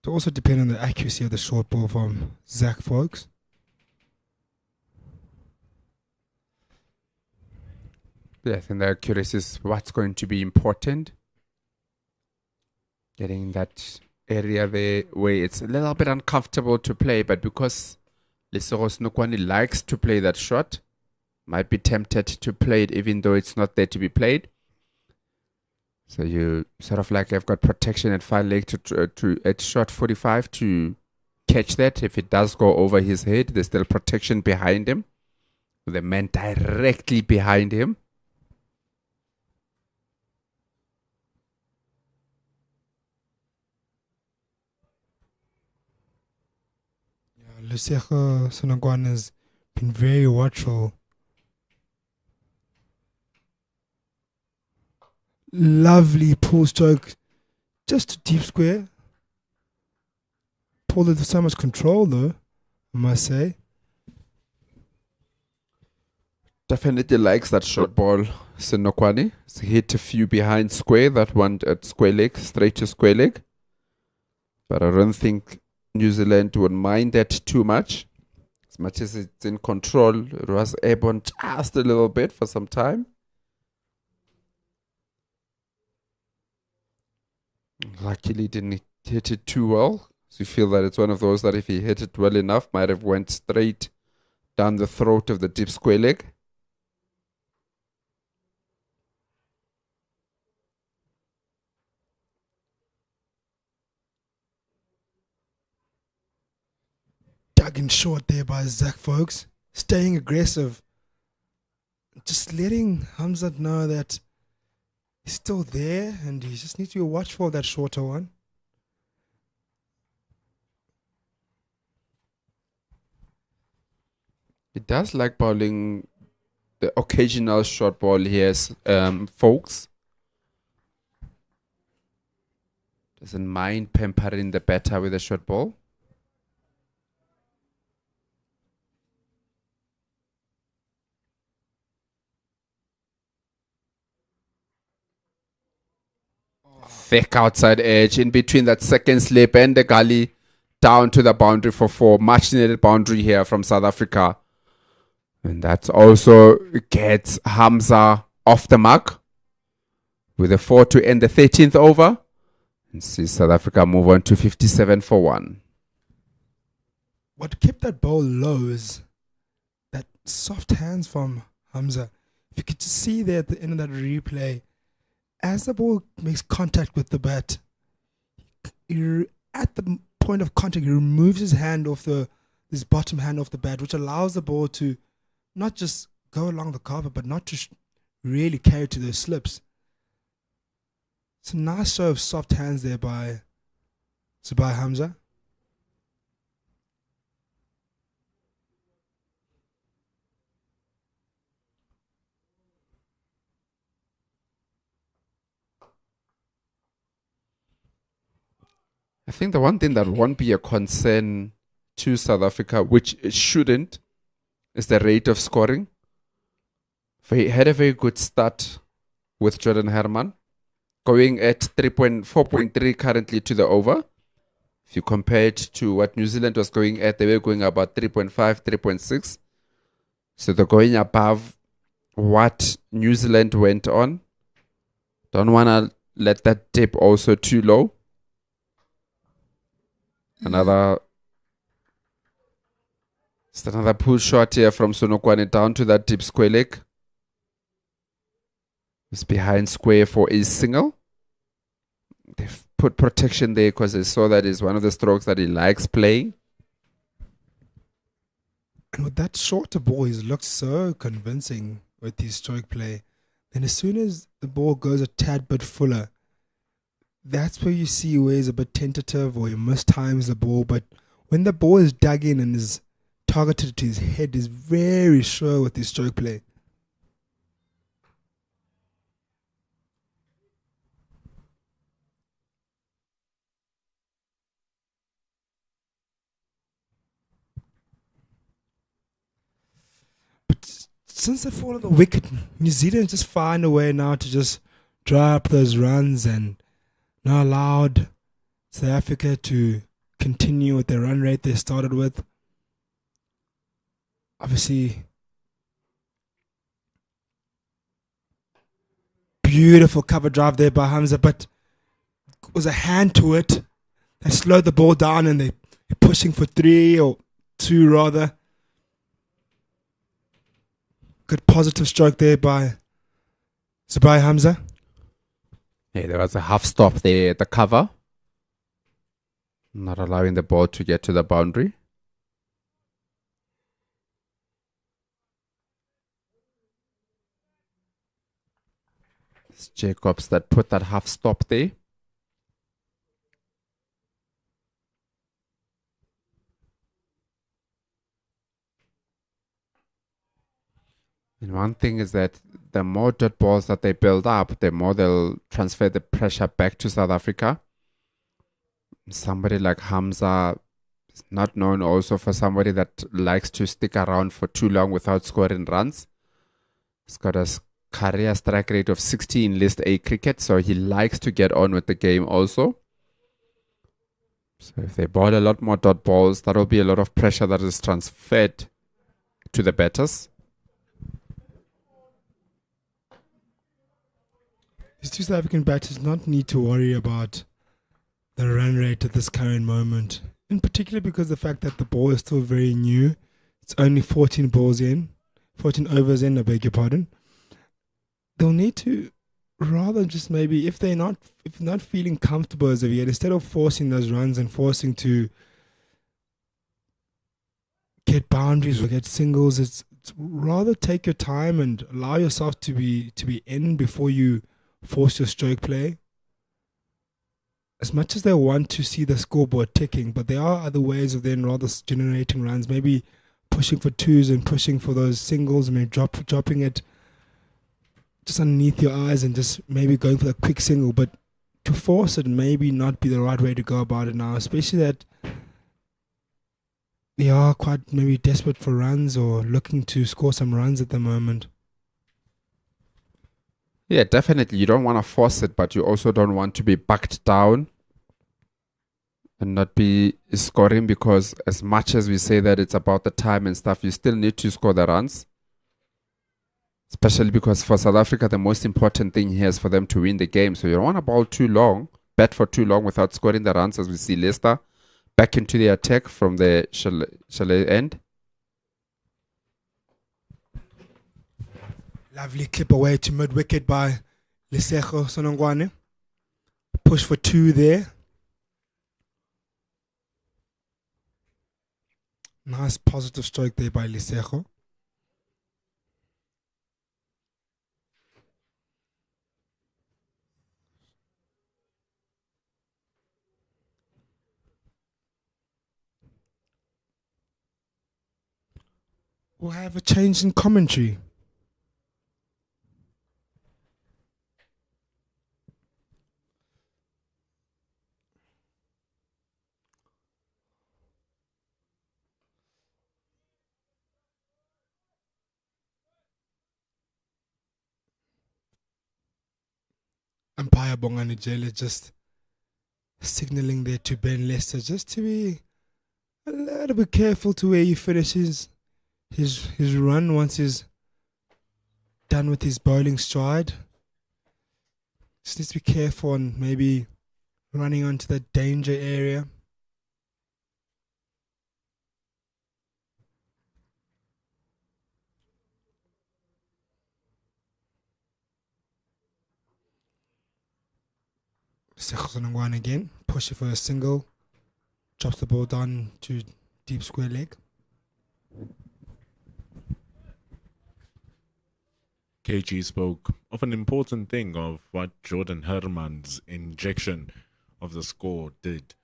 B: It also depends on the accuracy of the short ball from Zach Folks.
D: Yeah, I think the accuracy is what's going to be important. Getting that area there where it's a little bit uncomfortable to play, but because Lesego Snokwani likes to play that shot, might be tempted to play it even though it's not there to be played. So you sort of like have got protection at fine leg to at shot 45 to catch that. If it does go over his head, there's still protection behind him. The man directly behind him.
B: Lesego Snokwani has been very watchful. Lovely pull stroke, just a deep square. Pulled it with so much control, though, I must say.
D: Definitely likes that short ball, Sinokwani. He hit a few behind square, that one at square leg, straight to square leg. But I don't think New Zealand would mind that too much. As much as it's in control, it was airborne just a little bit for some time. Luckily didn't hit it too well. So you feel that it's one of those that if he hit it well enough, might have went straight down the throat of the deep square leg.
B: Dug in short there by Zach Folks. Staying aggressive. Just letting Hamza know that he's still there and he just needs to be watchful of that shorter one.
D: He does like bowling the occasional short ball here, folks. Doesn't mind pampering the batter with a short ball. Thick outside edge in between that second slip and the gully down to the boundary for 4. Much needed boundary here from South Africa. And that also gets Hamza off the mark with a 4 to end the 13th over. And see South Africa move on to 57 for 1.
B: What kept that ball low is that soft hands from Hamza. If you could just see there at the end of that replay, as the ball makes contact with the bat, at the point of contact, he removes his hand off his bottom hand off the bat, which allows the ball to not just go along the carpet, but not to really carry to those slips. It's a nice show of soft hands there by Hamza.
D: I think the one thing that won't be a concern to South Africa, which it shouldn't, is the rate of scoring. He had a very good start with Jordan Herman, going at 4.3 currently to the over. If you compare it to what New Zealand was going at, they were going about 3.5, 3.6. So they're going above what New Zealand went on. Don't want to let that dip also too low. Another pull shot here from Sonokwane down to that deep square leg. It's behind square for a single. They've put protection there because they saw that is one of the strokes that he likes playing.
B: And with that shorter ball, he's looked so convincing with his stroke play Then as soon as the ball goes a tad bit fuller, that's where you see where he's a bit tentative or he mistimes the ball. But when the ball is dug in and is targeted to his head, he's very sure with his stroke play. But since they fall on the wicket, New Zealand just find a way now to just draw up those runs and not allowed South Africa to continue with the run rate they started with. Obviously, beautiful cover drive there by Hamza, but it was a hand to it. They slowed the ball down and they're pushing for 3 or 2 rather. Good positive stroke there by Zubai Hamza.
D: Yeah, there was a half stop there at the cover. Not allowing the ball to get to the boundary. It's Jacobs that put that half stop there. And one thing is that the more dot balls that they build up, the more they'll transfer the pressure back to South Africa. Somebody like Hamza is not known also for somebody that likes to stick around for too long without scoring runs. He's got a career strike rate of 60 in List A cricket, so he likes to get on with the game also. So if they ball a lot more dot balls, that will be a lot of pressure that is transferred to the batters.
B: These two South African batters not need to worry about the run rate at this current moment. In particular because the fact that the ball is still very new. It's only 14 overs in, I beg your pardon. They'll need to rather just maybe, if not feeling comfortable as of yet, instead of forcing those runs and forcing to get boundaries or get singles, it's rather take your time and allow yourself to be in before you force your stroke play. As much as they want to see the scoreboard ticking, but there are other ways of then rather generating runs, maybe pushing for 2s and pushing for those singles, maybe dropping it just underneath your eyes and just maybe going for the quick single. But to force it maybe not be the right way to go about it now, especially that they are quite maybe desperate for runs or looking to score some runs at the moment.
D: Yeah, definitely. You don't want to force it, but you also don't want to be backed down and not be scoring, because as much as we say that it's about the time and stuff, you still need to score the runs. Especially because for South Africa, the most important thing here is for them to win the game. So you don't want to bowl too long, bat for too long without scoring the runs, as we see Leicester back into the attack from the Chalet end.
B: Lovely clip away to mid-wicket by Lesego Sonongwane. Push for 2 there. Nice positive stroke there by Lesego. We'll have a change in commentary. Umpire Bongani Jele just signaling there to Ben Lester just to be a little bit careful to where he finishes his run once he's done with his bowling stride. Just needs to be careful on maybe running onto the danger area. Sekhosanangwan again, push it for a single, drops the ball down to deep square leg.
A: KG spoke of an important thing of what Jordan Herman's injection of the score did.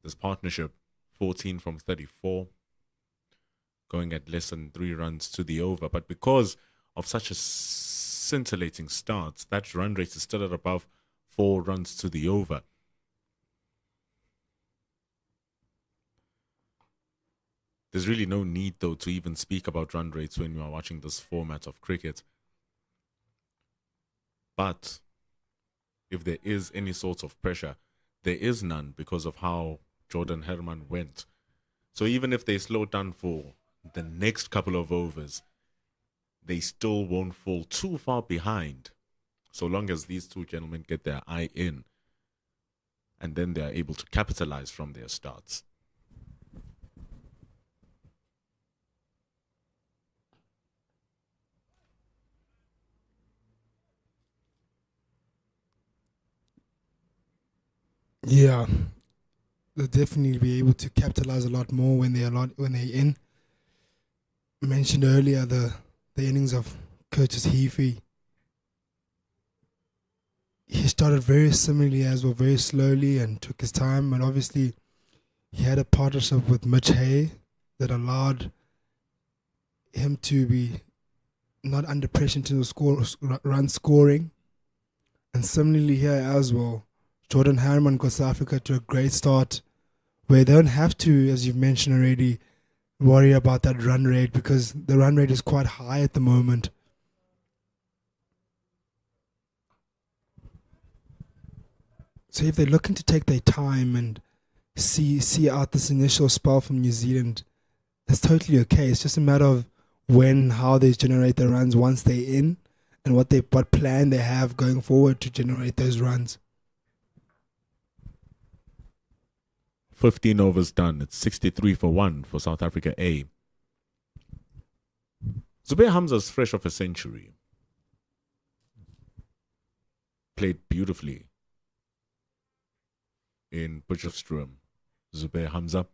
A: This partnership, 14 from 34, going at less than 3 runs to the over. But because of such a scintillating start, that run rate is still at above 4 runs to the over. There's really no need, though, to even speak about run rates when you are watching this format of cricket. But if there is any sort of pressure, there is none because of how Jordan Herman went. So even if they slow down for the next couple of overs, they still won't fall too far behind, so long as these two gentlemen get their eye in, and then they are able to capitalize from their starts.
B: Yeah, they'll definitely be able to capitalize a lot more when they're in. I mentioned earlier the innings of Curtis Heafy. He started very similarly as well, very slowly, and took his time. And obviously, he had a partnership with Mitch Hay that allowed him to be not under pressure to the run scoring. And similarly here as well, Jordan Herman got South Africa to a great start where they don't have to, as you've mentioned already, worry about that run rate because the run rate is quite high at the moment. So if they're looking to take their time and see out this initial spell from New Zealand, that's totally okay. It's just a matter of when, how they generate the runs once they're in and what plan they have going forward to generate those runs.
A: 15 overs done. It's 63 for 1 for South Africa A. Zubair Hamza's fresh off a century. Played beautifully in Potchefstroom, Zubair Hamza.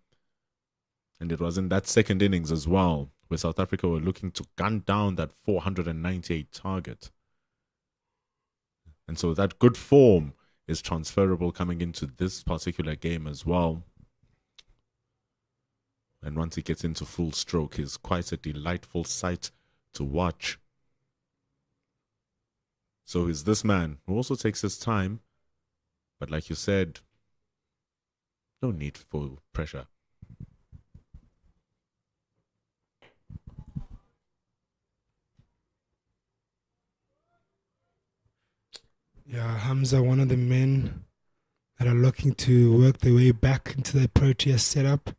A: And it was in that second innings as well, where South Africa were looking to gun down that 498 target. And so that good form is transferable coming into this particular game as well. And once he gets into full stroke, he's quite a delightful sight to watch. So he's this man who also takes his time. But like you said, no need for pressure.
B: Yeah, Hamza, one of the men that are looking to work their way back into the Proteas setup.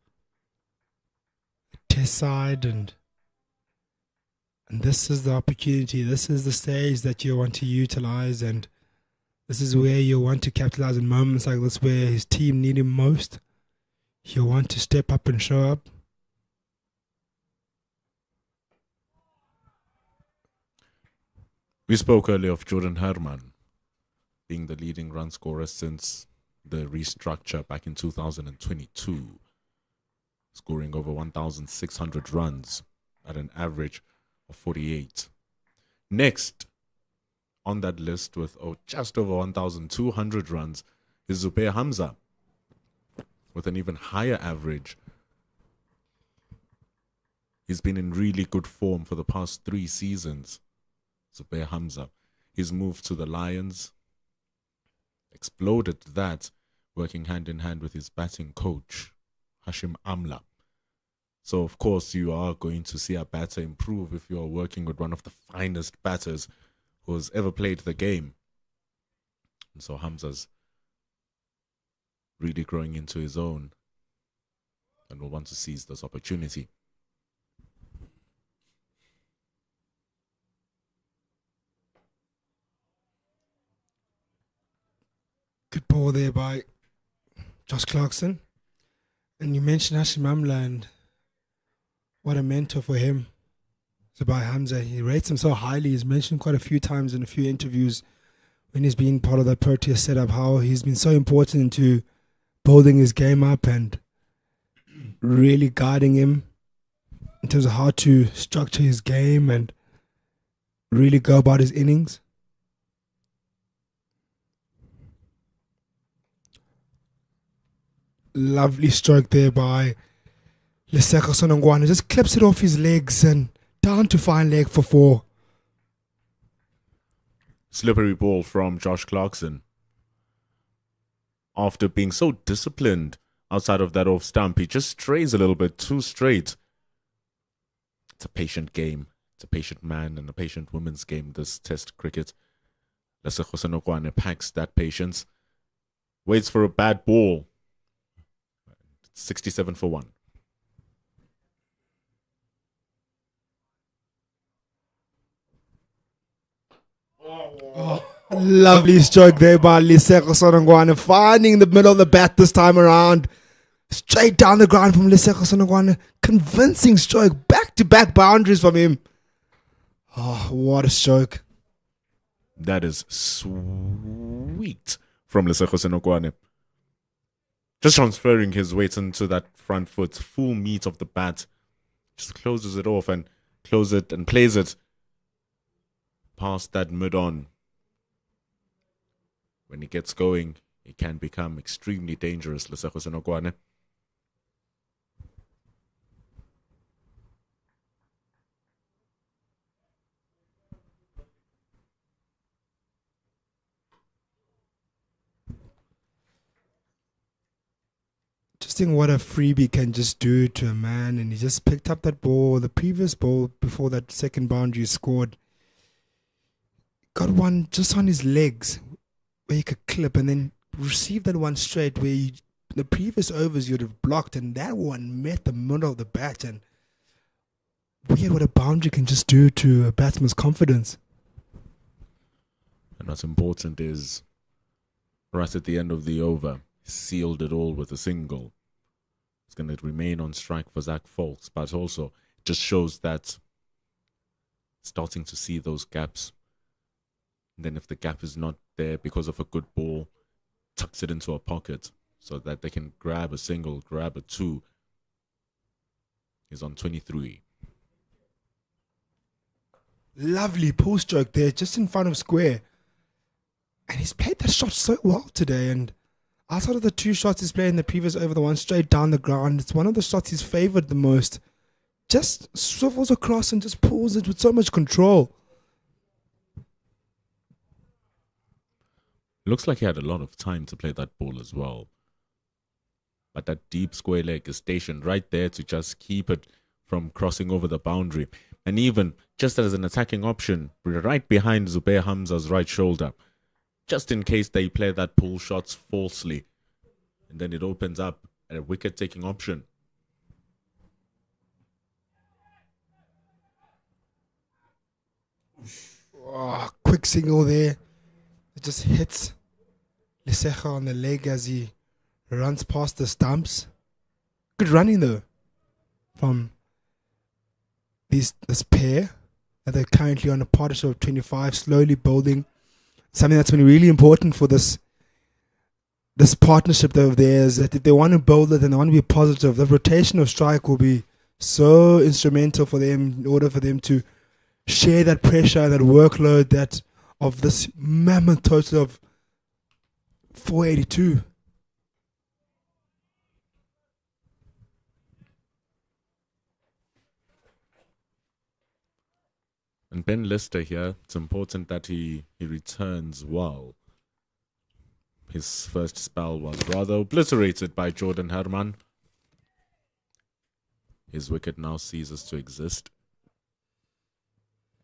B: Test side, and this is the opportunity, this is the stage that you want to utilize, and this is where you want to capitalize in moments like this where his team need him most. You want to step up and show up.
A: We spoke earlier of Jordan Herman being the leading run scorer since the restructure back in 2022. Scoring over 1,600 runs at an average of 48. Next on that list with just over 1,200 runs is Zubair Hamza with an even higher average. He's been in really good form for the past 3 seasons. Zubair Hamza. His move to the Lions exploded that, working hand in hand with his batting coach, Hashim Amla. So, of course, you are going to see a batter improve if you are working with one of the finest batters who has ever played the game. And so Hamza's really growing into his own and will want to seize this opportunity.
B: Good ball there by Josh Clarkson. And you mentioned Hashim Amla and what a mentor for him. Zubair Hamza, he rates him so highly. He's mentioned quite a few times in a few interviews when he's been part of that Proteas setup how he's been so important to building his game up and really guiding him in terms of how to structure his game and really go about his innings. Lovely stroke there by Lesego Sonongwane. Just clips it off his legs and down to fine leg for 4.
A: Slippery ball from Josh Clarkson. After being so disciplined outside of that off stump, he just strays a little bit too straight. It's a patient game. It's a patient man and a patient woman's game, this test cricket. Lesego Sonongwane packs that patience. Waits for a bad ball. 67 for 1.
B: Lovely stroke there by Lesego Sonongwane, finding the middle of the bat this time around. Straight down the ground from Lesego Sonongwane. Convincing stroke. Back-to-back boundaries from him. Oh, what a stroke.
A: That is sweet from Lesego Sonongwane. Just transferring his weight into that front foot, full meat of the bat. Just closes it off and plays it past that mid-on. When he gets going, he can become extremely dangerous, Lesego Sonongwane.
B: Just think what a freebie can just do to a man, and he just picked up that ball, the previous ball before that second boundary scored. Got one just on his legs where he could clip and then receive that one straight where the previous overs you'd have blocked, and that one met the middle of the bat. And weird what a boundary can just do to a batsman's confidence.
A: And what's important is right at the end of the over, sealed it all with a single. It's going to remain on strike for Zach Folks, but also just shows that starting to see those gaps. And then if the gap is not there because of a good ball, tucks it into a pocket so that they can grab a single, grab a 2. He's on 23.
B: Lovely pull stroke there, just in front of square. And he's played that shot so well today. And outside of the 2 shots he's played in the previous over, the one straight down the ground, it's one of the shots he's favoured the most. Just swivels across and just pulls it with so much control.
A: Looks like he had a lot of time to play that ball as well. But that deep square leg is stationed right there to just keep it from crossing over the boundary. And even just as an attacking option, right behind Zubair Hamza's right shoulder. Just in case they play that pull shots falsely. And then it opens up a wicket-taking option.
B: Oh, quick single there. It just hits Lesego on the leg as he runs past the stumps. Good running though from this pair. And they're currently on a partnership of 25, slowly building. Something that's been really important for this partnership of theirs, that if they want to build it and they want to be positive, the rotation of strike will be so instrumental for them in order for them to share that pressure and that workload that of this mammoth total of 482.
A: And Ben Lister here, it's important that he returns well. His first spell was rather obliterated by Jordan Herman. His wicket now ceases to exist.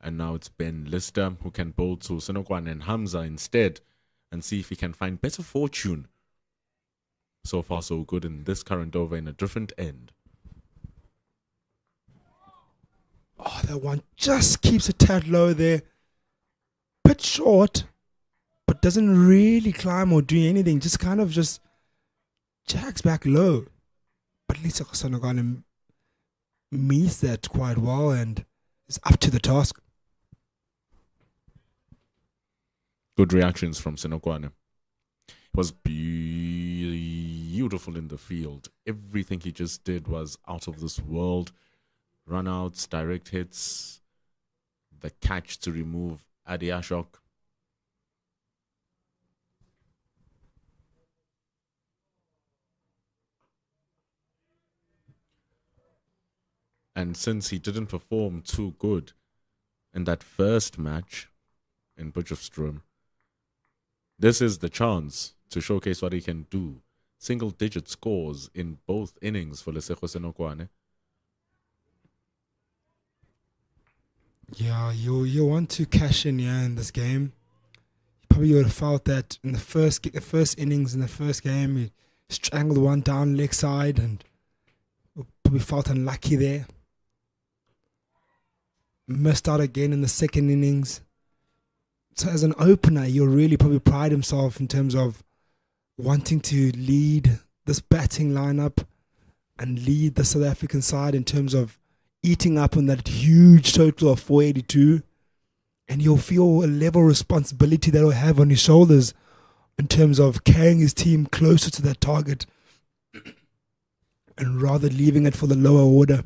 A: And now it's Ben Lister who can bowl to Sonongwane and Hamza instead and see if he can find better fortune. So far so good in this current over in a different end.
B: Oh, that one just keeps a tad low there. Bit short, but doesn't really climb or do anything. Just kind of just jags back low. But at least Sonongwane meets that quite well and is up to the task.
A: Good reactions from Sonongwane. It was beautiful in the field. Everything he just did was out of this world. Run-outs, direct hits, the catch to remove Adi Ashok. And since he didn't perform too good in that first match in Potchefstroom, this is the chance to showcase what he can do. Single-digit scores in both innings for Lesego Senokwane.
B: Yeah, you want to cash in in this game. You probably would have felt that in the first innings in the first game, he strangled one down leg side and probably felt unlucky there. Missed out again in the second innings. So as an opener, he'll really probably pride himself in terms of wanting to lead this batting lineup and lead the South African side in terms of eating up on that huge total of 482. And he'll feel a level of responsibility that he'll have on his shoulders in terms of carrying his team closer to that target and rather leaving it for the lower order.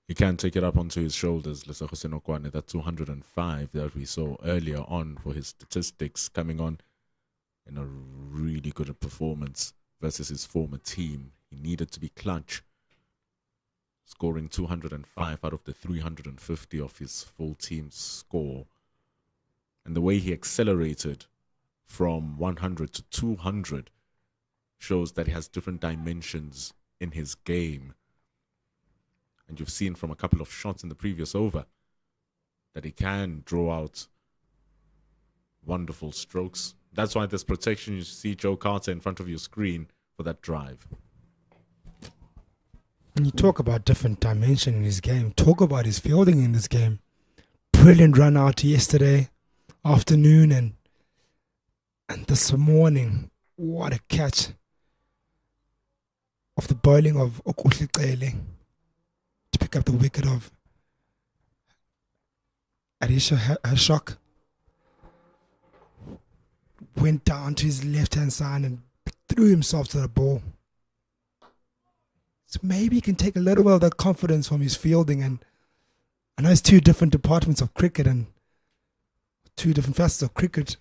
A: He can take it up onto his shoulders, Lesego Senokwane, that 205 that we saw earlier on for his statistics coming on in a really good performance versus his former team. He needed to be clutch, scoring 205 out of the 350 of his full team's score. And the way he accelerated from 100 to 200 shows that he has different dimensions in his game. And you've seen from a couple of shots in the previous over that he can draw out wonderful strokes. That's why there's protection. You see Joe Carter in front of your screen for that drive.
B: When you talk about different dimension in his game, talk about his fielding in this game. Brilliant run out yesterday afternoon and this morning. What a catch of the bowling of Okuhle to pick up the wicket of Arisha Hashok. Went down to his left-hand side and threw himself to the ball. So maybe he can take a little bit of that confidence from his fielding. And I know it's two different departments of cricket and two different facets of cricket,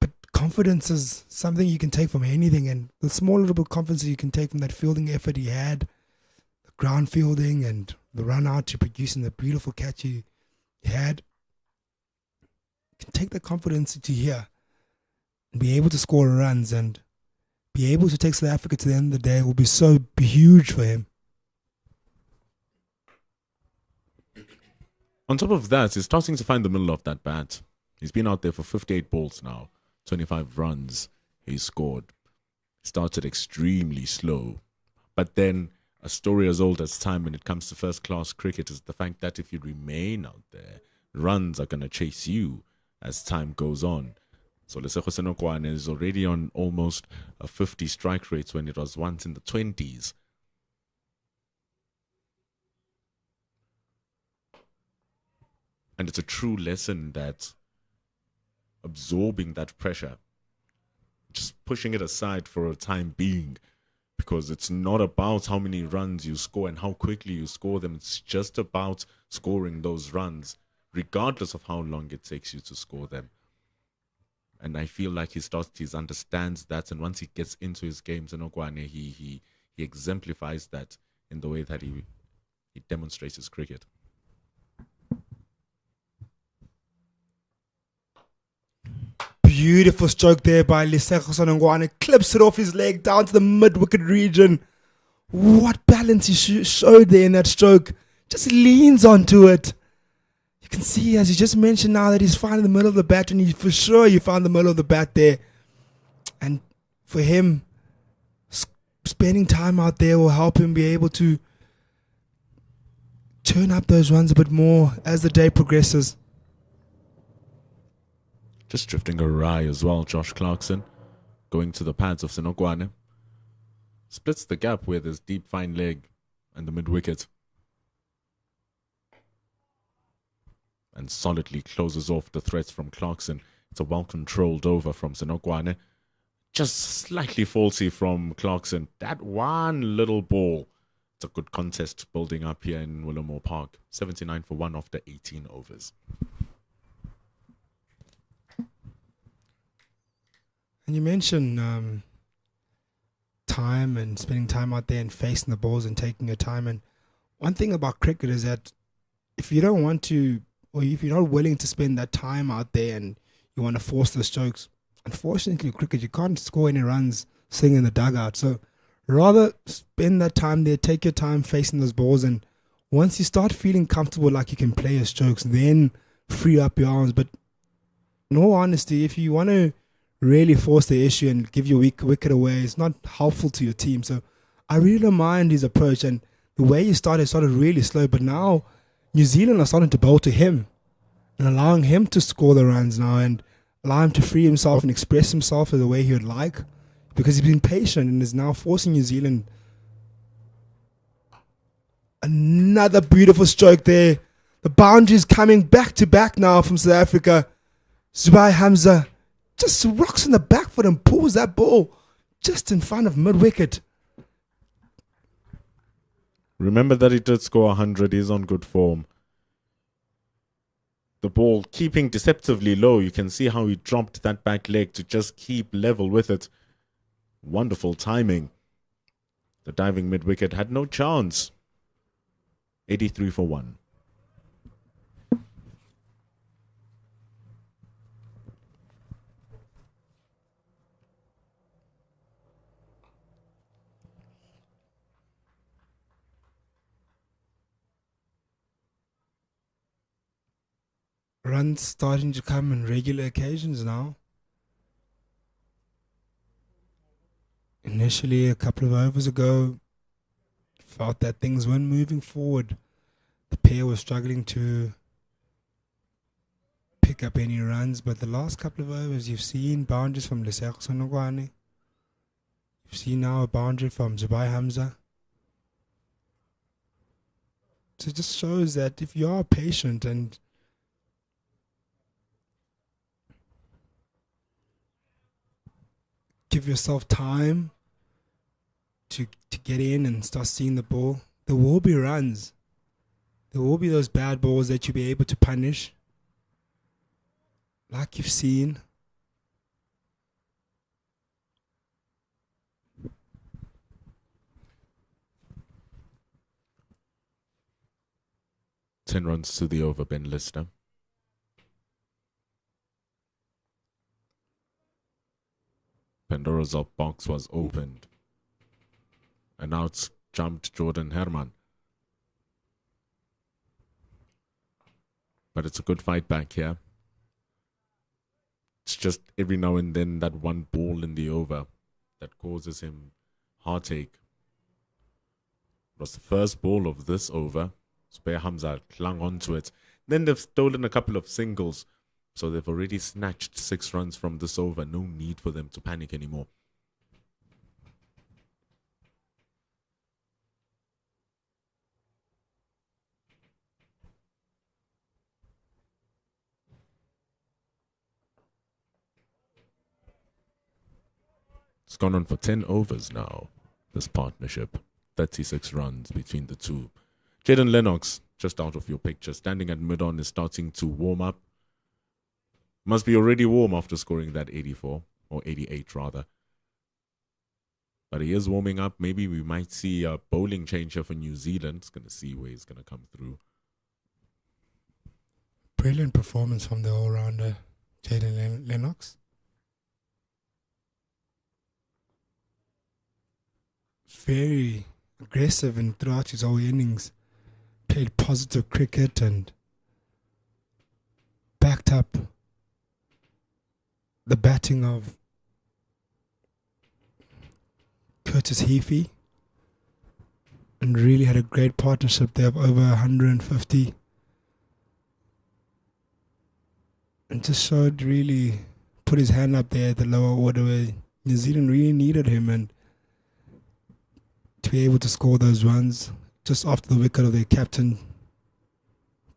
B: but confidence is something you can take from anything. And the small little bit of confidence you can take from that fielding effort he had, ground fielding and the run out to producing the beautiful catch he had. You can take the confidence to here and be able to score runs and be able to take South Africa to the end of the day will be so huge for him.
A: On top of that, he's starting to find the middle of that bat. He's been out there for 58 balls now, 25 runs he's scored. Started extremely slow, but then a story as old as time when it comes to first-class cricket is the fact that if you remain out there, runs are going to chase you as time goes on. So Lesego Senokwane is already on almost a 50 strike rate when it was once in the 20s. And it's a true lesson that absorbing that pressure, just pushing it aside for a time being, because it's not about how many runs you score and how quickly you score them. It's just about scoring those runs, regardless of how long it takes you to score them. And I feel like he understands that. And once he gets into his games in Okwane, he exemplifies that in the way that he demonstrates his cricket.
B: Beautiful stroke there by Lesego Senokwane. Clips it off his leg down to the mid-wicket region. What balance he showed there in that stroke. Just leans onto it. You can see, as you just mentioned now, that he's finding the middle of the bat, and for sure you found the middle of the bat there. And for him, spending time out there will help him be able to turn up those runs a bit more as the day progresses.
A: Just drifting awry as well, Josh Clarkson, going to the pads of Senokwane. Splits the gap with his deep fine leg and the mid-wicket. And solidly closes off the threats from Clarkson. It's a well-controlled over from Senokwane. Just slightly faulty from Clarkson. That one little ball. It's a good contest building up here in Willamore Park. 79 for 1 after 18 overs.
B: And you mentioned time and spending time out there and facing the balls and taking your time. And one thing about cricket is that if you don't want to, or if you're not willing to spend that time out there and you want to force the strokes, unfortunately, cricket, you can't score any runs sitting in the dugout. So rather spend that time there, take your time facing those balls, and once you start feeling comfortable like you can play your strokes, then free up your arms. But in all honesty, if you want to really force the issue and give your wicket away, it's not helpful to your team. So I really don't mind his approach, and the way he started really slow, but now New Zealand are starting to bowl to him and allowing him to score the runs now and allow him to free himself and express himself the way he would like, because he's been patient and is now forcing New Zealand. Another beautiful stroke there. The boundaries coming back to back now from South Africa. Zubair Hamza just rocks in the back foot and pulls that ball just in front of mid-wicket.
A: Remember that he did score 100. He's on good form. The ball keeping deceptively low. You can see how he dropped that back leg to just keep level with it. Wonderful timing. The diving mid-wicket had no chance. 83 for 1.
B: Runs starting to come on regular occasions now. Initially, a couple of overs ago, felt that things weren't moving forward. The pair was struggling to pick up any runs, but the last couple of overs, you've seen boundaries from Lesego Sonogwane. You've seen now a boundary from Zubair Hamza. So it just shows that if you are patient and give yourself time to get in and start seeing the ball, there will be runs. There will be those bad balls that you'll be able to punish, like you've seen.
A: Ten runs to the over, Ben Lister. Pandora's box was opened. And out jumped Jordan Herman. But it's a good fight back here. It's just every now and then that one ball in the over that causes him heartache. It was the first ball of this over. Zubair Hamza clung onto it. Then they've stolen a couple of singles. So they've already snatched 6 runs from this over. No need for them to panic anymore. It's gone on for 10 overs now, this partnership. 36 runs between the two. Jaden Lennox, just out of your picture, standing at mid-on, is starting to warm up. Must be already warm after scoring that 84, or 88 rather. But he is warming up. Maybe we might see a bowling change here for New Zealand. It's going to see where he's going to come through.
B: Brilliant performance from the all-rounder, Jaden Lennox. Very aggressive and throughout his whole innings. Played positive cricket and backed up the batting of Curtis Heafy and really had a great partnership there of over 150 and just showed, really put his hand up there at the lower order where New Zealand really needed him, and to be able to score those runs just after the wicket of their captain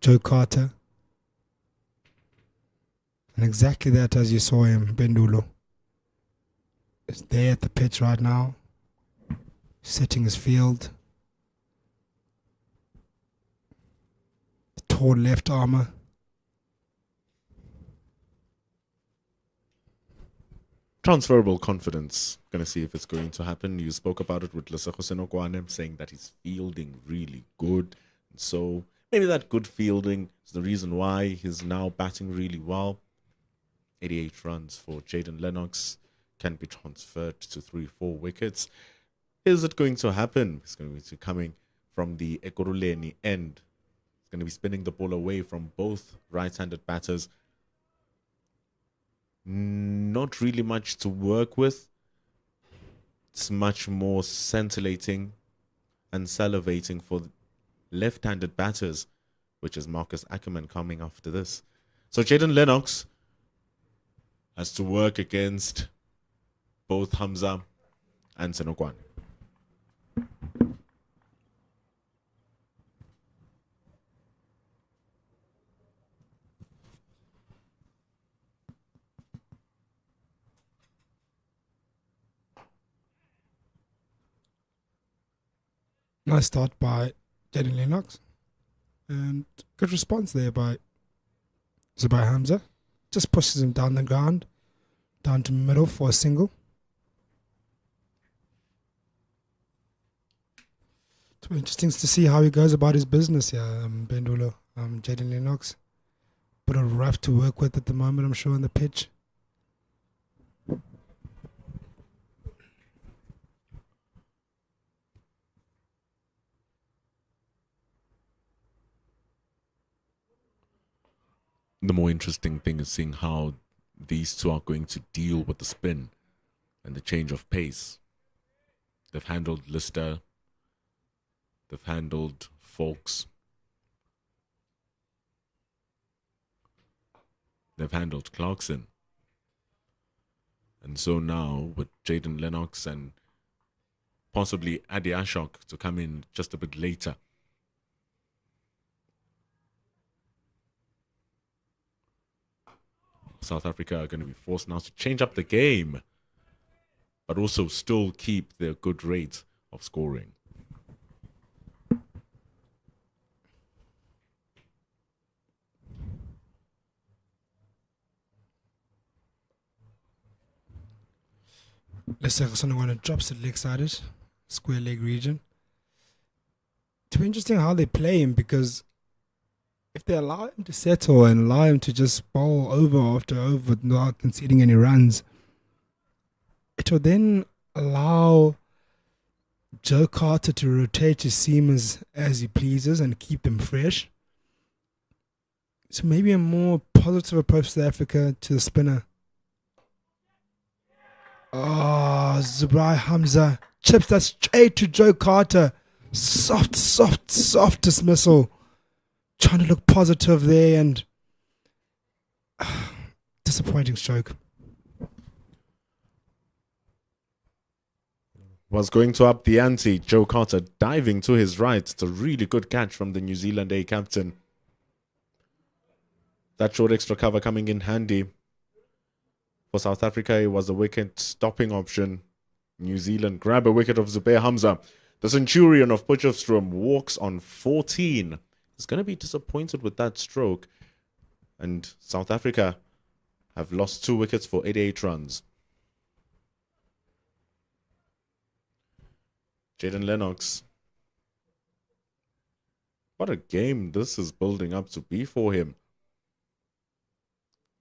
B: Joe Carter. And exactly that, as you saw him, Bendulo is there at the pitch right now, setting his field. tall left armour.
A: Transferable confidence. Going to see if it's going to happen. You spoke about it with Lesego Senokwane, saying that he's fielding really good. So maybe that good fielding is the reason why he's now batting really well. 88 runs for Jaden Lennox, can be transferred to 3-4 wickets. Is it going to happen? It's going to be coming from the Ekurhuleni end. It's going to be spinning the ball away from both right-handed batters. Not really much to work with. It's much more scintillating and salivating for left-handed batters, which is Marcus Ackerman coming after this. So Jaden Lennox has to work against both Hamza and Senokwane.
B: Nice start by Jaden Lennox. And good response there by Zubair Hamza. Just pushes him down the ground, down to middle for a single. It's interesting to see how he goes about his business here, Bendulo. Jaden Lennox. Bit of rough to work with at the moment, I'm sure, on the pitch.
A: The more interesting thing is seeing how these two are going to deal with the spin and the change of pace. They've handled Lister. They've handled Fawkes. They've handled Clarkson. And so now with Jaden Lennox and possibly Adi Ashok to come in just a bit later. South Africa are going to be forced now to change up the game, but also still keep their good rate of scoring.
B: Let's say someone drops it leg sided, square leg region. It's interesting how they play him, because if they allow him to settle and allow him to just bowl over after over without conceding any runs, it will then allow Joe Carter to rotate his seamers as he pleases and keep them fresh. So maybe a more positive approach to Africa, to the spinner. Oh, Zubair Hamza chips that straight to Joe Carter. Soft dismissal. Trying to look positive there, and disappointing stroke.
A: Was going to up the ante. Joe Carter diving to his right. It's a really good catch from the New Zealand A captain. That short extra cover coming in handy. For South Africa, it was a wicket stopping option. New Zealand grab a wicket of Zubair Hamza. The Centurion of Potchefstroom walks on 14. He's going to be disappointed with that stroke. And South Africa have lost 2 wickets for 88 runs. Jaden Lennox. What a game this is building up to be for him.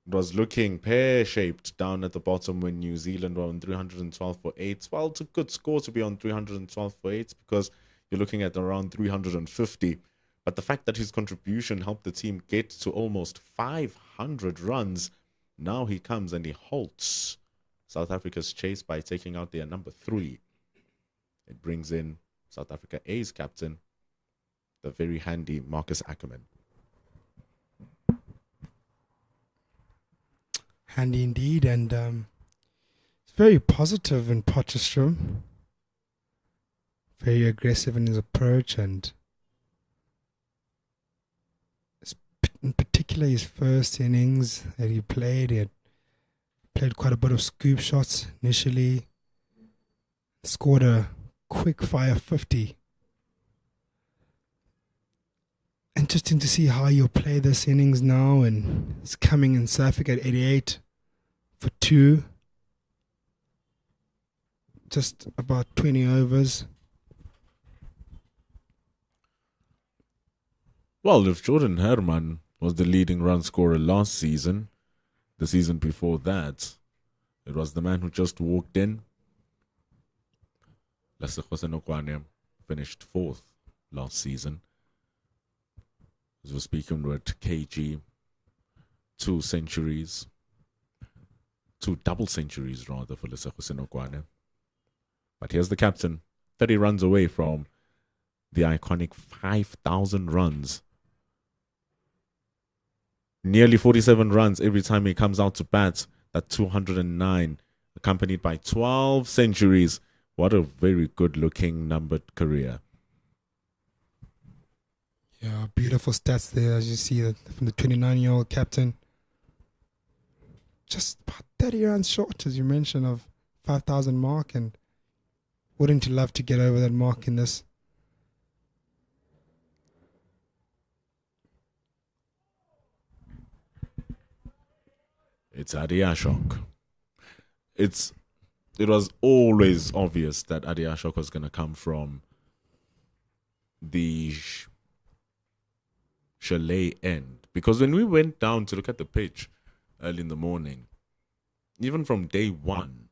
A: It was looking pear-shaped down at the bottom when New Zealand were on 312 for 8. Well, it's a good score to be on 312 for 8 because you're looking at around 350. But the fact that his contribution helped the team get to almost 500 runs, now he comes and he halts South Africa's chase by taking out their number 3. It brings in South Africa A's captain, the very handy Marcus Ackerman.
B: Handy indeed, and it's very positive in Potchefstroom. Very aggressive in his approach, and in particular his first innings that he had played quite a bit of scoop shots initially. Scored a quick fire 50. And interesting to see how you'll play this innings now, and it's coming in South Africa at 88 for 2. Just about 20 overs.
A: Well, if Jordan Herman was the leading run scorer last season, the season before that, it was the man who just walked in. Lesego Senokwane finished 4th last season. As we're speaking with KG, 2 centuries, 2 double centuries rather for Lesego Senokwane. But here's the captain, 30 runs away from the iconic 5,000 runs. Nearly 47 runs every time he comes out to bat. That 209, accompanied by 12 centuries. What a very good-looking numbered career.
B: Yeah, beautiful stats there, as you see that from the 29-year-old captain. Just about 30 runs short, as you mentioned, of 5,000 mark, and wouldn't you love to get over that mark in this?
A: It's Adi Ashok. It was always obvious that Adi Ashok was going to come from the chalet end. Because when we went down to look at the pitch early in the morning, even from day one,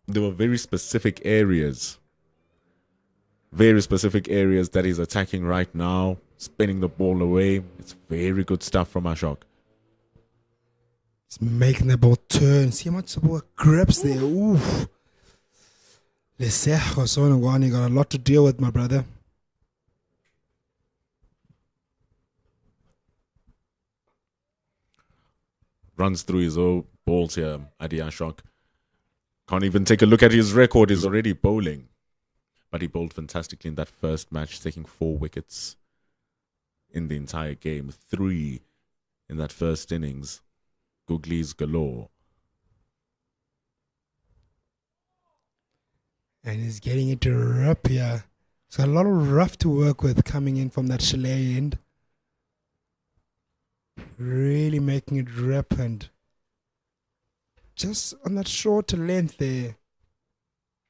A: there were very specific areas that he's attacking right now, spinning the ball away. It's very good stuff from Ashok.
B: It's making the ball turn. See how much the ball grips there. Oof. Lesego Senokwane got a lot to deal with, my brother.
A: Runs through his own balls here, Adi Ashok. Can't even take a look at his record. He's already bowling. But he bowled fantastically in that first match, taking 4 wickets in the entire game. 3 in that first innings. Googlies galore.
B: And he's getting it to rip here. So a lot of rough to work with coming in from that chalet end. Really making it rip, and just on that shorter length there.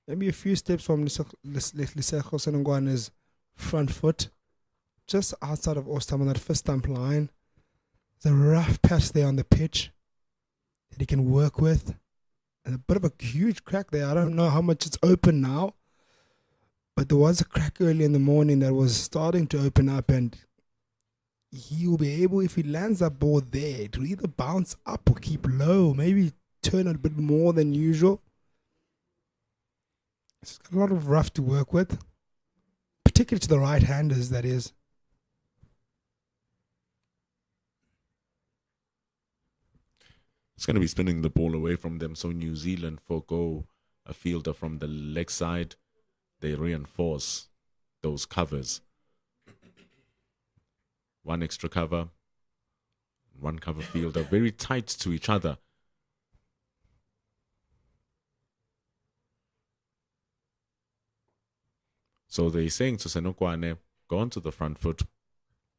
B: Maybe a few steps from Lesego Senokwane's front foot. Just outside of Ostam on that first stump line. There's a rough patch there on the pitch that he can work with. And a bit of a huge crack there. I don't know how much it's open now. But there was a crack early in the morning that was starting to open up, and he'll be able, if he lands that ball there, to either bounce up or keep low. Maybe turn it a bit more than usual. It's got a lot of rough to work with. Particularly to the right-handers, that is.
A: It's going to be spinning the ball away from them. So New Zealand forgo a fielder from the leg side. They reinforce those covers. 1 extra cover. 1 cover fielder. Very tight to each other. So they're saying to Senokwane, go onto the front foot.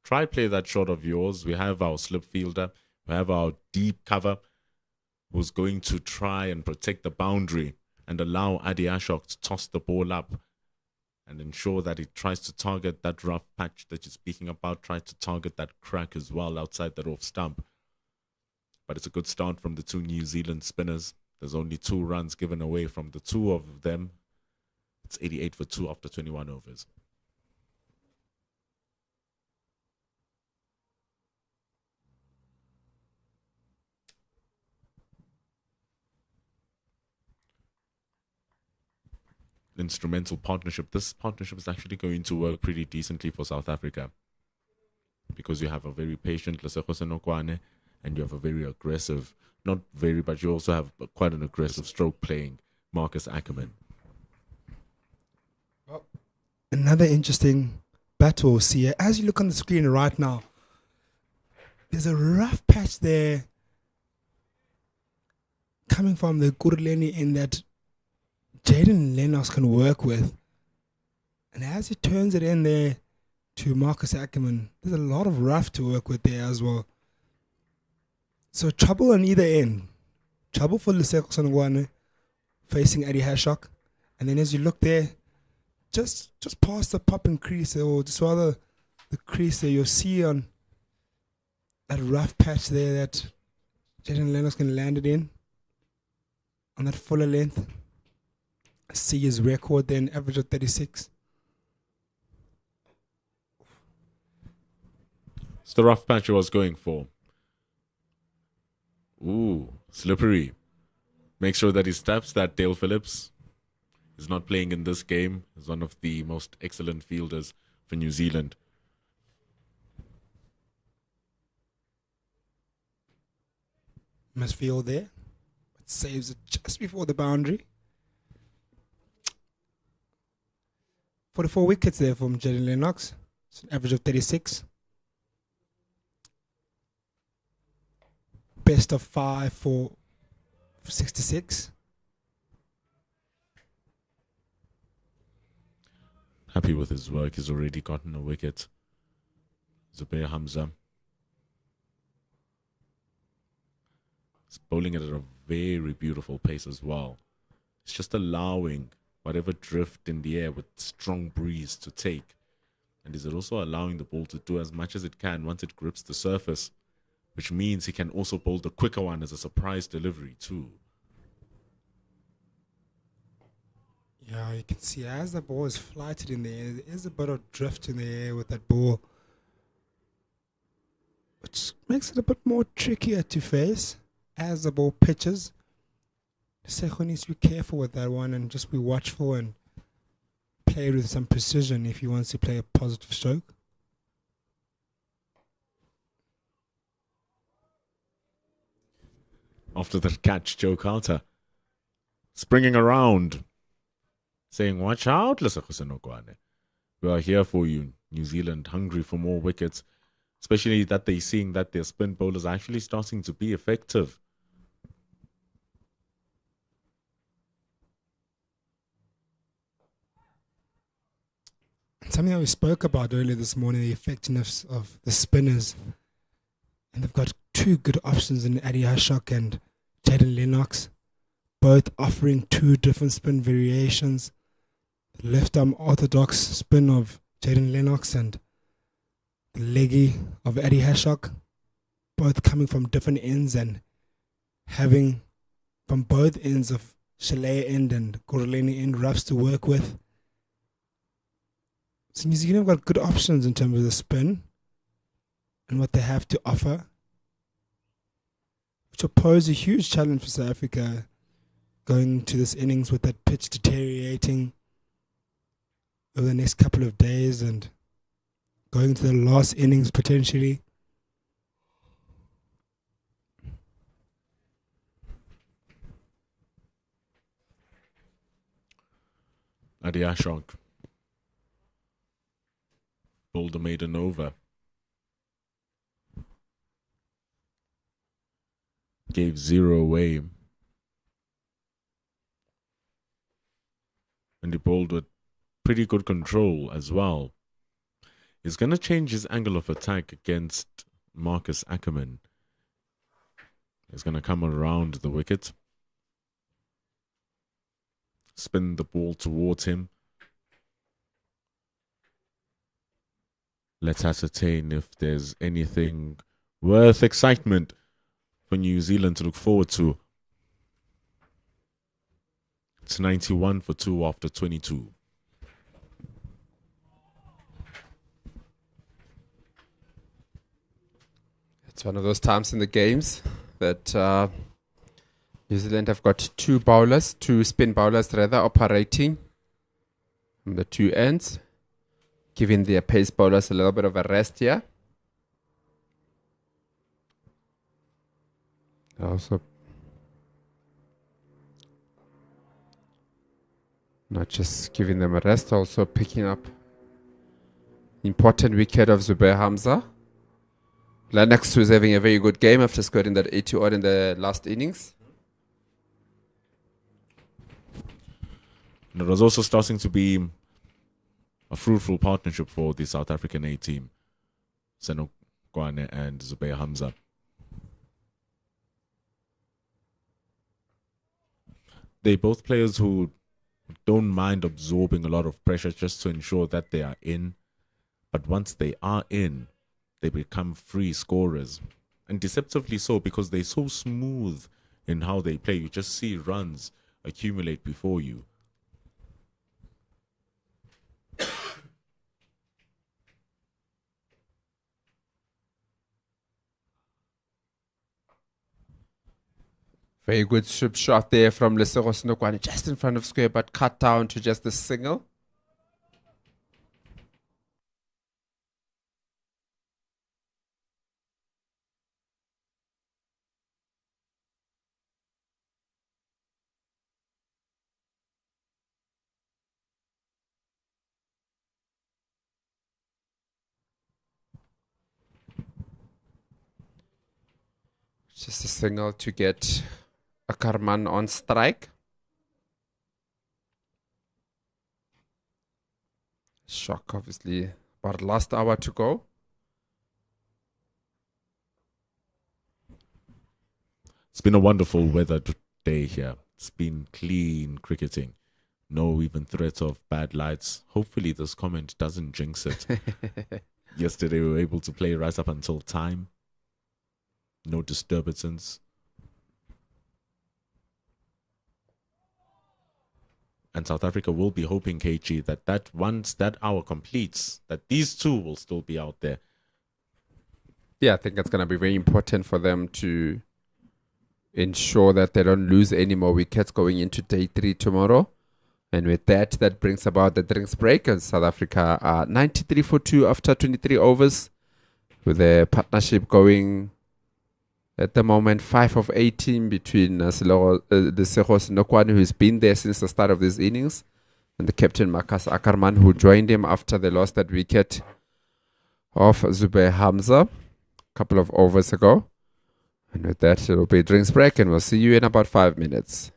A: Try play that shot of yours. We have our slip fielder. We have our deep cover who's going to try and protect the boundary and allow Adi Ashok to toss the ball up and ensure that he tries to target that rough patch that you're speaking about, try to target that crack as well outside that off stump. But it's a good start from the 2 New Zealand spinners. There's only 2 runs given away from the 2 of them. It's 88 for 2 after 21 overs. Instrumental partnership. This partnership is actually going to work pretty decently for South Africa because you have a very patient Lesego Senokwane and you have a very aggressive, not very, but you also have quite an aggressive stroke playing Marcus Ackerman.
B: Well, another interesting battle, see, as you look on the screen right now, there's a rough patch there coming from the Kurleni in that Jaden Lennox can work with. And as he turns it in there to Marcus Ackerman, there's a lot of rough to work with there as well. So trouble on either end. Trouble for Lesego Sonogwane facing Eddie Hashok. And then as you look there, just past the popping crease, or just rather the crease there, you'll see on that rough patch there that Jaden Lennox can land it in on that fuller length. See his record then, average of 36.
A: It's the rough patch I was going for. Ooh, slippery. Make sure that he steps that Dale Phillips is not playing in this game. He's one of the most excellent fielders for New Zealand.
B: Misfield there. But saves it just before the boundary. 44 wickets there from Jaden Lennox. It's an average of 36. Best of 5 for 66.
A: Happy with his work. He's already gotten a wicket. Zubair Hamza. He's bowling it at a very beautiful pace as well. It's just allowing whatever drift in the air with strong breeze to take. And is it also allowing the ball to do as much as it can once it grips the surface, which means he can also bowl the quicker one as a surprise delivery too.
B: Yeah, you can see as the ball is flighted in the air, there is a bit of drift in the air with that ball, which makes it a bit more trickier to face as the ball pitches. Sejo needs to be careful with that one and just be watchful and play with some precision if he wants to play a positive stroke.
A: After that catch, Joe Carter springing around, saying, "Watch out, Lesego Sonogwane. We are here for you, New Zealand, hungry for more wickets." Especially that they're seeing that their spin bowlers are actually starting to be effective.
B: Something that we spoke about earlier this morning, the effectiveness of the spinners. And they've got two good options in Eddie Hashok and Jaden Lennox, both offering two different spin variations. The left arm orthodox spin of Jaden Lennox and the leggy of Eddie Hashok, both coming from different ends and having from both ends of Chalet end and Goroleni end roughs to work with. So New Zealand have got good options in terms of the spin and what they have to offer, which will pose a huge challenge for South Africa going to this innings with that pitch deteriorating over the next couple of days and going to the last innings potentially.
A: Eddie Hashok bowled a maiden over. Gave 0 away. And he bowled with pretty good control as well. He's going to change his angle of attack against Marcus Ackerman. He's going to come around the wicket. Spin the ball towards him. Let's ascertain if there's anything worth excitement for New Zealand to look forward to. It's 91 for 2 after 22.
D: It's one of those times in the games that New Zealand have got two spin bowlers rather, operating from the two ends, giving their pace bowlers a little bit of a rest here. Also, not just giving them a rest, also picking up important wicket of Zubair Hamza. Lennox was having a very good game after scoring that 80 odd in the last innings.
A: And it was also starting to be a fruitful partnership for the South African A team. Senokwane and Zubair Hamza. They're both players who don't mind absorbing a lot of pressure just to ensure that they are in. But once they are in, they become free scorers. And deceptively so, because they're so smooth in how they play. You just see runs accumulate before you.
D: Very good strip shot there from Lesego Senokwane, just in front of square, but cut down to just a single. Just a single to get Ackerman on strike. Shock, obviously, about last hour to go.
A: It's been a wonderful weather day here. It's been clean cricketing. No even threat of bad lights. Hopefully this comment doesn't jinx it. Yesterday we were able to play right up until time. No disturbances. And South Africa will be hoping, KG, that once that hour completes, that these two will still be out there.
D: Yeah, I think it's going to be very important for them to ensure that they don't lose any more wickets going into day 3 tomorrow. And with that, that brings about the drinks break. And South Africa are 93 for 2 after 23 overs, with the partnership going at the moment 5 of 18 between the Lesego Senokwane, who's been there since the start of these innings, and the captain Marcus Ackerman, who joined him after they lost that wicket of Zubair Hamza a couple of overs ago. And with that, it will be a drinks break, and we'll see you in about 5 minutes.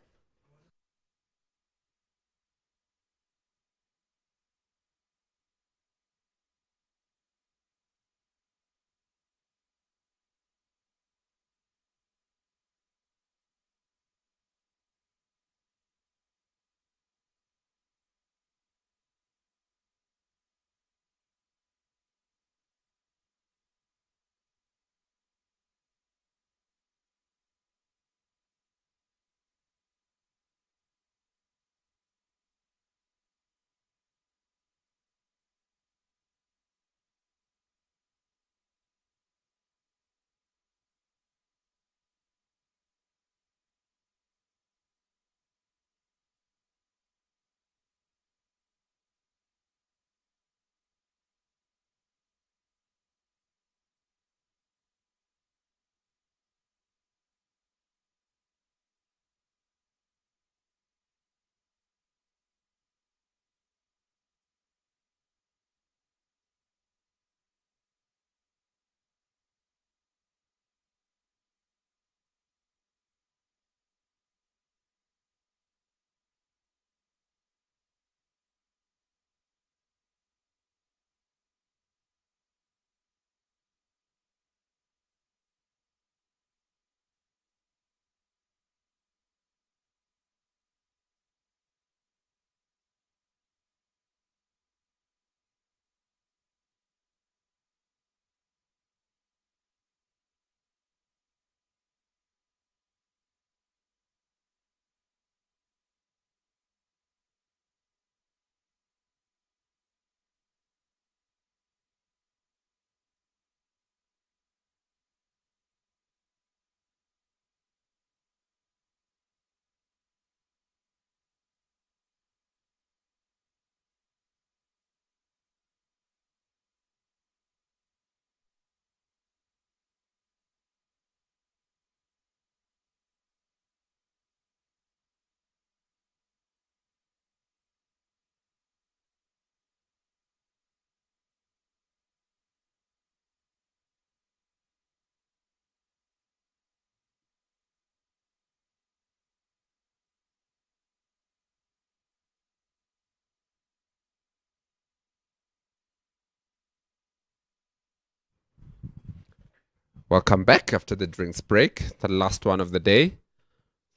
D: Welcome back after the drinks break. The last one of the day.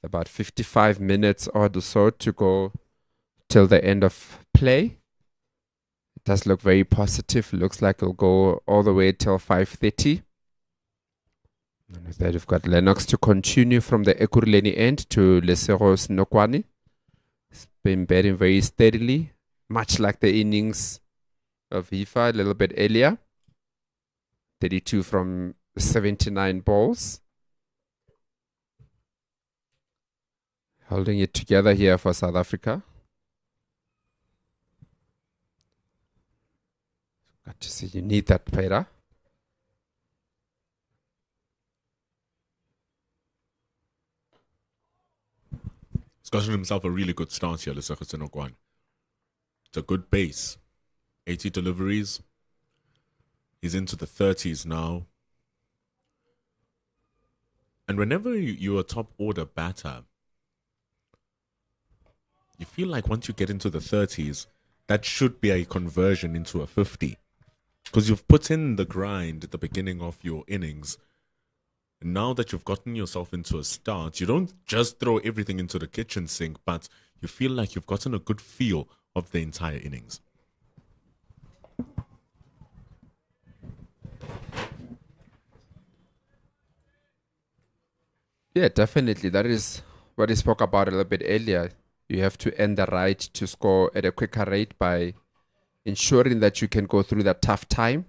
D: About 55 minutes or so to go till the end of play. It does look very positive. Looks like it'll go all the way till 5:30. And with that, we've got Lennox to continue from the Ekurhuleni end to Lesego Snokwani. It's been batting very steadily, much like the innings of Hifa a little bit earlier. 32 from 79 balls. Holding it together here for South Africa. Got to see, you need that, Pera.
A: He's gotten himself a really good start here, Lesego Snokwani. It's a good base. 80 deliveries. He's into the 30s now. And whenever you're a top order batter, you feel like once you get into the 30s, that should be a conversion into a 50. Because you've put in the grind at the beginning of your innings. And now that you've gotten yourself into a start, you don't just throw everything into the kitchen sink, but you feel like you've gotten a good feel of the entire innings.
D: Yeah, definitely. That is what I spoke about a little bit earlier. You have to earn the right to score at a quicker rate by ensuring that you can go through that tough time.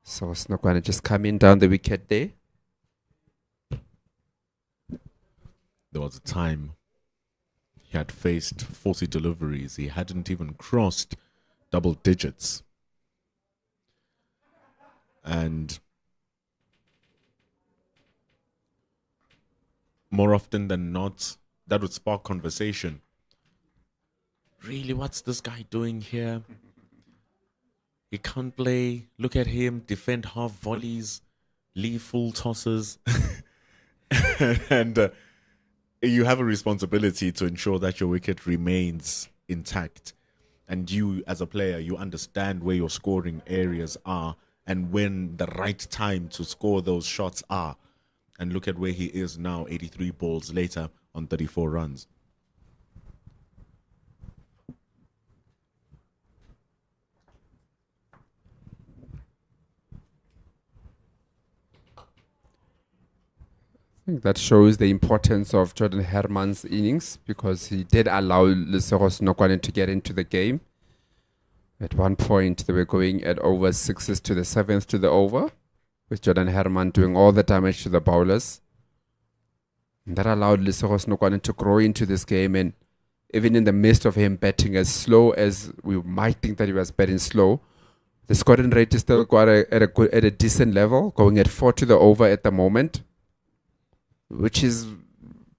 D: So it's not going to just come in down the wicket there.
A: There was a time he had faced 40 deliveries. He hadn't even crossed double digits. And more often than not, that would spark conversation. Really, what's this guy doing here? He can't play. Look at him, defend half volleys, leave full tosses. And you have a responsibility to ensure that your wicket remains intact. And you, as a player, you understand where your scoring areas are and when the right time to score those shots are. And look at where he is now, 83 balls later on 34 runs.
D: I think that shows the importance of Jordan Herman's innings because he did allow Lesego Snokwani to get into the game. At one point, they were going at over 6s to the 7th to the over, with Jordan Herman doing all the damage to the bowlers. And that allowed Lesego Snokwani to grow into this game, and even in the midst of him batting as slow as we might think that he was batting slow, the scoring rate is still quite at a decent level, going at 4 to the over at the moment, which is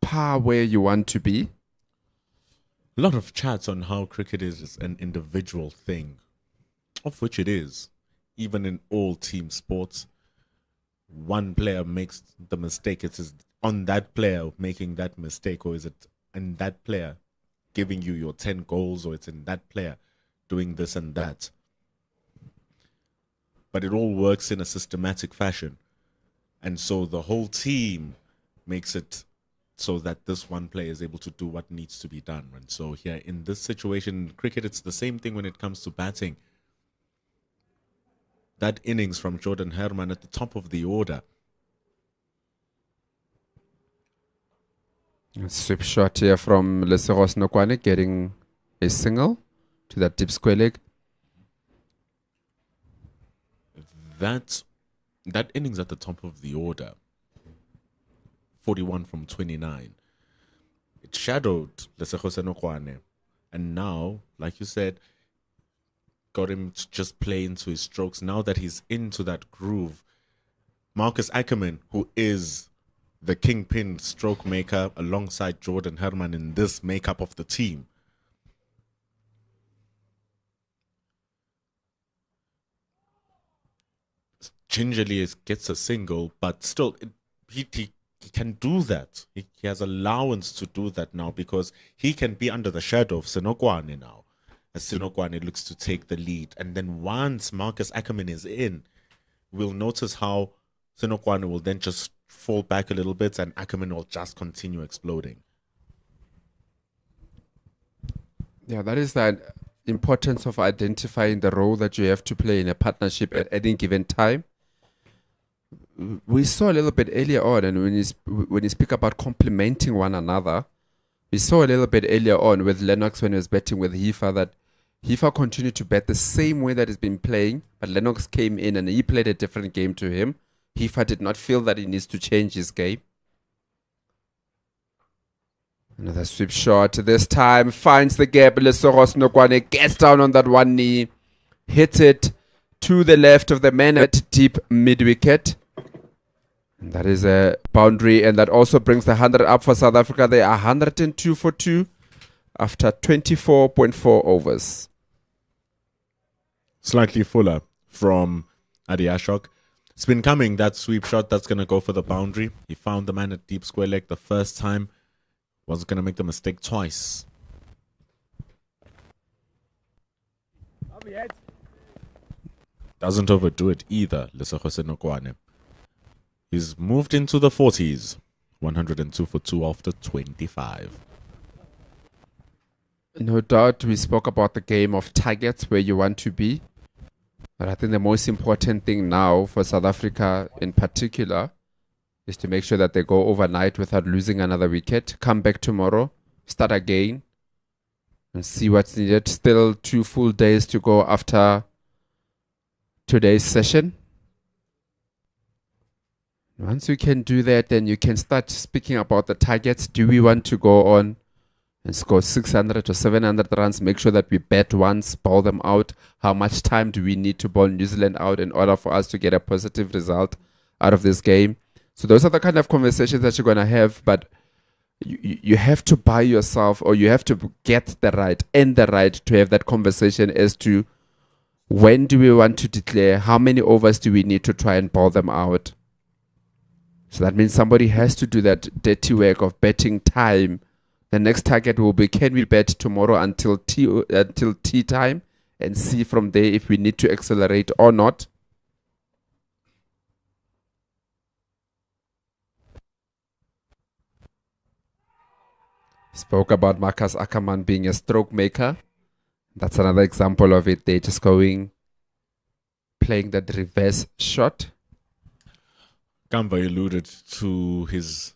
D: par where you want to be.
A: A lot of chats on how cricket is an individual thing, of which it is. Even in all team sports, one player makes the mistake, it is on that player making that mistake, or is it in that player giving you your 10 goals, or it's in that player doing this and that. But it all works in a systematic fashion. And so the whole team makes it so that this one player is able to do what needs to be done. And so here in this situation, in cricket, it's the same thing when it comes to batting. That innings from Jordan Herman at the top of the order.
D: A sweep shot here from Lesego Snokwani getting a single to that deep square leg.
A: That innings at the top of the order, 41 from 29, it shadowed Lesego Snokwani. And now, like you said, got him to just play into his strokes. Now that he's into that groove, Marcus Ackerman, who is the kingpin stroke maker alongside Jordan Herman in this makeup of the team, gingerly gets a single, but still he can do that. He has allowance to do that now because he can be under the shadow of Snokwani now, as Snokwani looks to take the lead. And then once Marcus Ackerman is in, we'll notice how Senokwane will then just fall back a little bit and Ackerman will just continue exploding.
D: Yeah, that is the importance of identifying the role that you have to play in a partnership at any given time. We saw a little bit earlier on, and when you speak about complementing one another, we saw a little bit earlier on with Lennox when he was betting with Hifa that Hifa continued to bet the same way that he's been playing, but Lennox came in and he played a different game to him. Hifa did not feel that he needs to change his game. Another sweep shot. This time finds the gap. Lesogho Senokwane gets down on that one knee, hits it to the left of the man at deep mid wicket. And that is a boundary, and that also brings the 100 up for South Africa. They are 102 for 2 after 24.4 overs.
A: Slightly fuller from Adi Ashok. It's been coming, that sweep shot that's going to go for the boundary. He found the man at deep square leg the first time. Wasn't going to make the mistake twice. Doesn't overdo it either, Lesogho Senokwane. He's moved into the 40s. 102 for 2 after 25.
D: No doubt we spoke about the game of targets where you want to be. But I think the most important thing now for South Africa in particular is to make sure that they go overnight without losing another wicket. Come back tomorrow, start again, and see what's needed. Still 2 full days to go after today's session. Once you can do that, then you can start speaking about the targets. Do we want to go on and score 600 or 700 runs? Make sure that we bat once, bowl them out. How much time do we need to bowl New Zealand out in order for us to get a positive result out of this game? So those are the kind of conversations that you're going to have, but you have to buy yourself, or you have to get the right and the right to have that conversation as to when do we want to declare, how many overs do we need to try and bowl them out. So that means somebody has to do that dirty work of betting time. The next target will be, can we bet tomorrow until tea time, and see from there if we need to accelerate or not. Spoke about Marcus Ackerman being a stroke maker. That's another example of it. They're just playing that reverse shot.
A: Gamba alluded to his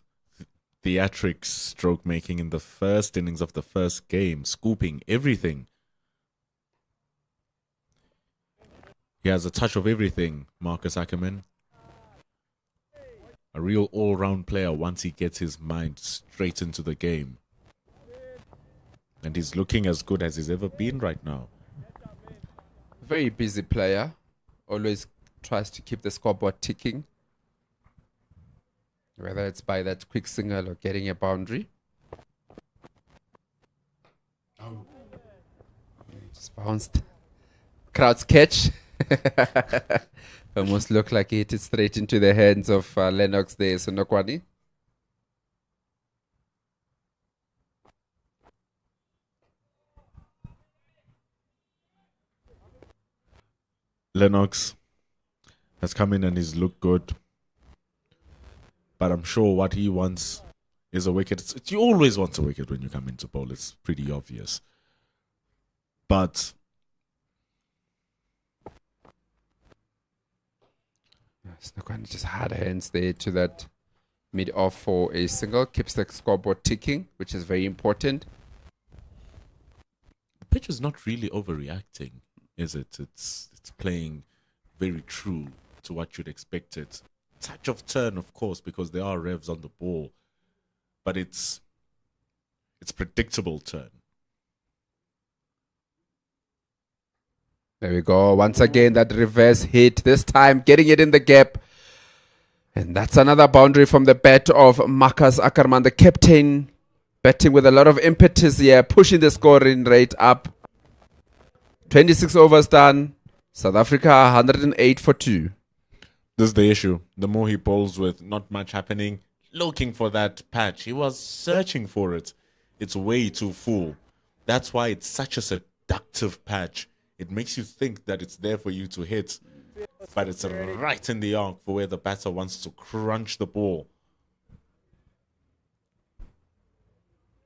A: theatrics stroke making in the first innings of the first game, scooping everything. He has a touch of everything, Marcus Ackerman. A real all-round player once he gets his mind straight into the game. And he's looking as good as he's ever been right now.
D: Very busy player. Always tries to keep the scoreboard ticking. Whether it's by that quick single or getting a boundary. Oh. Just bounced. Crowd's catch. Almost looked like he hit it straight into the hands of Lennox there, Senokwane.
A: Lennox has come in and he's looked good. But I'm sure what he wants is a wicket. You always want a wicket when you come into bowl. It's pretty obvious. But
D: Senokwane just hard hands there to that mid-off for a single. Keeps the scoreboard ticking, which is very important.
A: the pitch is not really overreacting, is it? It's playing very true to what you'd expect it. Touch of turn, of course, because there are revs on the ball, but it's predictable turn.
D: There we go. Once again, that reverse hit. This time, getting it in the gap. And that's another boundary from the bat of Marcus Ackerman, the captain, batting with a lot of impetus here, pushing the scoring rate up. 26 overs done. South Africa 108 for 2.
A: This is the issue. The more he bowls with not much happening, looking for that patch. He was searching for it. It's way too full. That's why it's such a seductive patch. It makes you think that it's there for you to hit. But it's right in the arc for where the batter wants to crunch the ball.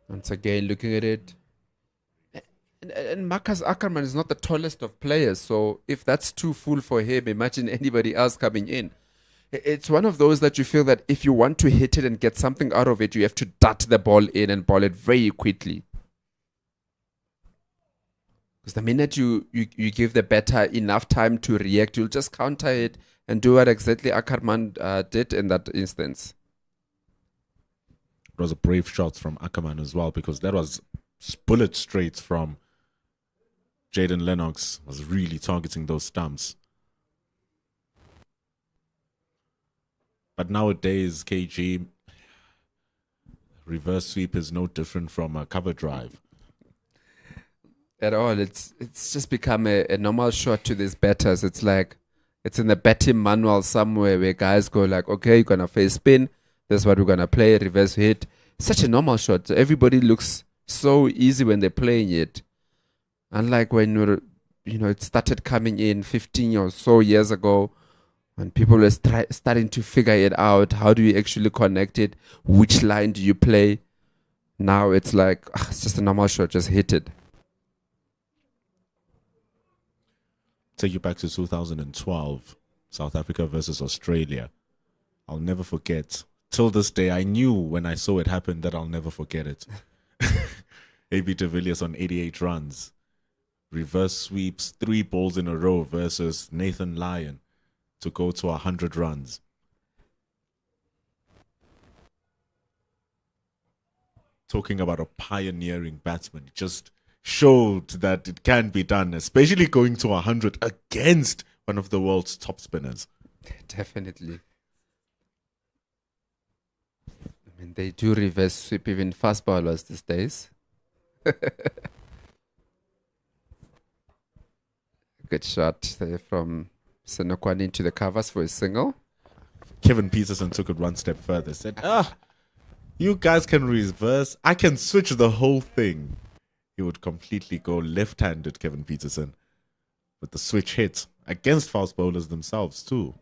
D: Once again, looking at it. And Marcus Ackerman is not the tallest of players, so if that's too full for him, imagine anybody else coming in. It's one of those that you feel that if you want to hit it and get something out of it, you have to dart the ball in and ball it very quickly. Because the minute you give the batter enough time to react, you'll just counter it and do what exactly Ackerman did in that instance.
A: It was a brave shot from Ackerman as well, because that was bullet straight from Jaden Lennox. Was really targeting those stumps. But nowadays, KG, reverse sweep is no different from a cover drive.
D: At all. It's just become a normal shot to these batters. It's like it's in the batting manual somewhere where guys go like, okay, you're gonna face spin, this is what we're gonna play, reverse hit. Such a normal shot. Everybody looks so easy when they're playing it. Unlike when it started coming in 15 or so years ago, when people were starting to figure it out. How do you actually connect it? Which line do you play? Now it's like, it's just a normal shot, just hit it.
A: Take you back to 2012, South Africa versus Australia. I'll never forget. Till this day, I knew when I saw it happen that I'll never forget it. AB de Villiers on 88 runs. Reverse sweeps, 3 balls in a row versus Nathan Lyon to go to 100 runs. Talking about a pioneering batsman, just showed that it can be done, especially going to 100 against one of the world's top spinners.
D: Definitely. I mean, they do reverse sweep even fast bowlers these days. Good shot there from Senokwane into the covers for a single.
A: Kevin Peterson took it one step further. Said, you guys can reverse. I can switch the whole thing. He would completely go left-handed, Kevin Peterson. But the switch hit against fast bowlers themselves too.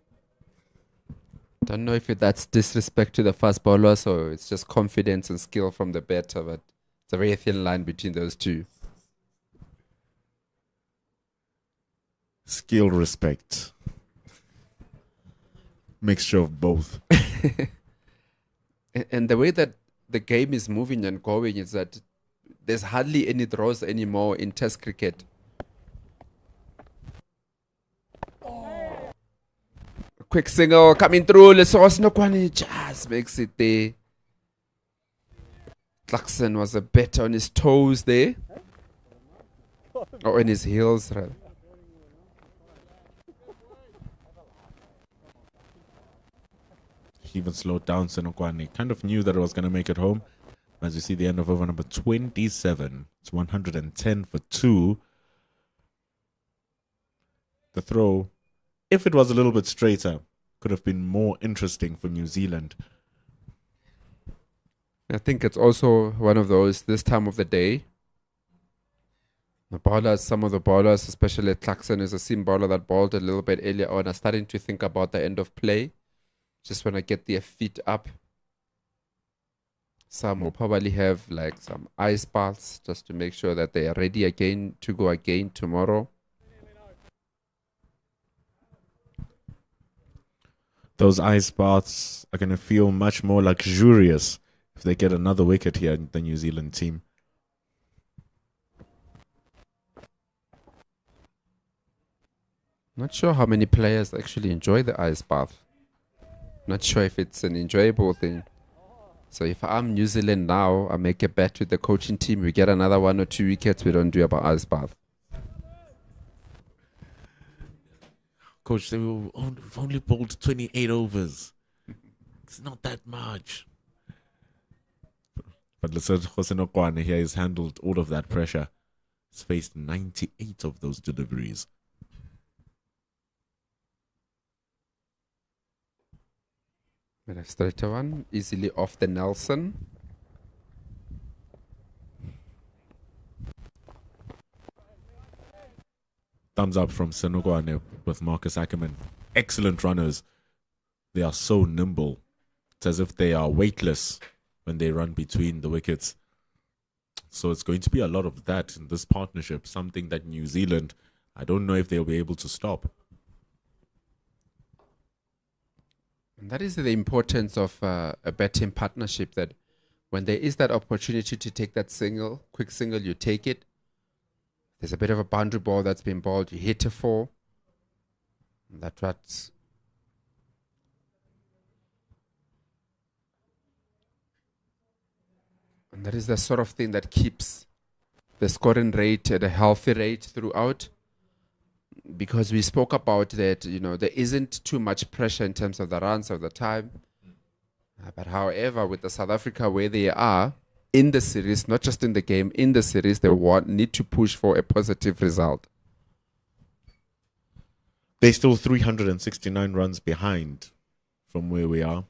D: Don't know if that's disrespect to the fast bowlers or it's just confidence and skill from the batter, but it's a very thin line between those two.
A: Skill, respect. Mixture of both.
D: And the way that the game is moving and going is that there's hardly any draws anymore in Test cricket. A quick single coming through. Senokwane just makes it there. Clarkson was a bit on his toes there. Or on his heels, rather.
A: He even slowed down Senokwane. Kind of knew that it was going to make it home. As you see the end of over number 27. It's 110 for 2. The throw, if it was a little bit straighter, could have been more interesting for New Zealand.
D: I think it's also one of those this time of the day. The bowlers, some of the bowlers, especially Clarkson is a seam bowler that bowled a little bit earlier on, are starting to think about the end of play. Just want to get their feet up. Some will probably have like some ice baths just to make sure that they are ready again to go again tomorrow.
A: Those ice baths are going to feel much more luxurious if they get another wicket here in the New Zealand team.
D: Not sure how many players actually enjoy the ice bath. Not sure if it's an enjoyable thing. So if I'm New Zealand now, I make a bet with the coaching team. We get another 1 or 2 wickets. We don't do about ice bath.
A: Coach, we've only bowled 28 overs. It's not that much. But Senokwane here has handled all of that pressure. He's faced 98 of those deliveries.
D: And a straighter one, easily off the Nelson.
A: Thumbs up from Senokwane with Marcus Ackerman excellent runners. They are so nimble. It's as if they are weightless when they run between the wickets. So it's going to be a lot of that in this partnership, something that New Zealand, I don't know if they'll be able to stop.
D: And that is the importance of a batting partnership, that when there is that opportunity to take that quick single, you take it. There's a bit of a boundary ball that's been bowled, you hit a 4. That's and that is the sort of thing that keeps the scoring rate at a healthy rate throughout. Because we spoke about that, there isn't too much pressure in terms of the runs of the time. But however, with the South Africa where they are in the series, not just in the game, in the series, they need to push for a positive result.
A: They're still 369 runs behind from where we are.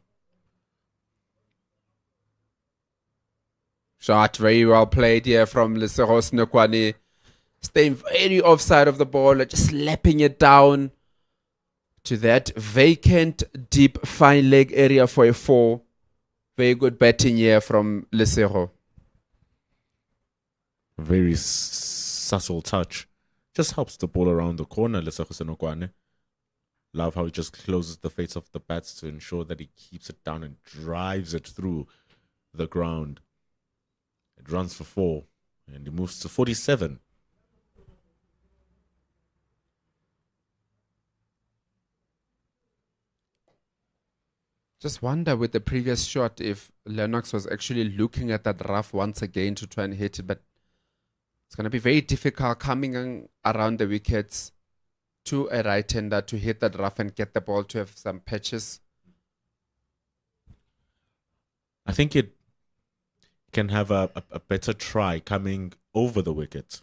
D: Shot very well played here from Lesego Snokwani. Staying very offside of the ball, just slapping it down to that vacant, deep, fine leg area for a 4. Very good batting here from Lesego.
A: Very subtle touch. Just helps the ball around the corner, Lesego Senokwane. Love how he just closes the face of the bats to ensure that he keeps it down and drives it through the ground. It runs for 4 and he moves to 47.
D: Just wonder with the previous shot if Lennox was actually looking at that rough once again to try and hit it, but it's going to be very difficult coming around the wickets to a right-hander to hit that rough and get the ball to have some patches.
A: I think it can have a better try coming over the wicket.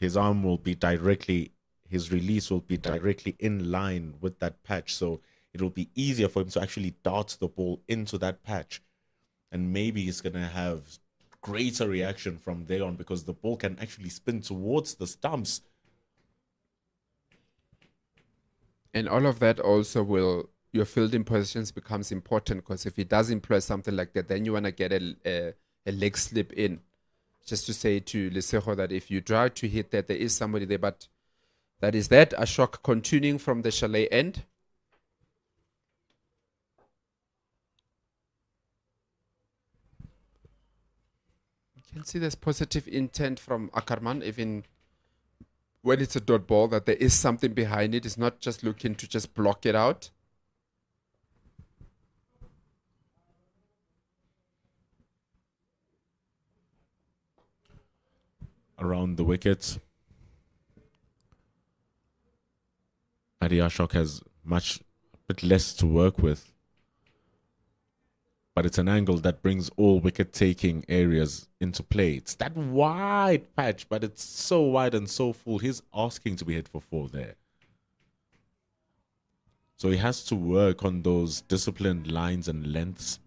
A: His arm will be directly, his release will be directly in line with that patch, so it'll be easier for him to actually dart the ball into that patch. And maybe he's going to have greater reaction from there on because the ball can actually spin towards the stumps.
D: And all of that also your fielding positions becomes important, because if he does employ something like that, then you want to get a leg slip in. Just to say to Lesego that if you try to hit that, there is somebody there. But that is that. Ashok continuing from the chalet end. You can see there's positive intent from Ackerman, even when it's a dot ball, that there is something behind it. It's not just looking to just block it out.
A: Around the wickets, Adi Ashok has a bit less to work with. But it's an angle that brings all wicket-taking areas into play. It's that wide patch, but it's so wide and so full. He's asking to be hit for 4 there. So he has to work on those disciplined lines and lengths.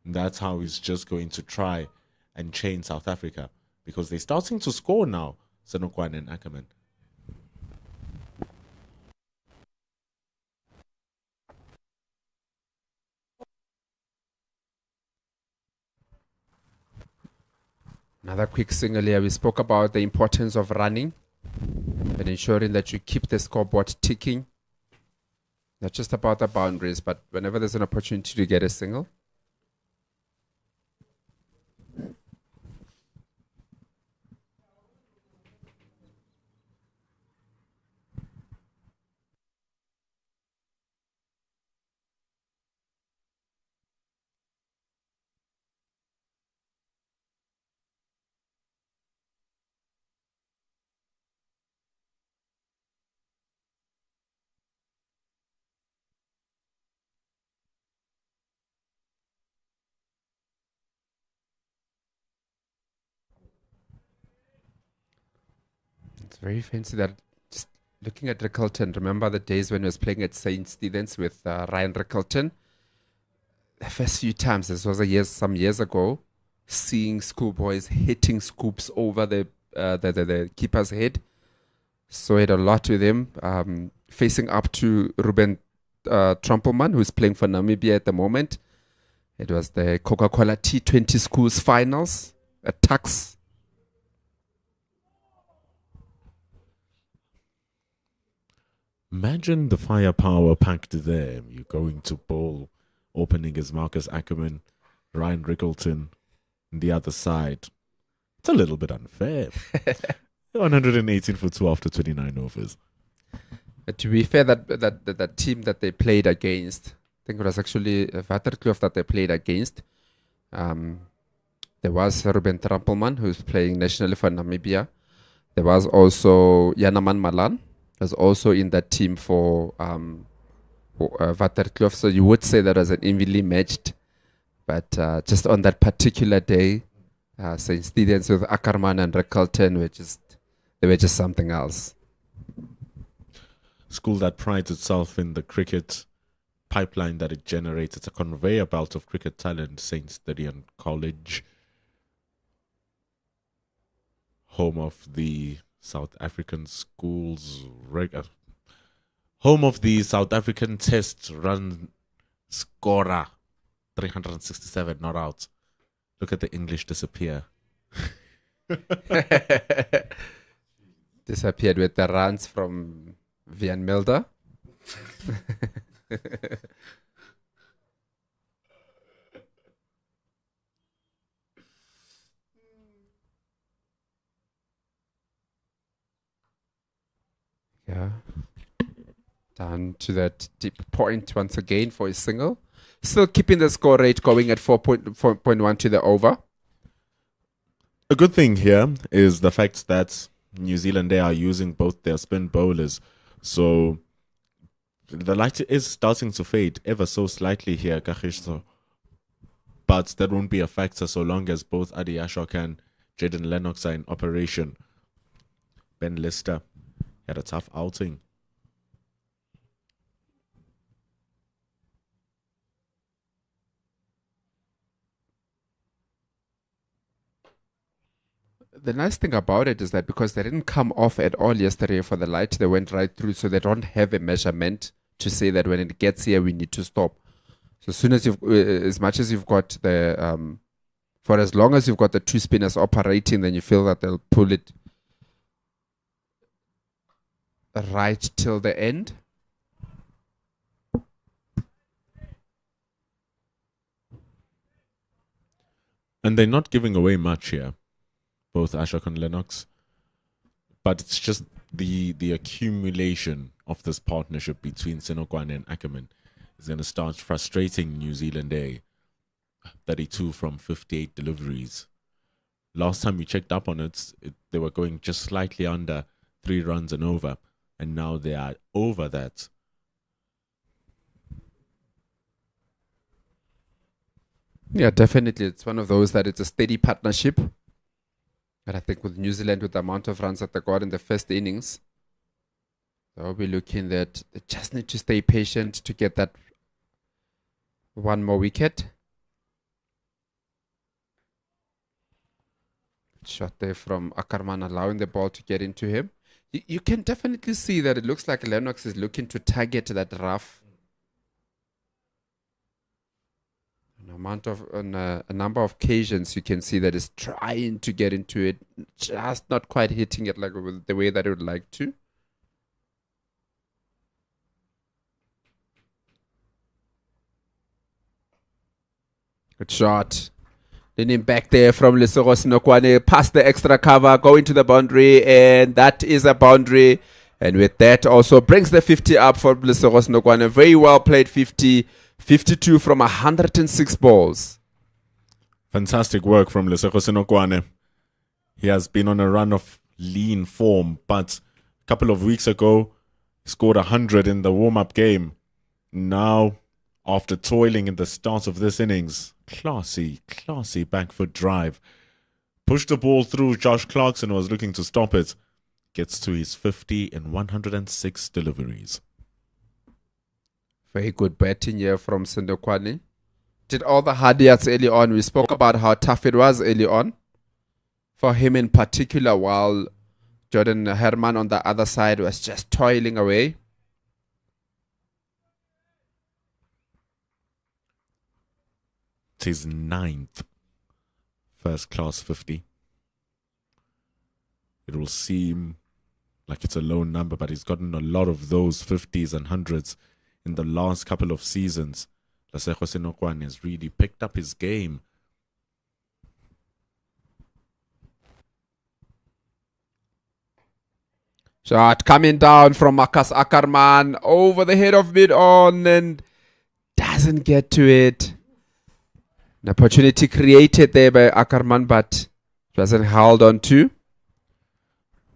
A: And that's how he's just going to try and chain South Africa, because they're starting to score now, Senokwane and Ackerman.
D: Another quick single here. We spoke about the importance of running and ensuring that you keep the scoreboard ticking. Not just about the boundaries, but whenever there's an opportunity to get a single. It's very fancy that just looking at Rickleton. Remember the days when I was playing at St. Stephen's with Ryan Rickleton? The first few times, this was some years ago, seeing schoolboys hitting scoops over the keeper's head. Saw it a lot with him. Facing up to Ruben Trumpelman, who's playing for Namibia at the moment. It was the Coca-Cola T20 Schools Finals at Tuks.
A: Imagine the firepower packed there. You're going to bowl. Opening is Marcus Ackerman, Ryan Rickleton on the other side. It's a little bit unfair. 118 for 2 after 29 overs.
D: But to be fair, that team that they played against, I think it was actually Waterkloof that they played against. There was Ruben Trampelman, who's playing nationally for Namibia. There was also Yanaman Malan, was also in that team for Waterkloof. So you would say that was an evenly matched. But just on that particular day, St. Stephen's with Ackerman and Rickleton they were just something else.
A: School that prides itself in the cricket pipeline that it generates. It's a conveyor belt of cricket talent. St. Stephen College, home of the South African schools, home of the South African Test run scorer, 367 not out. Look at the English disappear.
D: Disappeared with the runs from Van Milder. Yeah. Down to that deep point once again for a single. Still keeping the score rate going at 4.1 to the over.
A: A good thing here is the fact that New Zealand, they are using both their spin bowlers. So the light is starting to fade ever so slightly here, Kagiso. But that won't be a factor so long as both Adi Ashok and Jaden Lennox are in operation. Ben Lister had a tough outing.
D: The nice thing about it is that because they didn't come off at all yesterday for the light, they went right through, so they don't have a measurement to say that when it gets here, we need to stop. So as much as you've got the, for as long as you've got the two spinners operating, then you feel that they'll pull it right till the end.
A: And they're not giving away much here, both Ashok and Lennox. But it's just the accumulation of this partnership between Senokwane and Ackerman is going to start frustrating New Zealand A. 32 from 58 deliveries. Last time we checked up on it, they were going just slightly under 3 runs and over. And now they are over that.
D: Yeah, definitely. It's one of those that it's a steady partnership. But I think with New Zealand, with the amount of runs that they got in the first innings, they'll be looking that they just need to stay patient to get that one more wicket. Shot there from Ackerman, allowing the ball to get into him. You can definitely see that it looks like Lennox is looking to target that rough. On a number of occasions, you can see that it's trying to get into it, just not quite hitting it like the way that it would like to. Good shot. Leaning back there from Lesego Senokwane, past the extra cover, going to the boundary, and that is a boundary. And with that, also brings the 50 up for Lesego Senokwane. Very well played 50. 52 from 106 balls.
A: Fantastic work from Lesego Senokwane. He has been on a run of lean form, but a couple of weeks ago, he scored 100 in the warm-up game. Now, after toiling in the start of this innings, classy back foot drive. Pushed the ball through. Josh Clarkson was looking to stop it. Gets to his 50 in 106 deliveries.
D: Very good batting here from Senokwane. Did all the hard yards early on. We spoke about how tough it was early on for him in particular, while Jordan Herman on the other side was just toiling away.
A: It's his 9th first class 50. It will seem like it's a low number, but he's gotten a lot of those 50s and 100s in the last couple of seasons. Lesego Senokwane has really picked up his game.
D: Shot coming down from Marcus Ackerman over the head of mid-on and doesn't get to it. An opportunity created there by Ackerman, but it wasn't held on to.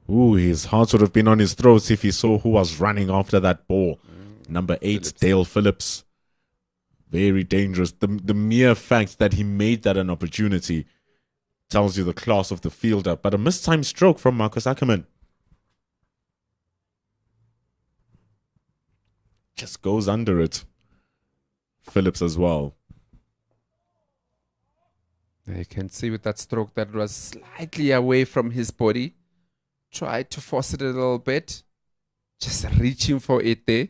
A: Ooh, his heart would have been on his throat if he saw who was running after that ball. Number 8,
D: Phillips.
A: Dale Phillips. Very dangerous. The mere fact that he made that an opportunity tells you the class of the fielder. But a mistimed stroke from Marcus Ackerman. Just goes under it. Phillips as well.
D: You can see with that stroke that was slightly away from his body. Tried to force it a little bit. Just reaching for it there.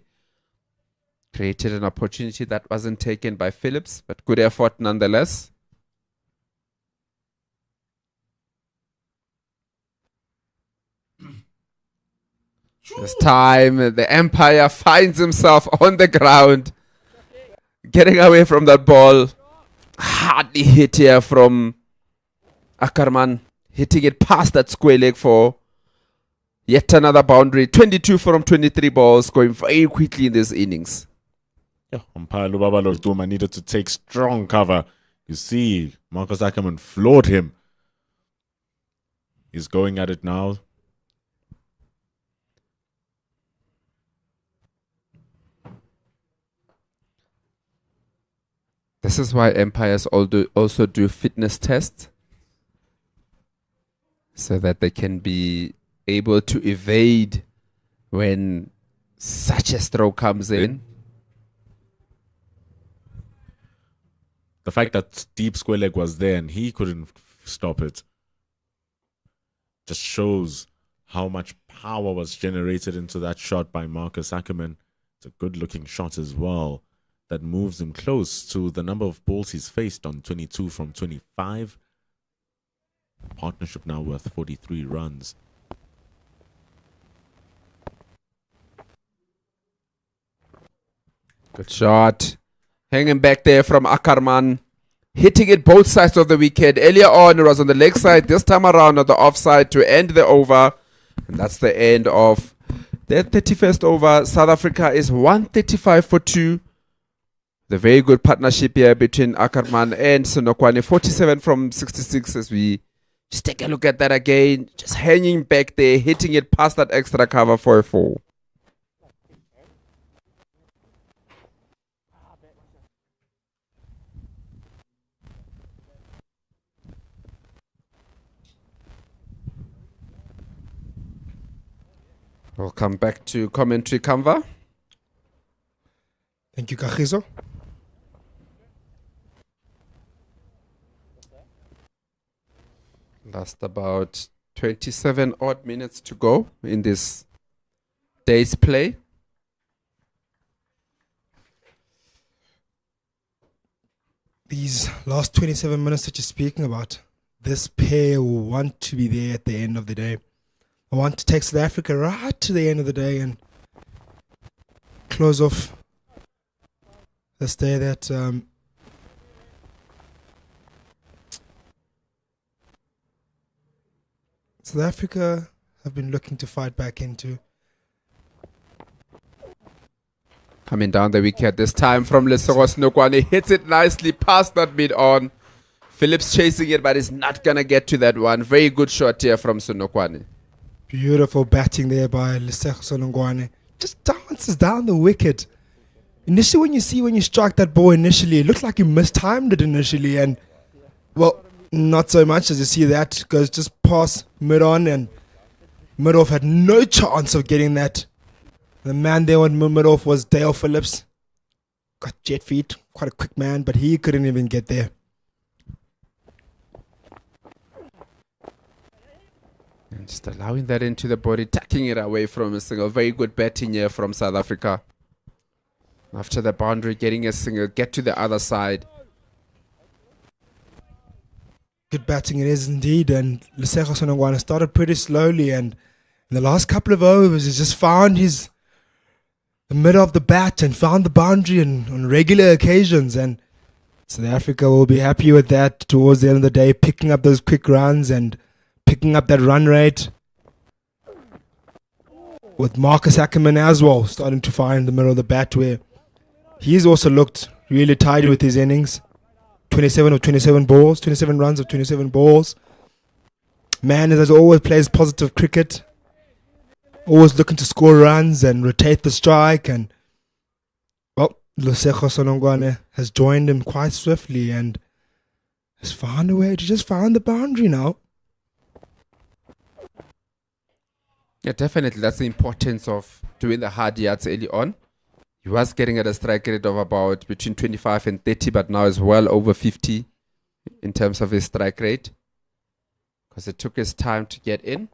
D: Created an opportunity that wasn't taken by Phillips, but good effort nonetheless. This time, the Empire finds himself on the ground. Getting away from that ball. Hardly hit here from Ackerman. Hitting it past that square leg for yet another boundary. 22 from 23 balls, going very quickly in this innings.
A: Yeah, umpire Lubabalo Duma needed to take strong cover. You see, Marcus Ackerman floored him. He's going at it now.
D: This is why umpires also do fitness tests, so that they can be able to evade when such a stroke comes in.
A: The fact that deep square leg was there and he couldn't stop it just shows how much power was generated into that shot by Marcus Ackerman. It's a good looking shot as well that moves him close to the number of balls he's faced on 22 from 25. Partnership now worth 43 runs.
D: Good shot. Hanging back there from Ackerman. Hitting it both sides of the wicket. Earlier on, it was on the leg side. This time around on the offside to end the over. And that's the end of the 31st over. South Africa is 135 for 2. The very good partnership here between Ackerman and Senokwane. 47 from 66 as we just take a look at that again. Just hanging back there, hitting it past that extra cover for a 4. We'll come back to commentary, Kamva.
B: Thank you, Kagiso.
D: Last about 27 odd minutes to go in this day's play.
B: These last 27 minutes that you're speaking about, this pair will want to be there at the end of the day. I want to take South Africa right to the end of the day and close off this day that South Africa have been looking to fight back into.
D: Coming down the wicket this time from Lesego Senokwane. Hits it nicely past that mid-on. Phillips chasing it, but is not going to get to that one. Very good shot here from Senokwane.
B: Beautiful batting there by Lesego Senokwane. Just dances down the wicket. Initially, when you strike that ball initially, it looked like you mistimed it initially, and well, not so much as you see that goes just past mid-on, and mid-off had no chance of getting that. The man there on mid-off was Dale Phillips. Got jet feet, quite a quick man, but he couldn't even get there.
D: Just allowing that into the body, tucking it away from a single. Very good batting here from South Africa. After the boundary, getting a single, get to the other side.
B: Good batting it is indeed, and Lesego Sonongwana started pretty slowly, and in the last couple of overs, he just found the middle of the bat and found the boundary on regular occasions, and South Africa will be happy with that towards the end of the day, picking up those quick runs and picking up that run rate. With Marcus Ackerman as well, starting to find the middle of the bat where he's also looked really tidy with his innings. 27 of 27 balls, 27 runs of 27 balls. Man, as always, plays positive cricket. Always looking to score runs and rotate the strike. And, well, Lesego Sonongwana has joined him quite swiftly and has found a way to just find the boundary now.
D: Yeah, definitely. That's the importance of doing the hard yards early on. He was getting at a strike rate of about between 25 and 30, but now is well over 50 in terms of his strike rate. Because it took his time to get in.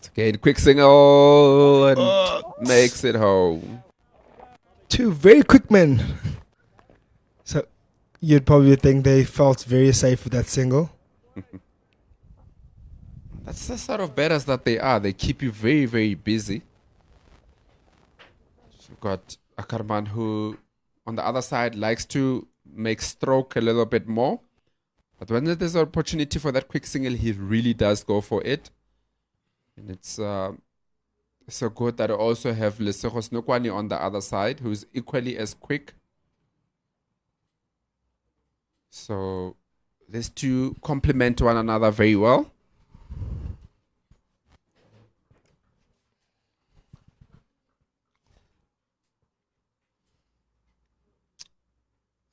D: Again, quick single and makes it home.
B: Two very quick men. So you'd probably think they felt very safe with that single.
D: That's the sort of batters that they are. They keep you very, very busy. You've got Ackerman who, on the other side, likes to make stroke a little bit more. But when there's an opportunity for that quick single, he really does go for it. And it's so good that I also have Lesego Sonongwana on the other side, who's equally as quick. So these two complement one another very well.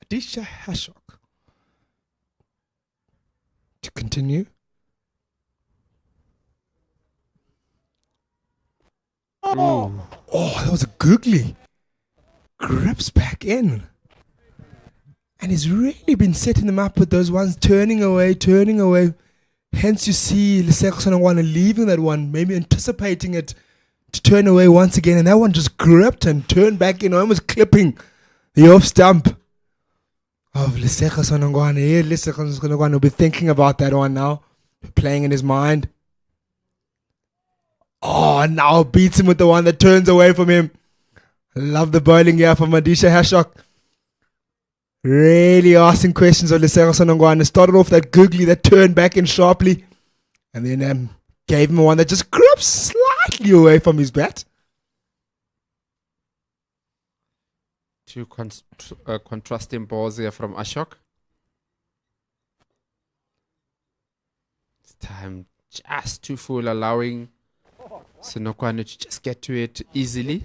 B: Adisha Hashok. To continue. Oh, that was a googly. Grips back in. And he's really been setting them up with those ones turning away. Hence you see Lesego Sonongwana leaving that one, maybe anticipating it to turn away once again. And that one just gripped and turned back in, almost clipping the off stump of Lesego Sonongwana. Yeah, Lesego Sonongwana will be thinking about that one now, playing in his mind. Oh, and now beats him with the one that turns away from him. Love the bowling here from Adisha Hashok. Really asking questions of Lesego Sonongwana. Started off that googly that turned back in sharply. And then gave him one that just gripped slightly away from his bat.
D: Two contrasting balls here from Ashok. This time just too full, allowing Sonongwana to just get to it easily.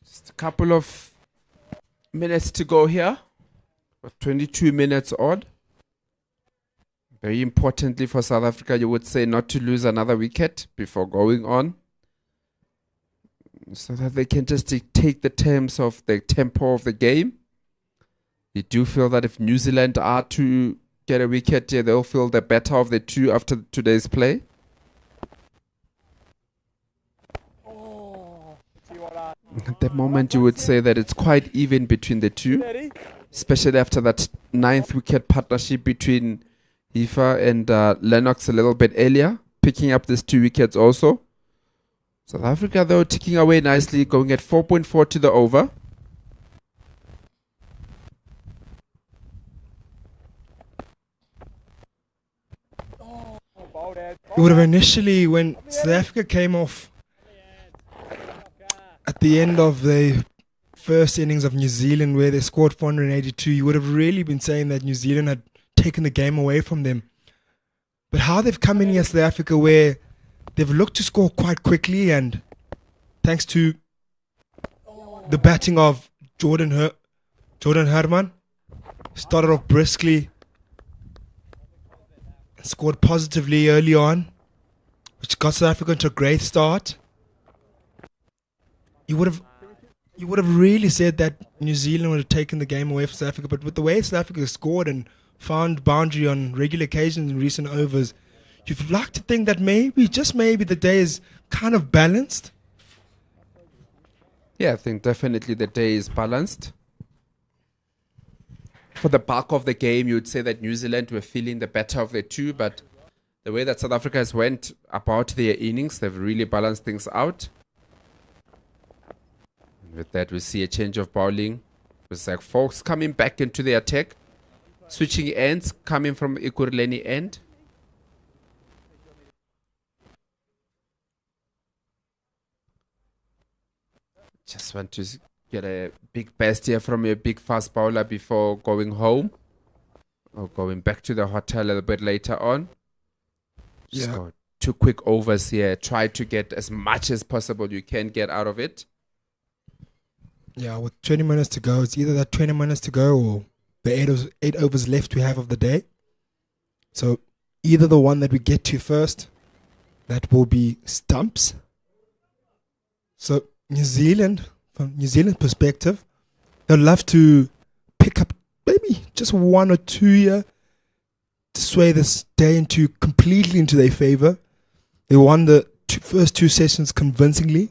D: Just a couple of minutes to go here. 22 minutes odd. Very importantly for South Africa, you would say not to lose another wicket before going on, so that they can just dictate the terms of the tempo of the game. You do feel that if New Zealand are to get a wicket, they'll feel the better of the two after today's play. At the moment, you would say that it's quite even between the two, especially after that 9th wicket partnership between Ifa and Lennox a little bit earlier, picking up these 2 wickets also. South Africa, though, ticking away nicely, going at 4.4 to the over.
B: It would have initially, when South Africa came off at the end of the first innings of New Zealand, where they scored 482, you would have really been saying that New Zealand had taken the game away from them. But how they've come in against South Africa, where they've looked to score quite quickly, and thanks to the batting of Jordan Herman, started off briskly and scored positively early on, which got South Africa into a great start. you would have really said that New Zealand would have taken the game away from South Africa, but with the way South Africa scored and found boundary on regular occasions in recent overs, you'd like to think that maybe, just maybe, the day is kind of balanced.
D: Yeah, I think definitely the day is balanced. For the bulk of the game, you would say that New Zealand were feeling the better of the two, but the way that South Africa has went about their innings, they've really balanced things out. And with that, we see a change of bowling. With Zach Folks coming back into the attack. Switching ends coming from Ikurleni end. Just want to get a big burst here from a big fast bowler before going home. Or going back to the hotel a little bit later on. Just go 2 quick overs here. Try to get as much as possible you can get out of it.
B: Yeah, with 20 minutes to go, it's either that 20 minutes to go or the 8 overs left we have of the day. So either the one that we get to first, that will be stumps. So New Zealand, from New Zealand's perspective, they'll love to pick up maybe just 1 or 2 here to sway this day completely into their favor. They won the first 2 sessions convincingly.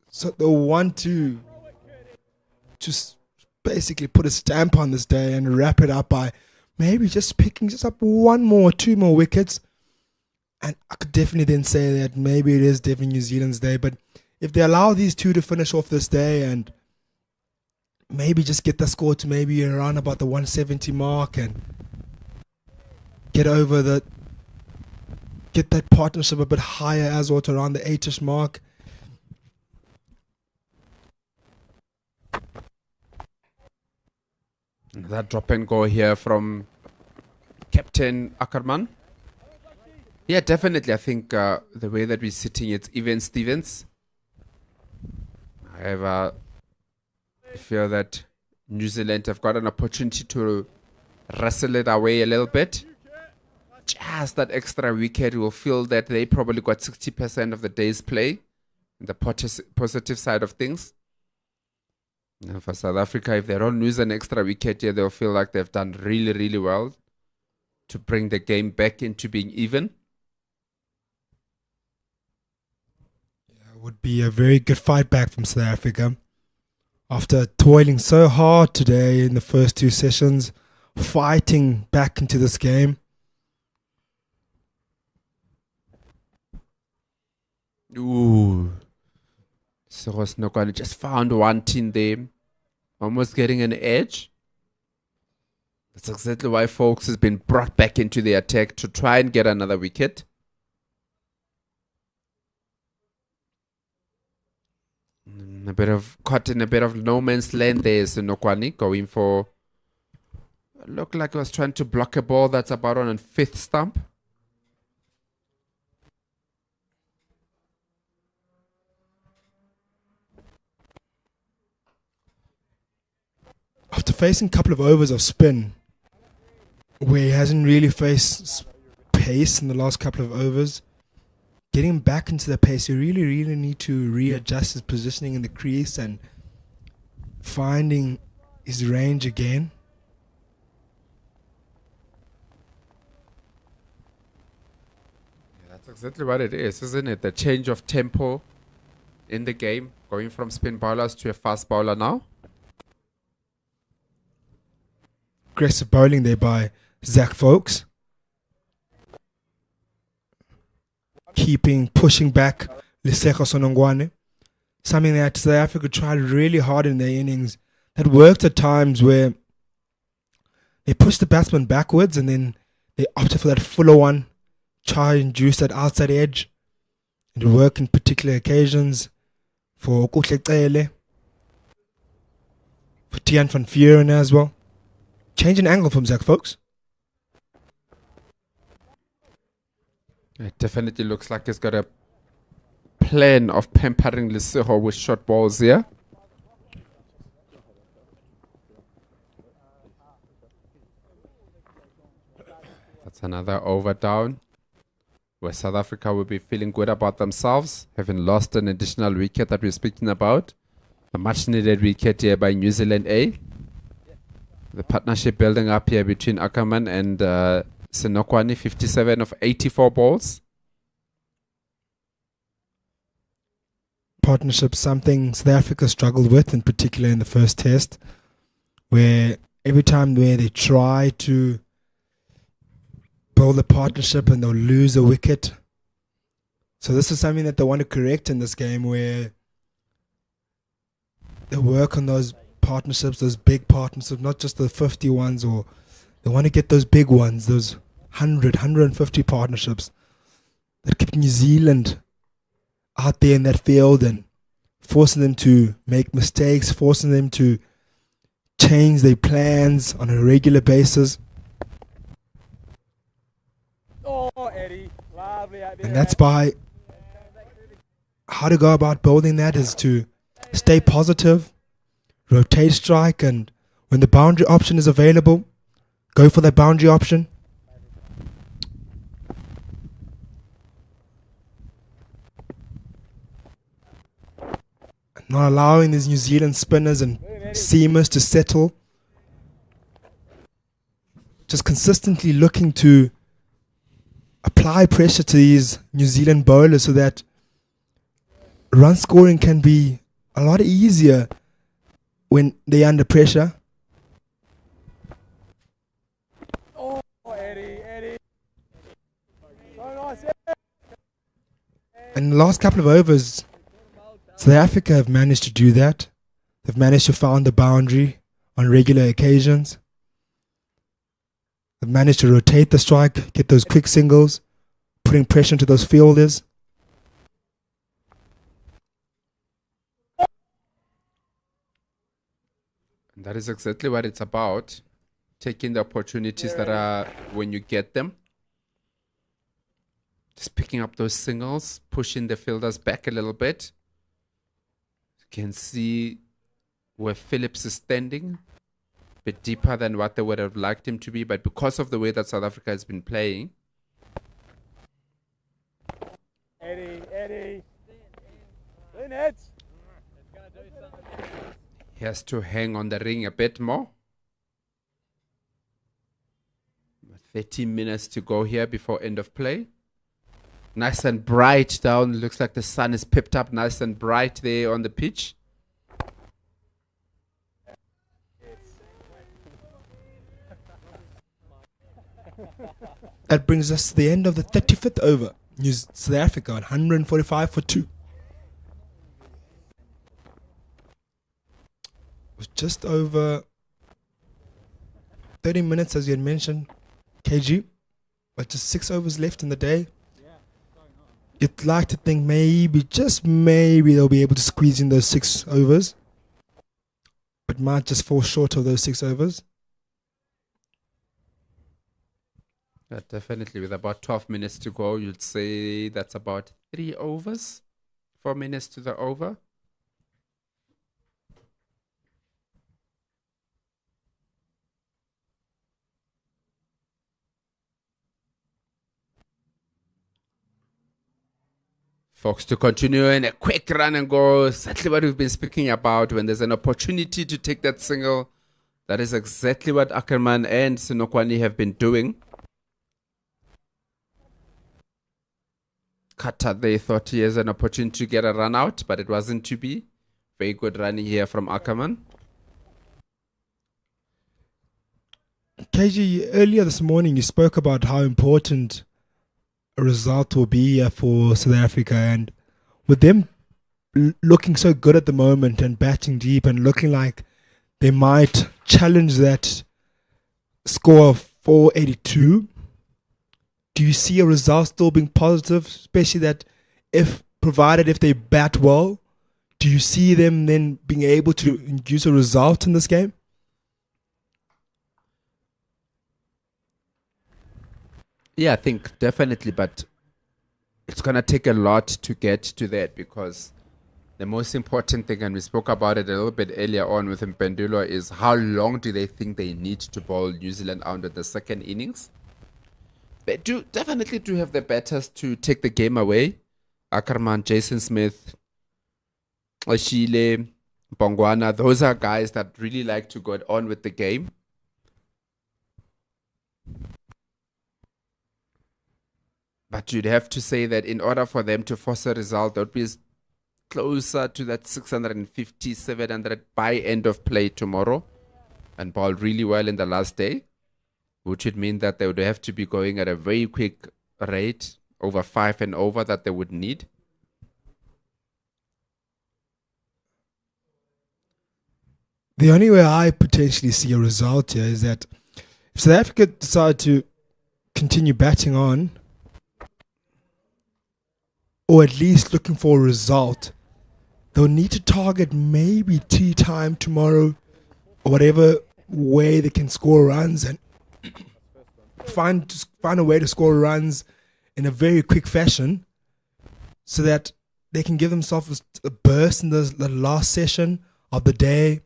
B: So they'll want to just basically put a stamp on this day and wrap it up by maybe just picking just up 1 more, 2 more wickets. And I could definitely then say that maybe it is definitely New Zealand's day. But if they allow these 2 to finish off this day and maybe just get the score to maybe around about the 170 mark and get that partnership a bit higher as well to around the 8ish mark.
D: That drop and go here from Captain Ackerman. Yeah, definitely. I think the way that we're sitting, it's even Stevens. However, I feel that New Zealand have got an opportunity to wrestle it away a little bit. Just that extra wicket will feel that they probably got 60% of the day's play. The positive side of things. And for South Africa, if they don't lose an extra wicket here, they'll feel like they've done really, really well to bring the game back into being even.
B: Yeah, it would be a very good fight back from South Africa. After toiling so hard today in the first 2 sessions, fighting back into this game.
D: Ooh. So Snokwane just found one team there. Almost getting an edge. That's exactly why Folks has been brought back into the attack to try and get another wicket. Caught in a bit of no man's land there, Snokwane going for. Looked like he was trying to block a ball that's about on a 5th stump.
B: After facing a couple of overs of spin, where he hasn't really faced pace in the last couple of overs, getting back into the pace, you really, really need to readjust his positioning in the crease and finding his range again.
D: Yeah, that's exactly what it is, isn't it? The change of tempo in the game, going from spin bowlers to a fast bowler now.
B: Aggressive bowling there by Zach Folks. Pushing back Lesego Sonongwane. Something that South Africa tried really hard in their innings. That worked at times where they pushed the batsman backwards and then they opted for that fuller one. Try and juice that outside edge. It worked in particular occasions for Kuhle Cele, for Tian van Vuren as well. Change in angle from Zach Folks.
D: It definitely looks like he's got a plan of pampering Lesego with short balls here. That's another over down. where South Africa will be feeling good about themselves, having lost an additional wicket that we're speaking about. A much needed wicket here by New Zealand A. The partnership building up here between Ackerman and Senokwani, 57 of 84 balls.
B: Partnership, something South Africa struggled with, in particular in the first test, where every time where they try to build a partnership and they'll lose a wicket. So this is something that they want to correct in this game, where they work on those partnerships, those big partnerships, not just the 50 ones, or they want to get those big ones, those 100, 150 partnerships that keep New Zealand out there in that field and forcing them to make mistakes, forcing them to change their plans on a regular basis.
C: Oh, Eddie. Lovely out there.
B: And that's by how to go about building that is to stay positive, rotate strike, and when the boundary option is available, go for that boundary option. Not allowing these New Zealand spinners and seamers to settle. Just consistently looking to apply pressure to these New Zealand bowlers so that run scoring can be a lot easier when they're under pressure.
C: Oh, Eddie. So nice, Eddie.
B: In the last couple of overs, South Africa have managed to do that. They've managed to find the boundary on regular occasions. They've managed to rotate the strike, get those quick singles, putting pressure into those fielders.
D: And that is exactly what it's about. Taking the opportunities that are when you get them. Just picking up those singles, pushing the fielders back a little bit. You can see where Phillips is standing. A bit deeper than what they would have liked him to be. But because of the way that South Africa has been playing.
C: Eddie. Clean heads.
D: He has to hang on the ring a bit more. 13 minutes to go here before end of play. Nice and bright down. Looks like the sun is pipped up nice and bright there on the pitch.
B: That brings us to the end of the 35th over. South Africa on 145 for 2. With just over 30 minutes, as you had mentioned, KG, but just 6 overs left in the day. You'd like to think maybe, just maybe, they'll be able to squeeze in those 6 overs, but might just fall short of those 6 overs.
D: Definitely, with about 12 minutes to go, you'd say that's about 3 overs, 4 minutes to the over. Folks, to continue in a quick run and go, exactly what we've been speaking about. When there's an opportunity to take that single, that is exactly what Ackerman and Senokwani have been doing. Qatar, they thought he has an opportunity to get a run out, but it wasn't to be. Very good running here from Ackerman.
B: KG, earlier this morning you spoke about how important a result will be for South Africa, and with them looking so good at the moment and batting deep and looking like they might challenge that score of 482, do you see a result still being positive, especially that if they bat well, do you see them then being able to induce a result in this game?
D: Yeah, I think definitely, but it's going to take a lot to get to that, because the most important thing, and we spoke about it a little bit earlier on with Mpendulo, is how long do they think they need to bowl New Zealand out of the second innings? They definitely do have the batters to take the game away. Ackerman, Jason Smith, Ashile, Bongwana, those are guys that really like to go on with the game. But you'd have to say that in order for them to force a result, that would be closer to that 650, 700 by end of play tomorrow and bowl really well in the last day, which would mean that they would have to be going at a very quick rate, over 5 and over, that they would need.
B: The only way I potentially see a result here is that if South Africa decide to continue batting on, or at least looking for a result, they'll need to target maybe tea time tomorrow, or whatever way they can score runs, and find a way to score runs in a very quick fashion, so that they can give themselves a burst in the last session of the day,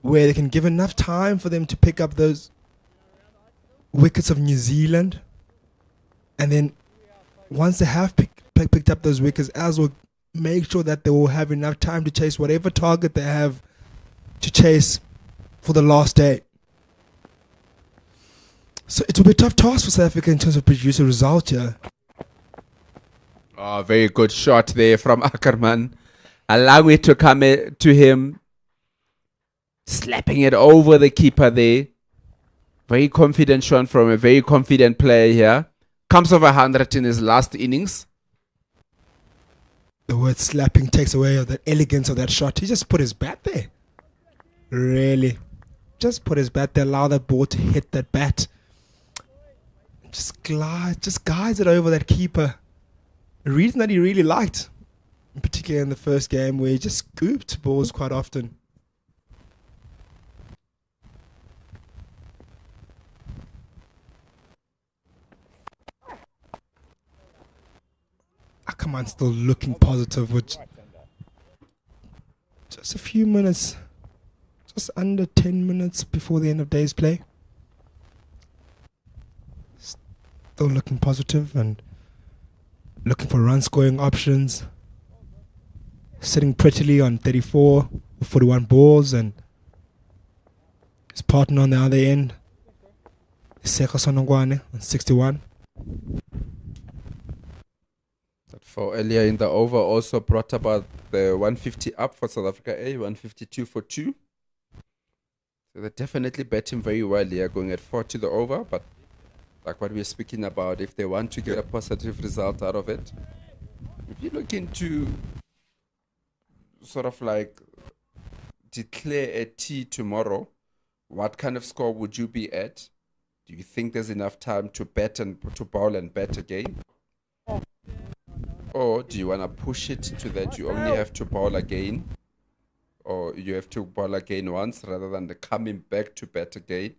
B: where they can give enough time for them to pick up those wickets of New Zealand, and then once they have picked up those wickets, as well, make sure that they will have enough time to chase whatever target they have to chase for the last day. So it will be a tough task for South Africa in terms of producing a result here.
D: Oh, very good shot there from Ackerman. Allowing it to come to him. Slapping it over the keeper there. Very confident shot from a very confident player here. Comes over 100 in his last innings.
B: The word slapping takes away the elegance of that shot. He just put his bat there. Really. Just put his bat there. Allow that ball to hit that bat. Just guides it over that keeper. A reason that he really liked. Particularly in the first game where he just scooped balls quite often. Ackerman still looking positive, which just a few minutes, just under 10 minutes before the end of day's play. Still looking positive and looking for run scoring options. Sitting prettily on 34 or 41 balls, and his partner on the other end, Seko Sonongwane, on 61.
D: For earlier in the over also brought about the 150 up for South Africa A, 152 for 2. So they're definitely betting very well here, going at 4 to the over. But like what we were speaking about, if they want to get a positive result out of it, if you look into sort of like declare a T tomorrow, what kind of score would you be at? Do you think there's enough time to bet and to bowl and bet again? Or do you want to push it to that you only have to bowl again, or you have to bowl again once rather than the coming back to bat again?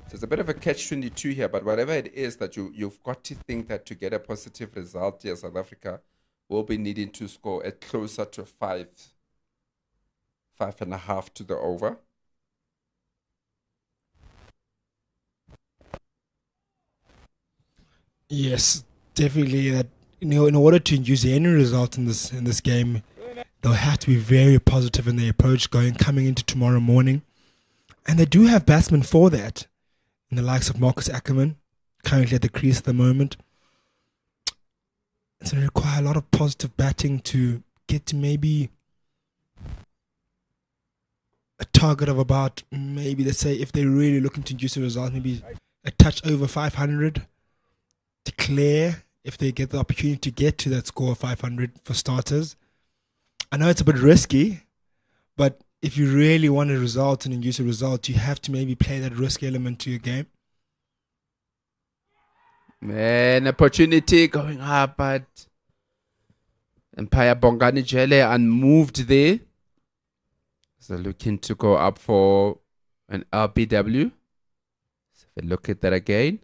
D: So it's a bit of a catch-22 here, but whatever it is that you've got to think that to get a positive result here, South Africa will be needing to score at closer to 5.5 to the over.
B: Yes, definitely that. In order to induce any result in this game, they'll have to be very positive in their approach coming into tomorrow morning. And they do have batsmen for that, in the likes of Marcus Ackerman, currently at the crease at the moment. It's going to require a lot of positive batting to get to maybe a target of about, maybe let's say if they're really looking to induce a result, maybe a touch over 500 to clear, if they get the opportunity to get to that score of 500 for starters. I know it's a bit risky, but if you really want a result and induce a result, you have to maybe play that risk element to your game.
D: Man, opportunity going up, but Empire Bongani Jele unmoved there. So looking to go up for an LBW. So if we look at that again.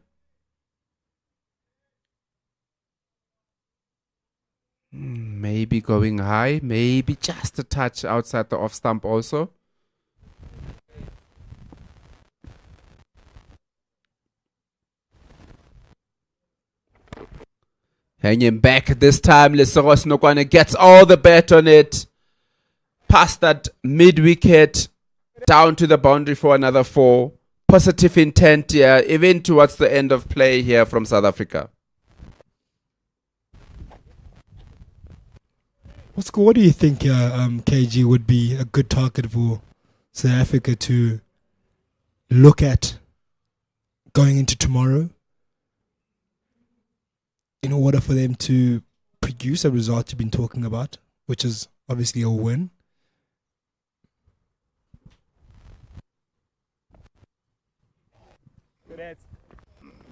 D: Maybe going high, maybe just a touch outside the off stump also. Hanging back this time. Lesego Snokwane gets all the bet on it. Past that mid-wicket. Down to the boundary for another 4. Positive intent here. Even towards the end of play here from South Africa.
B: What do you think, KG, would be a good target for South Africa to look at going into tomorrow in order for them to produce a result you've been talking about, which is obviously a win?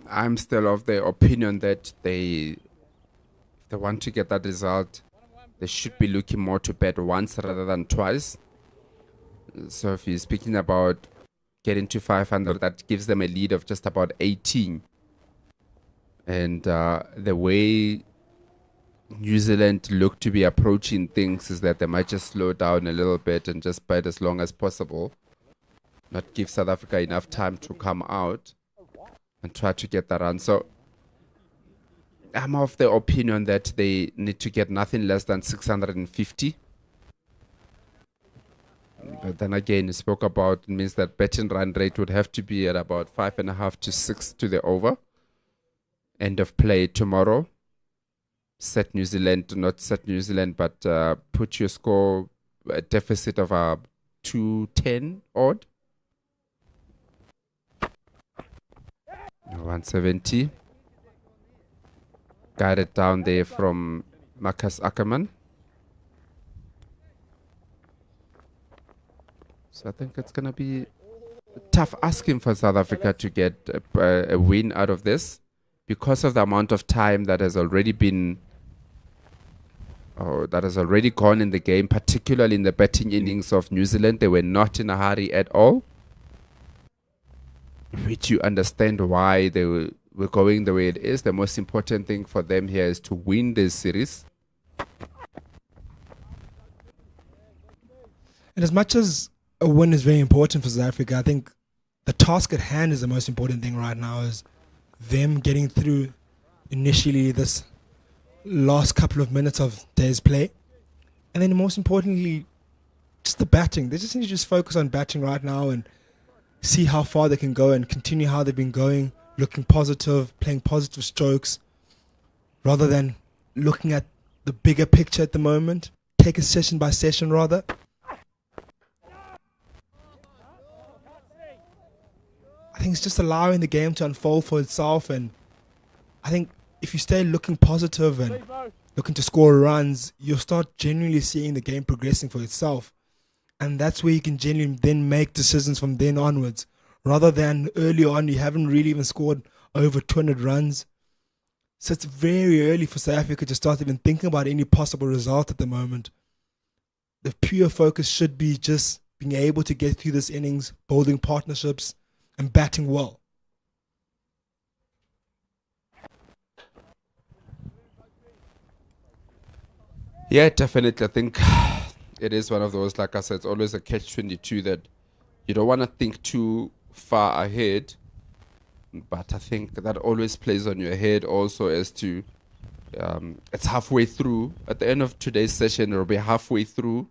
D: I'm still of the opinion that if they want to get that result, they should be looking more to bet once rather than twice. So if you're speaking about getting to 500, that gives them a lead of just about 18. And the way New Zealand look to be approaching things is that they might just slow down a little bit and just bet as long as possible. Not give South Africa enough time to come out and try to get that run. So I'm of the opinion that they need to get nothing less than 650. But then again, you spoke about, it means that betting run rate would have to be at about 5.5 to 6 to the over. End of play tomorrow. Set New Zealand, not set New Zealand, but put your score a deficit of 210 odd. 170. Guided down there from Marcus Ackerman. So I think it's going to be tough asking for South Africa to get a win out of this because of the amount of time that has already been that has already gone in the game, particularly in the batting innings of New Zealand. They were not in a hurry at all, which you understand why they were going the way it is. The most important thing for them here is to win this series.
B: And as much as a win is very important for South Africa, I think the task at hand is the most important thing right now, is them getting through initially this last couple of minutes of today's play. And then most importantly, just the batting. They just need to just focus on batting right now and see how far they can go and continue how they've been going, looking positive, playing positive strokes, rather than looking at the bigger picture at the moment. Take it session by session rather. I think it's just allowing the game to unfold for itself, and I think if you stay looking positive and looking to score runs, you'll start genuinely seeing the game progressing for itself. And that's where you can genuinely then make decisions from then onwards. Rather than early on, you haven't really even scored over 200 runs. So it's very early for South Africa to start even thinking about any possible result at the moment. The pure focus should be just being able to get through this innings, building partnerships, and batting well.
D: Yeah, definitely. I think it is one of those, like I said, it's always a catch-22 that you don't want to think too far ahead. But I think that always plays on your head also as to it's halfway through. At the end of today's session, it'll be halfway through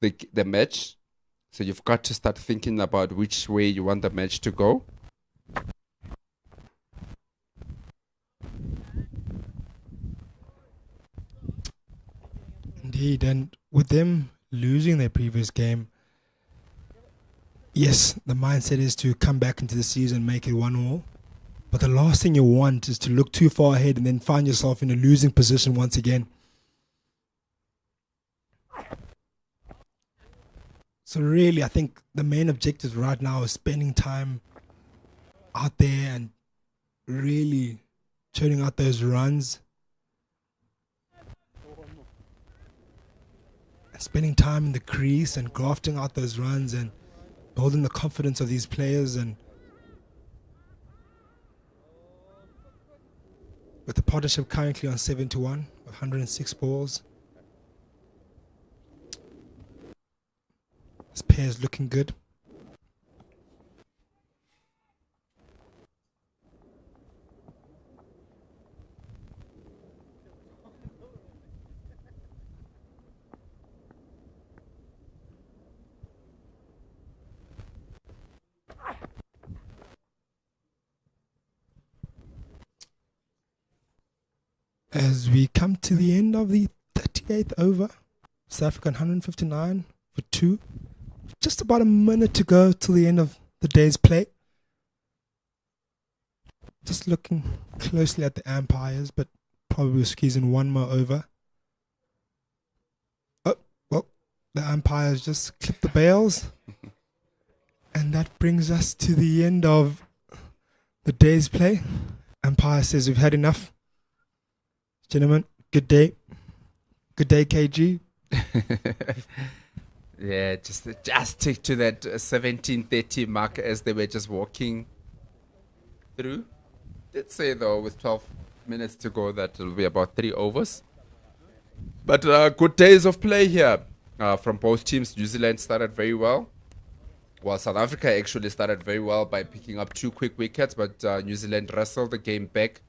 D: the match. So you've got to start thinking about which way you want the match to go.
B: Indeed, and with them losing their previous game, yes, the mindset is to come back into the season and make it 1-1. But the last thing you want is to look too far ahead and then find yourself in a losing position once again. So really, I think the main objective right now is spending time out there and really churning out those runs. And spending time in the crease and grafting out those runs and building the confidence of these players. And with the partnership currently on 7-1, 106 balls. This pair is looking good. As we come to the end of the 38th over, South Africa 159 for 2. Just about a minute to go till the end of the day's play. Just looking closely at the umpires, but probably squeezing one more over. Oh, well, the umpires just clipped the bails. And that brings us to the end of the day's play. Umpire says we've had enough. Gentlemen, good day. Good day, KG.
D: Yeah, just stick to that 17:30 mark as they were just walking through. Did say though with 12 minutes to go that it'll be about 3 overs. But good days of play here from both teams. New Zealand started very well, while South Africa actually started very well by picking up 2 quick wickets, but New Zealand wrestled the game back.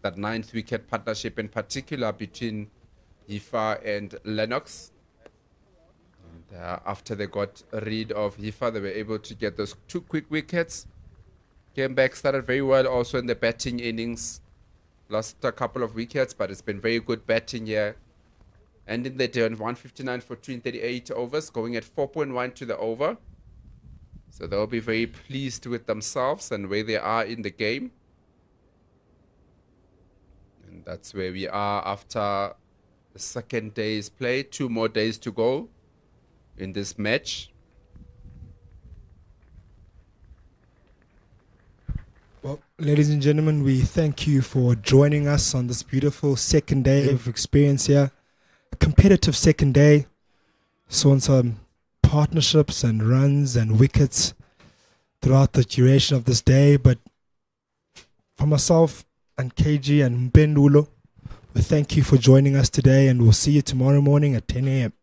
D: That 9th wicket partnership in particular between Hifa and Lennox. And after they got rid of Hifa, they were able to get those 2 quick wickets. Came back, started very well also in the batting innings. Lost a couple of wickets, but it's been very good batting here. Ending the day on 159 for 2 in 38 overs, going at 4.1 to the over. So they'll be very pleased with themselves and where they are in the game. And that's where we are after the second day's play. 2 more days to go in this match.
B: Well, ladies and gentlemen, we thank you for joining us on this beautiful second day of experience here. A competitive second day. Saw some partnerships and runs and wickets throughout the duration of this day. But for myself and KG and Mpendulo, we thank you for joining us today, and we'll see you tomorrow morning at 10 a.m.